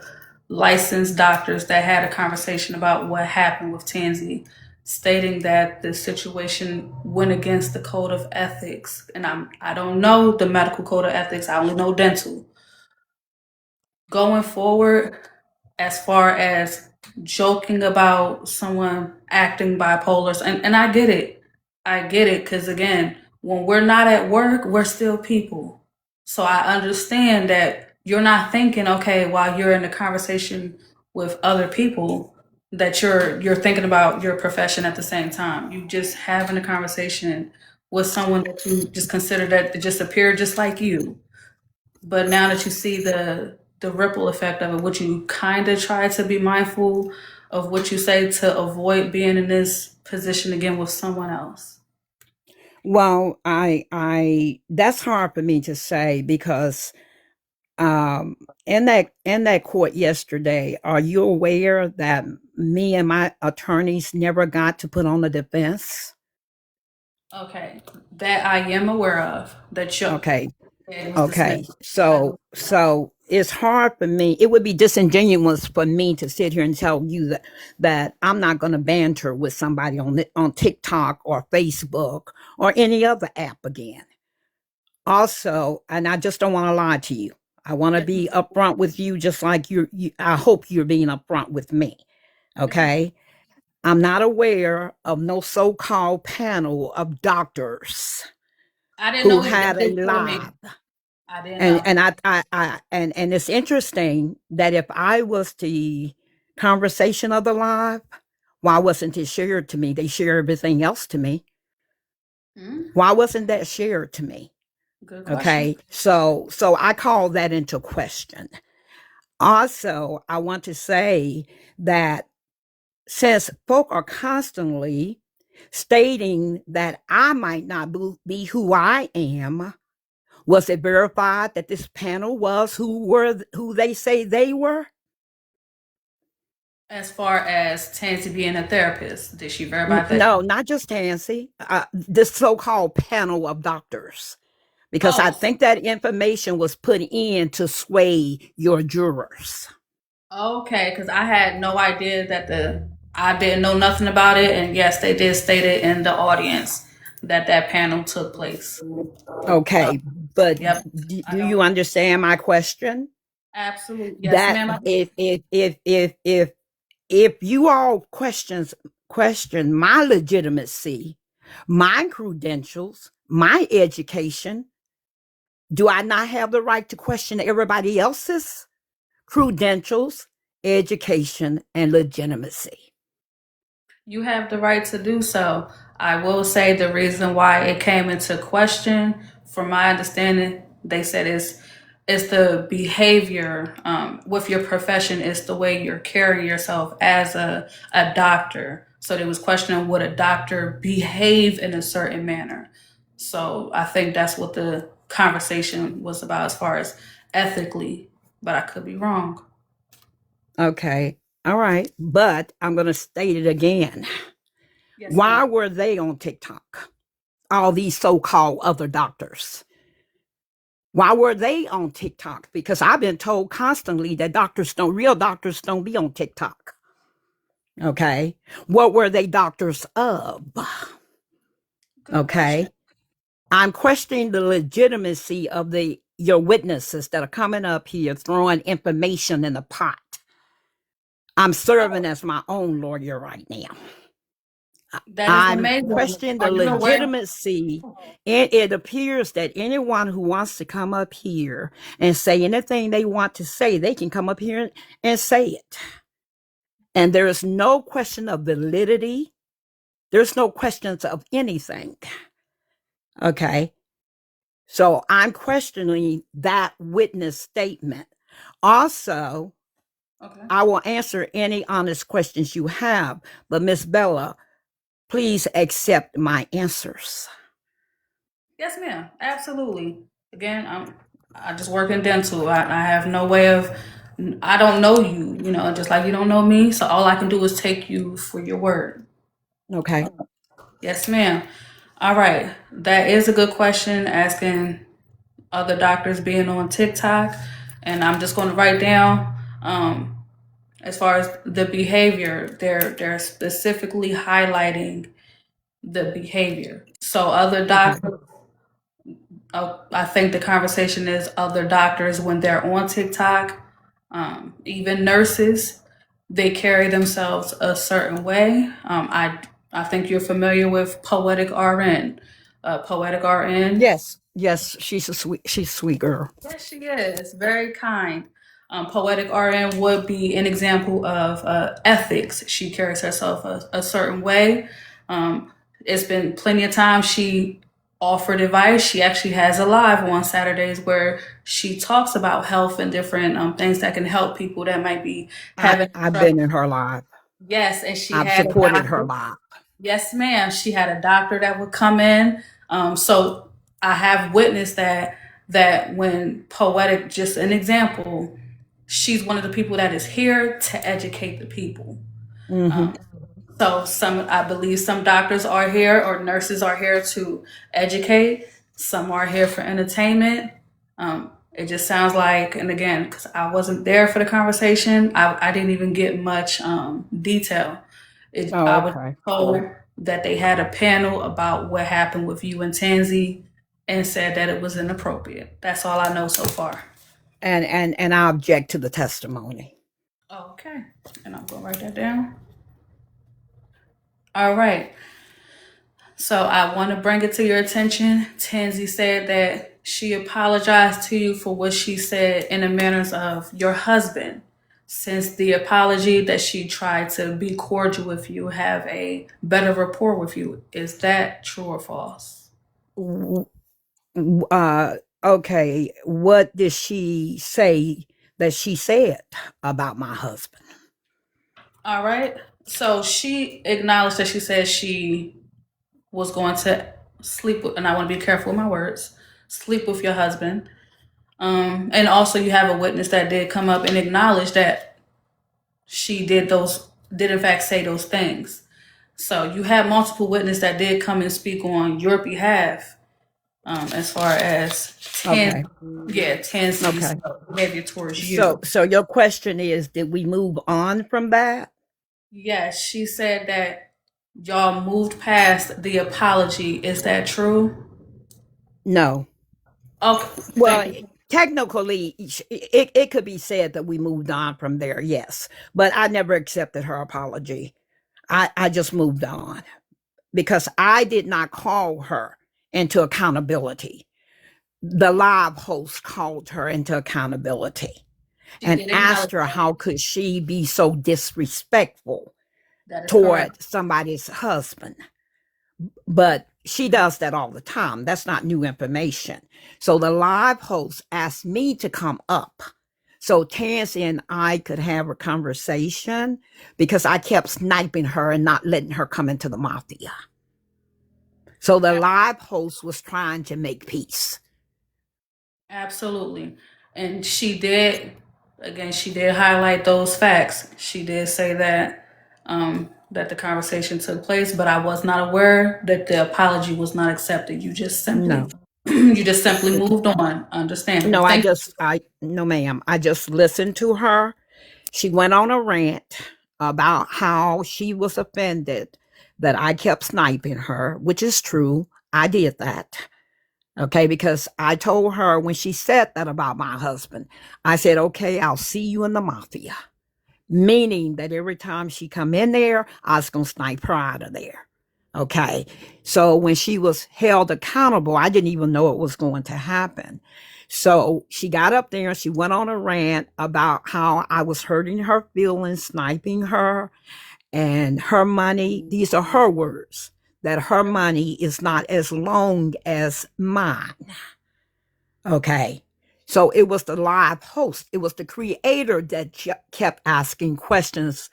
licensed doctors that had a conversation about what happened with Tansy, stating that the situation went against the code of ethics. And I don't know the medical code of ethics, I only know dental. Going forward, as far as joking about someone acting bipolar, and I get it, because again, when we're not at work, we're still people. So I understand that you're not thinking, okay, while you're in a conversation with other people, that you're thinking about your profession at the same time. You just having a conversation with someone that you just consider that just appear just like you. But now that you see the ripple effect of it, would you kind of try to be mindful of what you say to avoid being in this position again with someone else? Well, I that's hard for me to say because in that court yesterday, are you aware that me and my attorneys never got to put on the defense? Okay, that I am aware of. That you Okay. it was Okay. dismissed. So it's hard for me. It would be disingenuous for me to sit here and tell you that I'm not going to banter with somebody on TikTok or Facebook or any other app again. Also, and I just don't want to lie to you. I want to be upfront with you, just like I hope you're being upfront with me. Okay. I'm not aware of no so-called panel of doctors I didn't who know that had a they told me. live. I didn't know. And it's interesting that if I was the conversation of the live, why wasn't it shared to me? They share everything else to me. Why wasn't that shared to me? Good question. Okay. So I call that into question. Also, I want to say that since folk are constantly stating that I might not be who I am, was it verified that this panel was who they say they were? As far as Tansy being a therapist, did she verify that? No, not just Tansy. This so-called panel of doctors, because I think that information was put in to sway your jurors. Okay, because I had no idea that I didn't know nothing about it, and yes, they did state it in the audience that panel took place. Okay, but Yep. do you understand my question? Absolutely, yes, ma'am. If you all question my legitimacy, my credentials, my education, do I not have the right to question everybody else's credentials, education, and legitimacy? You have the right to do so. I will say the reason why it came into question, from my understanding, they said it's the behavior with your profession, it's the way you're carrying yourself as a doctor. So they was questioning, would a doctor behave in a certain manner? So I think that's what the conversation was about as far as ethically, but I could be wrong. Okay. All right. But I'm going to state it again. Yes, why were they on TikTok? All these so-called other doctors. Why were they on TikTok? Because I've been told constantly that real doctors don't be on TikTok. Okay. What were they doctors of? Okay. I'm questioning the legitimacy of your witnesses that are coming up here throwing information in the pot. I'm serving as my own lawyer right now. I'm questioning the legitimacy. It appears that anyone who wants to come up here and say anything they want to say, they can come up here and say it. And there is no question of validity. There's no questions of anything. Okay. So I'm questioning that witness statement. Also, I will answer any honest questions you have, but Miss Bella, please accept my answers. Yes, ma'am. Absolutely. Again, I just work in dental. I have no way of. I don't know you. Just like you don't know me. So all I can do is take you for your word. Okay. Yes, ma'am. All right. That is a good question. Asking other doctors being on TikTok, and I'm just going to write down. As far as the behavior, they're specifically highlighting the behavior. So other doctors, I think the conversation is other doctors when they're on TikTok, even nurses, they carry themselves a certain way. I think you're familiar with Poetic RN. Poetic RN. Yes, she's a sweet girl. Yes, she is. Very kind. Poetic RN would be an example of ethics. She carries herself a certain way. It's been plenty of times she offered advice. She actually has a live on Saturdays where she talks about health and different things that can help people that might be having I've trouble. been in her live. Yes, and she I've had a supported her doctor. live. Yes, ma'am. She had a doctor that would come in. So I have witnessed that when Poetic, just an example, she's one of the people that is here to educate the people. So I believe some doctors are here or nurses are here to educate. Some are here for entertainment. It just sounds like, and again, because I wasn't there for the conversation, I didn't even get much detail. I was Okay. told that they had a panel about what happened with you and Tansy and said that it was inappropriate. That's all I know so far. And I object to the testimony. Okay. And I'm going to write that down. All right. So I want to bring it to your attention. Tansy said that she apologized to you for what she said in the manners of your husband. Since the apology that she tried to be cordial with you, have a better rapport with you. Is that true or false? Okay, what did she say that she said about my husband? All right. So she acknowledged that she said she was going to sleep with, and I want to be careful with my words, sleep with your husband. And also you have a witness that did come up and acknowledge that she did in fact say those things. So you have multiple witnesses that did come and speak on your behalf, as far as Tansy's behavior towards you. So your question is, did we move on from that? Yes, she said that y'all moved past the apology. Is that true? No. Okay. Well, technically, it could be said that we moved on from there, yes. But I never accepted her apology. I just moved on because I did not call her into accountability. The live host called her into accountability and asked her how could she be so disrespectful toward somebody's husband. But she does that all the time. That's not new information. So the live host asked me to come up so Tansy and I could have a conversation because I kept sniping her and not letting her come into the mafia. So the live host was trying to make peace. Absolutely. And she did highlight those facts. She did say that that the conversation took place, but I was not aware that the apology was not accepted. You just simply moved on. Understand? No, no, ma'am. I just listened to her. She went on a rant about how she was offended that I kept sniping her, which is true. I did that. Okay, because I told her when she said that about my husband, I said, okay, I'll see you in the mafia. Meaning that every time she come in there, I was going to snipe her out of there. Okay. So when she was held accountable, I didn't even know it was going to happen. So she got up there and she went on a rant about how I was hurting her feelings, sniping her, and her money. These are her words, that her money is not as long as mine. Okay. So it was the live host. It was the creator that kept asking questions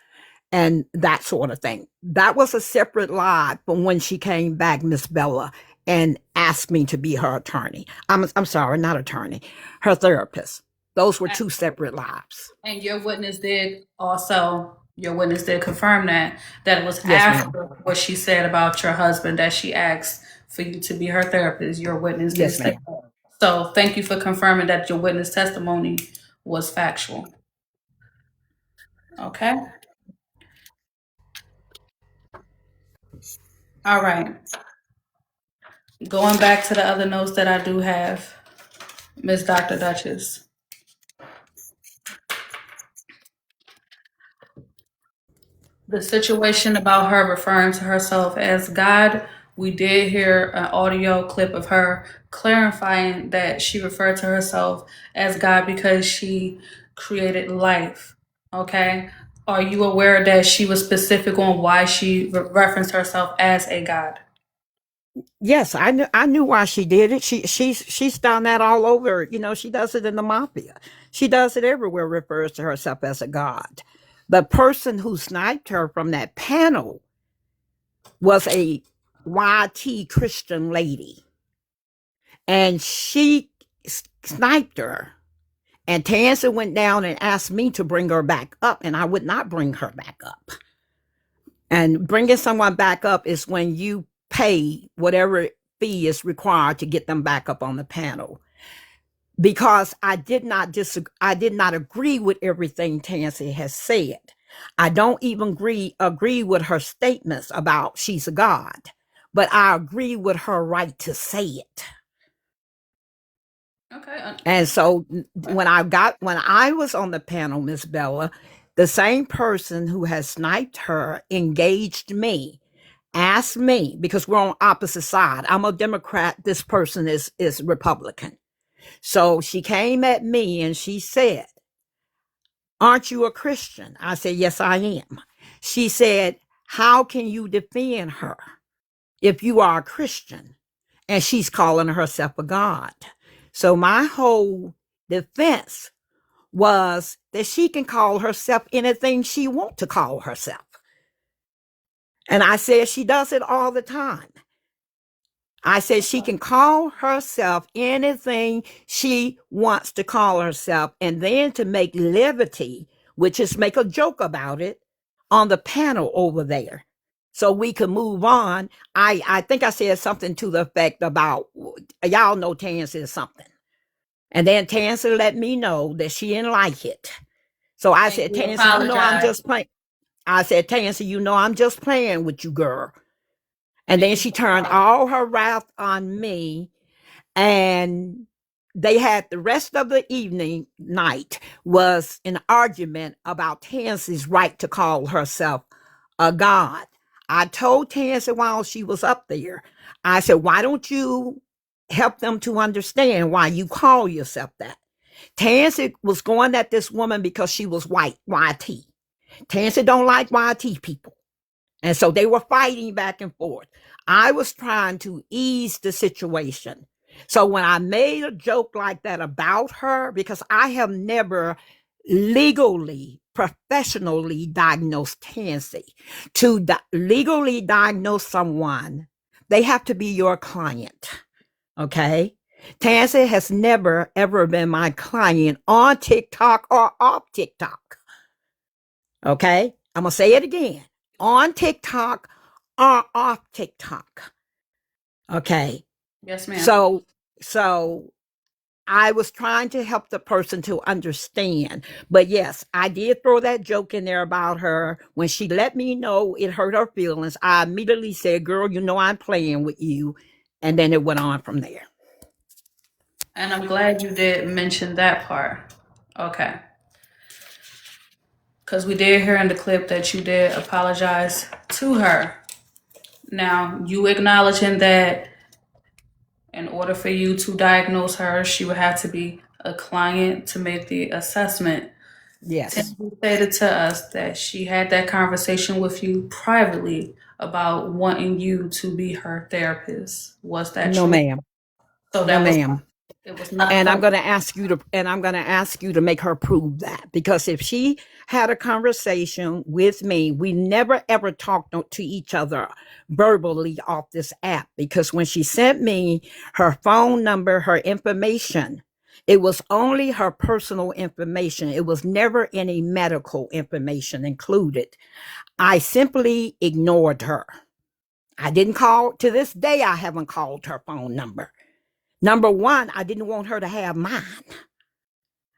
and that sort of thing. That was a separate live from when she came back, Miss Bella, and asked me to be her attorney. I'm sorry, not attorney, her therapist. Those were two separate lives. And your witness did confirm that it was after what she said about your husband that she asked for you to be her therapist. Your witness did say that. So thank you for confirming that your witness testimony was factual. Okay. All right. Going back to the other notes that I do have, Ms. Dr. Duchess. The situation about her referring to herself as God We did hear an audio clip of her clarifying that she referred to herself as God because she created life. Okay? Are you aware that she was specific on why she referenced herself as a God? Yes, I knew why she did it. She's done that all over. You know, she does it in the mafia. She does it everywhere, refers to herself as a god. The person who sniped her from that panel was a YT Christian lady. And she sniped her. And Tansy went down and asked me to bring her back up, and I would not bring her back up. And bringing someone back up is when you pay whatever fee is required to get them back up on the panel. Because I did not agree with everything Tansy has said. I don't even agree with her statements about she's a god, but I agree with her right to say it. Okay. And so when I was on the panel, Miss Bella, the same person who has sniped her engaged me, asked me, because we're on opposite side. I'm a Democrat. This person is Republican. So she came at me and she said, "Aren't you a Christian?" I said, "Yes, I am." She said, "How can you defend her if you are a Christian?" And she's calling herself a god. So my whole defense was that she can call herself anything she wants to call herself. And I said she does it all the time. I said she can call herself anything she wants to call herself, and then to make levity, which is make a joke about it, on the panel over there, so we can move on. I think I said something to the effect about, y'all know Tansy is something. And then Tansy let me know that she didn't like it. So I said, "Tansy, you know I'm just playing." I said, "Tansy, you know I'm just playing with you, girl." And then she turned all her wrath on me, and they had the rest of the night was an argument about Tansy's right to call herself a god. I told Tansy while she was up there, I said, "Why don't you help them to understand why you call yourself that?" Tansy was going at this woman because she was white, YT. Tansy don't like YT people. And so they were fighting back and forth. I was trying to ease the situation. So when I made a joke like that about her, because I have never legally, professionally diagnosed Tansy. To legally diagnose someone, they have to be your client. Okay? Tansy has never, ever been my client on TikTok or off TikTok. Okay? I'm going to say it again. On TikTok or off TikTok. Okay? Yes, ma'am. So I was trying to help the person to understand. But yes, I did throw that joke in there about her. When she let me know it hurt her feelings, I immediately said, "Girl, you know I'm playing with you." And then it went on from there. And I'm glad you did mention that part. Okay. Because we did hear in the clip that you did apologize to her. Now, you acknowledging that in order for you to diagnose her, she would have to be a client to make the assessment. Yes. Tansy stated to us that she had that conversation with you privately about wanting you to be her therapist. Was that No, true? ma'am. So No, that was, ma'am. it was not. And I'm going to ask you to make her prove that, because if she had a conversation with me, we never ever talked to each other verbally off this app, because when she sent me her phone number, her information, it was only her personal information. It was never any medical information included. I simply ignored her. I didn't call. To this day, I haven't called her phone number. Number one, I didn't want her to have mine.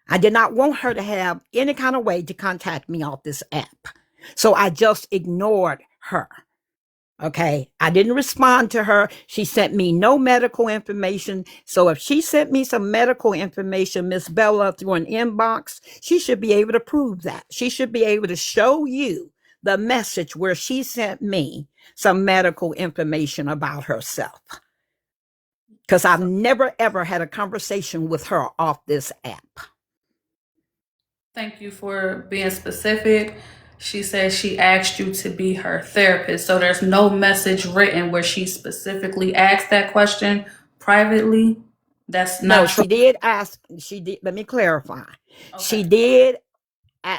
I did not want her to have any kind of way to contact me off this app. So I just ignored her. Okay. I didn't respond to her. She sent me no medical information. So if she sent me some medical information, Miss Bella, through an inbox, she should be able to prove that. She should be able to show you the message where she sent me some medical information about herself. Because I've never, ever had a conversation with her off this app. Thank you for being specific. She says she asked you to be her therapist. So there's no message written where she specifically asked that question privately. That's No, not true. she did ask, let me clarify. Okay. She did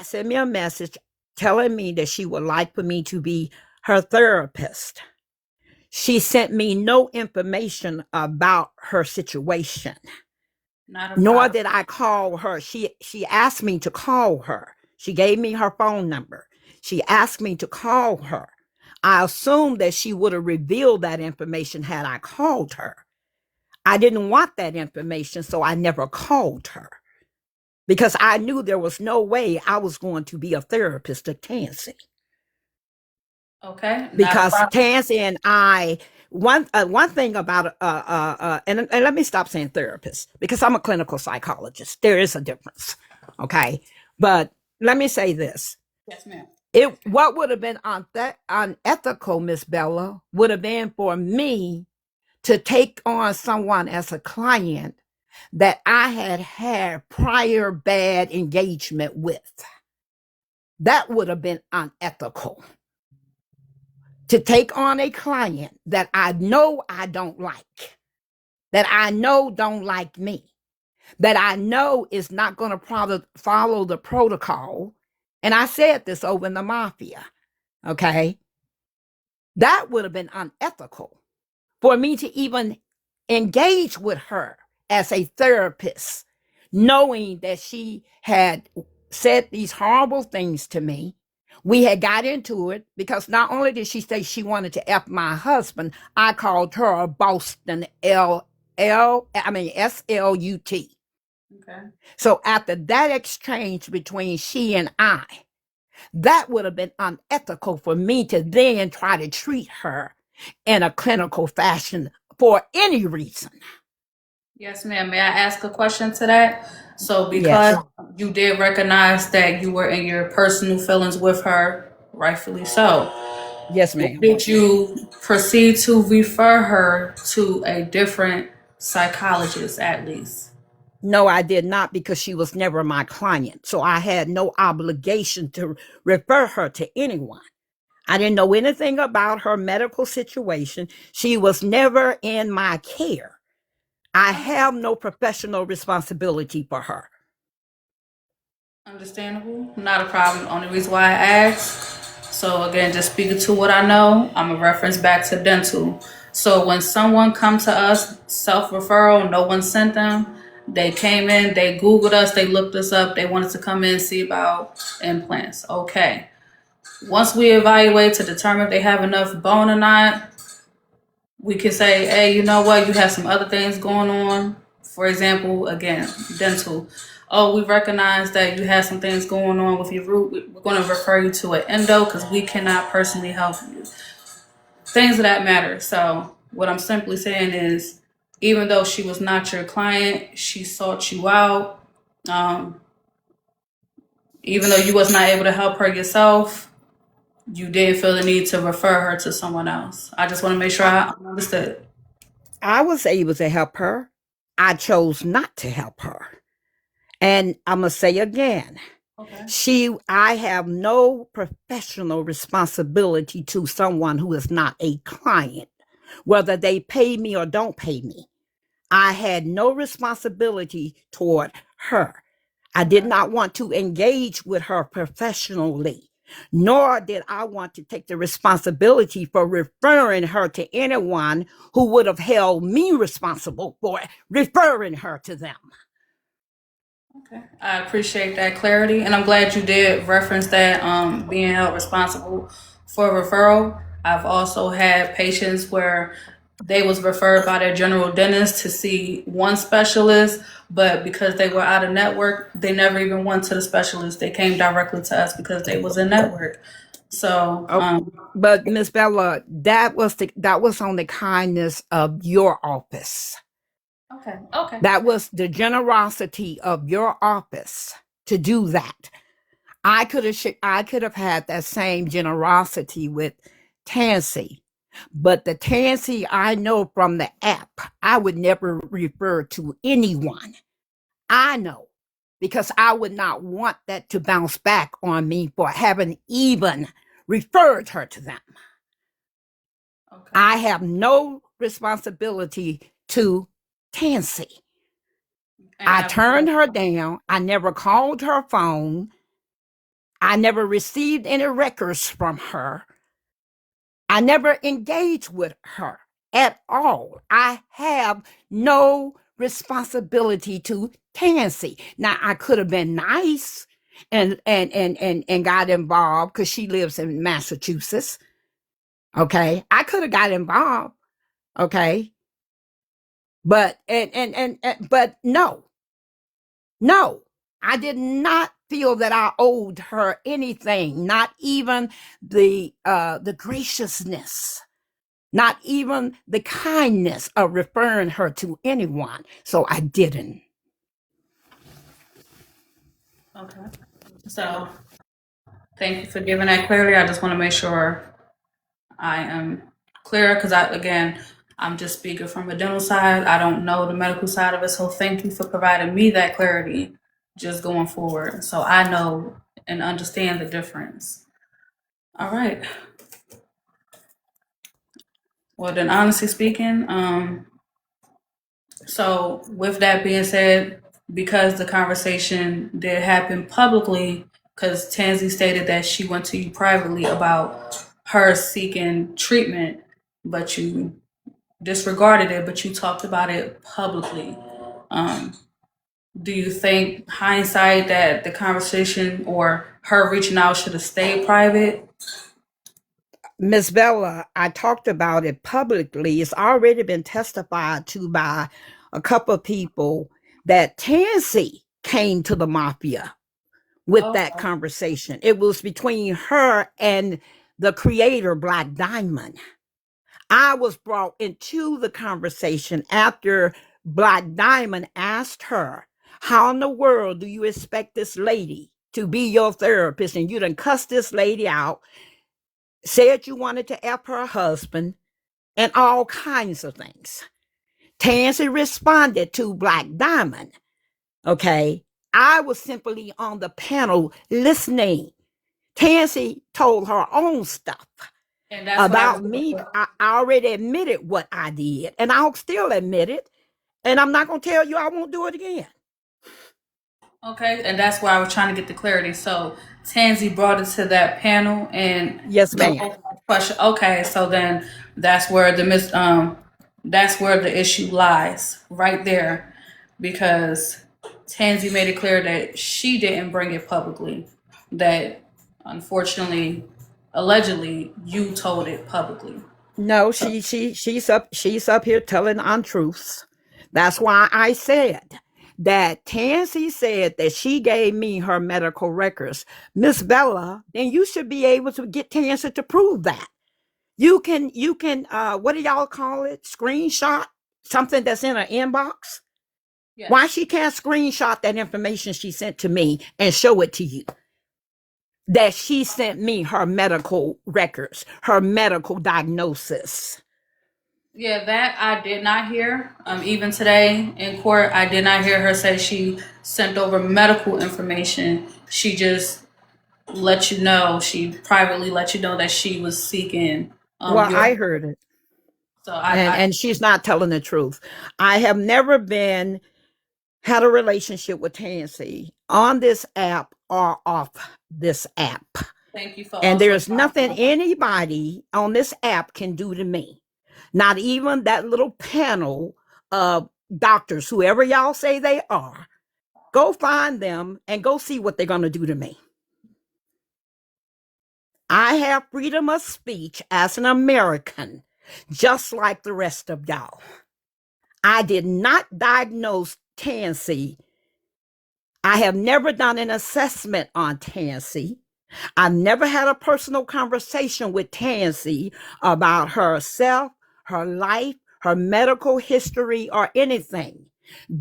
send me a message telling me that she would like for me to be her therapist. She sent me no information about her situation. Nor did I call her. She asked me to call her. She gave me her phone number. She asked me to call her. I assumed that she would have revealed that information had I called her. I didn't want that information, so I never called her because I knew there was no way I was going to be a therapist to Tansy. Okay. Because Tansy and I, one thing about and let me stop saying therapist because I'm a clinical psychologist. There is a difference, okay? But let me say this: Yes, ma'am. What would have been unethical, Miss Bella, would have been for me to take on someone as a client that I had prior bad engagement with. That would have been unethical. To take on a client that I know I don't like, that I know don't like me, that I know is not going to follow the protocol. And I said this over in the mafia, okay? That would have been unethical for me to even engage with her as a therapist, knowing that she had said these horrible things to me. We had got into it because not only did she say she wanted to F my husband, I called her a Boston SLUT. Okay. So after that exchange between she and I, that would have been unethical for me to then try to treat her in a clinical fashion for any reason. Yes, ma'am. May I ask a question to that? So because you did recognize that you were in your personal feelings with her, rightfully so. Yes, ma'am. Did you proceed to refer her to a different psychologist at least? No, I did not because she was never my client. So I had no obligation to refer her to anyone. I didn't know anything about her medical situation. She was never in my care. I have no professional responsibility for her. Understandable. Not a problem. Only reason why I asked. So again, just speaking to what I know, I'm a reference back to dental. So when someone comes to us, self-referral, no one sent them. They came in, they Googled us, they looked us up, they wanted to come in and see about implants. Okay. Once we evaluate to determine if they have enough bone or not, we can say, hey, you know what? You have some other things going on. For example, again, dental. Oh, we recognize that you have some things going on with your root. We're going to refer you to an endo because we cannot personally help you. Things of that matter. So what I'm simply saying is, even though she was not your client, she sought you out. Even though you was not able to help her yourself, you did feel the need to refer her to someone else. I just want to make sure I understood. I was able to help her. I chose not to help her. And I'm going to say again, I have no professional responsibility to someone who is not a client, whether they pay me or don't pay me. I had no responsibility toward her. I did not want to engage with her professionally, nor did I want to take the responsibility for referring her to anyone who would have held me responsible for referring her to them. Okay, I appreciate that clarity, and I'm glad you did reference that being held responsible for referral. I've also had patients where they was referred by their general dentist to see one specialist, but because they were out of network, they never even went to the specialist. They came directly to us because they was in network. So, but Miss Bella, that was on the kindness of your office. Okay. That was the generosity of your office to do that. I could have had that same generosity with Tansy, but the Tansy I know from the app, I would never refer to anyone. I know because I would not want that to bounce back on me for having even referred her to them. Okay. I have no responsibility to Tansy. I turned her down. I never called her phone. I never received any records from her. I never engaged with her at all. I have no responsibility to Tansy. Now I could have been nice and got involved because she lives in Massachusetts. Okay. I could have got involved. Okay. But but no, I did not feel that I owed her anything, not even the graciousness, not even the kindness of referring her to anyone. So I didn't. Okay. So thank you for giving that clarity. I just want to make sure I am clear because I'm just speaking from a dental side. I don't know the medical side of it. So thank you for providing me that clarity just going forward. So I know and understand the difference. All right. Well, then honestly speaking, so with that being said, because the conversation did happen publicly, because Tansy stated that she went to you privately about her seeking treatment, but you disregarded it, but you talked about it publicly. Do you think, hindsight, that the conversation or her reaching out should have stayed private? Miss Bella, I talked about it publicly. It's already been testified to by a couple of people that Tansy came to the mafia with that conversation. It was between her and the creator, Black Diamond. I was brought into the conversation after Black Diamond asked her, how in the world do you expect this lady to be your therapist? And you done cussed this lady out, said you wanted to F her husband, and all kinds of things. Tansy responded to Black Diamond. Okay. I was simply on the panel listening. Tansy told her own stuff about me. I already admitted what I did, and I'll still admit it. And I'm not going to tell you I won't do it again. Okay, and that's why I was trying to get the clarity. So Tansy brought it to that panel, and yes, ma'am. Question. Okay, so then that's where that's where the issue lies, right there, because Tansy made it clear that she didn't bring it publicly. That unfortunately, allegedly, you told it publicly. No, she's up here telling untruths. That's why I said that Tansy said that she gave me her medical records. Miss Bella, then you should be able to get Tansy to prove that. You can what do y'all call it? Screenshot something that's in her inbox? Yes. Why she can't screenshot that information she sent to me and show it to you? That she sent me her medical records, her medical diagnosis. Yeah, that I did not hear. Even today in court, I did not hear her say she sent over medical information. She just let you know, she privately let you know that she was seeking. I heard it. So and she's not telling the truth. I have never had a relationship with Tansy on this app or off this app. Thank you for. And there's nothing anybody on this app can do to me. Not even that little panel of doctors, whoever y'all say they are. Go find them and go see what they're going to do to me. I have freedom of speech as an American, just like the rest of y'all. I did not diagnose Tansy. I have never done an assessment on Tansy. I've never had a personal conversation with Tansy about herself, her life, her medical history, or anything.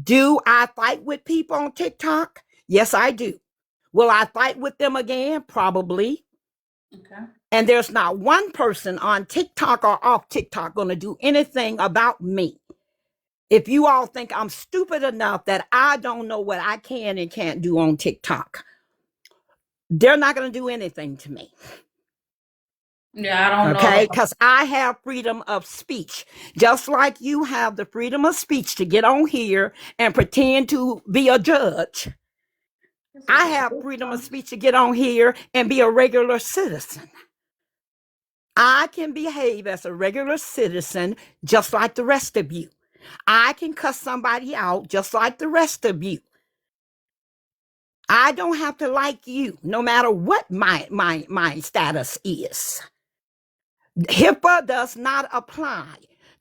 Do I fight with people on TikTok? Yes, I do. Will I fight with them again? Probably. Okay. And there's not one person on TikTok or off TikTok going to do anything about me. If you all think I'm stupid enough that I don't know what I can and can't do on TikTok, they're not going to do anything to me. Yeah, I don't know. Okay, because I have freedom of speech, just like you have the freedom of speech to get on here and pretend to be a judge. I have freedom of speech to get on here and be a regular citizen. I can behave as a regular citizen just like the rest of you. I can cuss somebody out just like the rest of you. I don't have to like you, no matter what my status is. HIPAA does not apply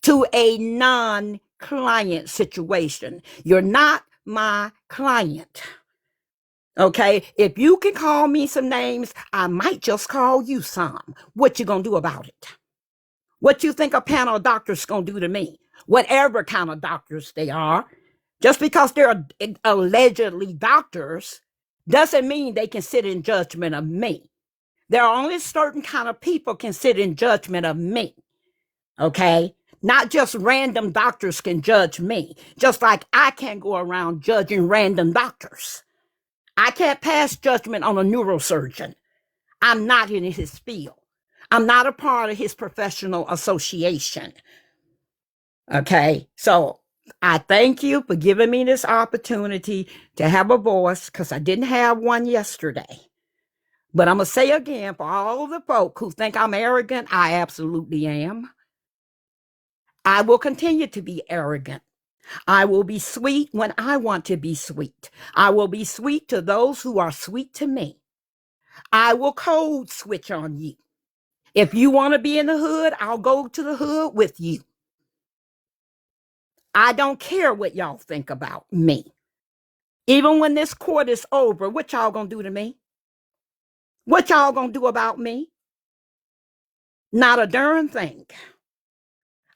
to a non-client situation. You're not my client. Okay, if you can call me some names, I might just call you some. What you gonna do about it? What you think a panel of doctors gonna do to me? Whatever kind of doctors they are, just because they're allegedly doctors, doesn't mean they can sit in judgment of me. There are only certain kind of people can sit in judgment of me. Okay, not just random doctors can judge me, just like I can't go around judging random doctors. I can't pass judgment on a neurosurgeon. I'm not in his field. I'm not a part of his professional association. Okay, so I thank you for giving me this opportunity to have a voice, because I didn't have one yesterday. But I'm going to say again, for all the folk who think I'm arrogant, I absolutely am. I will continue to be arrogant. I will be sweet when I want to be sweet. I will be sweet to those who are sweet to me. I will code switch on you. If you want to be in the hood, I'll go to the hood with you. I don't care what y'all think about me. Even when this court is over, what y'all gonna do to me? What y'all gonna do about me? Not a darn thing.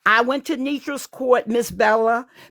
I went to Nitra's court, Miss Bella,